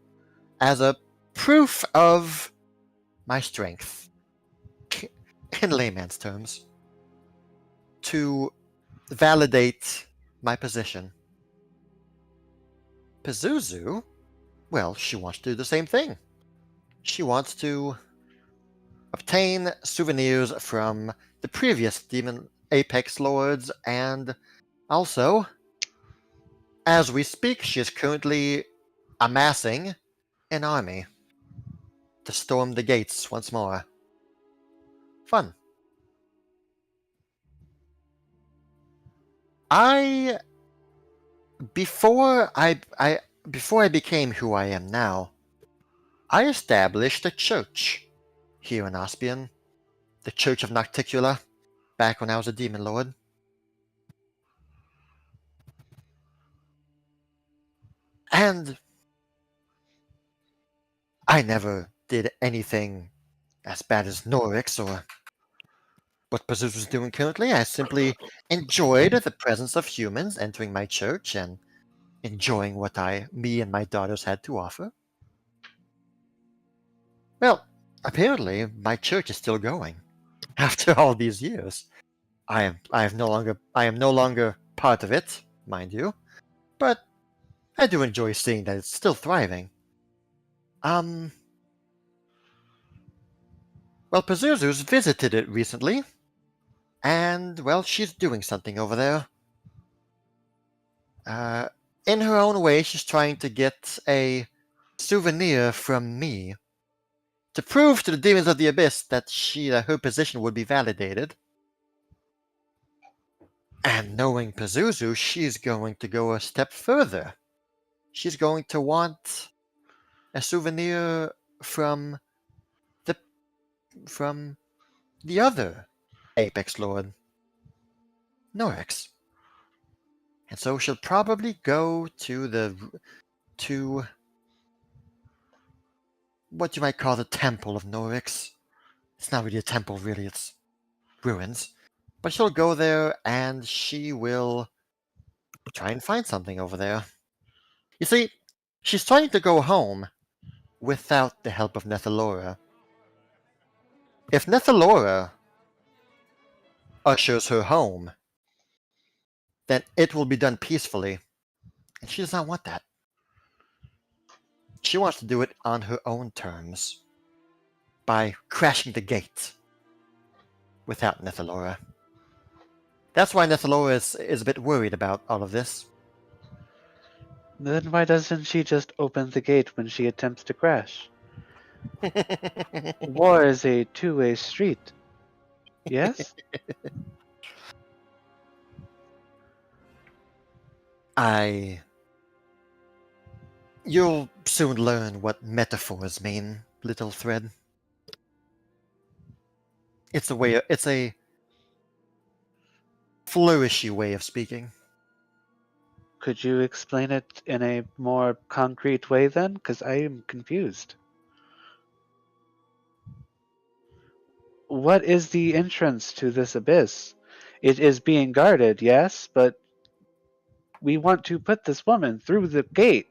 as a proof of my strength, in layman's terms, to validate my position. Pazuzu, well, she wants to do the same thing. She wants to obtain souvenirs from the previous demon apex lords, and also, as we speak, she is currently amassing an army to storm the gates once more. Fun. Before I became who I am now, I established a church here in Aspian, the Church of Nocticula. back when I was a demon lord. And I never did anything as bad as Norix or what Pazuzu's doing currently. I simply enjoyed the presence of humans entering my church and enjoying what me and my daughters had to offer. Well, apparently my church is still going after all these years. I am no longer part of it, mind you, but I do enjoy seeing that it's still thriving. Well, Pazuzu's visited it recently, and well, she's doing something over there. In her own way, she's trying to get a souvenir from me to prove to the demons of the abyss that her position would be validated. And knowing Pazuzu, she's going to go a step further. She's going to want a souvenir from the other Apex Lord, Norix. And so she'll probably go to what you might call the Temple of Norix. It's not really a temple, really, it's ruins. But she'll go there and she will try and find something over there. You see, she's trying to go home without the help of Nethalora. If Nethalora ushers her home, then it will be done peacefully. And she does not want that. She wants to do it on her own terms, by crashing the gate without Nethalora. That's why Nethalora is a bit worried about all of this. Then why doesn't she just open the gate when she attempts to crash? War is a two-way street. Yes? You'll soon learn what metaphors mean, little thread. It's a flourishy way of speaking. Could you explain it in a more concrete way then? Because I am confused. What is the entrance to this abyss? It is being guarded, yes, but we want to put this woman through the gate.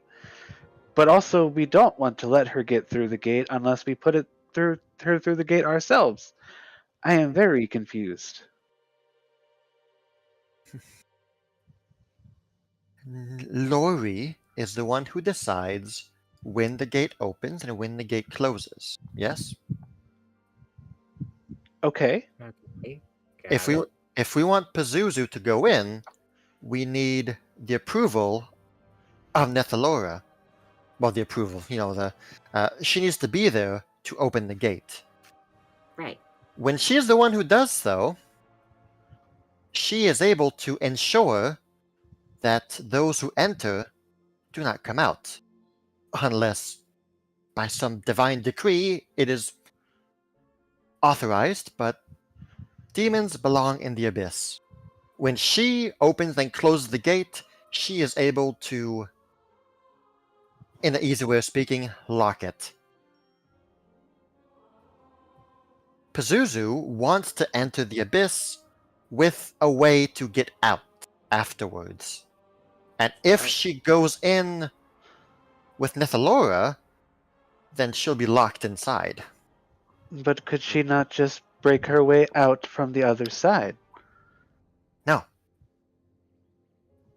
But also, we don't want to let her get through the gate unless we put her through the gate ourselves. I am very confused. Lori is the one who decides when the gate opens and when the gate closes. Yes? Okay. Okay. If got it. we want Pazuzu to go in, we need the approval of Nethalora. Well, the approval, she needs to be there to open the gate. Right. When she's the one who does so, she is able to ensure that those who enter do not come out, unless by some divine decree it is authorized, but demons belong in the abyss. When she opens and closes the gate, she is able to, in an easy way of speaking, lock it. Pazuzu wants to enter the abyss with a way to get out afterwards. And if she goes in with Nethalora, then she'll be locked inside. But could she not just break her way out from the other side? No.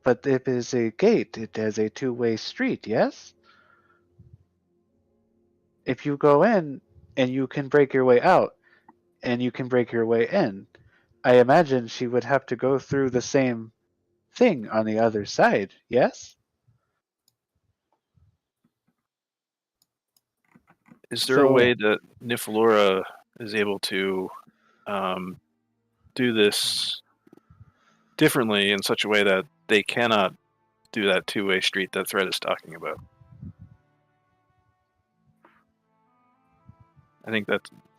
But if it is a gate, it has a two-way street, yes? If you go in and you can break your way out, and you can break your way in, I imagine she would have to go through the same thing on the other side, yes? Is there a way that Niflora is able to do this differently in such a way that they cannot do that two-way street that Thread is talking about? I think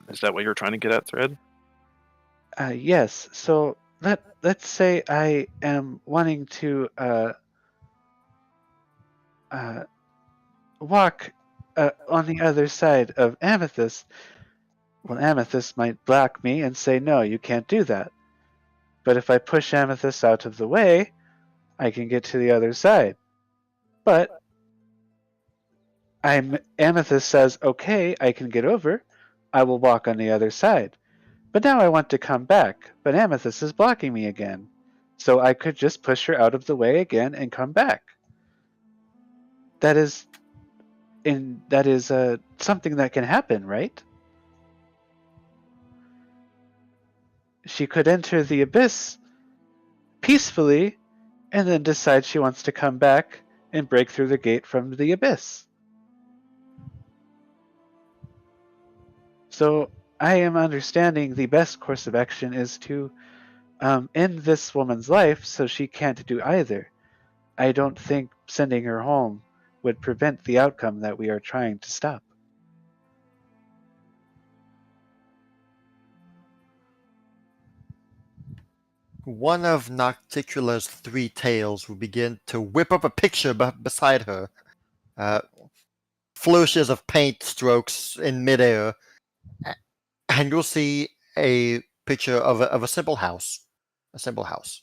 is that what you're trying to get at, Thread? Yes. So let's say I am wanting to walk on the other side of Amethyst. Well, Amethyst might block me and say, no, you can't do that. But if I push Amethyst out of the way, I can get to the other side. But Amethyst says, okay, I can get over. I will walk on the other side. But now I want to come back, but Amethyst is blocking me again. So I could just push her out of the way again and come back. That is something that can happen, right? She could enter the abyss peacefully and then decide she wants to come back and break through the gate from the abyss. So I am understanding the best course of action is to end this woman's life so she can't do either. I don't think sending her home would prevent the outcome that we are trying to stop. One of Nocticula's 3 tails will begin to whip up a picture beside her. Flourishes of paint strokes in midair, and you'll see a picture of a simple house. A simple house.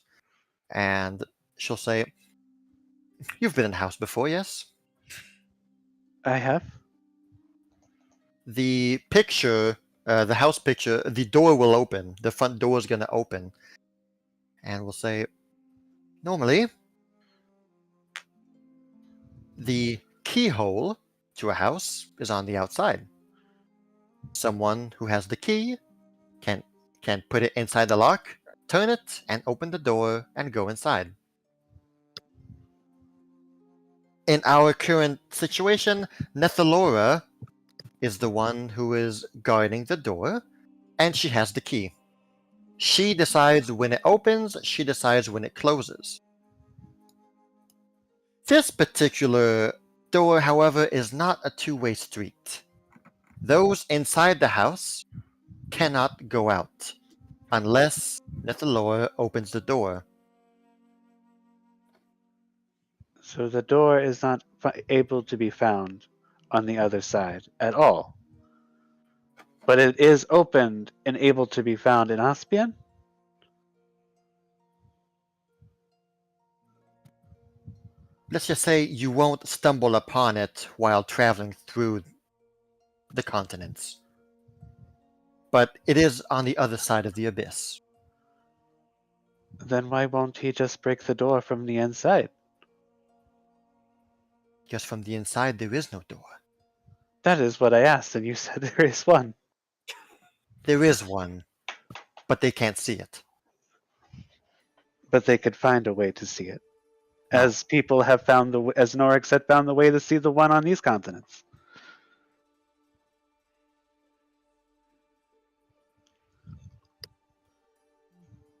And she'll say, "You've been in a house before, yes?" I have. The picture, the house picture, the door will open. The front door is going to open. And we'll say, normally, the keyhole to a house is on the outside. Someone who has the key can put it inside the lock, turn it, and open the door and go inside. In our current situation, Nethalora is the one who is guarding the door, and she has the key. She decides when it opens, she decides when it closes. This particular door, however, is not a two-way street. Those inside the house cannot go out unless Nethalora opens the door. So the door is not able to be found on the other side at all. But it is opened and able to be found in Aspian? Let's just say you won't stumble upon it while traveling through the continents. But it is on the other side of the abyss. Then why won't he just break the door from the inside? Because from the inside there is no door. That is what I asked, and you said there is one. There is one, but they can't see it. But they could find a way to see it. No. As people have found as Norix had found the way to see the one on these continents.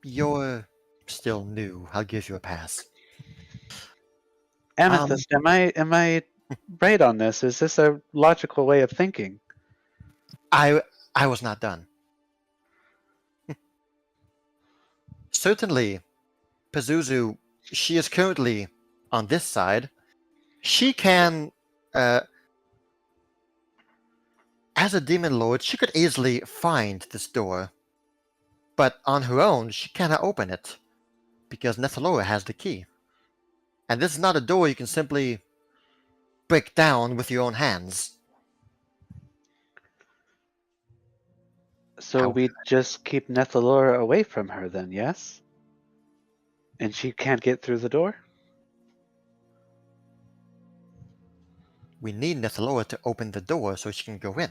You're still new. I'll give you a pass. Amethyst, am I right on this? Is this a logical way of thinking? I was not done. Certainly, Pazuzu, she is currently on this side. She can, as a demon lord, she could easily find this door. But on her own, she cannot open it, because Nethalora has the key. And this is not a door you can simply break down with your own hands. So we just keep Nethalora away from her then, yes? And she can't get through the door? We need Nethalora to open the door so she can go in.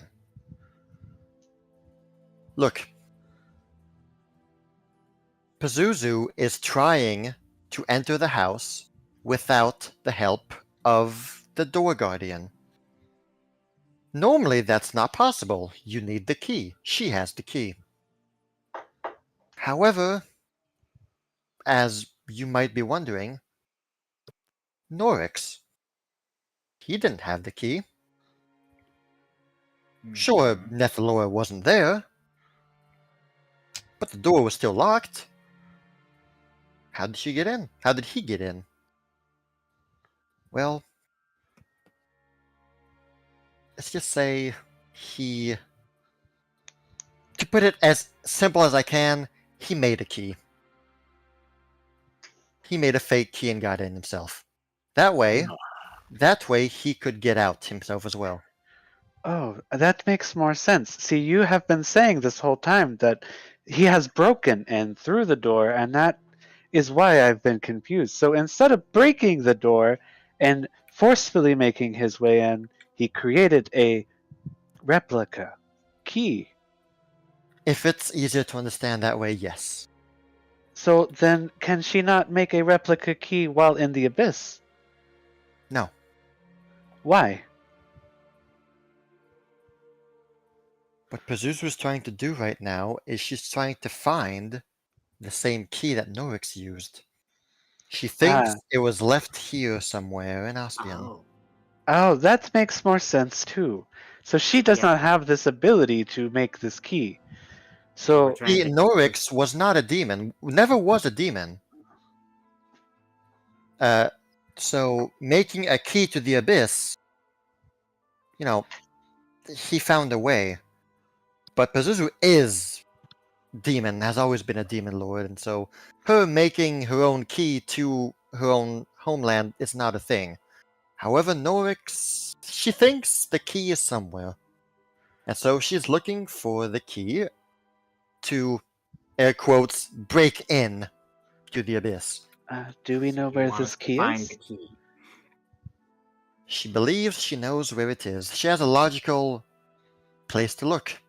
Look. Pazuzu is trying to enter the house without the help of the door guardian. Normally that's not possible. You need the key. She has the key. However, as you might be wondering, Norix, he didn't have the key. Sure, Nethalora wasn't there, But the door was still locked. How did she get in? How did he get in? Well, let's just say he... To put it as simple as I can, he made a key. He made a fake key and got in himself. That way he could get out himself as well. Oh, that makes more sense. See, you have been saying this whole time that he has broken in through the door, and that is why I've been confused. So instead of breaking the door and forcefully making his way in, he created a replica key. If it's easier to understand that way, yes. So then, can she not make a replica key while in the abyss? No. Why? What Pazuzu's trying to do right now is she's trying to find the same key that Norix used. She thinks it was left here somewhere in Aspian. Oh, that makes more sense too. So she does not have this ability to make this key. So Norix was not a demon, never was a demon. So making a key to the abyss, you know, he found a way. But Pazuzu is demon, has always been a demon lord, and so her making her own key to her own homeland is not a thing. However, Norix, she thinks the key is somewhere. And so she's looking for the key to, air quotes, break in to the abyss. Do we know where this key is? The key. She believes she knows where it is. She has a logical place to look.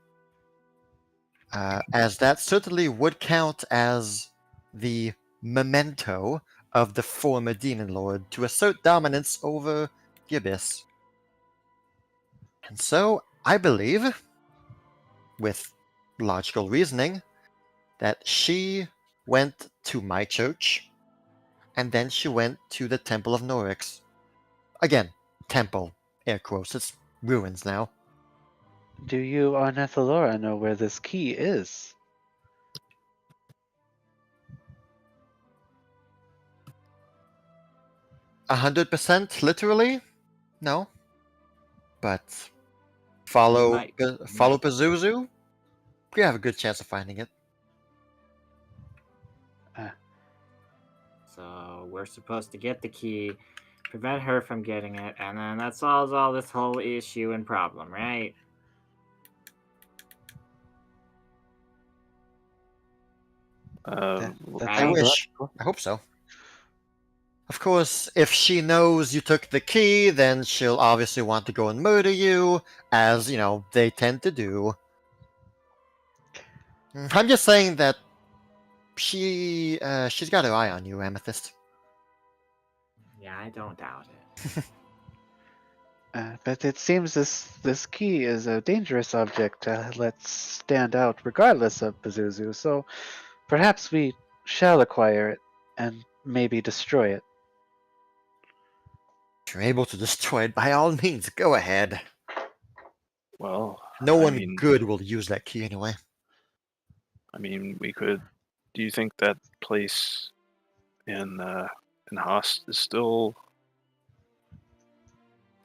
As that certainly would count as the memento of the former Demon Lord to assert dominance over the Abyss. And so, I believe, with logical reasoning, that she went to my church, and then she went to the Temple of Norix. Again, temple, air quotes, it's ruins now. Do you or Nethalora know where this key is? %, literally? No. But follow Pazuzu, you have a good chance of finding it. So we're supposed to get the key, prevent her from getting it, and then that solves all this whole issue and problem, right? I wish. I hope so. Of course, if she knows you took the key, then she'll obviously want to go and murder you, as, you know, they tend to do. I'm just saying that she's got her eye on you, Amethyst. Yeah, I don't doubt it. But it seems this key is a dangerous object to let stand out regardless of Pazuzu, so perhaps we shall acquire it and maybe destroy it. If you're able to destroy it, by all means, go ahead. Well, no one good will use that key anyway. I mean, we could. Do you think that place in Host is still?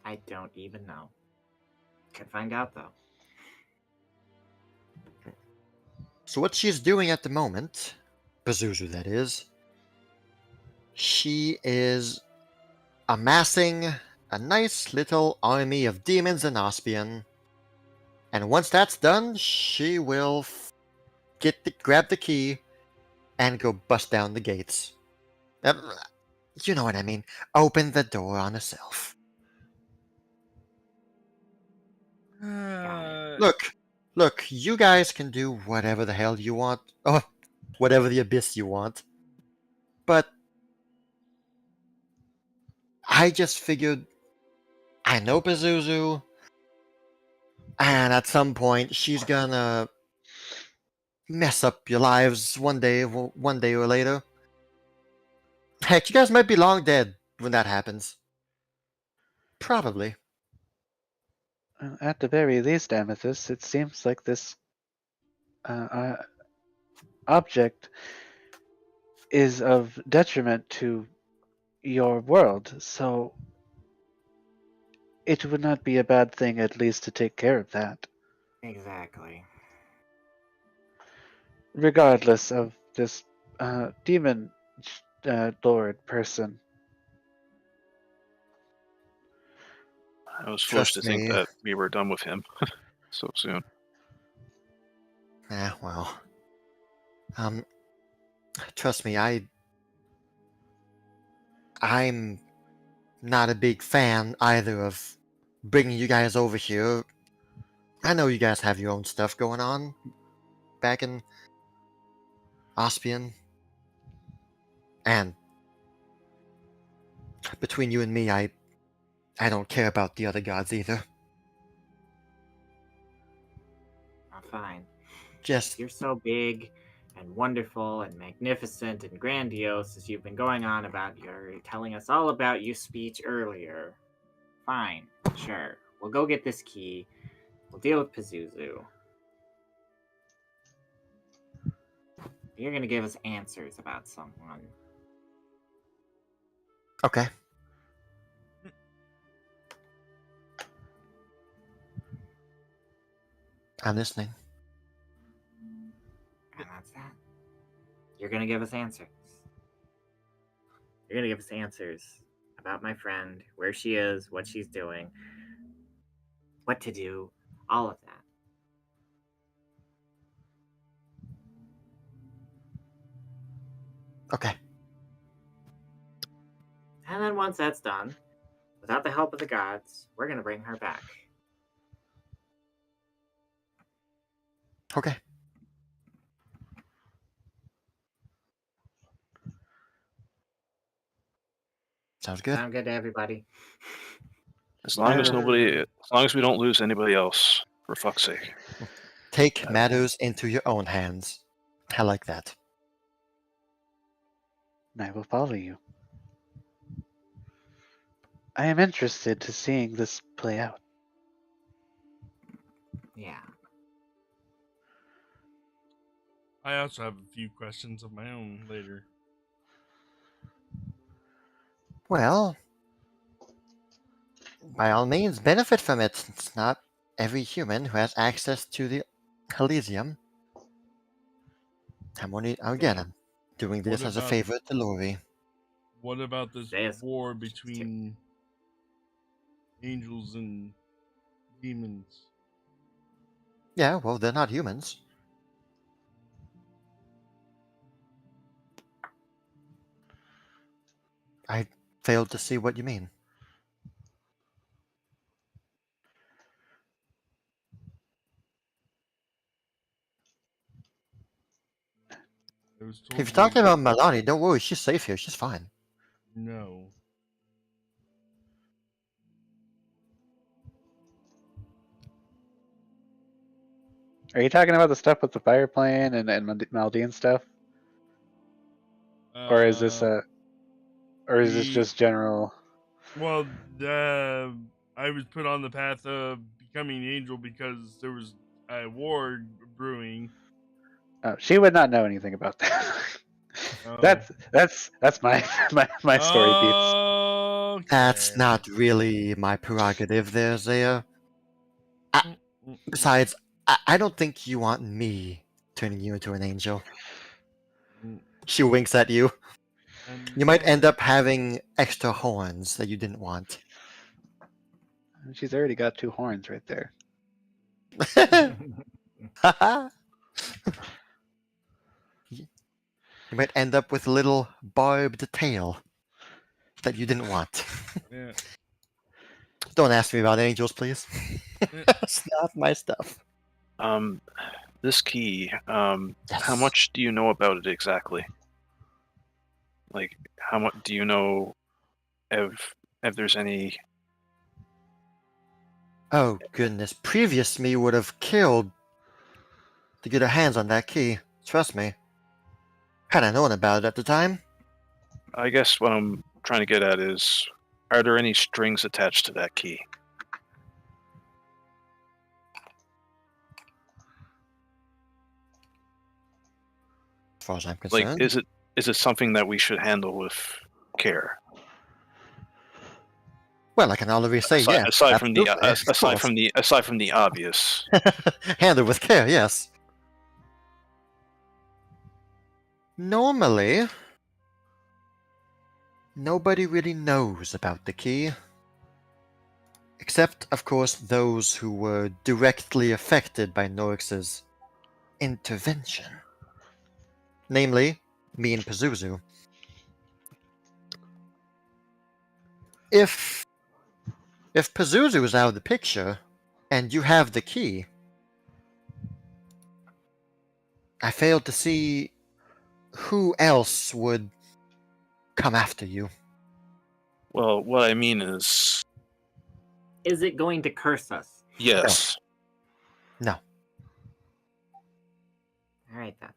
I don't even know. Could find out though. So what she's doing at the moment, Pazuzu that is, she is amassing a nice little army of demons in Aspian, and once that's done, she will grab the key and go bust down the gates. You know what I mean. Open the door on herself. Look, you guys can do whatever the hell you want. Oh, whatever the abyss you want. But I just figured, I know Pazuzu, and at some point she's gonna mess up your lives one day or later. Heck, you guys might be long dead when that happens. Probably. At the very least, Amethyst, it seems like this object is of detriment to your world, so it would not be a bad thing at least to take care of that. Exactly. Regardless of this demon lord person. I was foolish Trust to think me. that we were done with him so soon. Well. Trust me, I'm not a big fan either of bringing you guys over here. I know you guys have your own stuff going on back in Ospian. And between you and me, I don't care about the other gods either. Fine. Just You're so big and wonderful and magnificent and grandiose as you've been going on about your telling us all about your speech earlier. Fine, sure. We'll go get this key. We'll deal with Pazuzu. You're gonna give us answers about someone. okay. I'm listening. And that's that. You're gonna give us answers. You're gonna give us answers about my friend, where she is, what she's doing, what to do, all of that. Okay. And then once that's done, without the help of the gods, we're gonna bring her back. Okay. Sounds good. Sound good to everybody? As long as Errrr. as long as we don't lose anybody else, for fuck's sake. Take matters into your own hands. I like that. I will follow you. I am interested to seeing this play out. Yeah. I also have a few questions of my own later. Well, by all means, benefit from it. It's not every human who has access to the Elysium. I'm doing this What as a about- favor to Lori. What about this Yes. war between angels and demons? Yeah, well, they're not humans. I failed to see what you mean. I was told If you're talking about Milani, don't worry, she's safe here. She's fine. no. Are you talking about the stuff with the fire plane and Maldian stuff? Or is this just general? Well, I was put on the path of becoming an angel because there was a war brewing. Oh, she would not know anything about that. Oh. That's my story beats. Okay. That's not really my prerogative there, Zaya. Besides, I don't think you want me turning you into an angel. She winks at you. You might end up having extra horns that you didn't want. She's already got 2 horns right there. You might end up with a little barbed tail that you didn't want. Yeah. Don't ask me about angels, please. Yeah. It's not my stuff. This key, Yes. how much do you know about it exactly? Like, how much do you know if there's any? Oh goodness, previous me would have killed to get her hands on that key. Trust me. Had I known about it at the time. I guess what I'm trying to get at is, are there any strings attached to that key? as far as I'm Like, concerned. is it something that we should handle with care? Well, I can already say yes. Aside from the absolutely, of aside from the obvious. course. Handle with care, yes. Normally, nobody really knows about the key. Except, of course, those who were directly affected by Norix's intervention. Namely, me and Pazuzu. If Pazuzu is out of the picture, and you have the key, I fail to see who else would come after you. Well, what I mean is, Is it going to curse us? yes. No. All right then.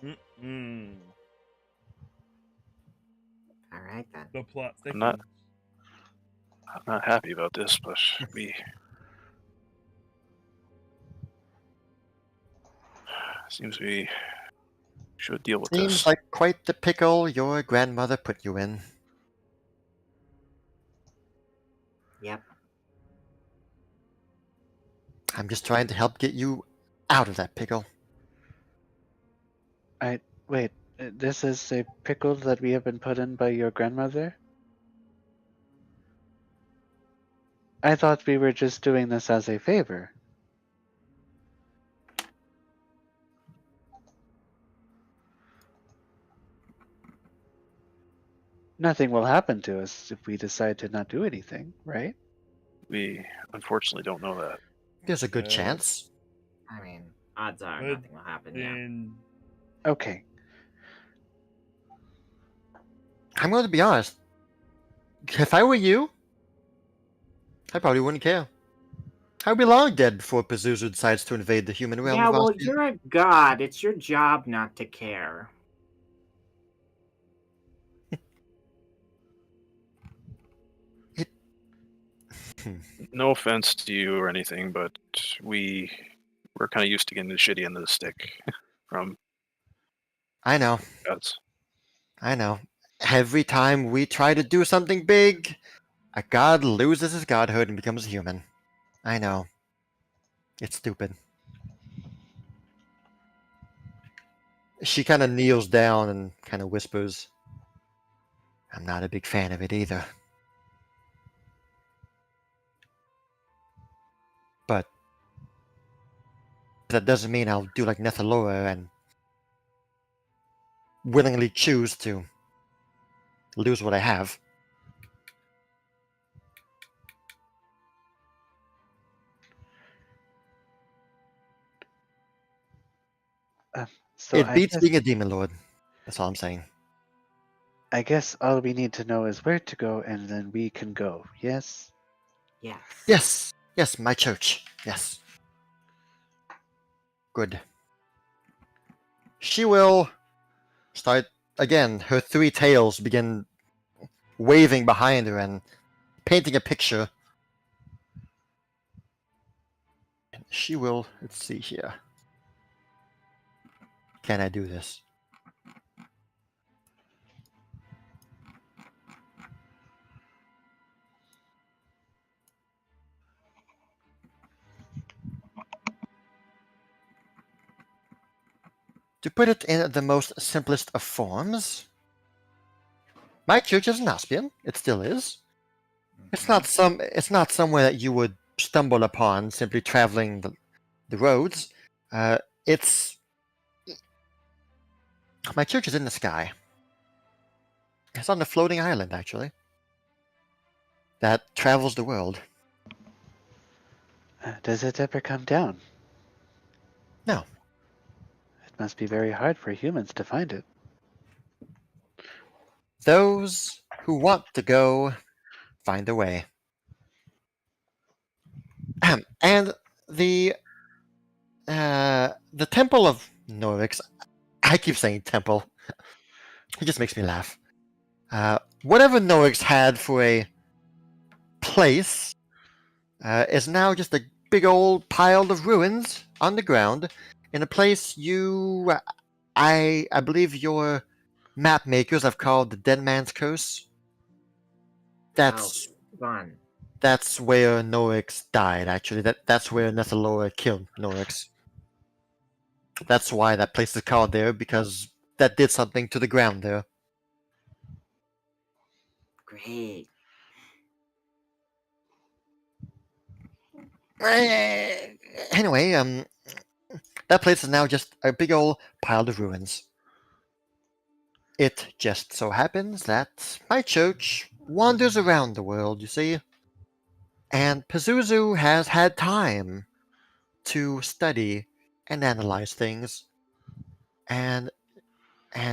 Mm-mm. All right then. The plot I'm thickens. not happy about this, but we seems we should deal with Seems this. like quite the pickle your grandmother put you in. Yep. I'm just trying to help get you out of that pickle. Wait, this is a pickle that we have been put in by your grandmother? I thought we were just doing this as a favor. Nothing will happen to us if we decide to not do anything, right? We unfortunately don't know that. There's a good chance. I mean, odds are But nothing will happen. Yeah. Then Okay. I'm going to be honest. If I were you, I probably wouldn't care. I'd be long dead before Pazuzu decides to invade the human realm Yeah, of well, Austria. you're a god. It's your job not to care. No offense to you or anything, but we're kind of used to getting the shitty end of the stick from I know. gods. I know. Every time we try to do something big, a god loses his godhood and becomes human. I know. It's stupid. She kind of kneels down and kind of whispers, I'm not a big fan of it either. But that doesn't mean I'll do like Nethalora and willingly choose to lose what I have. So It I beats guess, being a demon lord. That's all I'm saying. I guess all we need to know is where to go, and then we can go. Yes? Yes. Yes, yes, my church. Yes. Good. She will start again. Her three tails begin waving behind her and painting a picture. And she will. Let's see here. Can I do this? To put it in the most simplest of forms, my church is an Aspian. It still is. It's not somewhere that you would stumble upon simply traveling the roads. It's my church is in the sky. It's on a floating island, actually, that travels the world. Does it ever come down? No. It must be very hard for humans to find it. Those who want to go find a way. And the Temple of Norix. I keep saying temple. It just makes me laugh. Whatever Norix had for a place is now just a big old pile of ruins on the ground in a place I believe your map makers have called the Dead Man's Curse. That's Fun. that's where Norix died, actually. That's where Nethalora killed Norix. That's why that place is called there, because that did something to the ground there. Great. Anyway, that place is now just a big old pile of ruins. It just so happens that my church wanders around the world, you see. And Pazuzu has had time to study and analyze things. And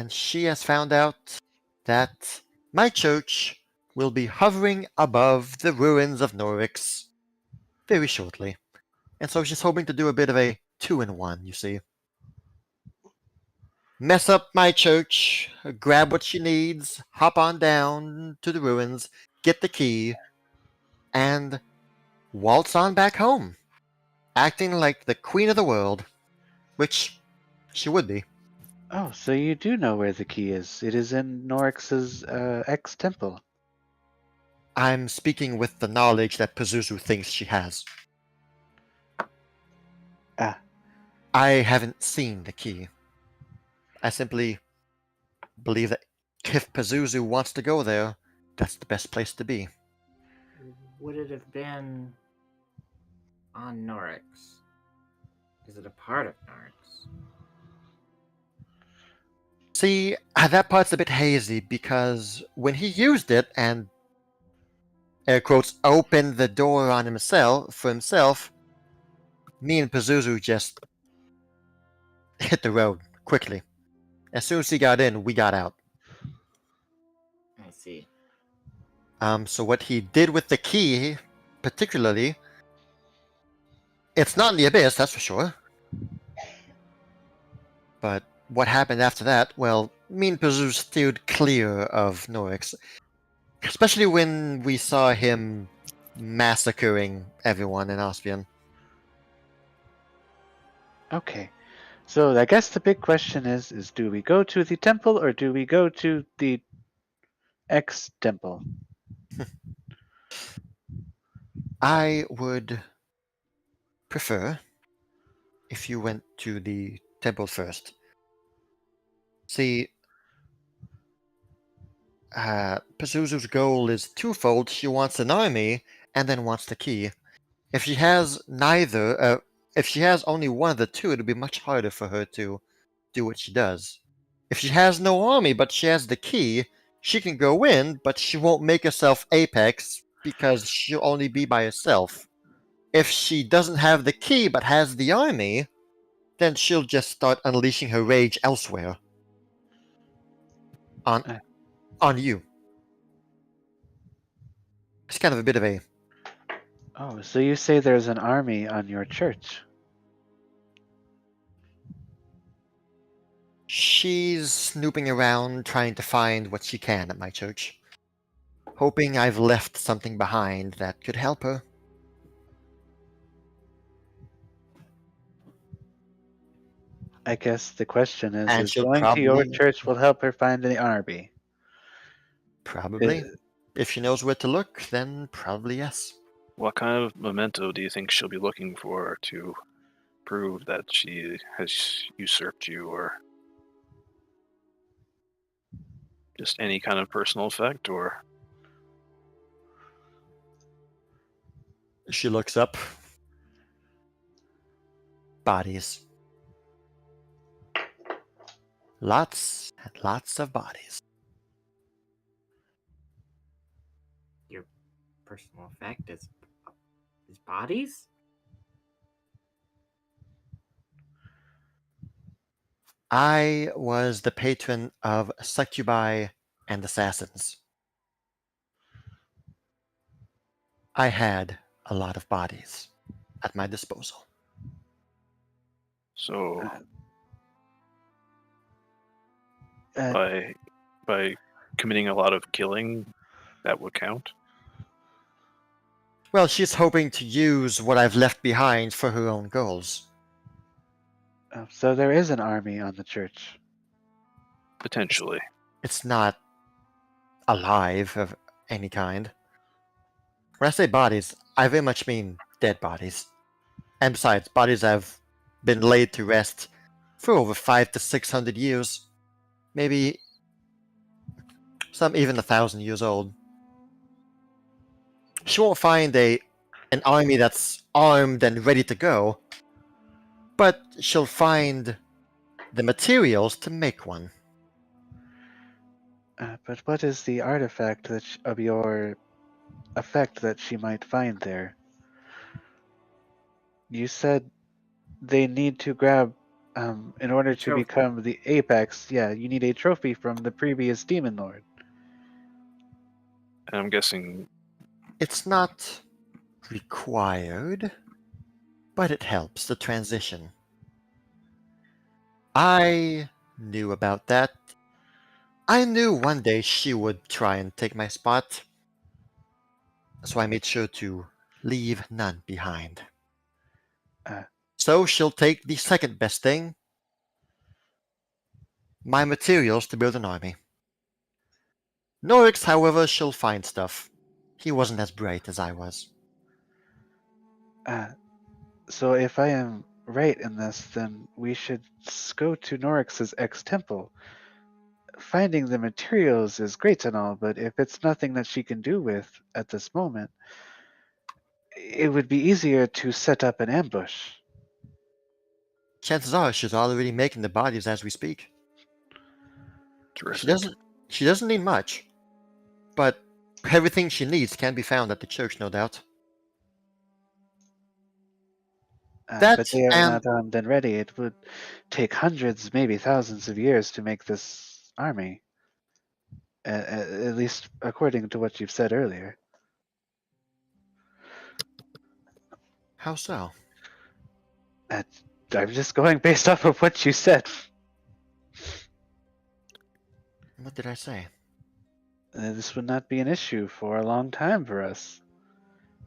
she has found out that my church will be hovering above the ruins of Norix very shortly. And so she's hoping to do a bit of a 2-in-1, you see. Mess up my church, grab what she needs, hop on down to the ruins, get the key, and waltz on back home, acting like the queen of the world, which she would be. Oh, so you do know where the key is. It is in Norix's ex-temple. I'm speaking with the knowledge that Pazuzu thinks she has. Ah. I haven't seen the key. I simply believe that if Pazuzu wants to go there, that's the best place to be. Would it have been on Norix? Is it a part of Norix? See, that part's a bit hazy because when he used it and, air quotes, opened the door on himself, me and Pazuzu just hit the road quickly. As soon as he got in, we got out. I see. So what he did with the key, particularly, it's not in the abyss, that's for sure. But what happened after that, well, me and Pazuzu steered clear of Norix. Especially when we saw him massacring everyone in Ospian. Okay. So I guess the big question is do we go to the temple or do we go to the ex-temple? I would prefer if you went to the temple first. See, Pazuzu's goal is twofold. She wants an army and then wants the key. If she has neither, if she has only one of the two, it'll be much harder for her to do what she does. If she has no army but she has the key, she can go in, but she won't make herself Apex because she'll only be by herself. If she doesn't have the key but has the army, then she'll just start unleashing her rage elsewhere. On you. It's kind of a bit of a... Oh, so you say there's an army on your church? She's snooping around trying to find what she can at my church. Hoping I've left something behind that could help her. I guess the question And is she'll going to your probably- church will help her find the army? Probably. If she knows where to look, then probably yes. What kind of memento do you think she'll be looking for to prove that she has usurped you, or just any kind of personal effect, or? She looks up. Bodies. Lots and lots of bodies. Your personal effect is bodies? I was the patron of succubi and assassins. I had a lot of bodies at my disposal. So Uh, by committing a lot of killing, that would count. Well, she's hoping to use what I've left behind for her own goals. So there is an army on the church. Potentially. It's not alive of any kind. When I say bodies, I very much mean dead bodies. And besides, bodies have been laid to rest for over 500 to 600 years. Maybe some even 1,000 years old. She won't find an army that's armed and ready to go, but she'll find the materials to make one. But what is the artifact of your effect that she might find there? You said they need to grab, in order to Trophy. become the apex. Yeah, you need a trophy from the previous demon lord. And I'm guessing It's not required, but it helps the transition. I knew about that. I knew one day she would try and take my spot, so I made sure to leave none behind. So she'll take the second best thing, my materials to build an army. Norix, however, she'll find stuff. He wasn't as bright as I was. So if I am right in this, then we should go to Norix's ex-temple. Finding the materials is great and all, but if it's nothing that she can do with at this moment, it would be easier to set up an ambush. Chances are she's already making the bodies as we speak. terrific. She doesn't need much, but everything she needs can be found at the church, no doubt. But they are not armed and ready. It would take hundreds, maybe thousands of years to make this army. At least according to what you've said earlier. How so? I'm just going based off of what you said. What did I say? This would not be an issue for a long time for us.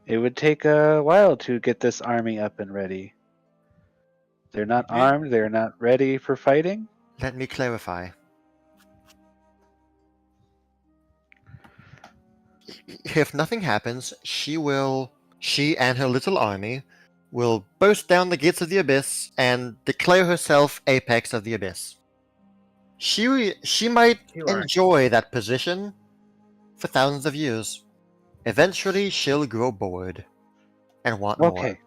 It would take a while to get this army up and ready. They're not armed, they're not ready for fighting. Let me clarify. If nothing happens, she and her little army will burst down the gates of the Abyss and declare herself Apex of the Abyss. She might enjoy that position for thousands of years. Eventually, she'll grow bored and want more. Okay,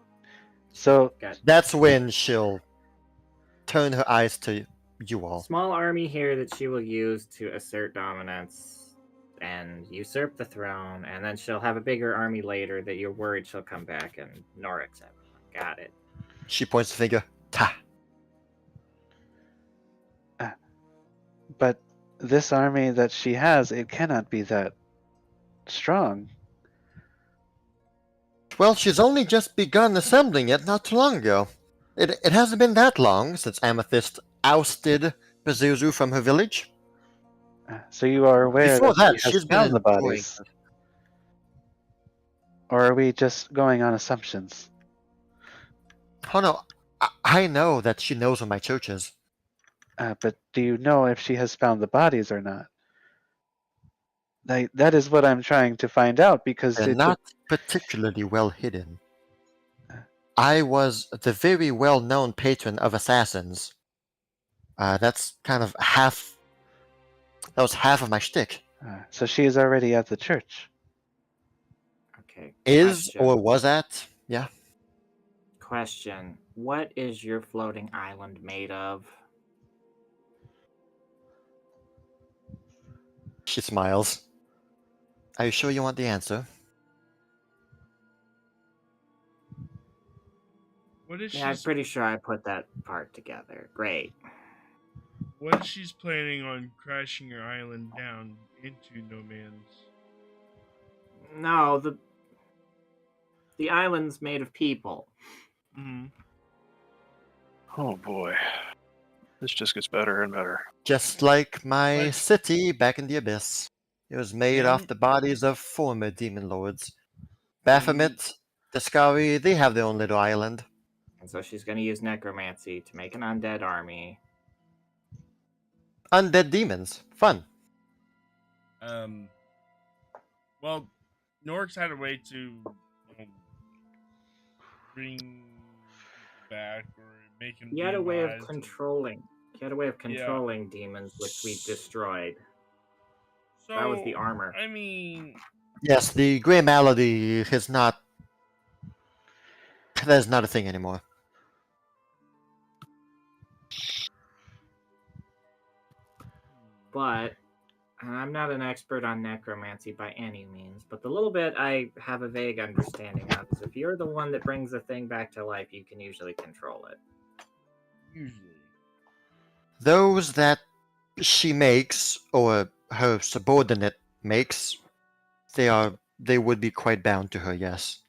so that's when she'll turn her eyes to you all. Small army here that she will use to assert dominance and usurp the throne, and then she'll have a bigger army later that you're worried she'll come back and Norix everyone. Got it. She points the finger. Ta. But this army that she has, it cannot be that strong. Well, she's only just begun assembling it not too long ago. It hasn't been that long since Amethyst ousted Pazuzu from her village. So you are aware Before that she's has been found the enjoying bodies? Or are we just going on assumptions? Oh no, I know that she knows where my church is. But do you know if she has found the bodies or not? That is what I'm trying to find out, because They're it's not particularly well hidden. I was the very well-known patron of assassins. That's kind of half. That was half of my shtick. So she is already at the church. Okay. Is question. or was at? Yeah. Question: what is your floating island made of? She smiles. Are you sure you want the answer? What is Yeah, I'm pretty sure I put that part together. Great. What if she's planning on crashing her island down into no man's? No, the island's made of people. Mm-hmm. Oh boy. This just gets better and better. Just like my city back in the Abyss. It was made Yeah. off the bodies of former demon lords. Baphomet, Discovery, they have their own little island. And so she's going to use necromancy to make an undead army. Undead demons. Fun. Well, Norks had a way to bring people back or make them. He had a way of demonized. controlling. He had a way of controlling demons, which we destroyed. So, That was the armor. I mean, Yes, the Grey Malady is not. That is not a thing anymore. But I'm not an expert on necromancy by any means, but the little bit I have a vague understanding of is if you're the one that brings a thing back to life, you can usually control it. usually. Those that she makes, or her subordinate makes, they would be quite bound to her, yes.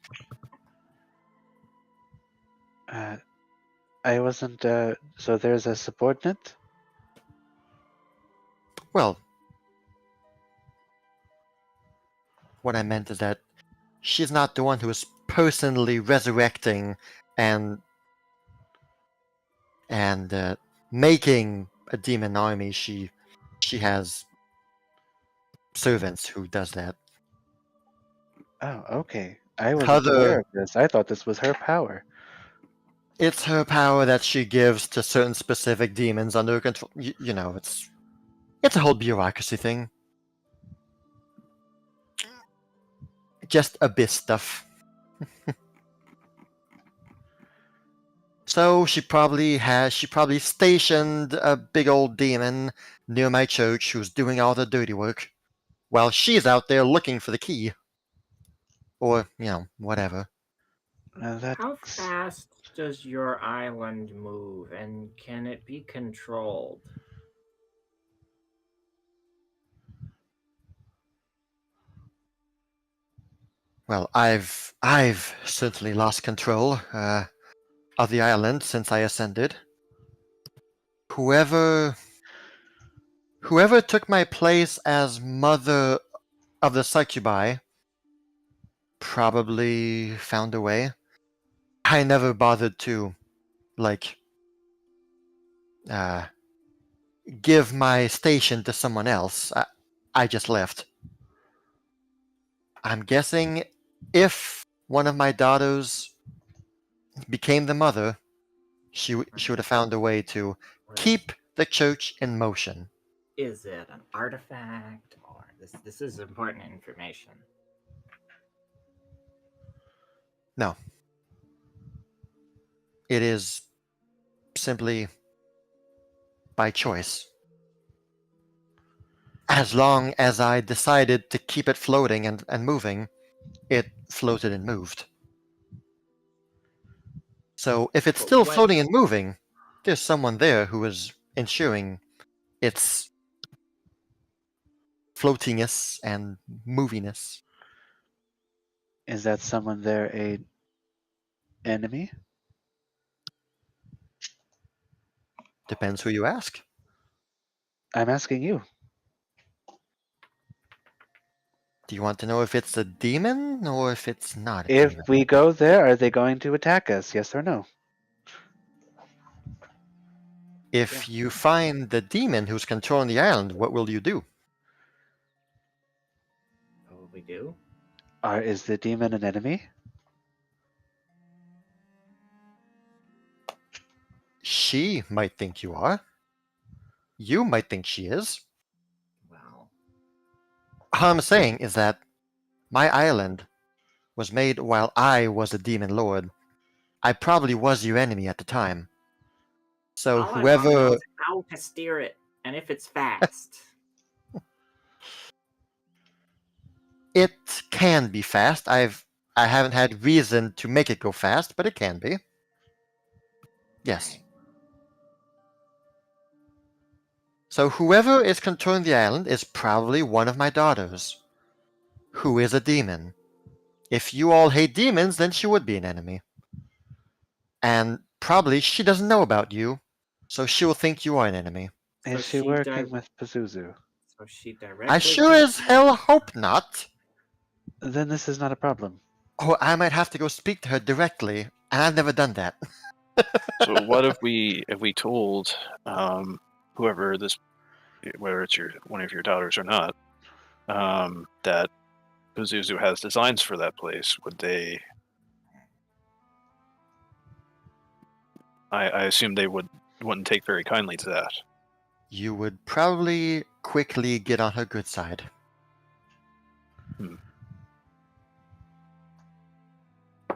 I wasn't. So there's a subordinate. Well, what I meant is that she's not the one who is personally resurrecting and making a demon army. She has servants who does that. Oh, okay. I wasn't Other- aware of this. I thought this was her power. It's her power that she gives to certain specific demons under her control. You know, it's a whole bureaucracy thing. Just abyss stuff. So she probably stationed a big old demon near my church who's doing all the dirty work, while she's out there looking for the key. Or, you know, whatever. How fast does your island move, and can it be controlled? Well, I've certainly lost control of the island since I ascended. Whoever took my place as mother of the succubi probably found a way. I never bothered to, give my station to someone else. I just left. I'm guessing if one of my daughters became the mother, she would have found a way to keep the church in motion. Is it an artifact, or this is important information? No. It is simply by choice. As long as I decided to keep it floating and moving, it floated and moved. So if it's still floating and moving, there's someone there who is ensuring its floatiness and moviness. Is that someone there a enemy? Depends who you ask. I'm asking you. Do you want to know if it's a demon or if it's not a If demon? we go there, are they going to attack us? Yes or no? If you find the demon who's controlling the island, what will you do? What will we do? Is the demon an enemy? She might think you are. You might think she is. Well, All I'm saying is that my island was made while I was a demon lord. I probably was your enemy at the time. So all I wanna know whoever... is how to steer it, and if it's fast. It can be fast. I haven't had reason to make it go fast, but it can be. Yes. So whoever is controlling the island is probably one of my daughters, who is a demon. If you all hate demons, then she would be an enemy. And probably she doesn't know about you, so she will think you are an enemy. Is So she she working does- with Pazuzu? So she directly. I sure as hell hope not. Then this is not a problem. Or I might have to go speak to her directly, and I've never done that. So what if we told whoever this, whether it's one of your daughters or not, that Pazuzu has designs for that place? Would they? I assume they wouldn't take very kindly to that. You would probably quickly get on her good side.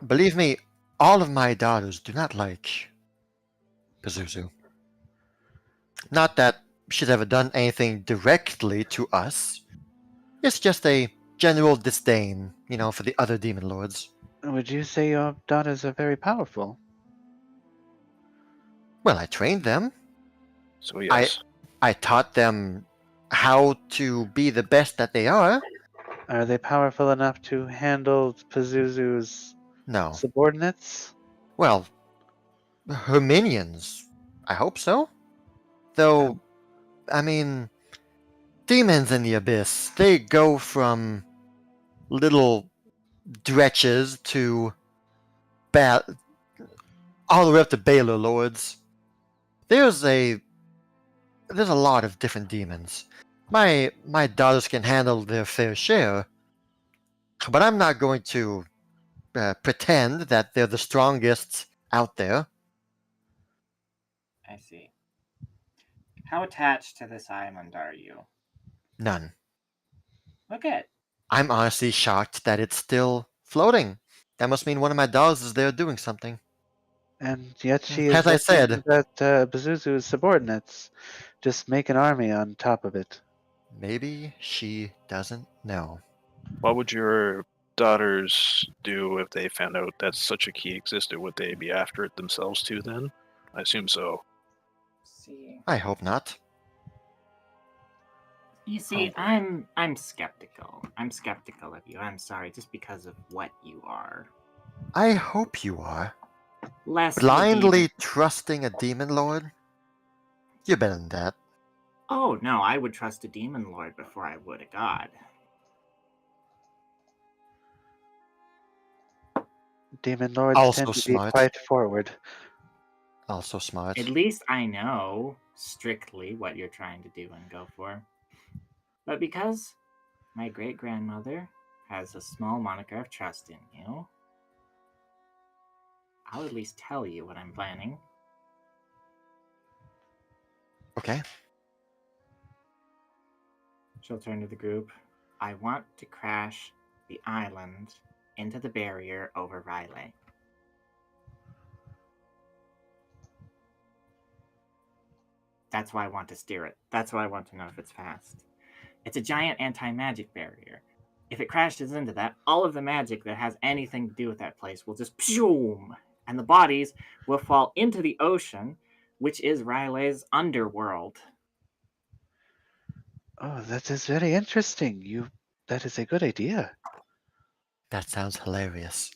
Believe me, all of my daughters do not like Pazuzu. Not that she's ever done anything directly to us. It's just a general disdain, for the other demon lords. Would you say your daughters are very powerful? Well, I trained them. So yes. I taught them how to be the best that they are. Are they powerful enough to handle Pazuzu's No. subordinates? Well, her minions. I hope so. Though, I mean, demons in the abyss, they go from little dretches to all the way up to Baylor lords. There's a lot of different demons. My daughters can handle their fair share, but I'm not going to pretend that they're the strongest out there. I see. How attached to this island are you? None. Okay. I'm honestly shocked that it's still floating. That must mean one of my daughters is there doing something. And yet she As I is said, that Pazuzu's subordinates just make an army on top of it. maybe she doesn't know. What would your daughters do if they found out that such a key existed? Would they be after it themselves too then? I assume so. See. I hope not. You see, I'm skeptical. I'm skeptical of you. I'm sorry, just because of what you are. I hope you are. Less Blindly trusting a demon lord? You're better than that. Oh no, I would trust a demon lord before I would a god. Demon lords Also tend to smart. be quite forward. Also smart. At least I know strictly what you're trying to do and go for. But because my great-grandmother has a small moniker of trust in you, I'll at least tell you what I'm planning. Okay. She'll turn to the group. I want to crash the island into the barrier over Riley. That's why I want to steer it. That's why I want to know if it's fast. It's a giant anti-magic barrier. If it crashes into that, all of the magic that has anything to do with that place will just pshoom, and the bodies will fall into the ocean, which is Riley's underworld. Oh, that is very interesting. That is a good idea. That sounds hilarious.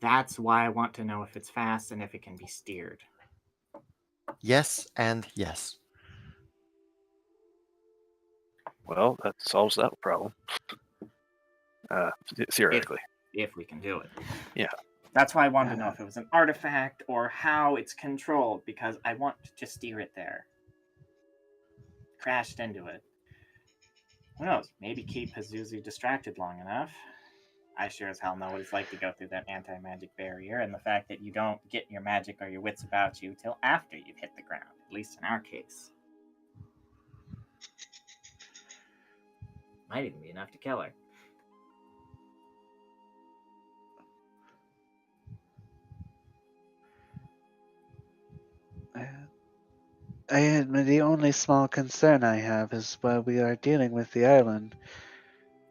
That's why I want to know if it's fast and if it can be steered. Yes and yes. Well, that solves that problem. Theoretically. If we can do it. Yeah. That's why I wanted to know if it was an artifact or how it's controlled, because I want to steer it there. Crashed into it. Who knows? Maybe keep Pazuzu distracted long enough. I sure as hell know what it's like to go through that anti-magic barrier, and the fact that you don't get your magic or your wits about you till after you've hit the ground, at least in our case. Might even be enough to kill her. The only small concern I have is while we are dealing with the island,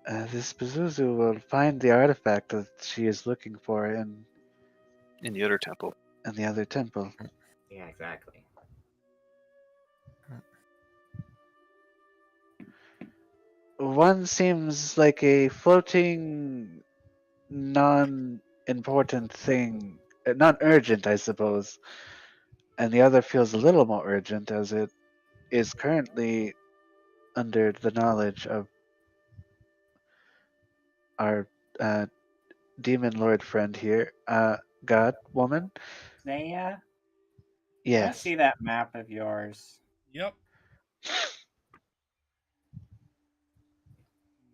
this Pazuzu will find the artifact that she is looking for in the other temple. In the other temple. Yeah, exactly. One seems like a floating, non-important thing, non-urgent, I suppose, and the other feels a little more urgent as it is currently under the knowledge of our demon lord friend here, God woman. Naya, can I Yes. see that map of yours? Yep.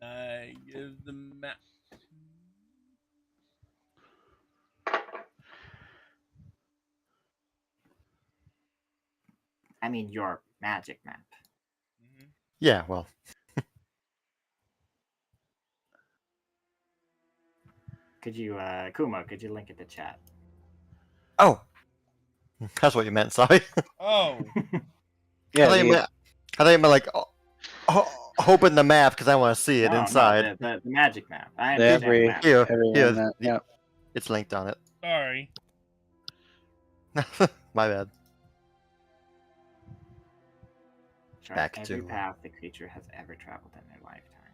I give the map. I mean, your magic map. Yeah, well, Could you, Kuma? Could you link it to chat? oh, that's what you meant. Sorry. Oh, Yeah. I thought you meant like open the map because I want to see it No, inside. the magic map. I understand the every map. Here, everyone that, yeah. it's linked on it. sorry. My bad. Chart Back every to- path the creature has ever traveled in their lifetime.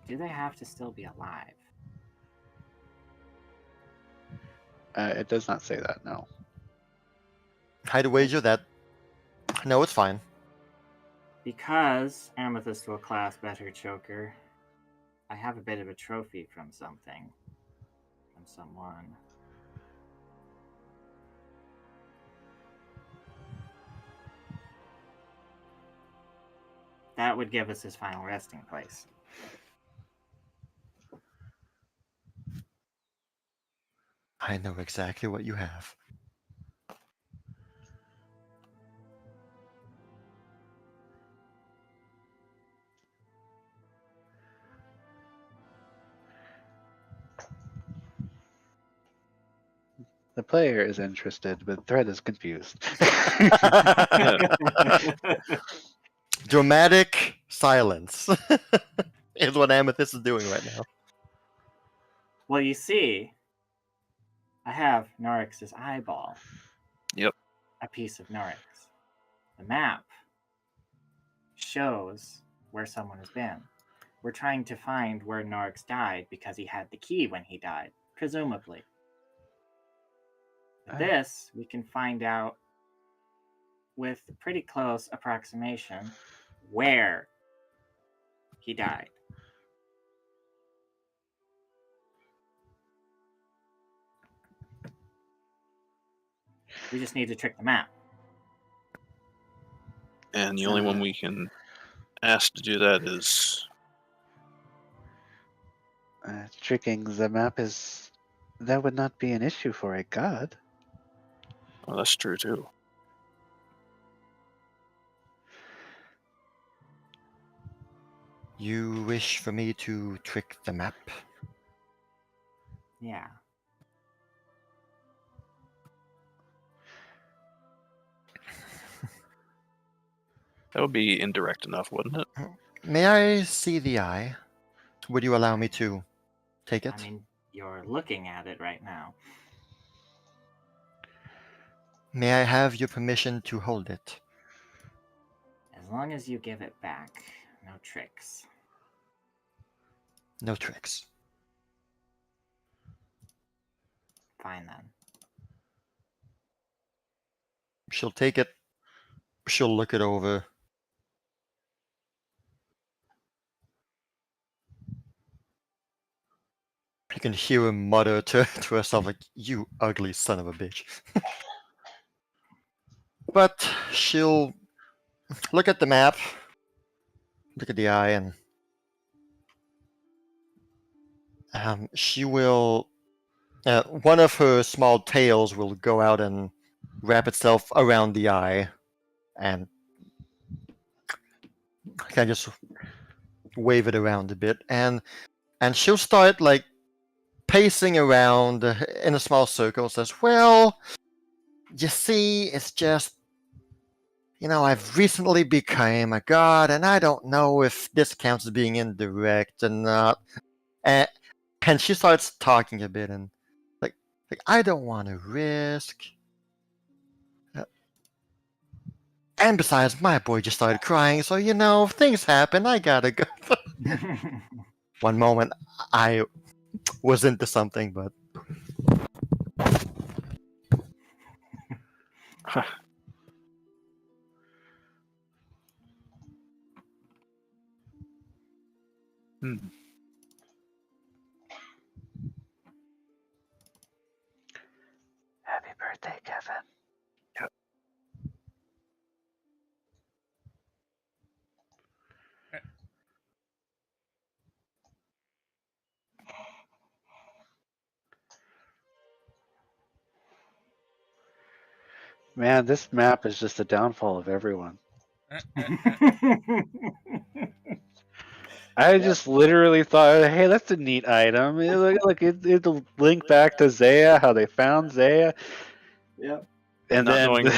Do they have to still be alive? It does not say that. No. I'd wager that. No, it's fine. Because Amethyst will class better choker, I have a bit of a trophy from something. From someone. That would give us his final resting place. I know exactly what you have. The player is interested, but Thread is confused. Dramatic silence is what Amethyst is doing right now. Well, you see, I have Norix's eyeball. Yep. A piece of Norix. The map shows where someone has been. We're trying to find where Norix died because he had the key when he died, presumably. With this, we can find out with pretty close approximation where he died. We just need to trick the map. And the only one we can ask to do that is Tricking the map that would not be an issue for a god. well, that's true too. You wish for me to trick the map? Yeah. That would be indirect enough, wouldn't it? May I see the eye? Would you allow me to take it? I mean, you're looking at it right now. May I have your permission to hold it? As long as you give it back, no tricks. No tricks. Fine then. She'll take it. She'll look it over. You can hear her mutter to herself like, "You ugly son of a bitch." But she'll look at the map, look at the eye, and she will. One of her small tails will go out and wrap itself around the eye, and kind of just wave it around a bit, and she'll start like pacing around in a small circle. Says, "Well, you see, it's just, I've recently become a god, and I don't know if this counts as being indirect or not." And she starts talking a bit, and like I don't want to risk. And besides, my boy just started crying, so things happen. I gotta go. One moment, I was into something, but Hmm. Happy birthday, Kevin. Man, this map is just the downfall of everyone. I just literally thought, hey, that's a neat item. It'll link back to Zaya, how they found Zaya. Yep. And Not then knowing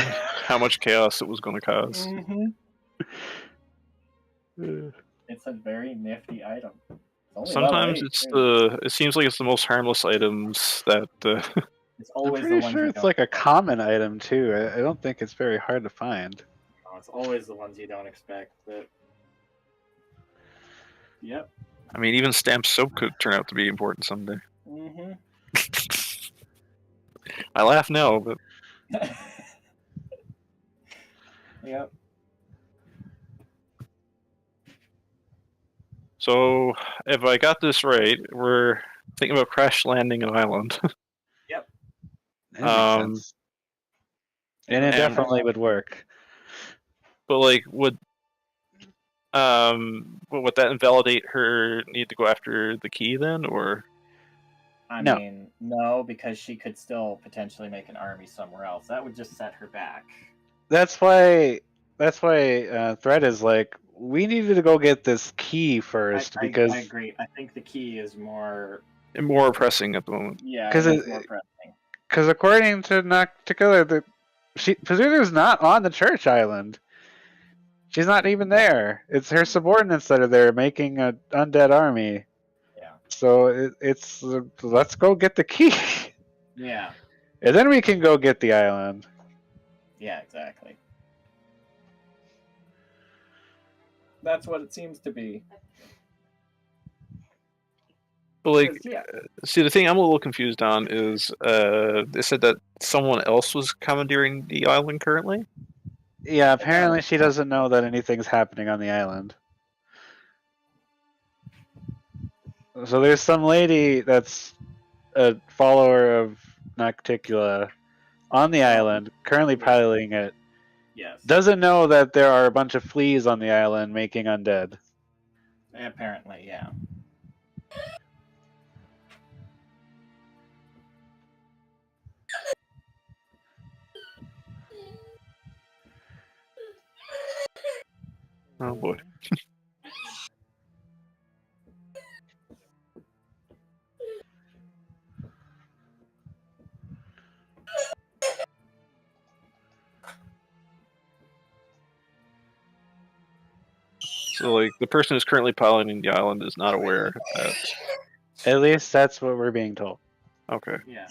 how much chaos it was going to cause. It's a very nifty item. Sometimes it seems like it's the most harmless items that. It's I'm always the pretty ones sure you it's don't like a expect. common item too. I don't think it's very hard to find. No, it's always the ones you don't expect. But yep. I mean, even stamped soap could turn out to be important someday. Mm-hmm. I laugh now, but Yep. so if I got this right, we're thinking about crash landing an island. That makes sense. And it definitely would work. But like, would that invalidate her need to go after the key then, or? I No. mean, no, because she could still potentially make an army somewhere else. That would just set her back. That's why Thread is like, we needed to go get this key first because I agree. I think the key is more pressing at the moment. Yeah, because it's more pressing. Because according to Nocticular, Pazuzu's not on the church island. She's not even there. It's her subordinates that are there making an undead army. Yeah. So it's let's go get the key. Yeah. And then we can go get the island. Yeah, exactly. That's what it seems to be. But like, 'Cause, yeah. see, the thing I'm a little confused on is they said that someone else was commandeering the island currently. Yeah, apparently she doesn't know that anything's happening on the island. So there's some lady that's a follower of Nocticula on the island, currently piloting it. Yes. Doesn't know that there are a bunch of fleas on the island making undead. Apparently, yeah. Oh boy. So, like, the person who's currently piloting the island is not aware that. At least that's what we're being told. Okay. Yeah.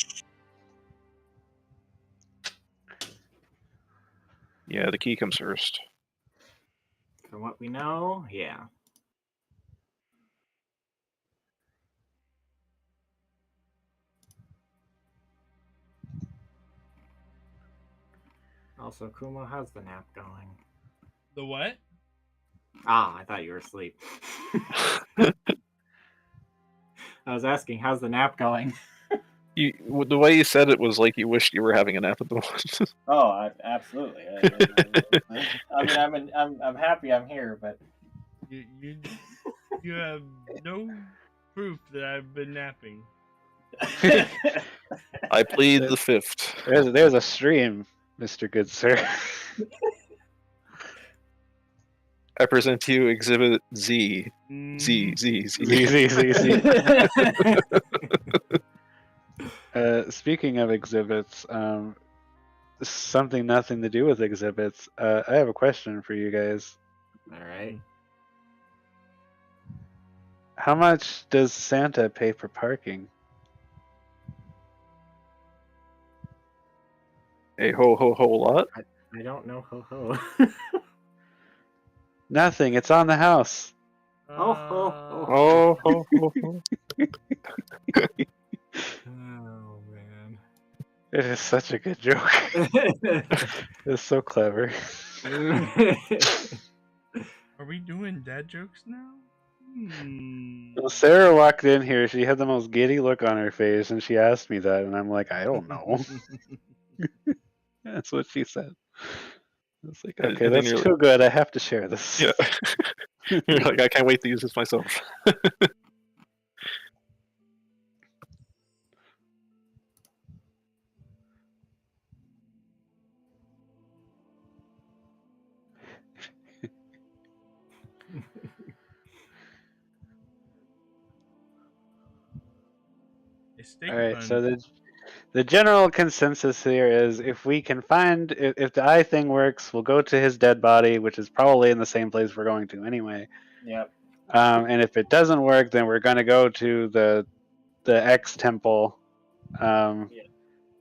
Yeah, the key comes first. From what we know, yeah. Also, Kumo, how's the nap going? The what? Ah, I thought you were asleep. I was asking, how's the nap going? The way you said it was like you wished you were having a nap at the moment. Oh, absolutely. I mean, I'm happy I'm here, but You have no proof that I've been napping. I plead the fifth. There's a stream, Mr. Good Sir. I present to you Exhibit Z. Z. Speaking of exhibits, something nothing to do with exhibits. I have a question for you guys. All right. How much does Santa pay for parking? A ho lot. I don't know. Ho ho. Nothing. It's on the house. Oh ho ho. Oh ho ho. Oh man. It is such a good joke. It's so clever. Are we doing dad jokes now? Hmm. Well, Sarah walked in here. She had the most giddy look on her face, and she asked me that, and I'm like, I don't know. That's what she said. I was like, And okay, then that's you're too good. I have to share this. Yeah. You're like, I can't wait to use this myself. A steak All right, bun. so the general consensus here is if we can find if the eye thing works, we'll go to his dead body, which is probably in the same place we're going to anyway. Yep. And if it doesn't work, then we're going to go to the X temple, Yeah.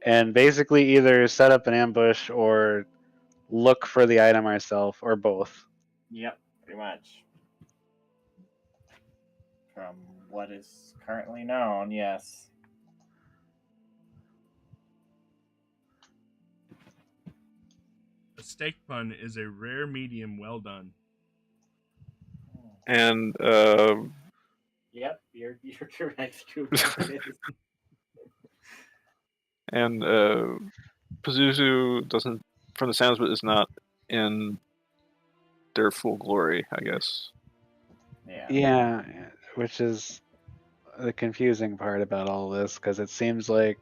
and basically either set up an ambush or look for the item ourselves, or both. Yep. Pretty much. From what is currently known, yes. A steak bun is a rare medium well done. And Yep, you're correct, Cooper. and Pazuzu doesn't, from the sounds of it, is not in their full glory, I guess. Yeah, which is the confusing part about all this, because it seems like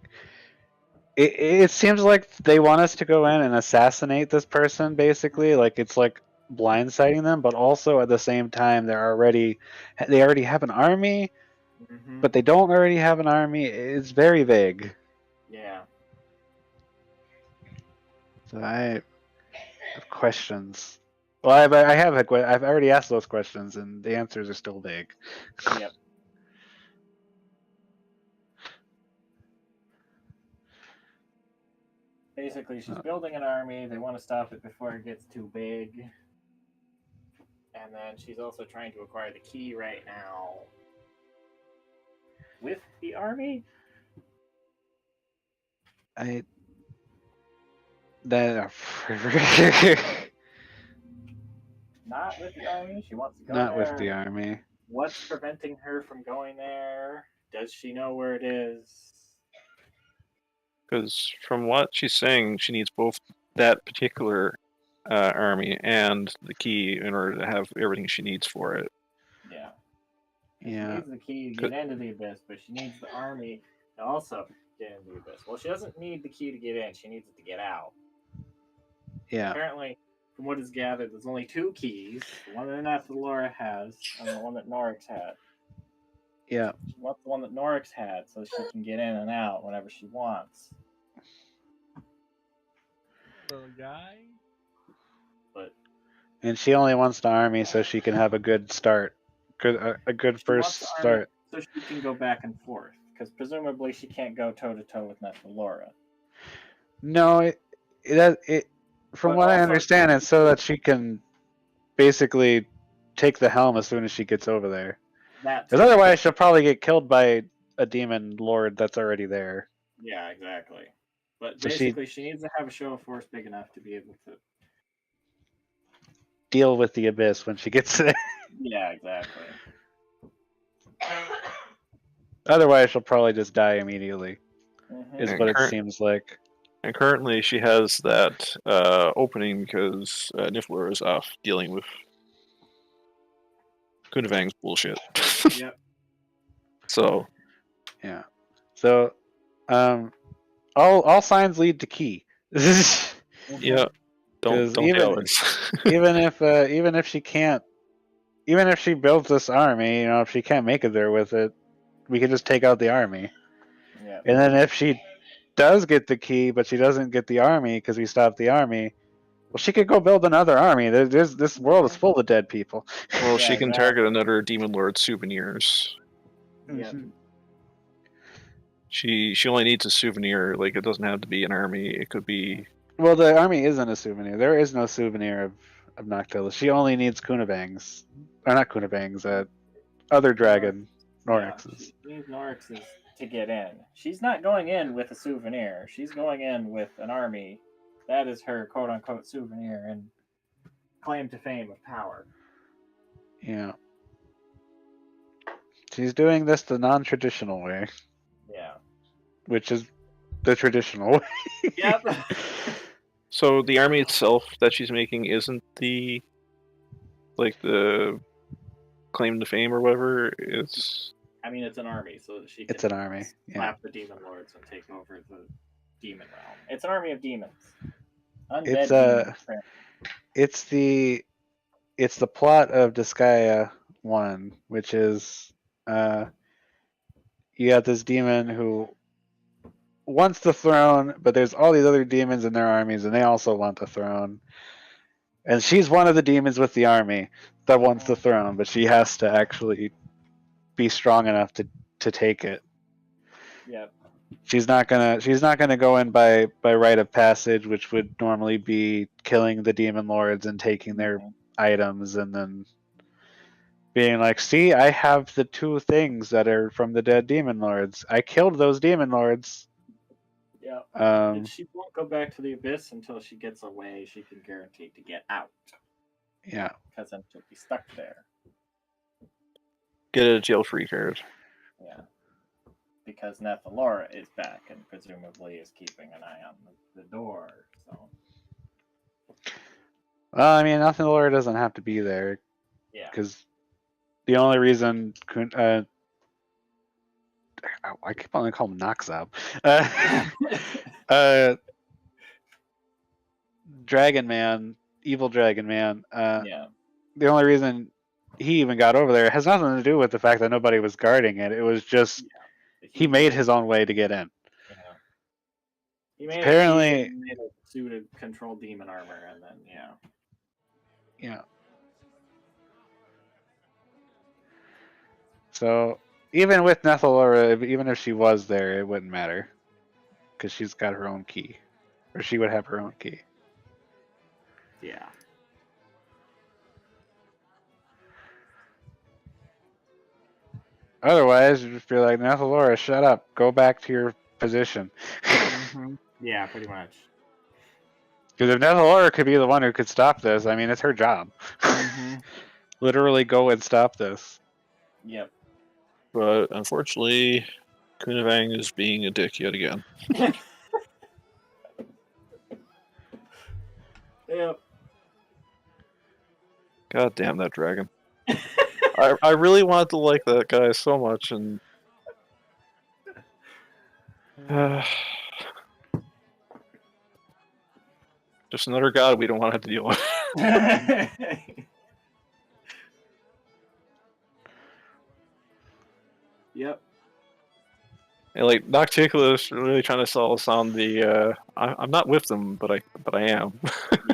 it seems like they want us to go in and assassinate this person, basically. Like it's like blindsiding them, but also at the same time they already have an army, Mm-hmm. but they don't already have an army. It's very vague. Yeah. So I have questions. Well, I've already asked those questions, and the answers are still vague. Yep. Basically, she's building an army. They want to stop it before it gets too big. And then she's also trying to acquire the key right now. With the army? Not Not with the army. She wants to go there. with the army. What's preventing her from going there? Does she know where it is? Because from what she's saying, she needs both that particular army and the key in order to have everything she needs for it. Yeah. Yeah. She needs the key to get into the abyss, but she needs the army to also get into the abyss. Well, she doesn't need the key to get in. She needs it to get out. Yeah. Apparently, from what is gathered, there's only two keys. The one that Laura has, and the one that Norix had. Yeah. She wants the one that Norix had, so she can get in and out whenever she wants. Little guy. But And she only wants the army so she can have a good start, a good she first wants the army start. so she can go back and forth, because presumably she can't go toe to toe with Laura. No, from But what I also- understand, it's so that she can basically take the helm as soon as she gets over there. Because otherwise, she'll probably get killed by a demon lord that's already there. Yeah, exactly. But So basically, she needs to have a show of force big enough to be able to deal with the abyss when she gets there. Yeah, exactly. Otherwise, she'll probably just die immediately. Mhm. Is And what it current- seems like. And currently, she has that opening because Niflor is off dealing with Kunavang's bullshit. Yep. So, Yeah. So, all signs lead to key. yeah, don't 'Cause tell us. even if she can't, even if she builds this army, if she can't make it there with it, we can just take out the army. Yeah. And then if she does get the key, but she doesn't get the army because we stopped the army, well, she could go build another army. This world is full of dead people. Well, Yeah, she can exactly. target another Demon Lord souvenirs. Yep. She only needs a souvenir. Like, it doesn't have to be an army. It could be. Well, the army isn't a souvenir. There is no souvenir of Noctilla. She only needs Kunavangs. Or not Kunavangs, other dragon, Norix's. She needs Norix's to get in. She's not going in with a souvenir. She's going in with an army. That is her quote-unquote souvenir and claim to fame of power. Yeah. She's doing this the non-traditional way, Yeah. which is the traditional way. Yep. So the army itself that she's making isn't the claim to fame or whatever. It's I mean, it's an army, so that she can It's an army. Yeah. slap the demon lords and take over the demon realm. It's an army of demons. Undead It's demons. it's the plot of Disgaea 1, which is you got this demon who wants the throne, but there's all these other demons in their armies, and they also want the throne. And she's one of the demons with the army that wants the throne, but she has to actually be strong enough to take it. Yep. She's not gonna go in by rite of passage, which would normally be killing the demon lords and taking their items, and then being like, "See, I have the 2 things that are from the dead demon lords. I killed those demon lords." Yep. Um, And she won't go back to the abyss until she gets a way she can guarantee to get out. yeah. Because then she'll be stuck there. get a jail-free card. Yeah. Because Nethalora is back and presumably is keeping an eye on the door. So. Well, I mean, nothing. Laura doesn't have to be there Yeah. because the only reason I keep on calling him Noxab. Dragon Man, evil Dragon Man. Yeah. The only reason he even got over there has nothing to do with the fact that nobody was guarding it. It was just he made his own way to get in. Yeah. He made Apparently- he made a suited control demon armor, and then Yeah. So even with Nethalora, even if she was there, it wouldn't matter because she's got her own key, or she would have her own key. Yeah. Otherwise, you'd just be like, Nethalora, shut up. Go back to your position. Yeah, pretty much. Because if Nethalora could be the one who could stop this, I mean, it's her job. Literally go and stop this. Yep. But unfortunately, Kunavang is being a dick yet again. Yep. God damn that dragon. I really wanted to like that guy so much, and just another god we don't want to have to deal with. Yep. And like Nocticulus really trying to sell us on the I'm not with them, but I am.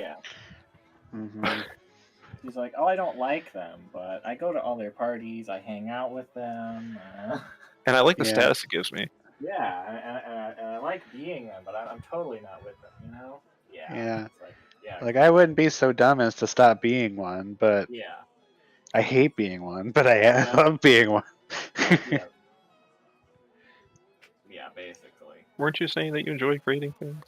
Yeah. He's like, oh, I don't like them, but I go to all their parties, I hang out with them. And I like the Yeah. status it gives me. Yeah, and I like being them, but I'm totally not with them, you know? Yeah. Yeah. It's like, yeah. Like, I wouldn't be so dumb as to stop being one, but Yeah. I hate being one, but I love being one. Yeah. Yeah, basically. Weren't you saying that you enjoy creating things?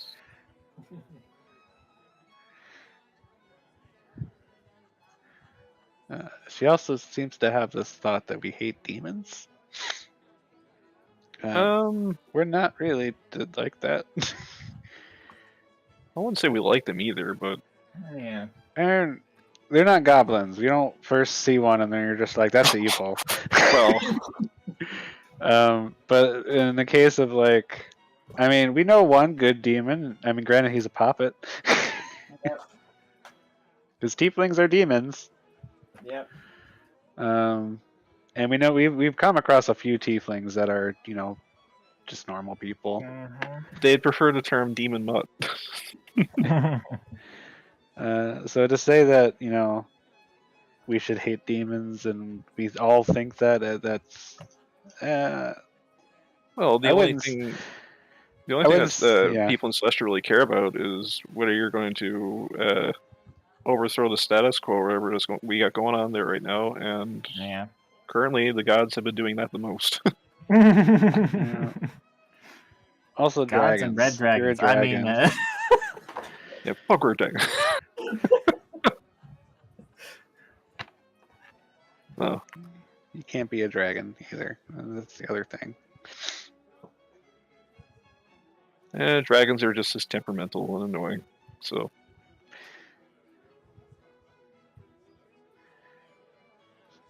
She also seems to have this thought that we hate demons. We're not really like that. I wouldn't say we like them either, but Yeah. And they're not goblins. You don't first see one and then you're just like, that's evil. well, But in the case of like, I mean, we know one good demon. I mean, granted, he's a puppet. Because tieflings are demons. Yep. And we know we've come across a few tieflings that are, you know, just normal people. they'd prefer the term demon mutt. So to say that, you know, we should hate demons and we all think that that's Well, the I only wouldn't thing I that wouldn't yeah. people in Celestial really care about is whether you're going to overthrow the status quo, or whatever it is we got going on there right now. And Yeah. currently, the gods have been doing that the most. Yeah. Also, Gods dragons. and red You're a dragons. I mean, dragon. Yeah, fuck red dragon. No, You can't be a dragon either. That's the other thing. Dragons are just as temperamental and annoying. So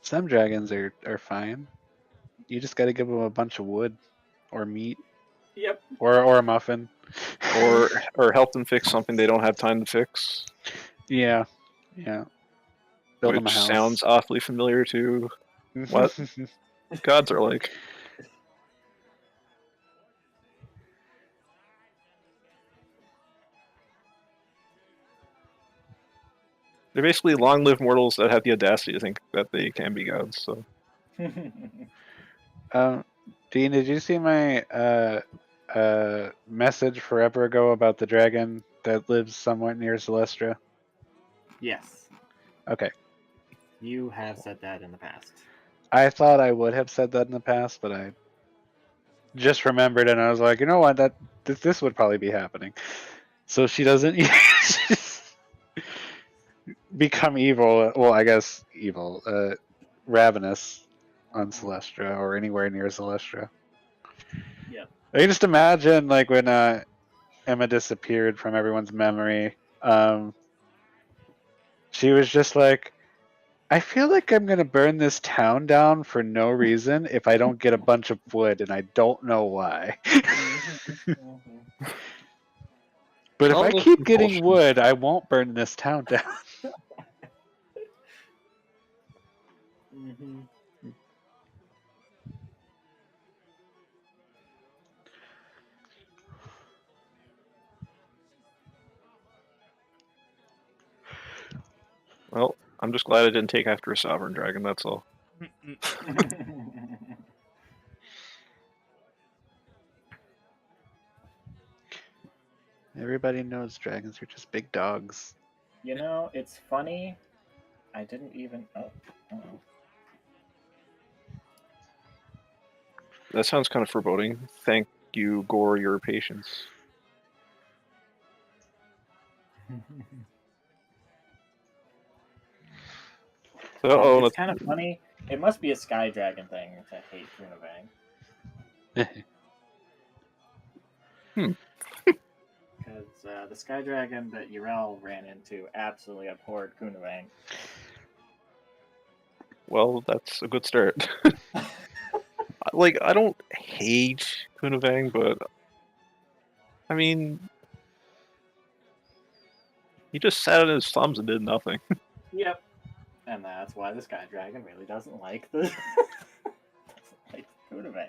Some dragons are fine. You just got to give them a bunch of wood, or meat, Yep. or a muffin. or help them fix something they don't have time to fix. Yeah, yeah. Build them a Which house. sounds awfully familiar to what gods are like. They're basically long-lived mortals that have the audacity to think that they can be gods. So Dean, did you see my message forever ago about the dragon that lives somewhat near Celestia? Yes, Okay. you have said that in the past. I thought I would have said that in the past, but I just remembered and I was like, you know what, this would probably be happening. So she doesn't become evil. Well, I guess evil, ravenous on Celestia or anywhere near Celestia. Yep. I can just imagine like when Emma disappeared from everyone's memory. She was just like, I feel like I'm gonna burn this town down for no reason if I don't get a bunch of wood, and I don't know why. But if All I those keep getting compulsions. wood, I won't burn this town down. Mm-hmm. Well, I'm just glad I didn't take after a sovereign dragon. That's all. Everybody knows dragons are just big dogs. You know, it's funny. I didn't even. Oh. That sounds kind of foreboding. Thank you, Gore, your patience. So, It's kind of funny. It must be a sky dragon thing to hate Kunavang. Because the sky dragon that Urel ran into absolutely abhorred Kunavang. well, that's a good start. Like, I don't hate Kunavang, but I mean, he just sat on his thumbs and did nothing. Yep. And that's why the sky dragon really doesn't like the doesn't like Kunavang.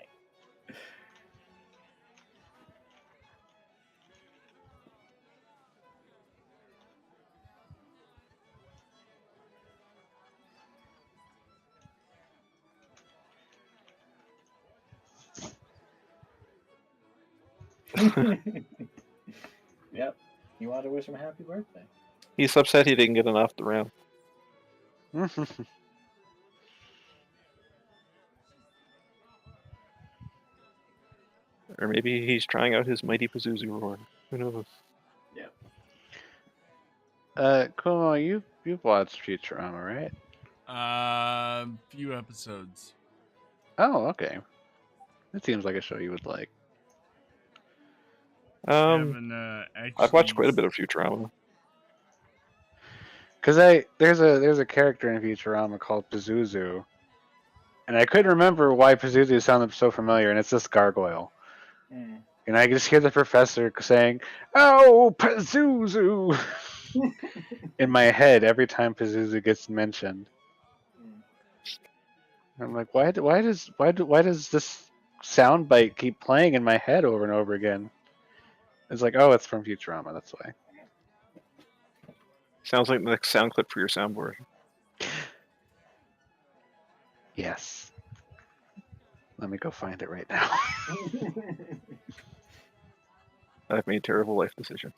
Yep. You want to wish him a happy birthday. He's upset he didn't get enough the round. Or maybe he's trying out his mighty Pazuzu roar. Who knows? Kumo, you've watched Futurama, right? Few episodes. Oh, okay. It seems like a show you would like. I've watched quite a bit of Futurama. Cause there's a character in Futurama called Pazuzu, and I couldn't remember why Pazuzu sounded so familiar, and it's this gargoyle. And I just hear the professor saying, "Oh, Pazuzu," in my head every time Pazuzu gets mentioned. I'm like, why does this sound bite keep playing in my head over and over again? It's like, oh, it's from Futurama, that's why. Sounds like the next sound clip for your soundboard. Yes. Let me go find it right now. I've made terrible life decisions.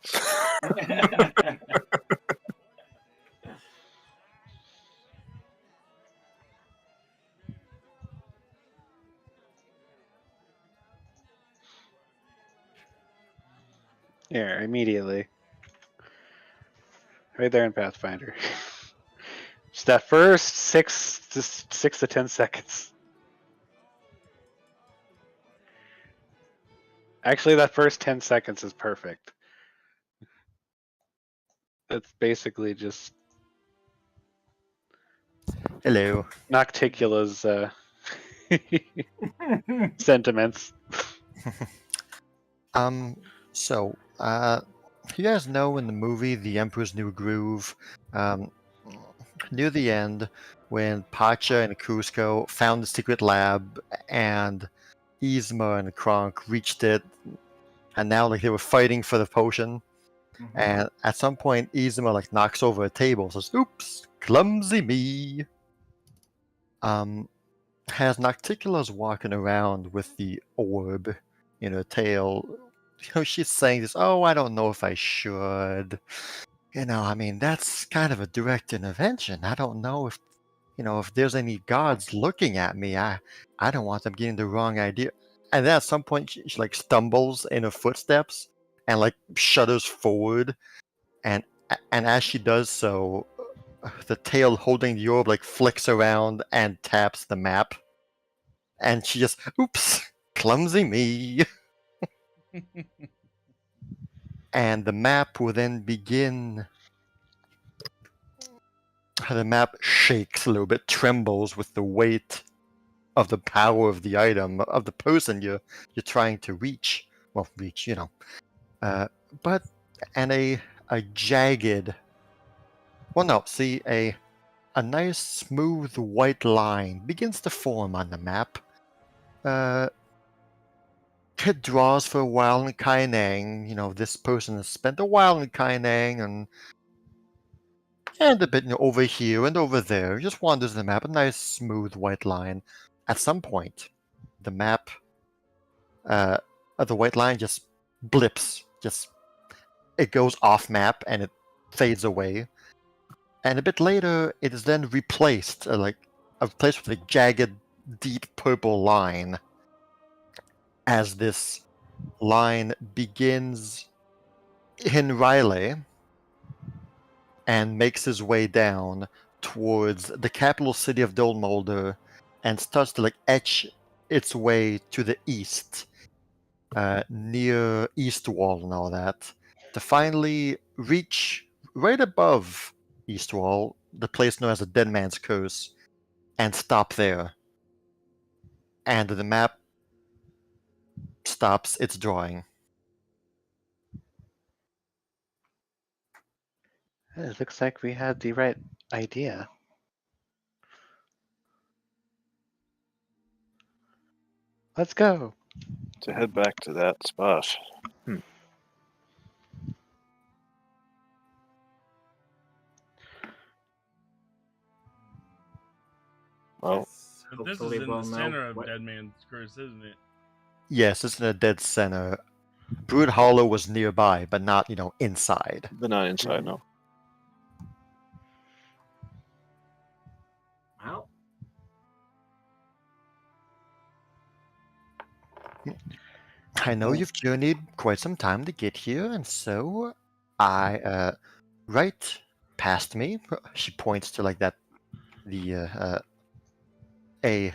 Here, immediately. Right there in Pathfinder. Just that first 6 to 10 seconds. Actually, that first 10 seconds is perfect. It's basically just Hello. Nocticula's sentiments. So, you guys know in the movie The Emperor's New Groove, near the end, when Pacha and Cusco found the secret lab and Yzma and Kronk reached it, and now like they were fighting for the potion, and at some point Yzma like knocks over a table, says, "Oops, clumsy me." As Nocticula's walking around with the orb in her tail, she's saying this, "Oh, I don't know if I should. I mean, that's kind of a direct intervention. I don't know if there's any guards looking at me. I don't want them getting the wrong idea." And then at some point, she like stumbles in her footsteps and like shudders forward, and as she does so, the tail holding the orb like flicks around and taps the map. And she just, "Oops, clumsy me." And the map will then begin. The map shakes a little bit, trembles with the weight of the power of the item, of the person you're trying to reach. Well, reach, but and a jagged. Well, no, see a nice smooth white line begins to form on the map. It draws for a while in Kaineng. This person has spent a while in Kaineng and a bit over here and over there. Just wanders the map, a nice smooth white line. At some point, the map, the white line just blips. It goes off map and it fades away. And a bit later, it is then replaced, replaced with a jagged, deep purple line. As this line begins in Riley and makes his way down towards the capital city of Dolmolder and starts to etch its way to the east, near Eastwall and all that, to finally reach right above Eastwall, the place known as the Dead Man's Curse, and stop there. And the map stops its drawing. It looks like we had the right idea. Let's go. To head back to that spot. Well, But this is Hopefully in we'll the know center of what- Dead Man's Curse, isn't it? Yes, it's in a dead center. Brood Hollow was nearby, but not, inside. but not inside, no. Well, I know you've journeyed quite some time to get here, and so right past me, she points to a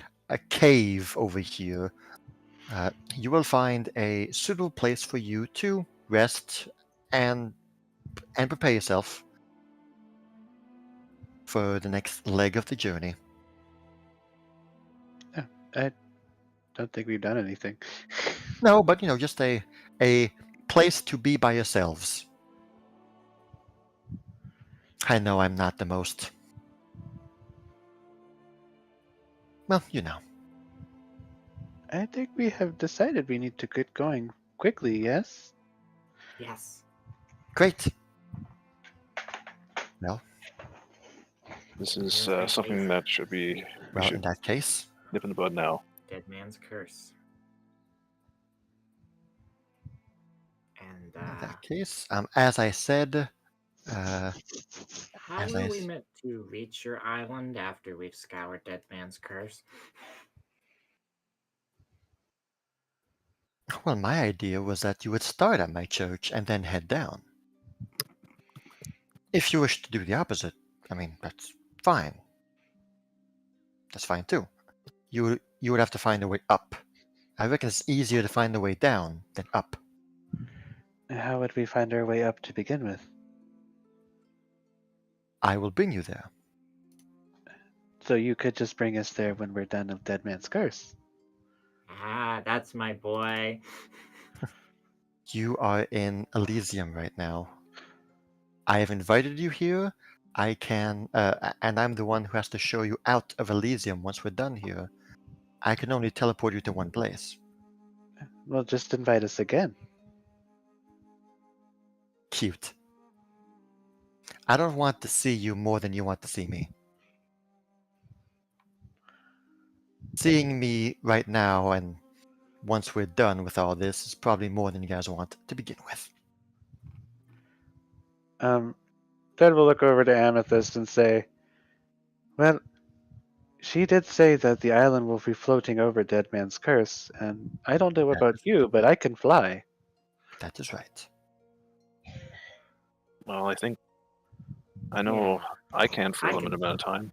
cave over here. You will find a suitable place for you to rest and prepare yourself for the next leg of the journey. I don't think we've done anything. No, but just a place to be by yourselves. I know I'm not the most. Well, I think we have decided we need to get going quickly, yes? yes. Great. Well, This is something that should be. We in should that case, nip in the bud now. Dead Man's Curse. And as I said, how as are I we s- meant to reach your island after we've scoured Dead Man's Curse? well, my idea was that you would start at my church and then head down. If you wish to do the opposite, I mean, that's fine. That's fine too. You would have to find a way up, I reckon it's easier to find the way down than up. How would we find our way up to begin with? I will bring you there. So you could just bring us there when we're done with Dead Man's Curse. Ah, that's my boy. You are in Elysium right now. I have invited you here. I can, and I'm the one who has to show you out of Elysium once we're done here. I can only teleport you to one place. Well, just invite us again. Cute. I don't want to see you more than you want to see me. Seeing me right now and once we're done with all this is probably more than you guys want to begin with. Ted will look over to Amethyst and say, well, she did say that the island will be floating over Dead Man's Curse, and I don't know about you, but I can fly. That is right. Well, I think I know Yeah. I can for I a limited can- amount of time.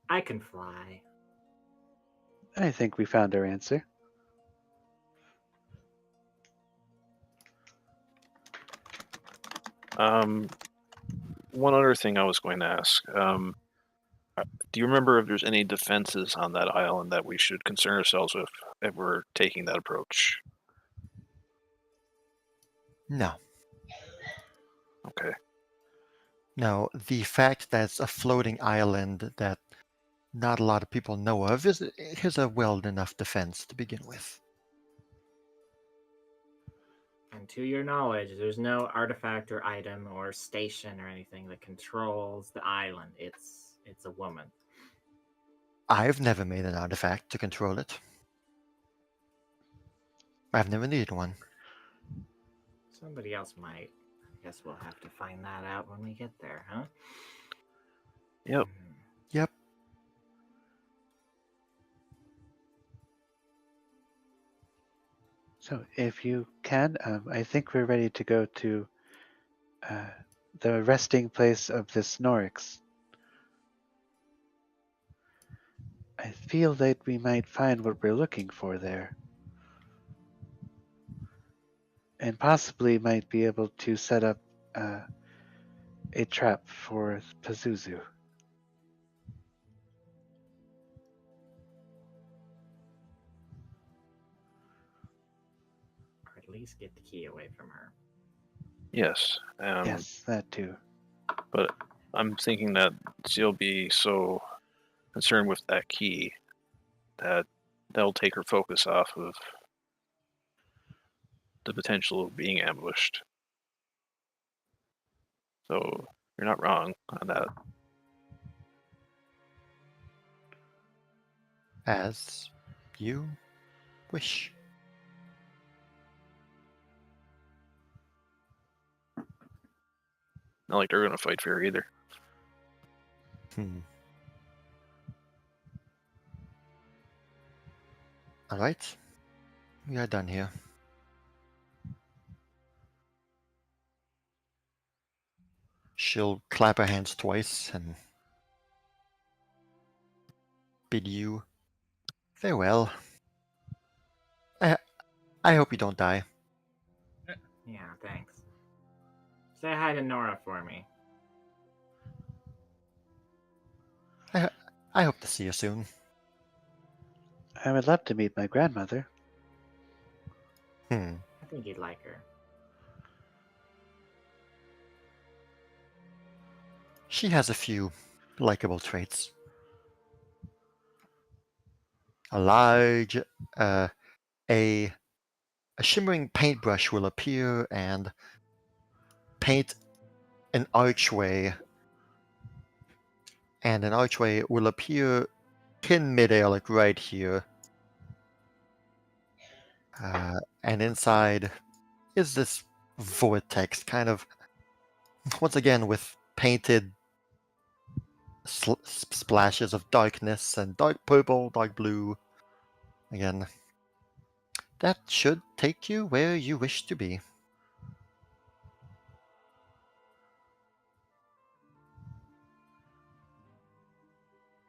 I can fly. I think we found our answer. One other thing I was going to ask. Do you remember if there's any defenses on that island that we should concern ourselves with if we're taking that approach? No. Okay. No, the fact that it's a floating island that not a lot of people know of is a well enough defense to begin with. And to your knowledge, there's no artifact or item or station or anything that controls the island. It's a woman. I've never made an artifact to control it. I've never needed one. Somebody else might. I guess we'll have to find that out when we get there, huh? Yep. Yep. So if you can, I think we're ready to go to the resting place of the Snorix. I feel that we might find what we're looking for there. And possibly might be able to set up a trap for Pazuzu. Or at least get the key away from her. Yes. Yes, that too. But I'm thinking that she'll be so concerned with that key that that'll take her focus off of the potential of being ambushed. So you're not wrong on that. As you wish. Not like they're gonna fight for her either. Alright. We are done here. She'll clap her hands twice and bid you farewell. I hope you don't die. Yeah, thanks. Say hi to Nora for me. I hope to see you soon. I would love to meet my grandmother. I think you'd like her. She has a few likable traits. A large, a shimmering paintbrush will appear and paint an archway, and an archway will appear in midair, like right here. And inside is this vortex, kind of, once again, with painted splashes of darkness and dark purple, dark blue. Again, that should take you where you wish to be.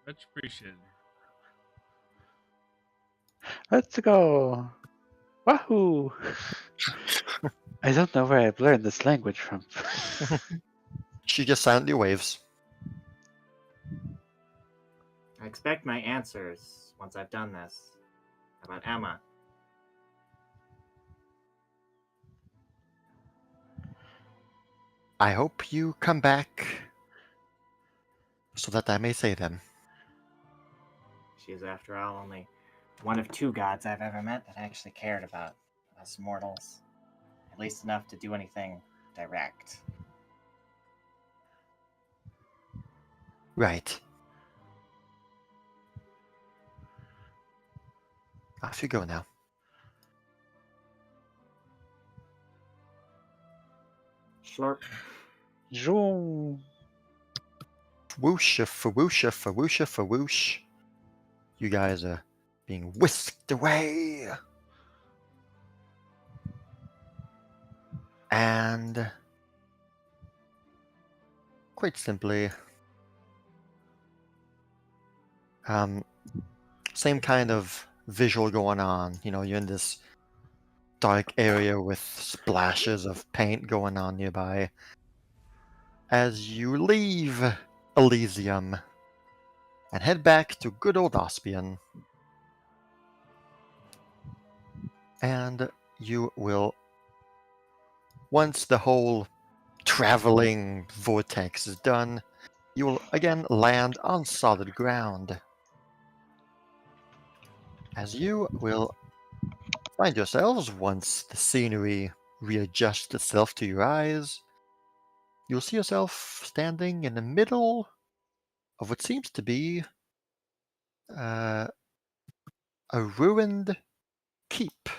Much appreciated. Let's go. Wahoo! I don't know where I've learned this language from. She just silently waves. I expect my answers once I've done this. How about Emma? I hope you come back so that I may say them. She is, after all, only one of 2 gods I've ever met that actually cared about us mortals. At least enough to do anything direct. Right. Off you go now. Slurp. Zoom. Whoosha, fawoosha, fawoosha, fawoosh. You guys are being whisked away. And quite simply, same kind of visual going on. You know, you're in this dark area with splashes of paint going on nearby. As you leave Elysium and head back to good old Ospian. And you will, once the whole traveling vortex is done, you will again land on solid ground. As you will find yourselves, once the scenery readjusts itself to your eyes, you'll see yourself standing in the middle of what seems to be a ruined keep.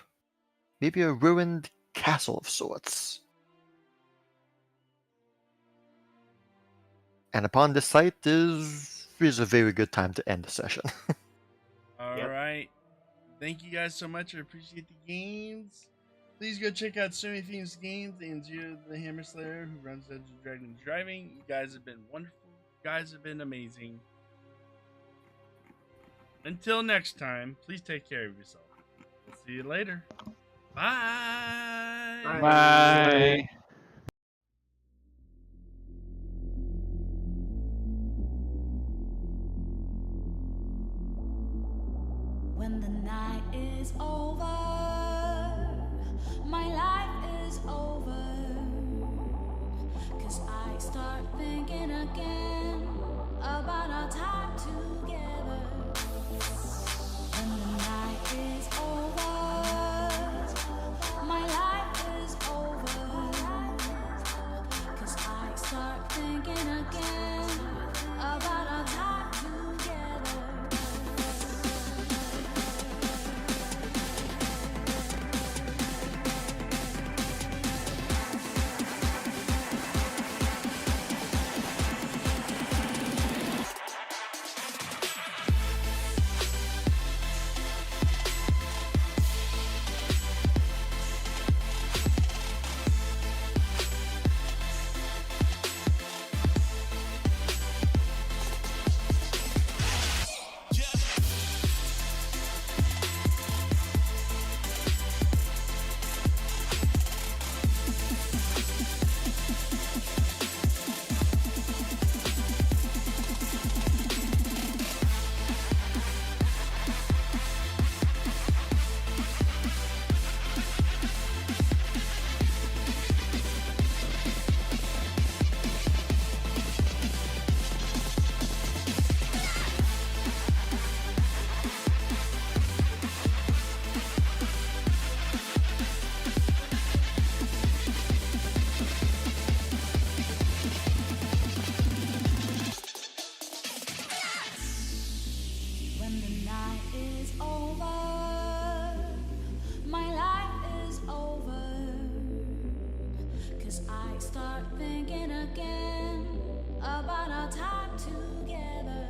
Maybe a ruined castle of sorts. And upon this sight is a very good time to end the session. All right. Thank you guys so much. I appreciate the games. Please go check out So Many Things Games and Zero the Hammer Slayer, who runs Dungeons & Dragons Driving. You guys have been wonderful. You guys have been amazing. Until next time, please take care of yourself. We'll see you later. Bye. Bye. When the night is over, my life is over. 'Cause I start thinking again about our time together. When the night is over, my life is over. 'Cause I start thinking again about our time together. When the night is over, my life is over. 'Cause I start thinking again about our time together.